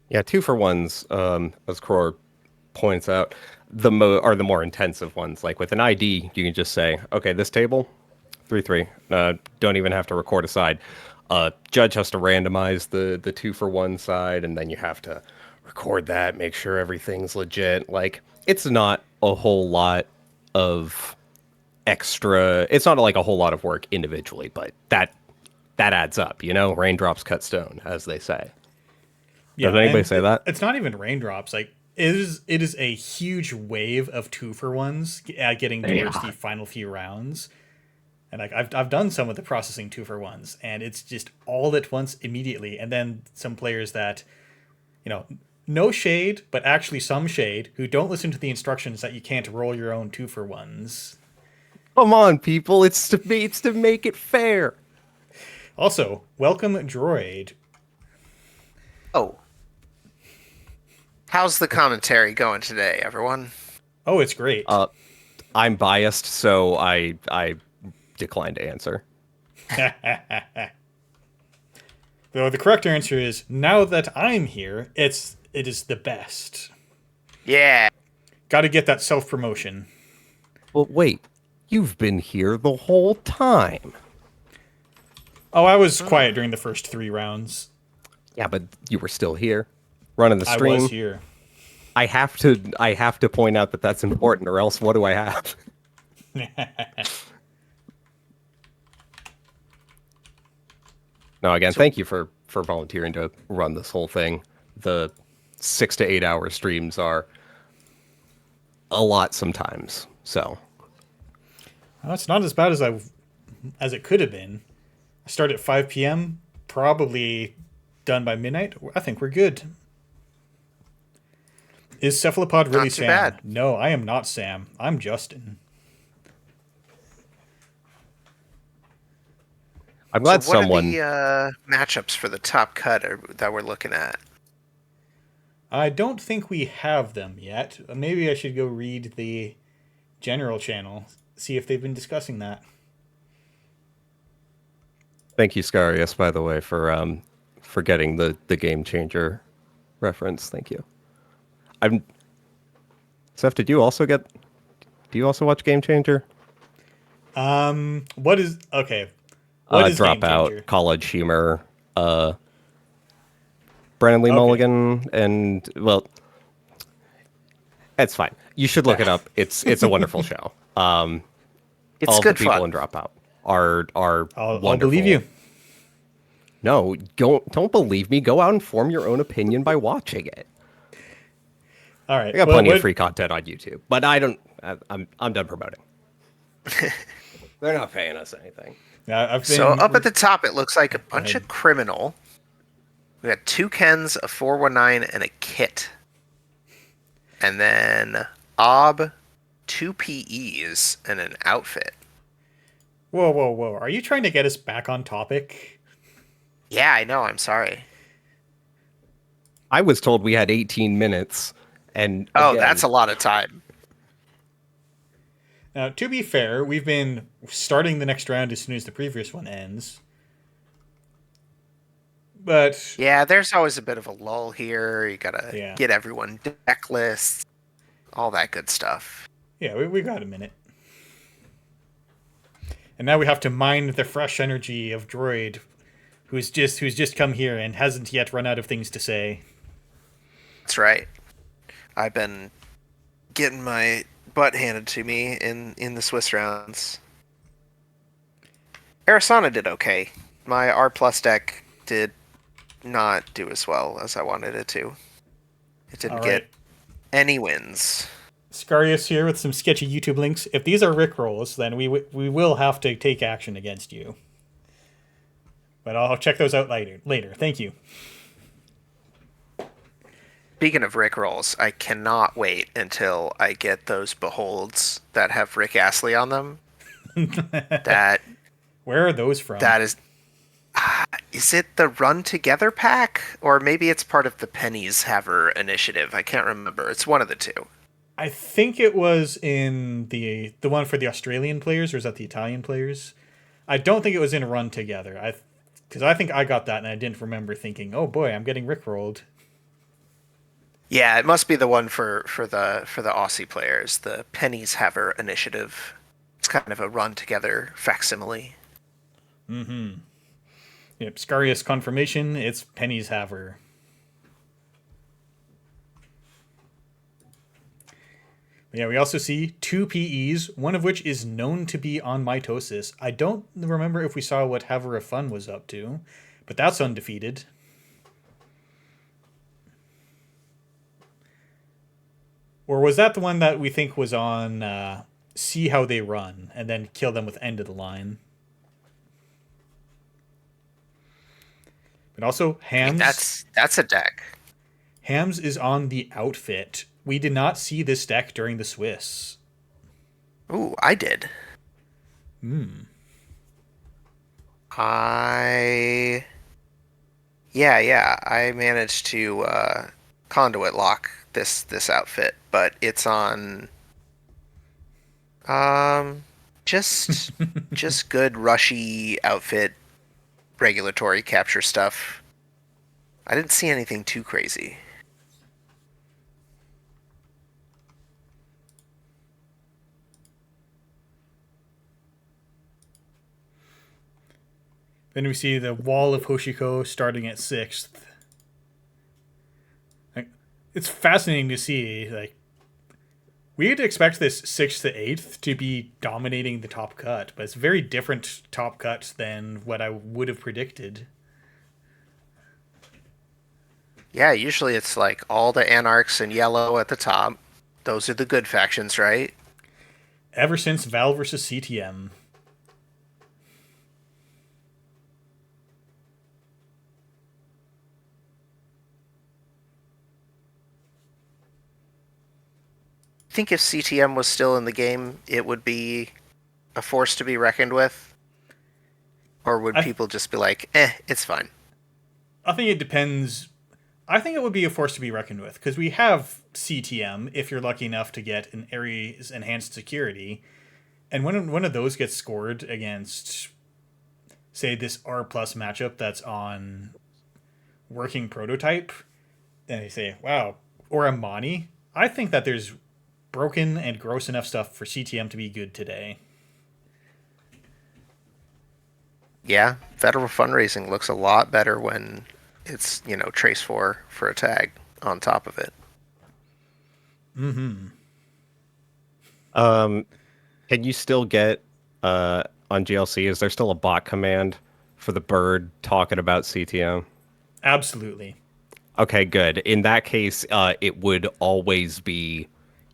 Yeah, 2-for-1s, as Cror points out, are the more intensive ones. Like with an ID, you can just say, okay, this table, 3-3. Don't even have to record a side. Judge has to randomize the 2-for-1 side, and then you have to record that, make sure everything's legit. Like, it's not a whole lot of extra. It's not like a whole lot of work individually, but that adds up, you know? Raindrops cut stone, as they say. Yeah, does anybody say that? It's not even raindrops. Like it is a huge wave of 2-for-1s getting towards the final few rounds. And like I've done some of the processing 2-for-1s, and it's just all at once immediately. And then some players that, you know, no shade, but actually some shade, who don't listen to the instructions that you can't roll your own 2-for-1s. Come on, people! It's to make it fair. Also, welcome Droid. Oh. How's the commentary going today, everyone? Oh, it's great. I'm biased, so I decline to answer. Though the correct answer is, now that I'm here, it is the best. Yeah. Got to get that self-promotion. Well, wait. You've been here the whole time. Oh, I was quiet during the first 3 rounds. Yeah, but you were still here, running the I stream. was here. I have to point out that that's important, or else what do I have? No, again, thank you for volunteering to run this whole thing. The 6 to 8 hour streams are a lot sometimes. So Well, it's not as bad as it could have been. I start at 5 p.m. Probably done by midnight. I think we're good. Is Cephalopod really Not too Sam? bad. No, I am not Sam. I'm Justin. I'm glad So what someone. are the matchups for the top cut that we're looking at? I don't think we have them yet. Maybe I should go read the general channel, see if they've been discussing that. Thank you, Scarius, by the way, for getting the game changer reference. Thank you. I'm. Seth, did you also get? Do you also watch Game Changer? What is okay? What is Game Changer? Dropout, College Humor, Brandon Lee Okay. Mulligan, and well, it's fine. You should look it up. It's a wonderful show. It's All good the people fun. in Dropout are I'll wonderful. believe you. No, don't believe me. Go out and form your own opinion by watching it. All right. I got plenty of free content on YouTube, but I don't. I'm done promoting. They're not paying us anything. I've been, So up at the top, it looks like a bunch ahead. of criminal. We got 2 Kens, a 419, and a kit. And then Ob, 2 PEs, and an outfit. Whoa. Are you trying to get us back on topic? Yeah, I know. I'm sorry. I was told we had 18 minutes, and Oh, again, that's a lot of time. Now, to be fair, we've been starting the next round as soon as the previous one ends. But Yeah, there's always a bit of a lull here. You gotta Yeah. get everyone deck lists, all that good stuff. yeah, we got a minute. And now we have to mine the fresh energy of Droid, who's just come here and hasn't yet run out of things to say. That's right. I've been getting my butt handed to me in the Swiss rounds. Arisana did okay. My R plus deck did not do as well as I wanted it to. It didn't All get right. any wins. Scarius here with some sketchy YouTube links. If these are Rickrolls, then we will have to take action against you. But I'll check those out later. Thank you. Speaking of Rick rolls, I cannot wait until I get those beholds that have Rick Astley on them. That Where are those from? is it the Run Together pack, or maybe it's part of the Pennies Haver initiative? I can't remember. It's one of the two. I think it was in the one for the Australian players, or is that the Italian players? I don't think it was in Run Together. Because I think I got that and I didn't remember thinking, oh boy, I'm getting rickrolled. Yeah, it must be the one for the Aussie players, the Pennies Haver initiative. It's kind of a Run Together facsimile. Yep, Scarius confirmation, it's Penny's Haver. Yeah, we also see 2 PEs, one of which is known to be on mitosis. I don't remember if we saw what Haver of Fun was up to, but that's undefeated. Or was that the one that we think was on See How They Run, and then kill them with End of the Line? But also, Hams. That's a deck. Hams is on the outfit. We did not see this deck during the Swiss. Ooh, I did. Yeah, I managed to conduit lock this outfit, but it's on just good rushy outfit regulatory capture stuff. I didn't see anything too crazy. Then we see the Wall of Hoshiko starting at 6th. Like, it's fascinating to see. Like, we'd expect this 6th to 8th to be dominating the top cut, but it's very different top cuts than what I would have predicted. Yeah, usually it's like all the Anarchs in yellow at the top. Those are the good factions, right? Ever since Val versus CTM. I think if CTM was still in the game, it would be a force to be reckoned with? Or would people just be like, it's fine? I think it depends. I think it would be a force to be reckoned with, because we have CTM, if you're lucky enough to get an Ares Enhanced Security, and when one of those gets scored against, say, this R plus matchup that's on working prototype, then they say, wow, or a Mani, I think that there's broken and gross enough stuff for CTM to be good today. Yeah, federal fundraising looks a lot better when it's, Trace 4 for a tag on top of it. Mm-hmm. Can you still get on GLC? Is there still a bot command for the bird talking about CTM? Absolutely. Okay, good. In that case, it would always be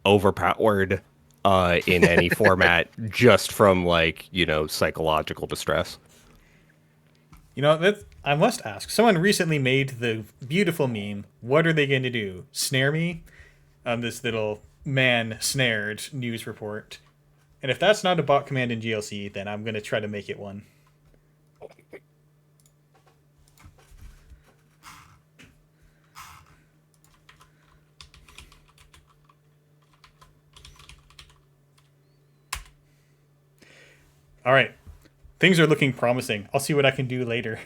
overpowered in any format, just from psychological distress. I must ask. Someone recently made the beautiful meme. What are they going to do? Snare me? This little man snared news report. And if that's not a bot command in GLC, then I'm going to try to make it one. All right. Things are looking promising. I'll see what I can do later.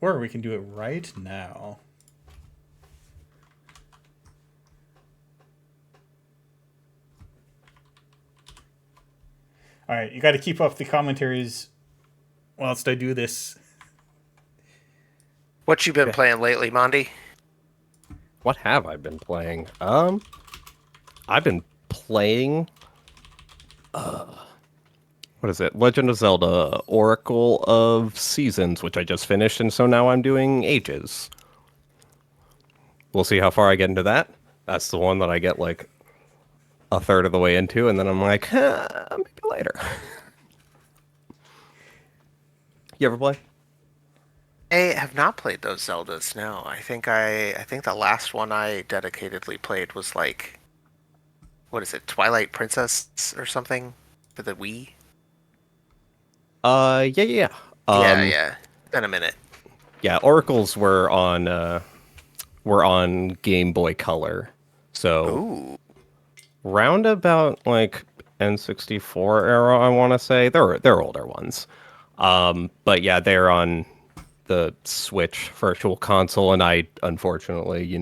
Or we can do it right now. All right, you got to keep up the commentaries whilst I do this. What you been playing lately, Mondi? What have I been playing? I've been playing what is it? Legend of Zelda Oracle of Seasons, which I just finished, and so now I'm doing Ages. We'll see how far I get into that. That's the one that I get like a third of the way into, and then I'm like, maybe later. You ever play? I have not played those Zeldas. No, I think the last one I dedicatedly played was like, what is it, Twilight Princess or something for the Wii? Yeah. Yeah. Been a minute. Yeah, Oracles were on Game Boy Color, so Ooh. round about like N64 era, I want to say. They're older ones, but yeah, they're on the Switch Virtual Console, and I unfortunately,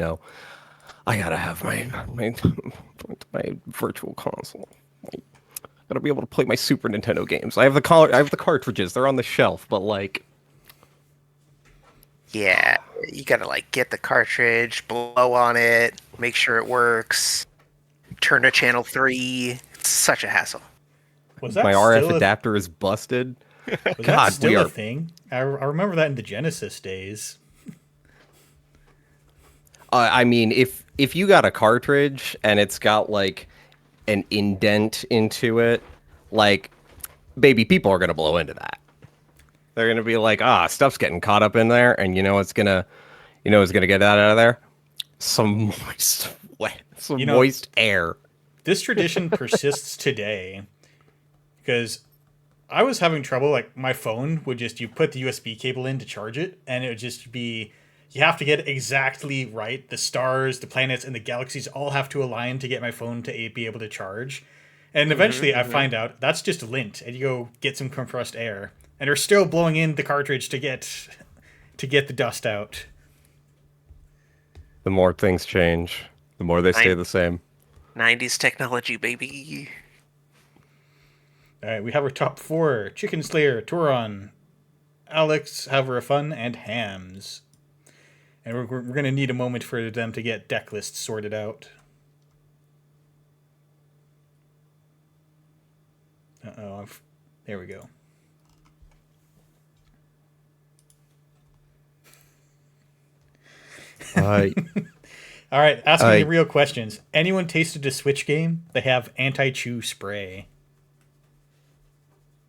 I gotta have my Virtual Console. Gotta be able to play my Super Nintendo games. I have the cartridges. They're on the shelf, but like, Yeah, you gotta like get the cartridge, blow on it, make sure it works, turn to channel 3. It's such a hassle. Was that my still RF adapter is busted. Was God, that still a thing? I remember that in the Genesis days. I mean, if you got a cartridge and it's got like an indent into it, like, baby, people are gonna blow into that. They're gonna be like, stuff's getting caught up in there, and it's gonna get that out of there. Some moist wet, moist air. This tradition persists today because I was having trouble. Like, my phone would you put the USB cable in to charge it, and it would just be, you have to get it exactly right. The stars, the planets, and the galaxies all have to align to get my phone to be able to charge. And eventually I find out that's just lint, and you go get some compressed air, and they're still blowing in the cartridge to get the dust out. The more things change, the more they stay the same. 90s technology, baby. All right, we have our top 4: Chicken Slayer, Turon, Alex, Havre Fun, and Hams. And we're going to need a moment for them to get deck lists sorted out. Uh-oh, there we go. All right, asking the real questions. Anyone tasted a Switch game? They have anti-chew spray.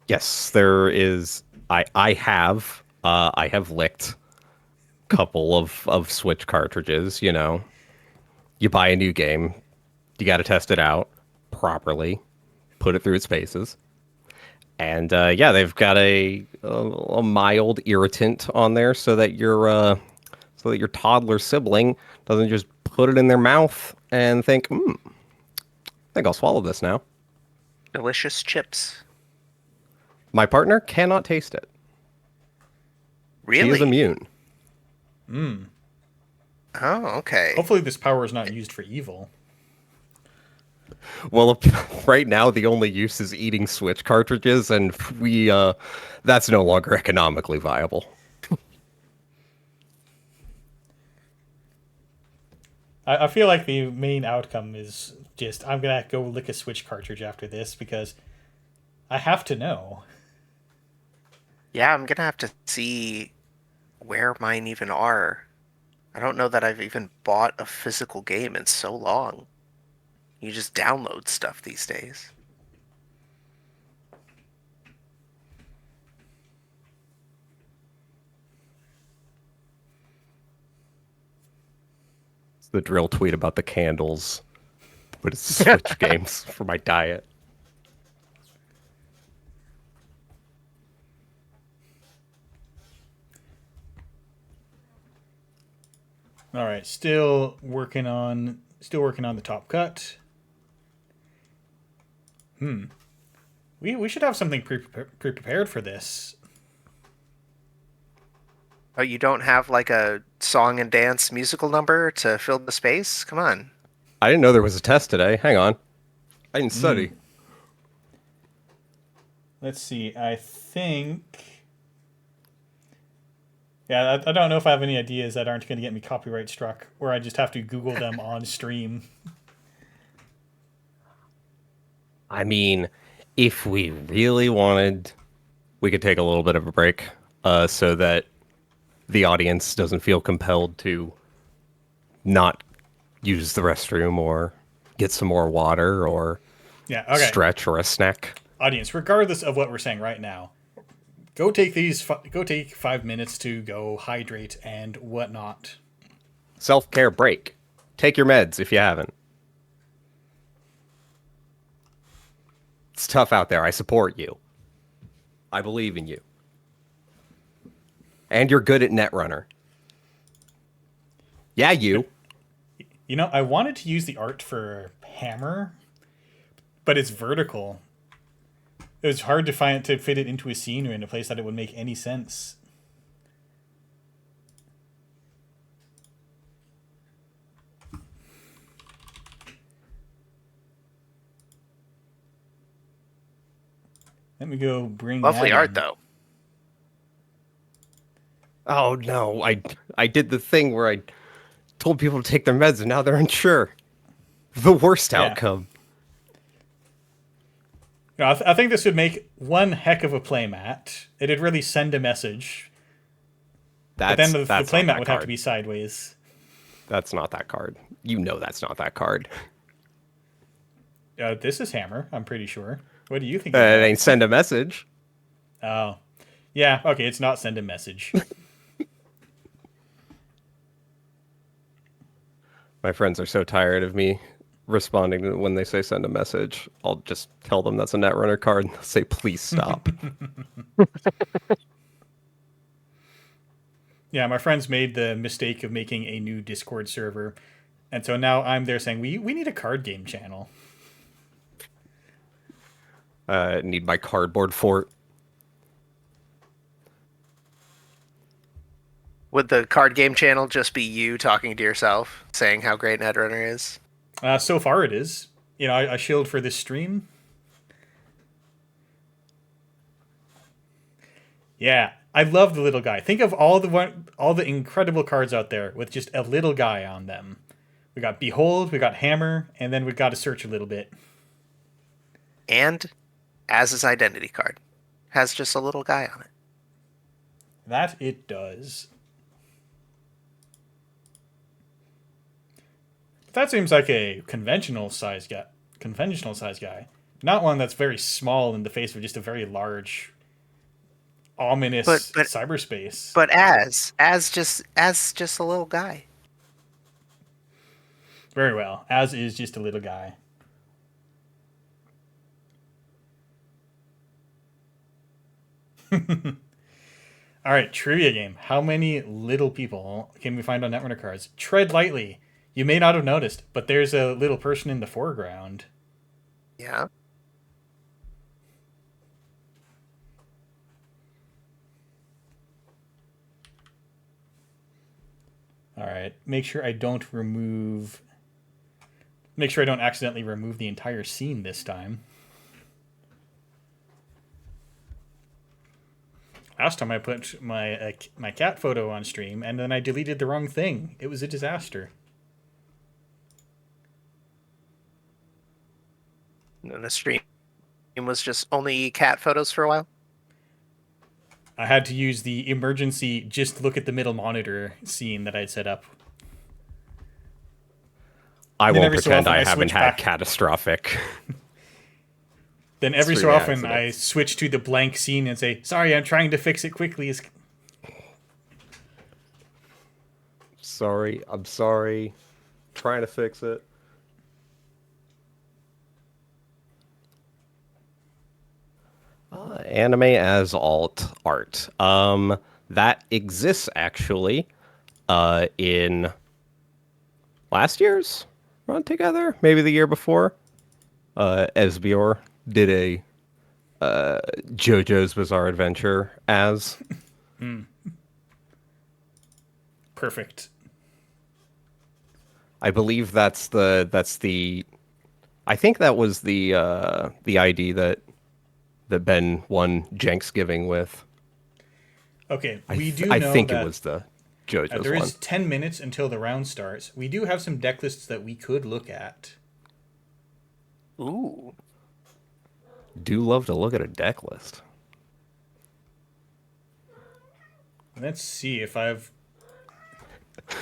Yes, there is. I have licked a couple of Switch cartridges. You know, you buy a new game, you got to test it out properly, put it through its paces, and yeah, they've got a mild irritant on there so that your toddler sibling doesn't just put it in their mouth and think, I think I'll swallow this now. Delicious chips. My partner cannot taste it. Really? She is immune. Oh, okay. Hopefully this power is not used for evil. Well, right now the only use is eating Switch cartridges, and that's no longer economically viable. I feel like the main outcome is just I'm gonna go lick a Switch cartridge after this because I have to know. Yeah, I'm gonna have to see where mine even are. I don't know that I've even bought a physical game in so long. You just download stuff these days. It's the drill tweet about the candles, but it's Switch games for my diet. All right, still working on the top cut. We should have something prepared for this. Oh, you don't have like a song and dance musical number to fill the space? Come on. I didn't know there was a test today. Hang on. I didn't study. Let's see. I think. Yeah, I don't know if I have any ideas that aren't going to get me copyright struck, or I just have to Google them on stream. I mean, if we really wanted, we could take a little bit of a break, so that the audience doesn't feel compelled to not use the restroom or get some more water or stretch or a snack. Audience, regardless of what we're saying right now, go take 5 minutes to go hydrate and whatnot. Self-care break. Take your meds if you haven't. It's tough out there. I support you. I believe in you. And you're good at Netrunner. Yeah, you. You know, I wanted to use the art for Hammer, but it's vertical. It was hard to fit it into a scene or in a place that it would make any sense. Let me go bring Lovely that art, in. though. Oh no, I did the thing where I told people to take their meds and now they're unsure. The worst outcome. You know, I think this would make one heck of a playmat. It'd really send a message. But then the playmat would have to be sideways. That's not that card. You know that's not that card. This is Hammer, I'm pretty sure. What do you think? It ain't send a message. Oh. Yeah, okay, it's not send a message. My friends are so tired of me responding when they say send a message. I'll just tell them that's a Netrunner card and they'll say, please stop. Yeah, my friends made the mistake of making a new Discord server. And so now I'm there saying, we need a card game channel. Need my cardboard fort. Would the card game channel just be you talking to yourself, saying how great Netrunner is? So far it is. You know, I shield for this stream. Yeah, I love the little guy. Think of all the incredible cards out there with just a little guy on them. We got Behold, we got Hammer, and then we got to search a little bit. And as his identity card, has just a little guy on it. That it does. That seems like a conventional size guy. Not one that's very small in the face of just a very large, ominous cyberspace. But as just a little guy. Very well. As is just a little guy. All right, trivia game. How many little people can we find on Netrunner cards? Tread lightly. You may not have noticed, but there's a little person in the foreground. Yeah. All right. Make sure I don't accidentally remove the entire scene this time. Last time I put my cat photo on stream, and then I deleted the wrong thing. It was a disaster. And the stream was just only cat photos for a while. I had to use the emergency just look at the middle monitor scene that I'd set up. I won't pretend I haven't had catastrophic. Then every so often I switch to the blank scene and say, sorry, I'm trying to fix it quickly. I'm sorry. Trying to fix it. Anime as alt art. That exists actually in last year's Run Together, maybe the year before. Esbior did a JoJo's Bizarre Adventure as. Perfect. I believe that's the. I think that was the ID that Ben won Jenksgiving with. Okay, I think it was the JoJo's there one. is 10 minutes until the round starts. We do have some deck lists that we could look at. Ooh. Do love to look at a deck list. Let's see if I've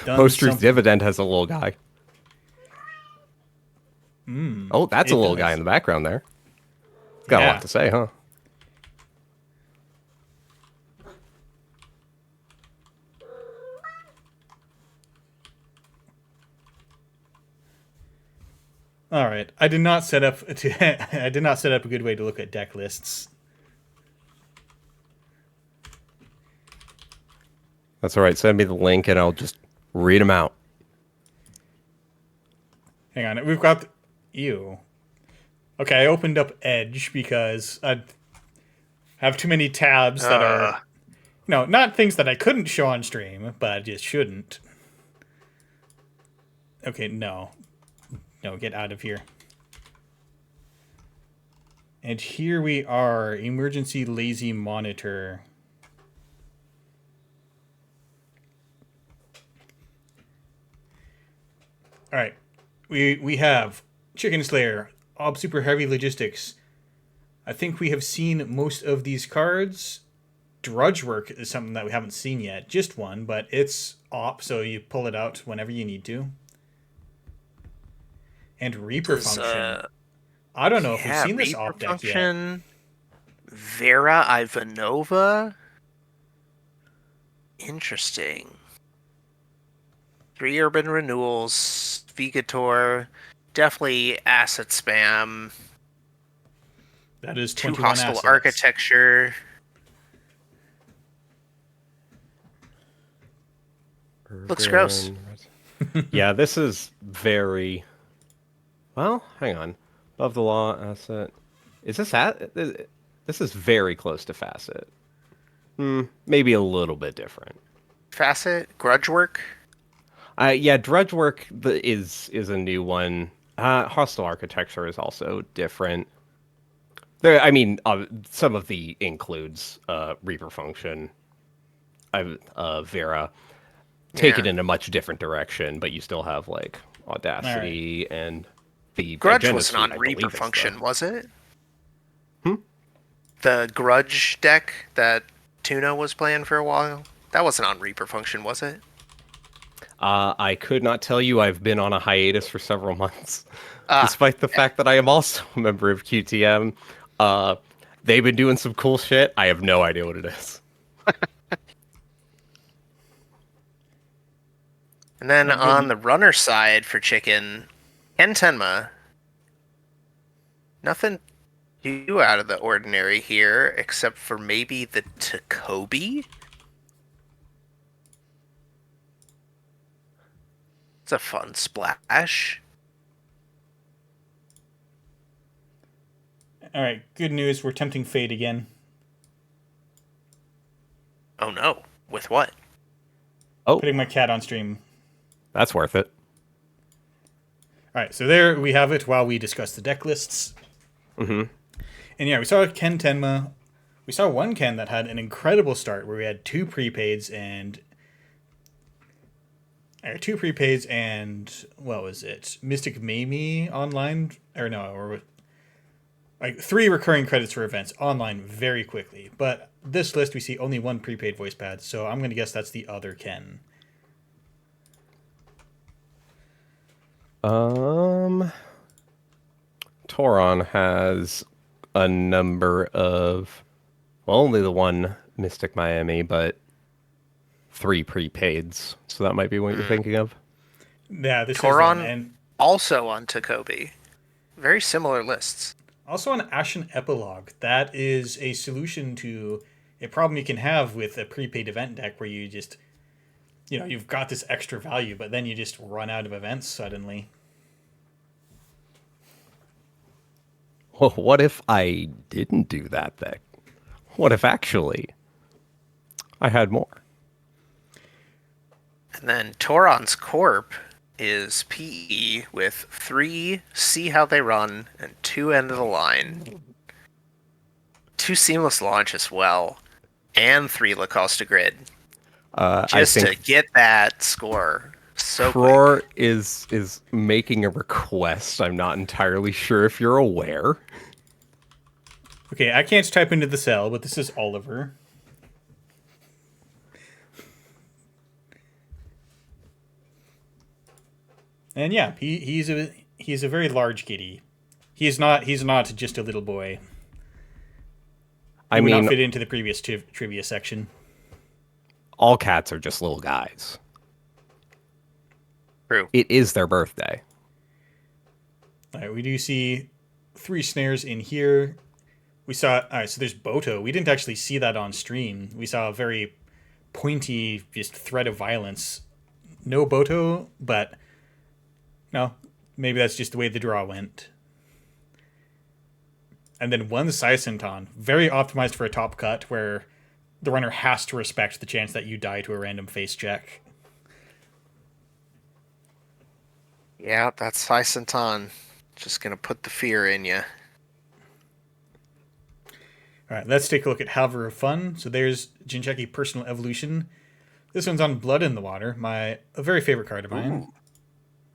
done Post-Truth something. Dividend has a little guy. Oh, that's a little guy in the background there. Got a lot to say, huh? All right, I did not set up a good way to look at deck lists. That's all right. Send me the link and I'll just read them out. Hang on, we've got ew. Okay, I opened up Edge because I have too many tabs that are not things that I couldn't show on stream, but I just shouldn't. Okay, no, get out of here. And here we are, emergency lazy monitor. All right, we have Chicken Slayer, Ob Super Heavy Logistics. I think we have seen most of these cards. Drudge Work is something that we haven't seen yet. Just one, but it's op, so you pull it out whenever you need to. And Reaper Function. I don't know if we've seen this op deck yet. Vera Ivanova. Interesting. 3 Urban Renewals, Vigator, definitely asset spam. That is 2 21 hostile assets. architecture. Looks gross. Yeah, this is very. Well, hang on. Above the law asset. Is this This is very close to Facet. Maybe a little bit different. facet? Grudge work? Yeah, drudge work is a new one. Hostile architecture is also different. There, I mean, some of the includes Reaper function, Vera, take it Yeah. in a much different direction, but you still have like Audacity and the Grudge agenda wasn't suite. on I Reaper believe it's function, the... was it? Hmm? The Grudge deck that Tuna was playing for a while? That wasn't on Reaper function, was it? I could not tell you. I've been on a hiatus for several months, Ah, despite the fact that I am also a member of QTM. They've been doing some cool shit. I have no idea what it is. and then Oh, good. on the runner side for Chicken, Ken Tenma. Nothing too out of the ordinary here, except for maybe the Takobi. It's a fun splash. All right, good news. We're tempting fate again. Oh no, with what? Oh, Putting my cat on stream. that's worth it. All right, so there we have it while we discuss the deck lists. Mm-hmm. And yeah, we saw Ken Tenma. We saw one Ken that had an incredible start where we had two prepaids and what was it? Mystic Mamie online, or no, or like 3 recurring credits for events online very quickly. But this list we see only one prepaid voice pad, so I'm going to guess that's the other Ken. Toron has a number of, well, only the one Mystic Miami, but 3 prepaids. So that might be what you're thinking of. Yeah, this is one. Toron And also on Takobi. Very similar lists. also an Ashen Epilogue. That is a solution to a problem you can have with a prepaid event deck where you just, you've got this extra value, but then you just run out of events suddenly. Well, what if I didn't do that then? What if actually I had more? And then Toron's Corp is PE with 3 See How They Run and 2 End of the Line. 2 Seamless Launch as well. And 3 La Costa Grid. Just I to think get that score so quick. Cror is making a request. I'm not entirely sure if you're aware. Okay, I can't type into the cell, but this is Oliver. And yeah, he's a very large kitty. He's not just a little boy. I Would not mean, fit into the previous trivia section. all cats are just little guys. True. It is their birthday. All right, we do see 3 snares in here. We saw, all right, so there's Boto. We didn't actually see that on stream. We saw a very pointy, just threat of violence. No Boto, but no, maybe that's just the way the draw went. And then one Saisenton, very optimized for a top cut where the runner has to respect the chance that you die to a random face check. Yeah, that's Saisentan. Just gonna put the fear in you. All right, let's take a look at Halver of Fun. So there's Jincheki Personal Evolution. This one's on Blood in the Water, a very favorite card of mine.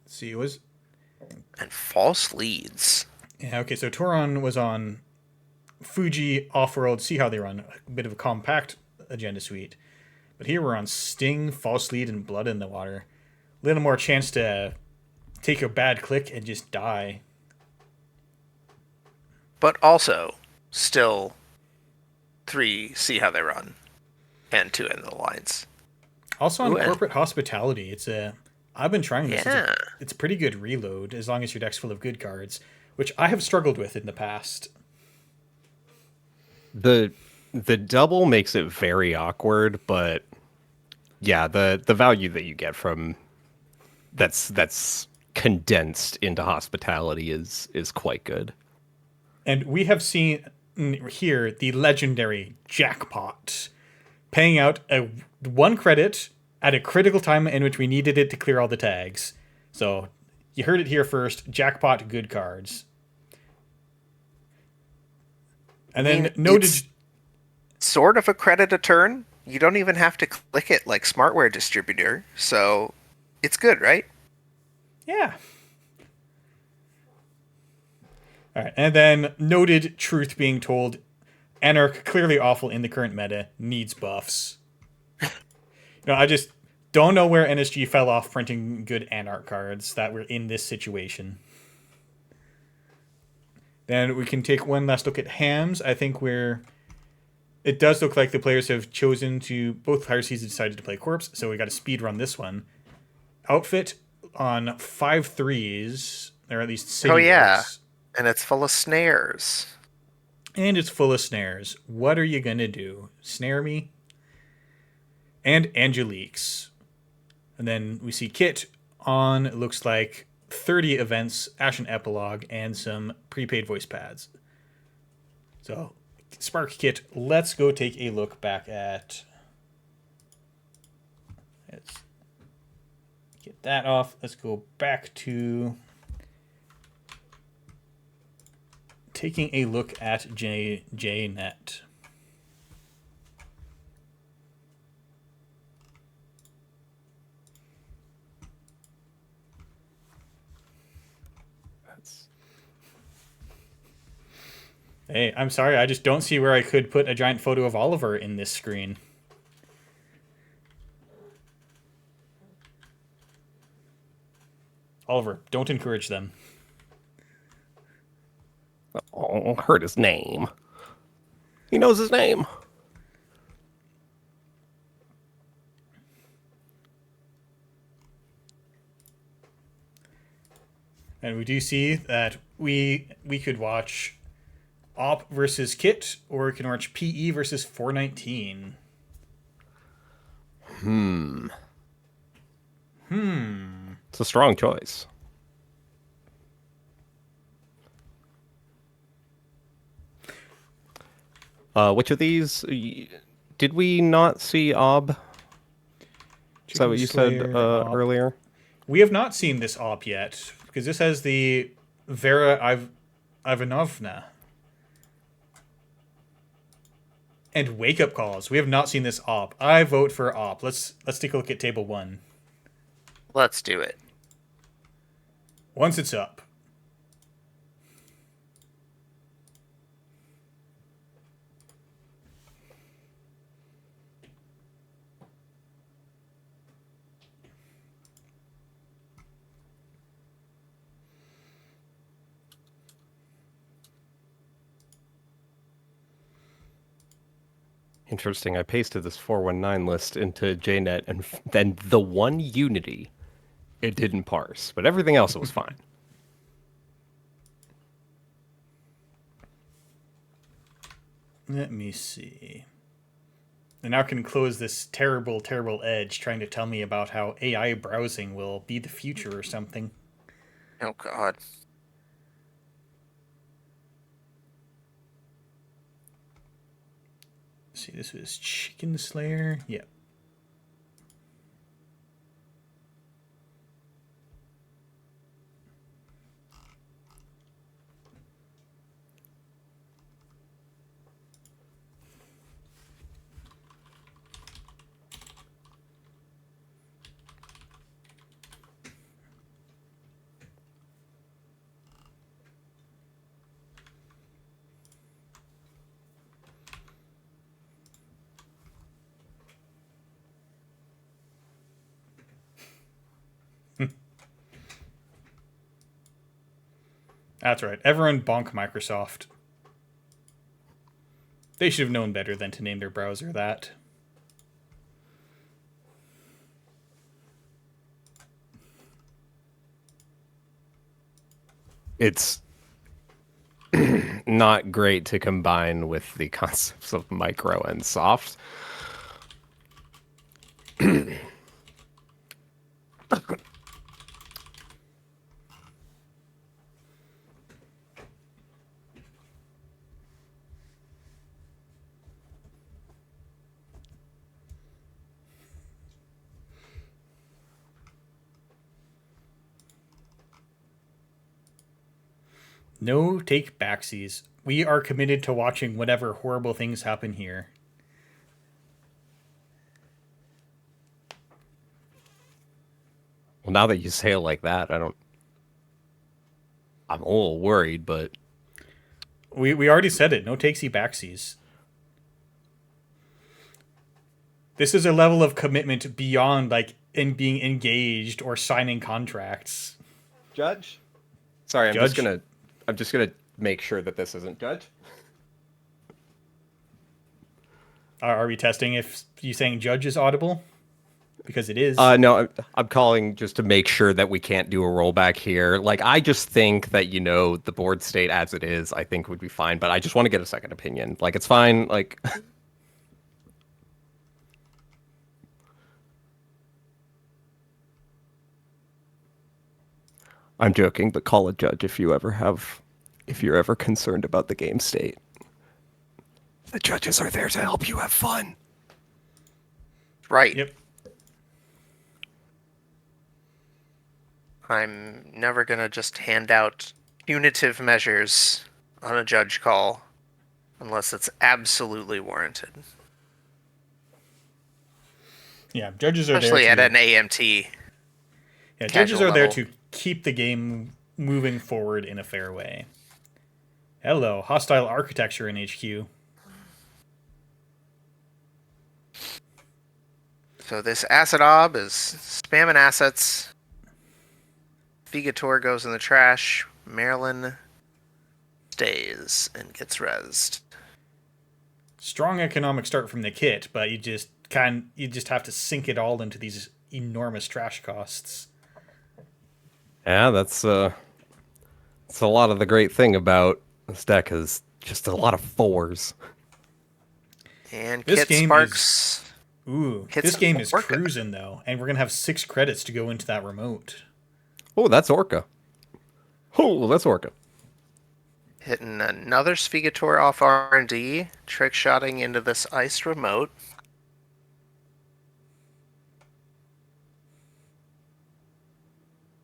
Let's see, it was... And false leads. Yeah, okay, so Toron was on Fuji, Off-World, See How They Run, a bit of a compact agenda suite. But here we're on Sting, False Lead, and Blood in the Water. A little more chance to take a bad click and just die. But also, still 3 See How They Run. And 2 End of the Lines. Also on Ooh, and- Corporate Hospitality, I've been trying this. Yeah. It's a pretty good reload as long as your deck's full of good cards, which I have struggled with in the past. The double makes it very awkward, but yeah, the value that you get from that's condensed into hospitality is quite good. And we have seen here the legendary jackpot, paying out a 1 credit at a critical time in which we needed it to clear all the tags. So you heard it here first. Jackpot good cards. And then noted. It's sort of a credit a turn. You don't even have to click it like Smartware Distributor, so it's good, right? Yeah. All right, and then noted truth being told. Anarch, clearly awful in the current meta, needs buffs. I just don't know where NSG fell off printing good Anarch cards that were in this situation. Then we can take one last look at Hams. I think it does look like the players have chosen to, both higher seeds have decided to play Corpse, so we got to speed run this one. Outfit on 5/3s, or at least city Oh yeah, works. and it's full of snares. And it's full of snares. What are you gonna do? Snare me? And Angelique's. And then we see Kit on, it looks like 30 events, Ashen Epilogue, and some prepaid voice pads. So, Spark Kit, let's go take a look back at... Let's get that off. Let's go back to taking a look at JNet. Hey, I'm sorry, I just don't see where I could put a giant photo of Oliver in this screen. Oliver, don't encourage them. Oh, heard his name. He knows his name. And we do see that we could watch Op versus Kit, or we can watch PE versus 419. It's a strong choice. Which of these did we not see? Ob? Is that what you said earlier? We have not seen this Op yet, because this has the Vera Ivanovna. And Wake Up Calls. We have not seen this Op. I vote for Op. Let's take a look at table 1. Let's do it. Once it's up. Interesting. I pasted this 419 list into JNet, and then the one Unity, it didn't parse, but everything else was fine. Let me see. I now can close this terrible, terrible edge trying to tell me about how AI browsing will be the future or something. Oh god. Let's see, this was Chicken Slayer. Yep. That's right. Everyone bonk Microsoft. They should have known better than to name their browser that. It's not great to combine with the concepts of micro and soft. No take backsies. We are committed to watching whatever horrible things happen here. Well, now that you say it like that, I'm a little worried, but We already said it. No takesy backsies. This is a level of commitment beyond like in being engaged or signing contracts. Judge. Sorry, Judge? I'm just gonna make sure that this isn't Judge. Are we testing if you saying judge is audible? Because it is. No, I'm calling just to make sure that we can't do a rollback here. Like, I just think that, the board state as it is, I think would be fine, but I just want to get a second opinion. Like, it's fine, like... I'm joking, but call a judge if you're ever concerned about the game state. The judges are there to help you have fun. Right. Yep. I'm never going to just hand out punitive measures on a judge call unless it's absolutely warranted. Yeah, judges are Especially there at an AMT. Yeah, judges casual are there level. to keep the game moving forward in a fair way. Hello, hostile architecture in HQ. So this Acid Ob is spamming assets. Vigator goes in the trash. Maryland stays and gets rezzed. Strong economic start from the kit, but you just have to sink it all into these enormous trash costs. Yeah, that's a lot of the great thing about this deck is just a lot of fours. And This Kit game Sparks. Hits this game is Orca. cruising though, and we're gonna have 6 credits to go into that remote. Oh, that's Orca. Oh, that's Orca. Hitting another Sphegator off R&D. Trick shotting into this ice remote.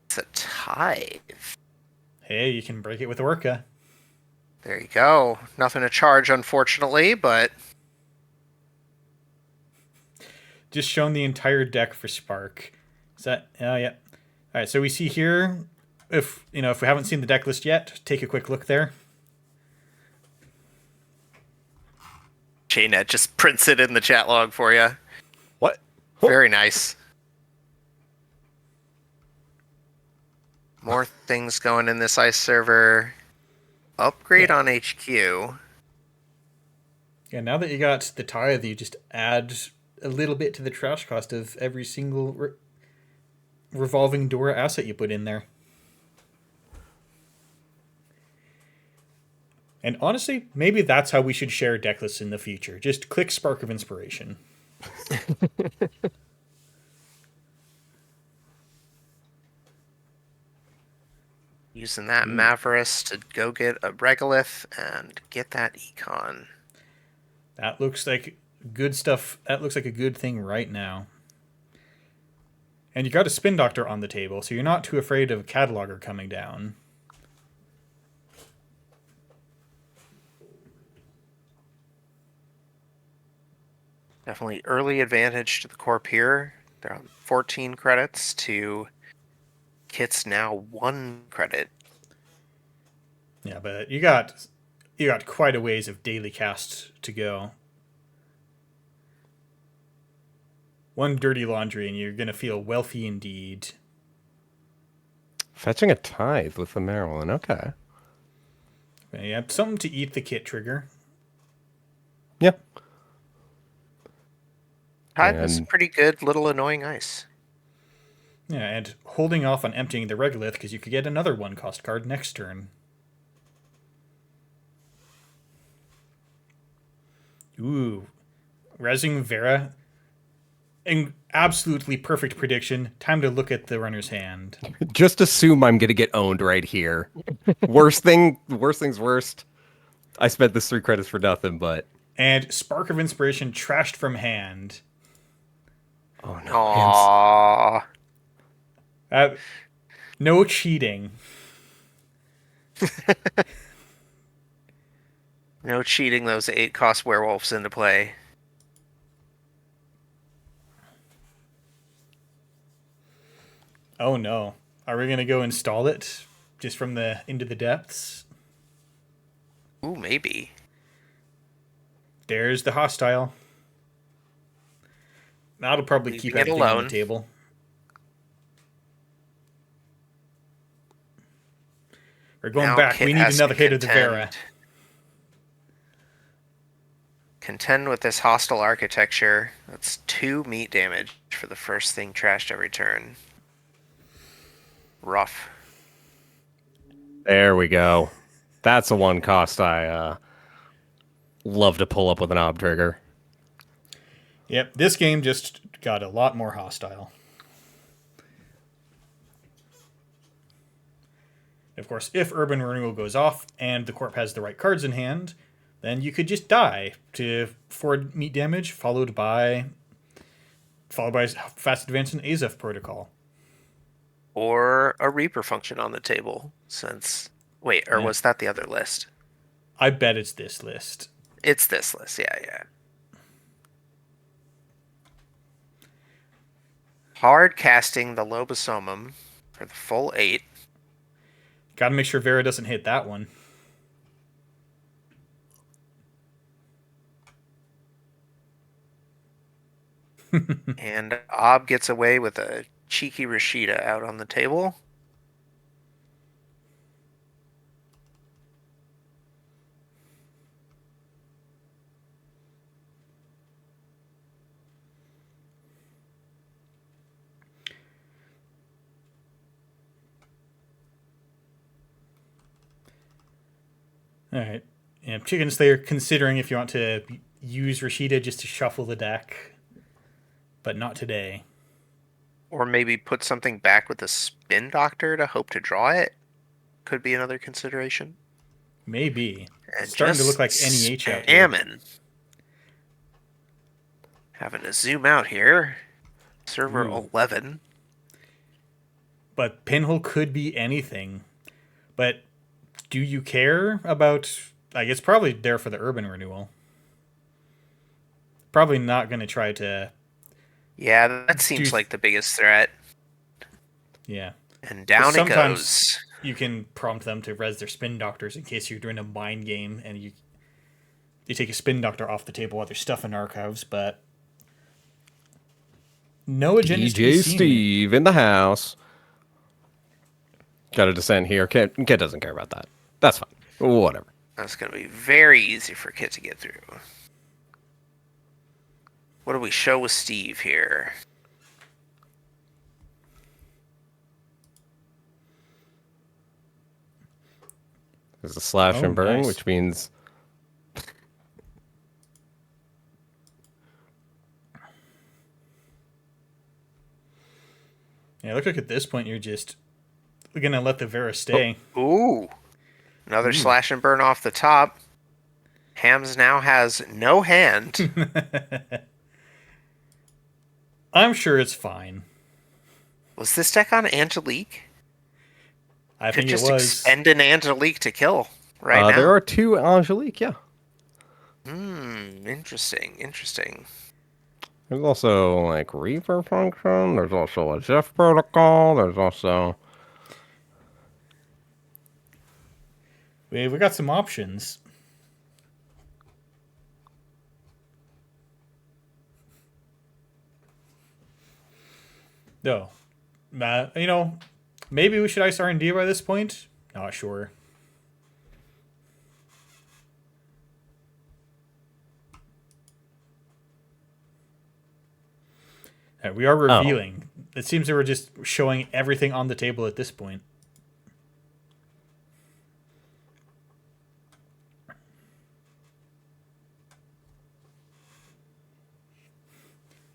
It's a tithe. Hey, you can break it with Orca. There you go. Nothing to charge, unfortunately, but Just shown the entire deck for Spark. Is that? Oh, yeah. All right. So we see here, if we haven't seen the deck list yet, take a quick look there. Chainnet just prints it in the chat log for you. What? Very nice. More things going in this ice server. Upgrade on HQ. Yeah. Now that you got the tithe, you just add a little bit to the trash cost of every single revolving door asset you put in there. And honestly, maybe that's how we should share deck lists in the future. Just click Spark of Inspiration. Using that Mavericks to go get a Regolith and get that Econ. That looks like good stuff. That looks like a good thing right now. And you got a Spin Doctor on the table, so you're not too afraid of a Cataloger coming down. Definitely early advantage to the Corp here. They're on 14 credits to Kit's now 1 credit. Yeah, but you got quite a ways of daily cast to go. One dirty laundry and you're gonna feel wealthy indeed. Fetching a tithe with the Maryland. Okay. Yeah, something to eat the kit trigger. Yep. Tithe is And- pretty good, little annoying ice. Yeah, and holding off on emptying the Regolith because you could get another 1-cost card next turn. Ooh. Rezzing Vera. Absolutely perfect prediction. Time to look at the runner's hand. Just assume I'm gonna get owned right here. Worst thing's worst. I spent this 3 credits for nothing, but And Spark of Inspiration trashed from hand. oh no. Aww. No cheating. No cheating those 8-cost werewolves into play. Oh no. Are we gonna go install it just from the into the depths? Ooh, maybe. There's the hostile. That'll probably keep Leaving it everything on the alone. table. We're going Now back. Kit We need has to another hit of the Vera. Contend with this hostile architecture. That's 2 meat damage for the first thing trashed every turn. Rough. There we go. That's the one cost I love to pull up with an ob trigger. Yep, this game just got a lot more hostile. Of course, if Urban Renewal goes off and the Corp has the right cards in hand, then you could just die to 4 meat damage, followed by Fast Advance and Azef Protocol. Or a Reaper function on the table, since... Wait, or Yeah. was that the other list? I bet it's this list. It's this list, yeah. Hard casting the Lobosomum for the full 8. Gotta make sure Vera doesn't hit that one. And Ob gets away with a cheeky Rashida out on the table. Alright. Yeah, Chicken Slayer considering if you want to use Rashida just to shuffle the deck. But not today. Or maybe put something back with a Spin Doctor to hope to draw it. Could be another consideration. Maybe. And It's starting to look like just NEH out here. spamming. Having to zoom out here. Server Ooh. 11. But Pinhole could be anything. But do you care about... Like, it's probably there for the Urban Renewal. Probably not going to try to... Yeah, that seems Do- like the biggest threat. Yeah. And down it Sometimes goes. you can prompt them to res their Spin Doctors in case you're doing a mind game and you take a Spin Doctor off the table while there's stuff in archives, but... No agendas to be DJ seen. Steve in the house. Got a dissent here. Kit doesn't care about that. That's fine. Whatever. That's going to be very easy for Kit to get through. What do we show with Steve here? There's a slash Oh, and burn, nice. which means Yeah, look like at this point you're just going to let the Vera stay. Ooh. Another slash and burn off the top. Hams now has no hand. I'm sure it's fine. Was this deck on Angelique? I Could think it just was. expend an Angelique to kill right now. there are 2 Angelique, yeah. Interesting. There's also, like, Reaper function. There's also a Zeph protocol. There's also... We got some options. No. Maybe we should ice R&D by this point. Not sure. We are revealing. It seems that we're just showing everything on the table at this point.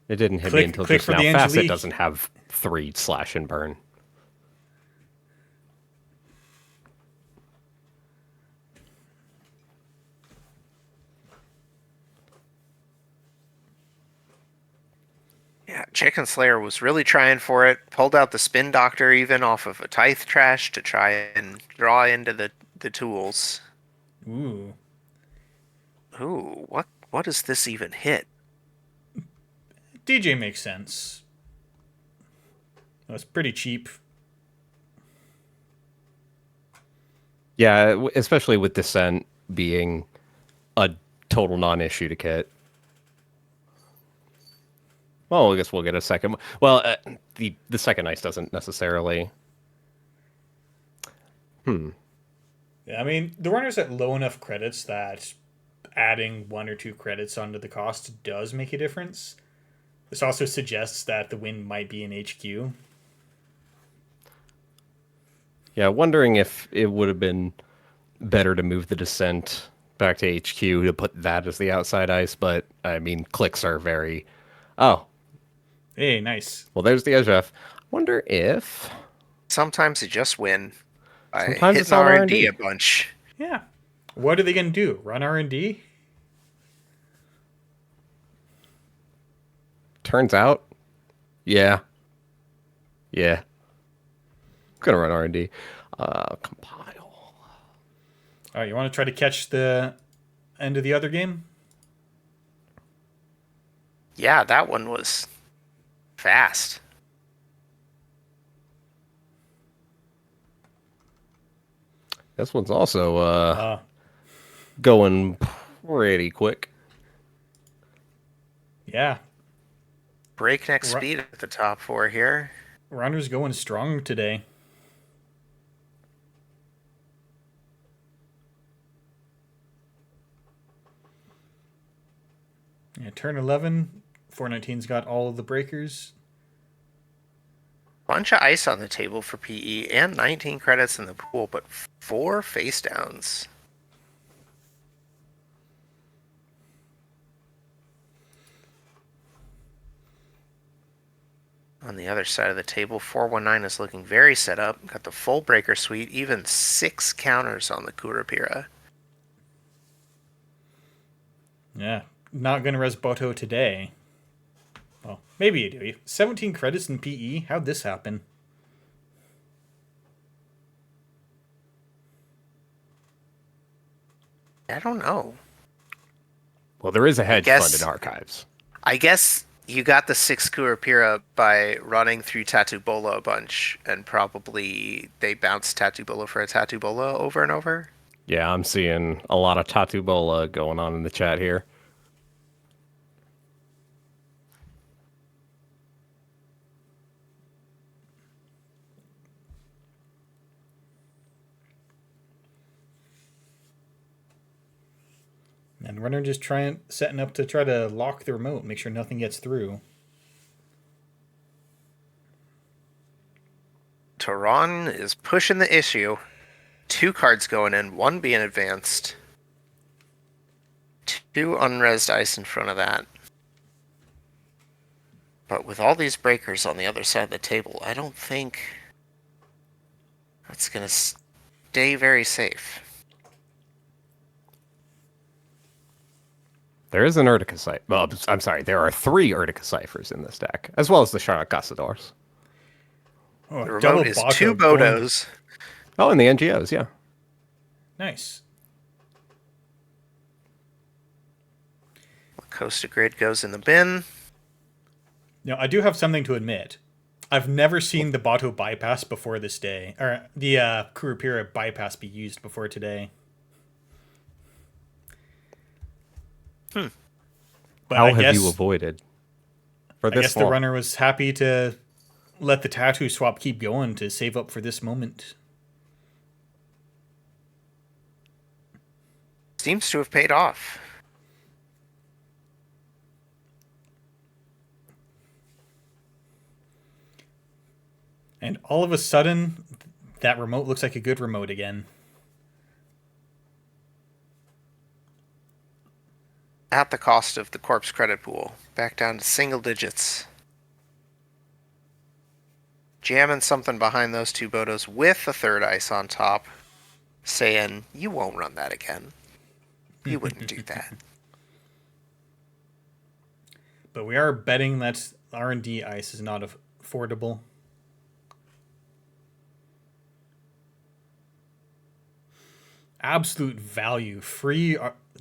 It didn't hit me Click- until click just for now. the Facet Angelique. doesn't have 3 slash and burn. Yeah, Chicken Slayer was really trying for it. Pulled out the Spin Doctor even off of a Tithe Trash to try and draw into the the tools. Ooh. Ooh, what does this even hit? DJ makes sense. It's pretty cheap. Yeah, especially with Descent being a total non-issue to kit. Well, I guess we'll get a second. Well, the second ice doesn't necessarily. Yeah, I mean, the runner's at low enough credits that adding 1 or 2 credits onto the cost does make a difference. This also suggests that the win might be in HQ. Yeah, wondering if it would have been better to move the Descent back to HQ to put that as the outside ice, but I mean, clicks are very. Oh, Hey, nice. well, there's the SF. Wonder if Sometimes you just win by Sometimes it's hitting on R&D R&D. a bunch. Yeah. What are they going to do? Run R&D? turns out, yeah, gonna run R&D. Compile. All right, you want to try to catch the end of the other game? Yeah, that one was fast. This one's also going pretty quick. Yeah. Breakneck speed at the top 4 here. Runner's going strong today. Yeah, turn 11. 419's got all of the breakers. Bunch of ice on the table for PE and 19 credits in the pool, but 4 face downs. On the other side of the table, 419 is looking very set up. Got the full breaker suite, even 6 counters on the Kurapira. Yeah, not going to res Boto today. Well, maybe you do. 17 credits in PE? How'd this happen? I don't know. Well, there is a hedge guess- fund in archives. I guess you got the 6 Kurapira by running through Tattoo Bola a bunch, and probably they bounced Tattoo Bola for a Tattoo Bola over and over. Yeah, I'm seeing a lot of Tattoo Bola going on in the chat here. And runner just setting up to try to lock the remote, make sure nothing gets through. Tehran is pushing the issue. 2 cards going in, 1 being advanced. 2 unresed ice in front of that. But with all these breakers on the other side of the table, I don't think that's going to stay very safe. There is an Urtica Cipher. Well, I'm sorry, there are 3 Urtica Ciphers in this deck, as well as the Charlotte Castadors. Oh, The double remote is Boto 2 going- Bodos. Oh, and the NGOs, yeah. Nice. Costa Grid goes in the bin. Now, I do have something to admit. I've never seen the Boto bypass before this day. Or the Kurapira bypass be used before today. But How I have guess, you avoided? For I this guess the long? runner was happy to let the tattoo swap keep going to save up for this moment. Seems to have paid off. And all of a sudden, that remote looks like a good remote again. At the cost of the corpse credit pool. Back down to single digits. Jamming something behind those 2 Bodos with a 3rd ice on top. Saying, you won't run that again. You wouldn't do that. But we are betting that R&D ice is not affordable. absolute value. Free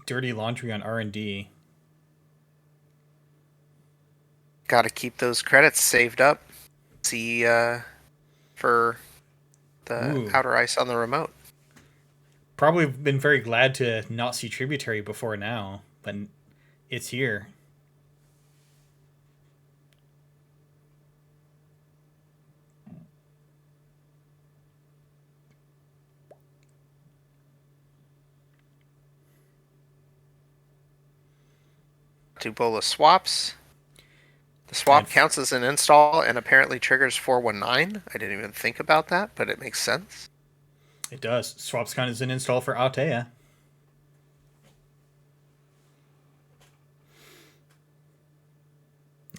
dirty laundry on R&D. Got to keep those credits saved up. See for the outer ice on the remote. Probably been very glad to not see Tributary before now, but it's here. Two Bola swaps. The swap counts as an install and apparently triggers 419. I didn't even think about that, but it makes sense. It does. Swaps count as an install for Altea.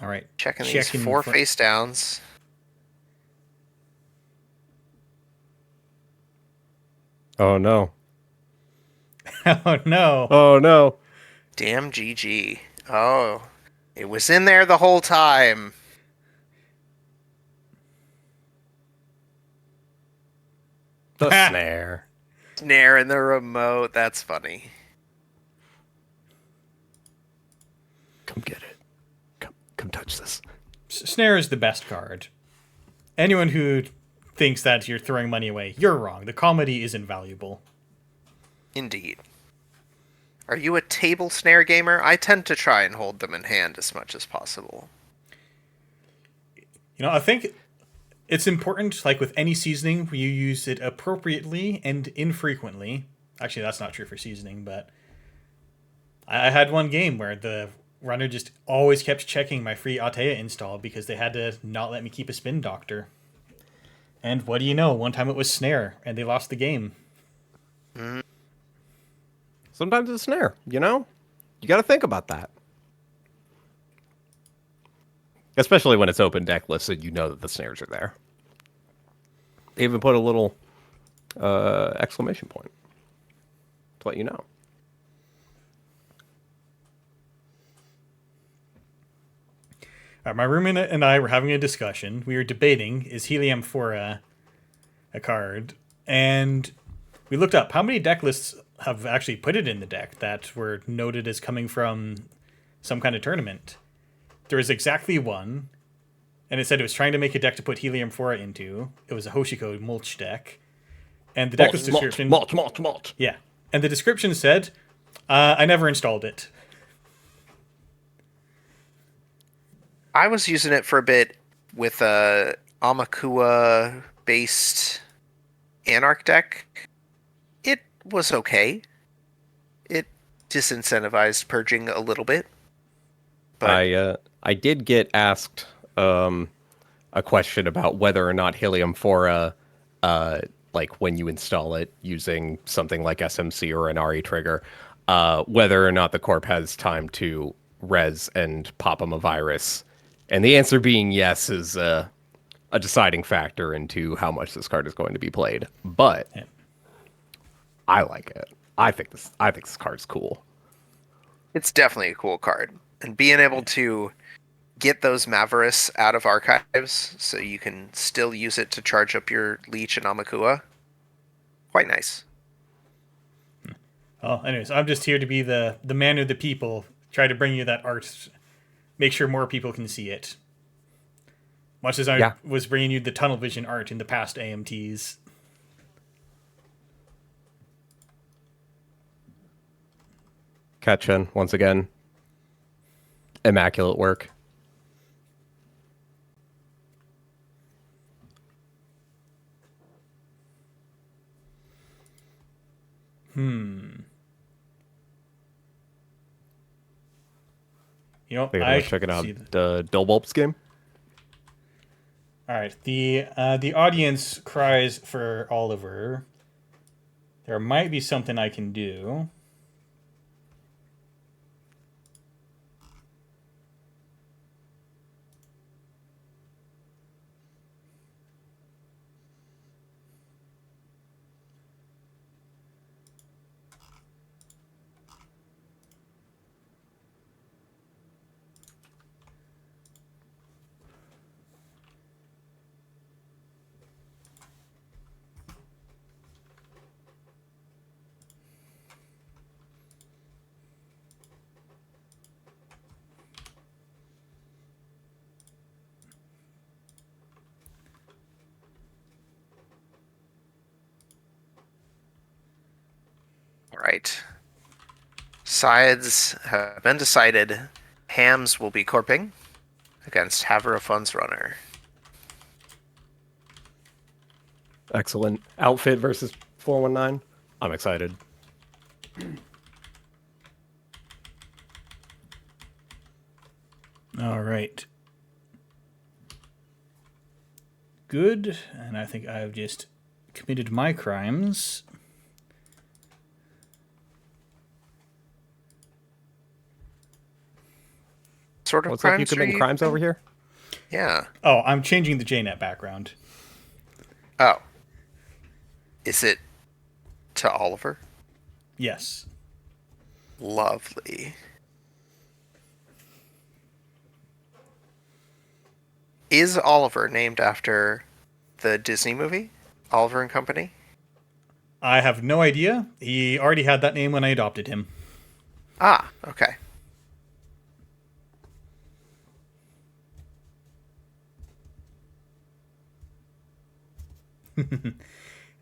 All right. Checking these 4 face downs. Oh no. Oh no. Oh no. Damn GG. Oh, it was in there the whole time. The snare. Snare in the remote. That's funny. Come get it. Come touch this. Snare is the best card. Anyone who thinks that you're throwing money away, you're wrong. The comedy is invaluable. Indeed. Are you a table snare gamer? I tend to try and hold them in hand as much as possible. You know, I think it's important, like with any seasoning, you use it appropriately and infrequently. Actually, that's not true for seasoning, but I had one game where the runner just always kept checking my free Altea install because they had to not let me keep a spin doctor. And what do you know? One time it was snare, and they lost the game. Sometimes it's a snare, you know? You got to think about that. Especially when it's open deck listed, you know that the snares are there. They even put a little exclamation point to let you know. My roommate and I were having a discussion. We were debating, is Helium 4 a card? And we looked up how many deck lists have actually put it in the deck that were noted as coming from some kind of tournament. There was exactly one, and it said it was trying to make a deck to put Helium 4 into. It was a Hoshiko mulch deck. And the deck was description... Mulch. Yeah. And the description said, I never installed it. I was using it for a bit with a Amakua-based Anarch deck. It was okay. It disincentivized purging a little bit. But I did get asked a question about whether or not Helium Fora, like when you install it using something like SMC or an RE trigger, whether or not the corp has time to res and pop them a virus. And the answer being yes is a deciding factor into how much this card is going to be played. But I like it. I think this card's cool. It's definitely a cool card. And being able to get those Mavericks out of archives so you can still use it to charge up your Leech and Amakua, quite nice. Well, anyways, I'm just here to be the man of the people. Try to bring you that art. Make sure more people can see it. Much as I was bringing you the tunnel vision art in the past AMTs. Katchen, once again, immaculate work. You know, I checking out the Dolbulbs game. All right, the audience cries for Oliver. There might be something I can do. right. Sides have been decided. Hams will be corping against Havre Funds Runner. Excellent. Outfit versus 419. I'm excited. All right. Good. And I think I've just committed my crimes. Sort of What's up? You crimes committing are crimes over here? Yeah. Oh, I'm changing the JNet background. Oh. Is it to Oliver? Yes. Lovely. Is Oliver named after the Disney movie, Oliver and Company? I have no idea. He already had that name when I adopted him. Ah, okay.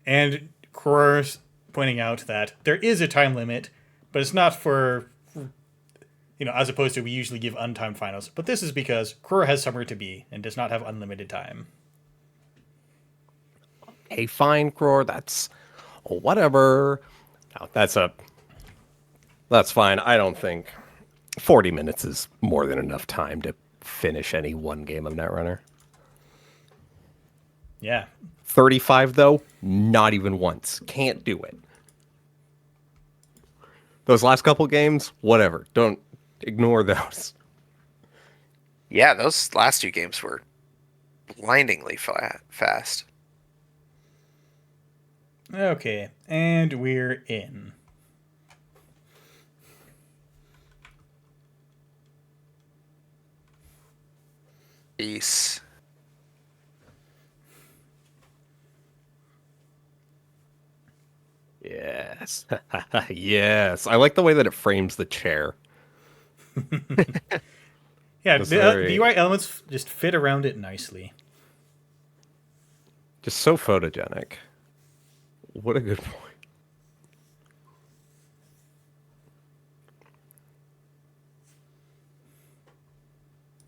And Cror's pointing out that there is a time limit, but it's not for, as opposed to we usually give untimed finals. But this is because Cror has somewhere to be and does not have unlimited time. Hey, fine, Cror. That's whatever. No, that's fine. I don't think 40 minutes is more than enough time to finish any one game of Netrunner. Yeah. 35 though, not even once. Can't do it. Those last couple games, whatever. Don't ignore those. Yeah, those last two games were blindingly fast. Okay, and we're in. Peace. Yes. Yes. I like the way that it frames the chair. Yeah, That's the very- UI elements just fit around it nicely. Just so photogenic. What a good point.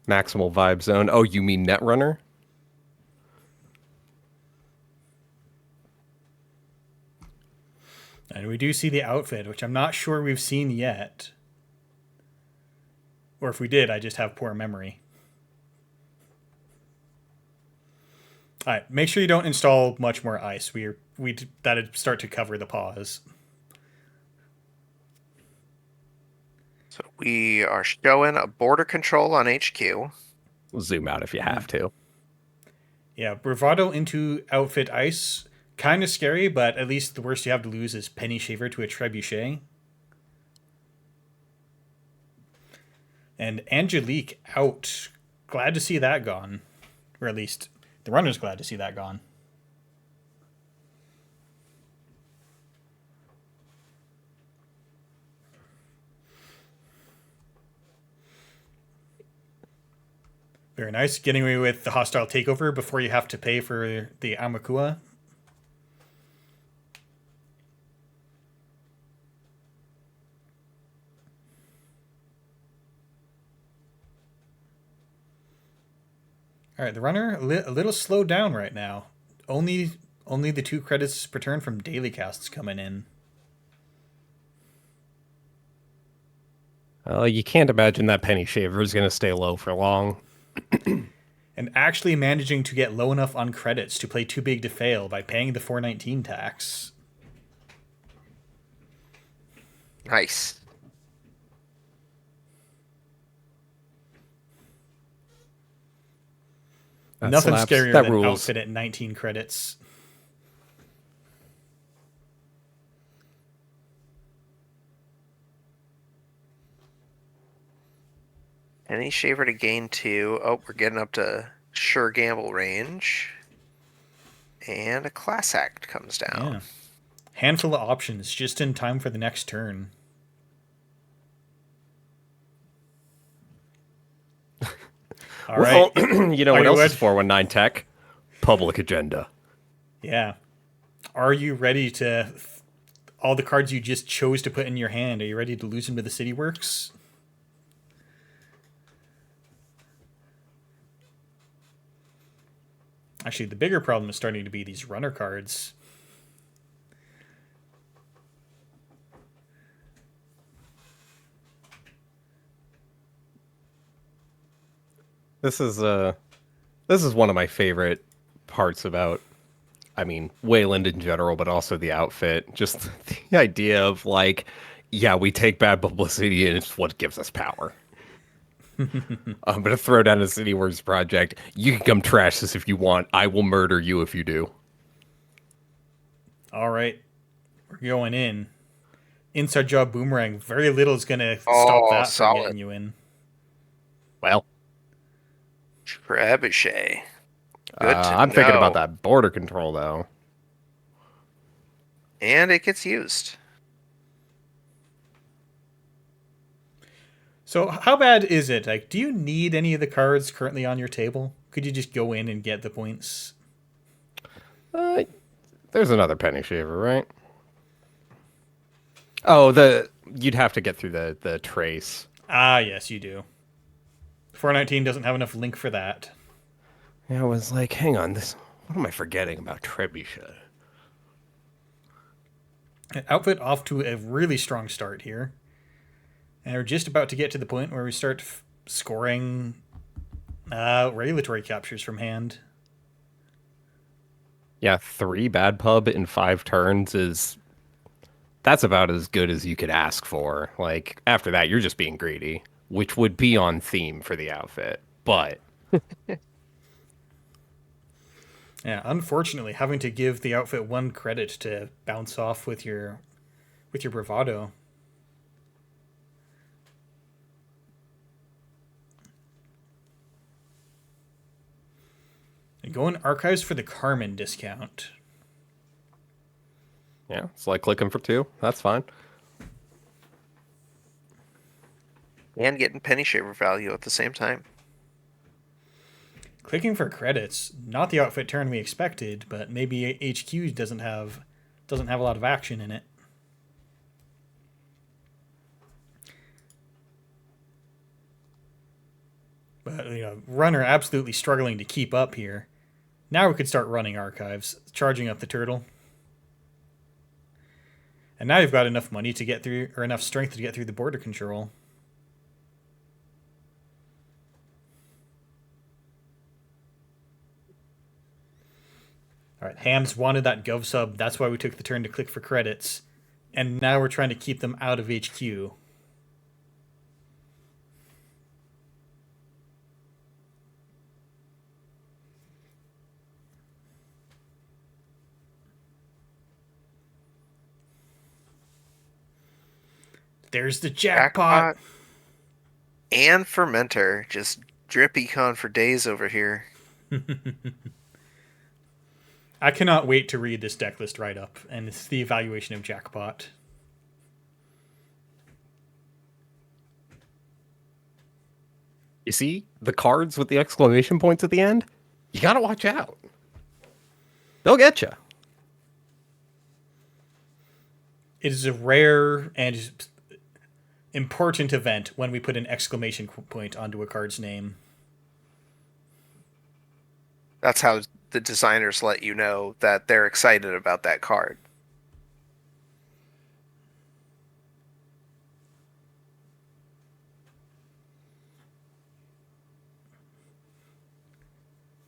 Maximal vibe zone. Oh, you mean Netrunner? And we do see the outfit, which I'm not sure we've seen yet. Or if we did, I just have poor memory. All right, make sure you don't install much more ice. That'd start to cover the pause. So we are showing a border control on HQ. Zoom out if you have to. Yeah, bravado into outfit ice. Kind of scary, but at least the worst you have to lose is Penny Shaver to a Trebuchet. And Angelique out. Glad to see that gone. Or at least the runner's glad to see that gone. Very nice. Getting away with the hostile takeover before you have to pay for the Amakua. All right, the runner a little slowed down right now. Only the 2 credits per turn from daily casts coming in. You can't imagine that Penny Shaver is going to stay low for long. And actually managing to get low enough on credits to play Too Big to Fail by paying the 419 tax. Nice. That Nothing slaps. scarier That than rules. outfit at 19 credits. Any shaver to gain 2. Oh, we're getting up to sure gamble range. And a class act comes down. Yeah. Handful of options just in time for the next turn. All right. Well, you know Are what you else ready? is 419 tech? Public agenda. Yeah. Are you ready to all the cards you just chose to put in your hand. Are you ready to lose them to the City Works? Actually, the bigger problem is starting to be these runner cards. This is one of my favorite parts about, I mean, Wayland in general, but also the outfit. Just the idea of like, yeah, we take bad publicity and it's what gives us power. I'm gonna throw down a City Works project. You can come trash this if you want. I will murder you if you do. All right, we're going in. Inside job boomerang. Very little is gonna stop that from solid. getting you in. Well, Trebuchet. Good to I'm thinking about know. that border control though. And it gets used. So how bad is it? Like, do you need any of the cards currently on your table? Could you just go in and get the points? There's another penny shaver, right? Oh, you'd have to get through the trace. Ah, yes, you do. 419 doesn't have enough link for that. Yeah, I was like, hang on, what am I forgetting about Trebuchet? Outfit off to a really strong start here. And we're just about to get to the point where we start scoring regulatory captures from hand. Yeah, 3 bad pub in 5 turns that's about as good as you could ask for. Like, after that, you're just being greedy, which would be on theme for the outfit. But Yeah, unfortunately, having to give the outfit 1 credit to bounce off with your bravado. And going archives for the Carmen discount. yeah, it's like clicking for 2. That's fine. And getting penny shaver value at the same time. Clicking for credits, not the outfit turn we expected, but maybe HQ doesn't have a lot of action in it. But runner absolutely struggling to keep up here. Now we could start running archives, charging up the turtle. And now you've got enough money to get through, or enough strength to get through the border control. All right, Hams wanted that Gov sub. That's why we took the turn to click for credits. And now we're trying to keep them out of HQ. There's the jackpot. And fermenter. Just drip econ for days over here. I cannot wait to read this deck list write-up, and it's the evaluation of jackpot. You see the cards with the exclamation points at the end? You gotta watch out. They'll get you. It is a rare and important event when we put an exclamation point onto a card's name. That's how the designers let you know that they're excited about that card.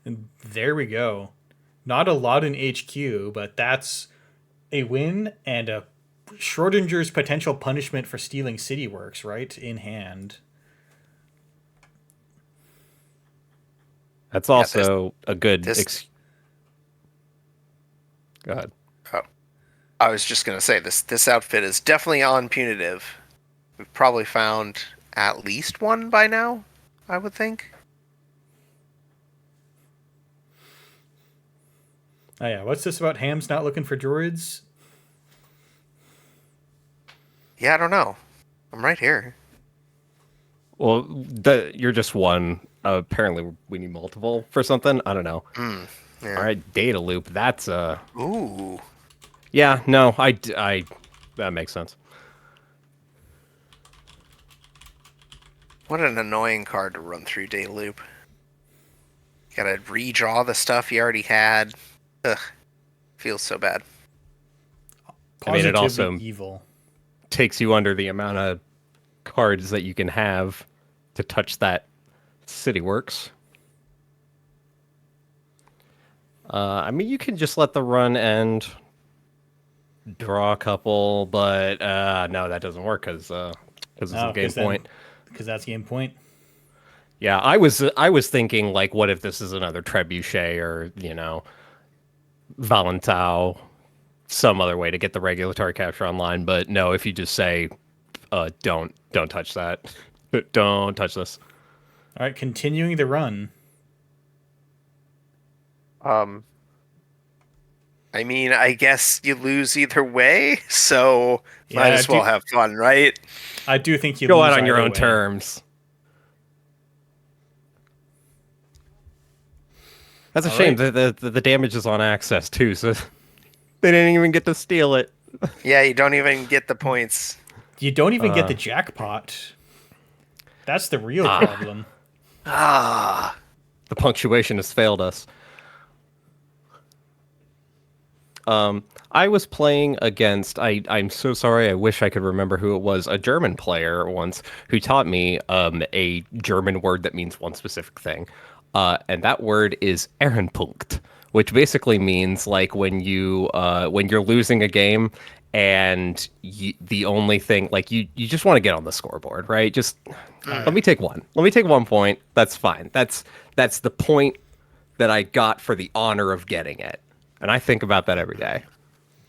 And there we go. Not a lot in HQ, but that's a win and a Schrodinger's potential punishment for stealing City Works, right? In hand. That's also a good... Go ahead. Oh, I was just going to say, this outfit is definitely on punitive. We've probably found at least one by now, I would think. Oh yeah, what's this about Hams not looking for druids? Yeah, I don't know. I'm right here. Well, you're just one. Apparently, we need multiple for something. I don't know. Yeah. All right, data loop. That's Ooh. Yeah, no, I that makes sense. What an annoying card to run through Day Loop. You gotta redraw the stuff you already had. Ugh. Feels so bad. I mean, it Positively also evil. takes you under the amount of cards that you can have to touch that City Works. I mean, you can just let the run end, draw a couple, but no, that doesn't work because it's a game point. Because that's game point. Yeah, I was thinking like, what if this is another Trebuchet or Valentau, some other way to get the regulatory capture online? But no, if you just say, don't touch that, don't touch this. All right, continuing the run. I mean, I guess you lose either way, so Yeah, might as well have fun, right? I do think you Go lose out on your either own way. terms. That's a All shame. right. The damage is on access too, so they didn't even get to steal it. Yeah, you don't even get the points. You don't even get the jackpot. That's the real problem. Ah, The punctuation has failed us. I was playing against, I'm so sorry, I wish I could remember who it was, a German player once who taught me a German word that means one specific thing. And that word is Ehrenpunkt, which basically means like when you're losing a game and the only thing, like you just want to get on the scoreboard, right? Just let me take one. Let me take 1 point. That's fine. That's the point that I got for the honor of getting it. And I think about that every day.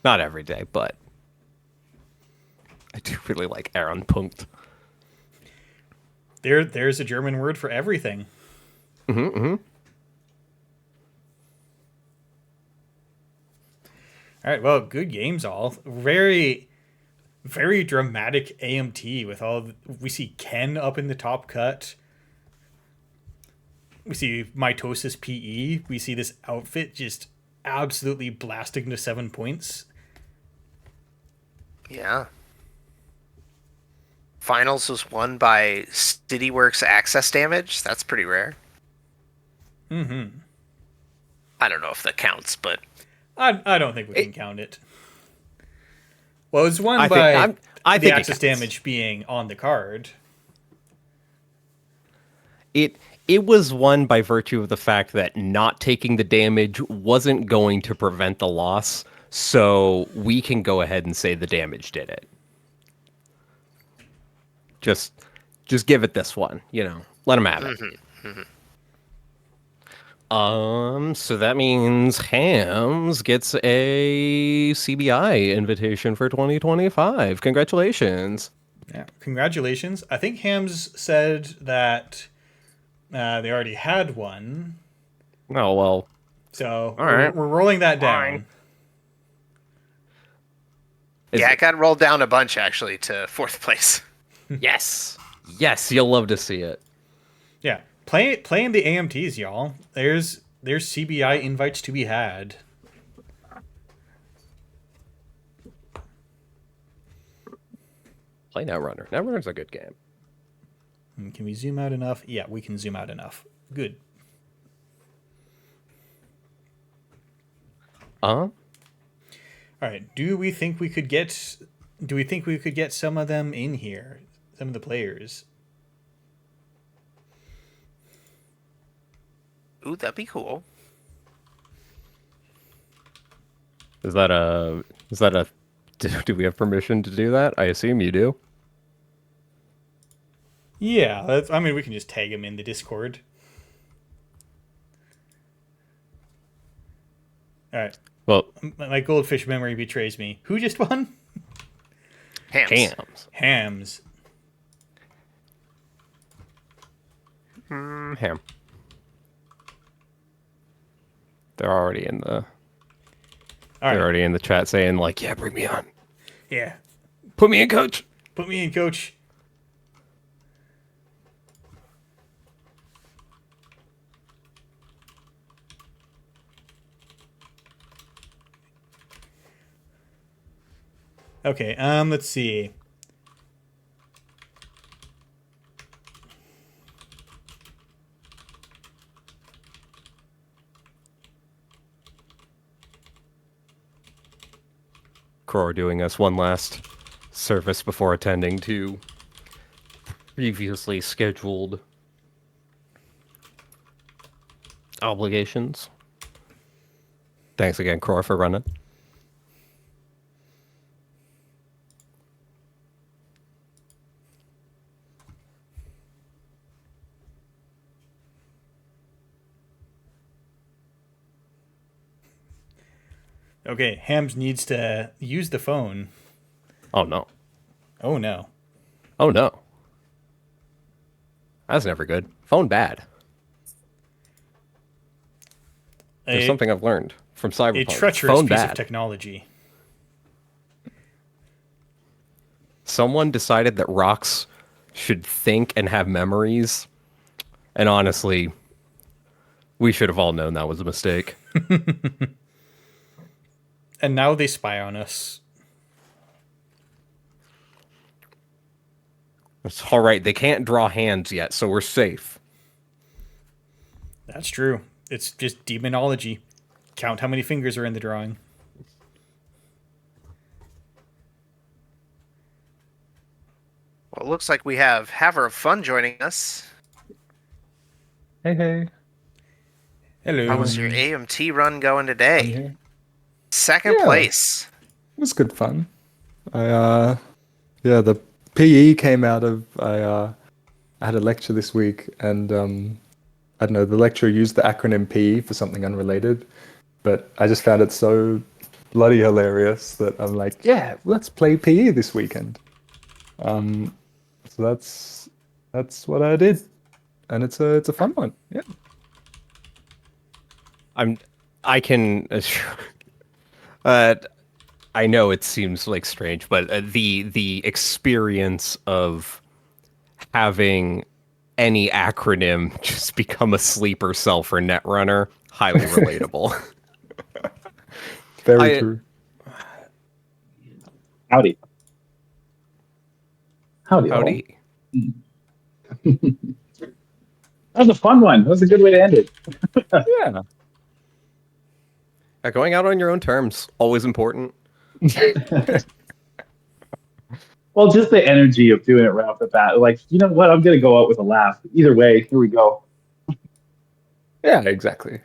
Not every day, but I do really like Ehrenpunkt. There's a German word for everything. All right, well, good games all. Very, very dramatic AMT with we see Ken up in the top cut. We see Mitosis PE. We see this outfit just absolutely blasting to 7 points. yeah. Finals was won by Cityworks access damage. That's pretty rare. Mm-hmm. I don't know if that counts, but I don't think we can count it. Well, it's won I by think I the think it access counts. damage being on the card. It was won by virtue of the fact that not taking the damage wasn't going to prevent the loss, so we can go ahead and say the damage did it. Just give it this one, let him have it. So that means Hams gets a CBI invitation for 2025. Congratulations. Yeah, congratulations. I think Hams said that they already had one. Oh, well. So All right. we're rolling that Fine. down. yeah, it got rolled down a bunch actually to 4th place. Yes. Yes, you'll love to see it. Yeah, playing the AMTs, y'all. There's CBI invites to be had. Play Netrunner. Netrunner's a good game. Can we zoom out enough? Yeah, we can zoom out enough. Good. Uh-huh. All right. Do we think we could get some of them in here? Some of the players. Ooh, that'd be cool. Is that a do we have permission to do that? I assume you do. Yeah, I mean, we can just tag them in the Discord. All right. Well, My goldfish memory betrays me. Who just won? Hams. Hams. Ham. They're already in the All right. They're already in the chat saying like, "Yeah, bring me on. Yeah. Put me in, coach." Put me in, coach. Okay, let's see. Cror doing us one last service before attending to previously scheduled obligations. Thanks again, Cror, for running. Okay, Hams needs to use the phone. Oh no. Oh no. Oh no. That's never good. Phone bad. There's something I've learned from A Cyberpunk. treacherous Phone piece bad. of technology. Someone decided that rocks should think and have memories. And honestly, we should have all known that was a mistake. And now they spy on us. It's all right. They can't draw hands yet, so we're safe. That's true. It's just demonology. Count how many fingers are in the drawing. Well, it looks like we have Haver of Fun joining us. Hey. Hello. How was your AMT run going today? Here. Second Yeah. place. It was good fun. The PE came out of I had a lecture this week, and I don't know, the lecturer used the acronym PE for something unrelated, but I just found it so bloody hilarious that I'm like, yeah, let's play PE this weekend. So that's what I did, and it's a fun one. Yeah. I can assure. I know it seems like strange, but the experience of having any acronym just become a sleeper cell for Netrunner, highly relatable. Very true. Howdy. Howdy. Howdy. That was a fun one. That was a good way to end it. Yeah. Going out on your own terms, always important. Well, just the energy of doing it right off the bat. Like, you know what? I'm going to go out with a laugh. Either way, here we go. Yeah, exactly.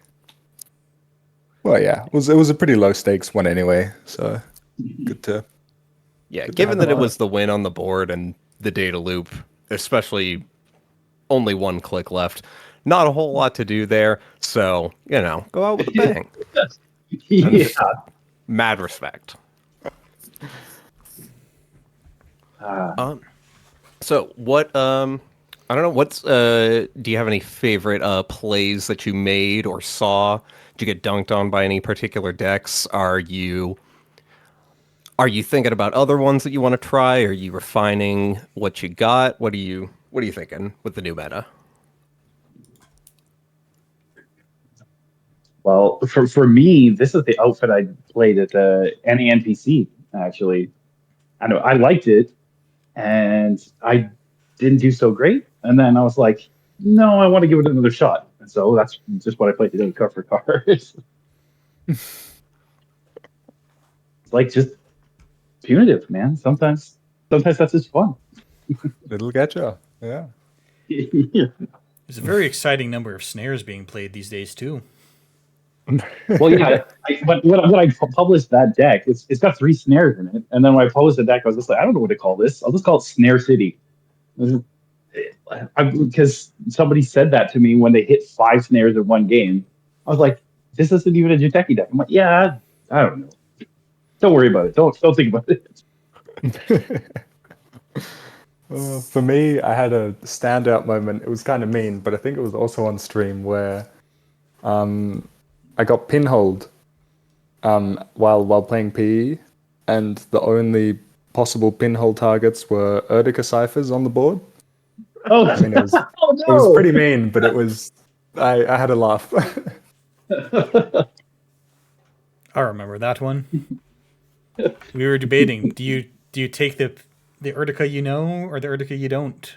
Well, yeah, it was a pretty low stakes one anyway, so good to. Yeah, Good to given have that it a- was the win on the board and the data loop, especially only one click left, not a whole lot to do there. So, go out with a bang. Yeah. Mad respect. So what I don't know, what's do you have any favorite plays that you made or saw? Did you get dunked on by any particular decks? Are you thinking about other ones that you want to try? Are you refining what you got? What are you thinking with the new meta? Well, for me, this is the outfit I played at the NANPC, actually. I know I liked it, and I didn't do so great. And then I was like, no, I want to give it another shot. And so that's just what I played today, card for card. It's like just punitive, man. Sometimes that's just fun. Little getcha. Yeah. There's a very exciting number of snares being played these days, too. Well, yeah. When I published that deck, it's got 3 snares in it, and then when I published the deck, I was just like, I don't know what to call this. I'll just call it Snare City. Because somebody said that to me when they hit 5 snares in one game. I was like, this isn't even a Juteki deck. I'm like, yeah, I don't know. Don't worry about it. Don't think about it. For me, I had a standout moment. It was kind of mean, but I think it was also on stream where I got pinholed while playing PE, and the only possible pinhole targets were Erdica ciphers on the board. Oh, I mean, it was, oh no. it was pretty mean, but it was. I had a laugh. I remember that one. We were debating. Do you take the Urtica you know or the Urtica you don't?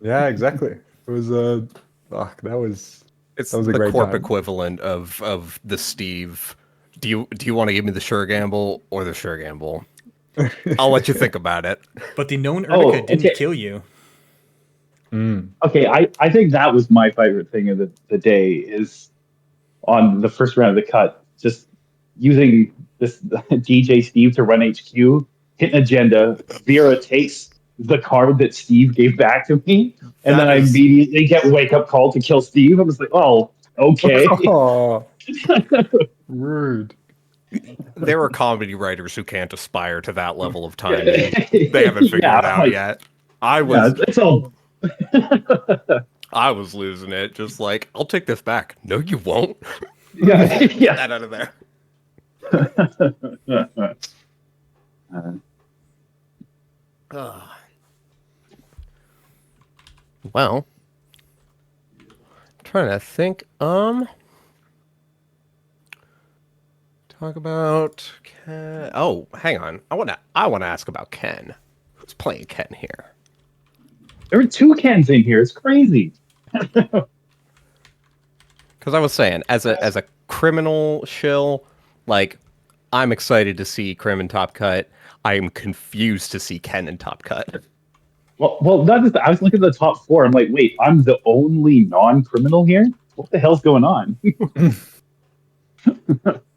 Yeah, exactly. It was that was It's a the great corp time. equivalent of the Steve. Do you want to give me the sure gamble or the sure gamble? I'll let you think about it. But the known Oh, Urtica didn't okay. kill you. Okay, I think that was my favorite thing of the day is on the first round of the cut, just using this DJ Steve to run HQ, hit an agenda. Vera takes the card that Steve gave back to me, and then That I is immediately get wake up call to kill Steve. I was like, oh, okay. Oh, rude. There are comedy writers who can't aspire to that level of timing. They haven't figured Yeah, it out like, yet. I yeah, was it's all. I was losing it, just like, I'll take this back. No, you won't. Yeah, Get yeah. that out of there. Well, trying to think. Talk about Ken. Oh, hang on. I wanna ask about Ken. Who's playing Ken here? There were two Kens in here. It's crazy. Because I was saying, as a criminal shill, like, I'm excited to see Crim in Top Cut. I am confused to see Ken in Top Cut. Well, not just that. I was looking at the top four. I'm like, wait, I'm the only non-criminal here. What the hell's going on?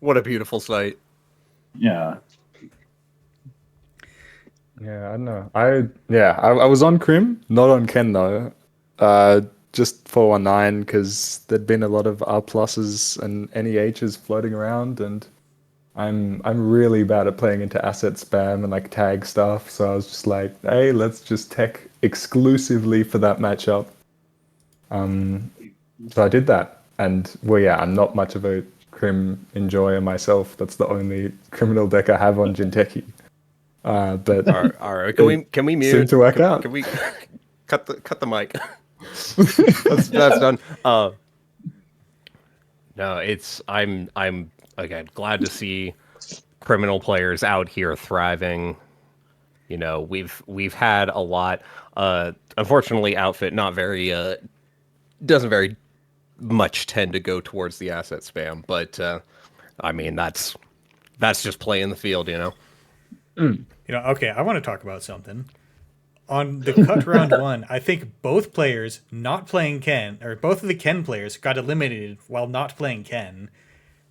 What a beautiful sight. Yeah. Yeah, I don't know. I was on Crim, not on Ken though. Just 419 because there'd been a lot of R pluses and NEHs floating around, and I'm really bad at playing into asset spam and like tag stuff. So I was just like, hey, let's just tech exclusively for that matchup. So I did that, and well, yeah, I'm not much of a Crim enjoyer myself. That's the only criminal deck I have on Jinteki. But All right. Can we mute? seemed to work out. Can we cut the mic? that's done. No, I'm again glad to see criminal players out here thriving. You know, we've had a lot. Unfortunately, outfit not very doesn't very much tend to go towards the asset spam, but I mean that's just play in the field, you know. Okay, I want to talk about something. On the cut round one, I think both players not playing Ken, or both of the Ken players got eliminated while not playing Ken.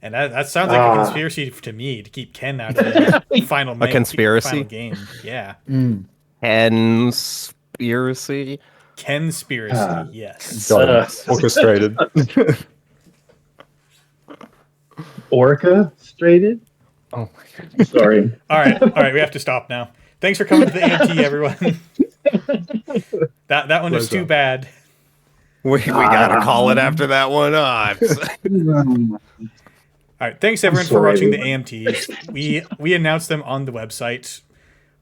And that sounds like a conspiracy to me to keep Ken out of the final conspiracy? final game. Yeah. Conspiracy? Kenspiracy, yes. Got it. Orchestrated. Orca-strated? Oh my god. Sorry. All right, we have to stop now. Thanks for coming to the AMT, everyone. That one was too bad. We gotta call it after that one. All right, thanks everyone for watching the AMTs. We announced them on the website.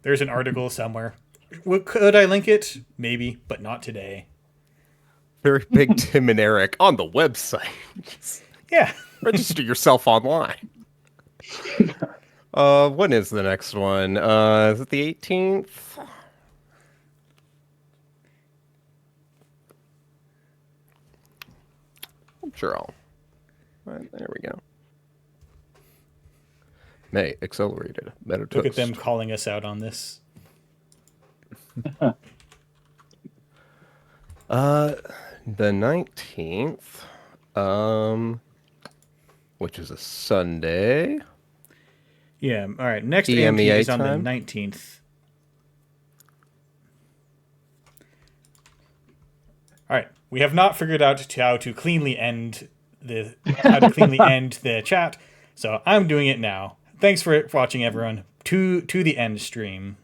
There's an article somewhere. Could I link it? Maybe, but not today. Very big Tim and Eric on the website. Yeah. Register yourself online. When is the next one? Is it the 18th? I'm sure I'll. Right, there we go. May accelerated. Better Look at toast. them calling us out on this. The 19th, which is a Sunday. Yeah, all right. Next EMEA AMT is on time? the 19th. All right. We have not figured out how to cleanly end the chat, so I'm doing it now. Thanks for watching, everyone. To the end stream.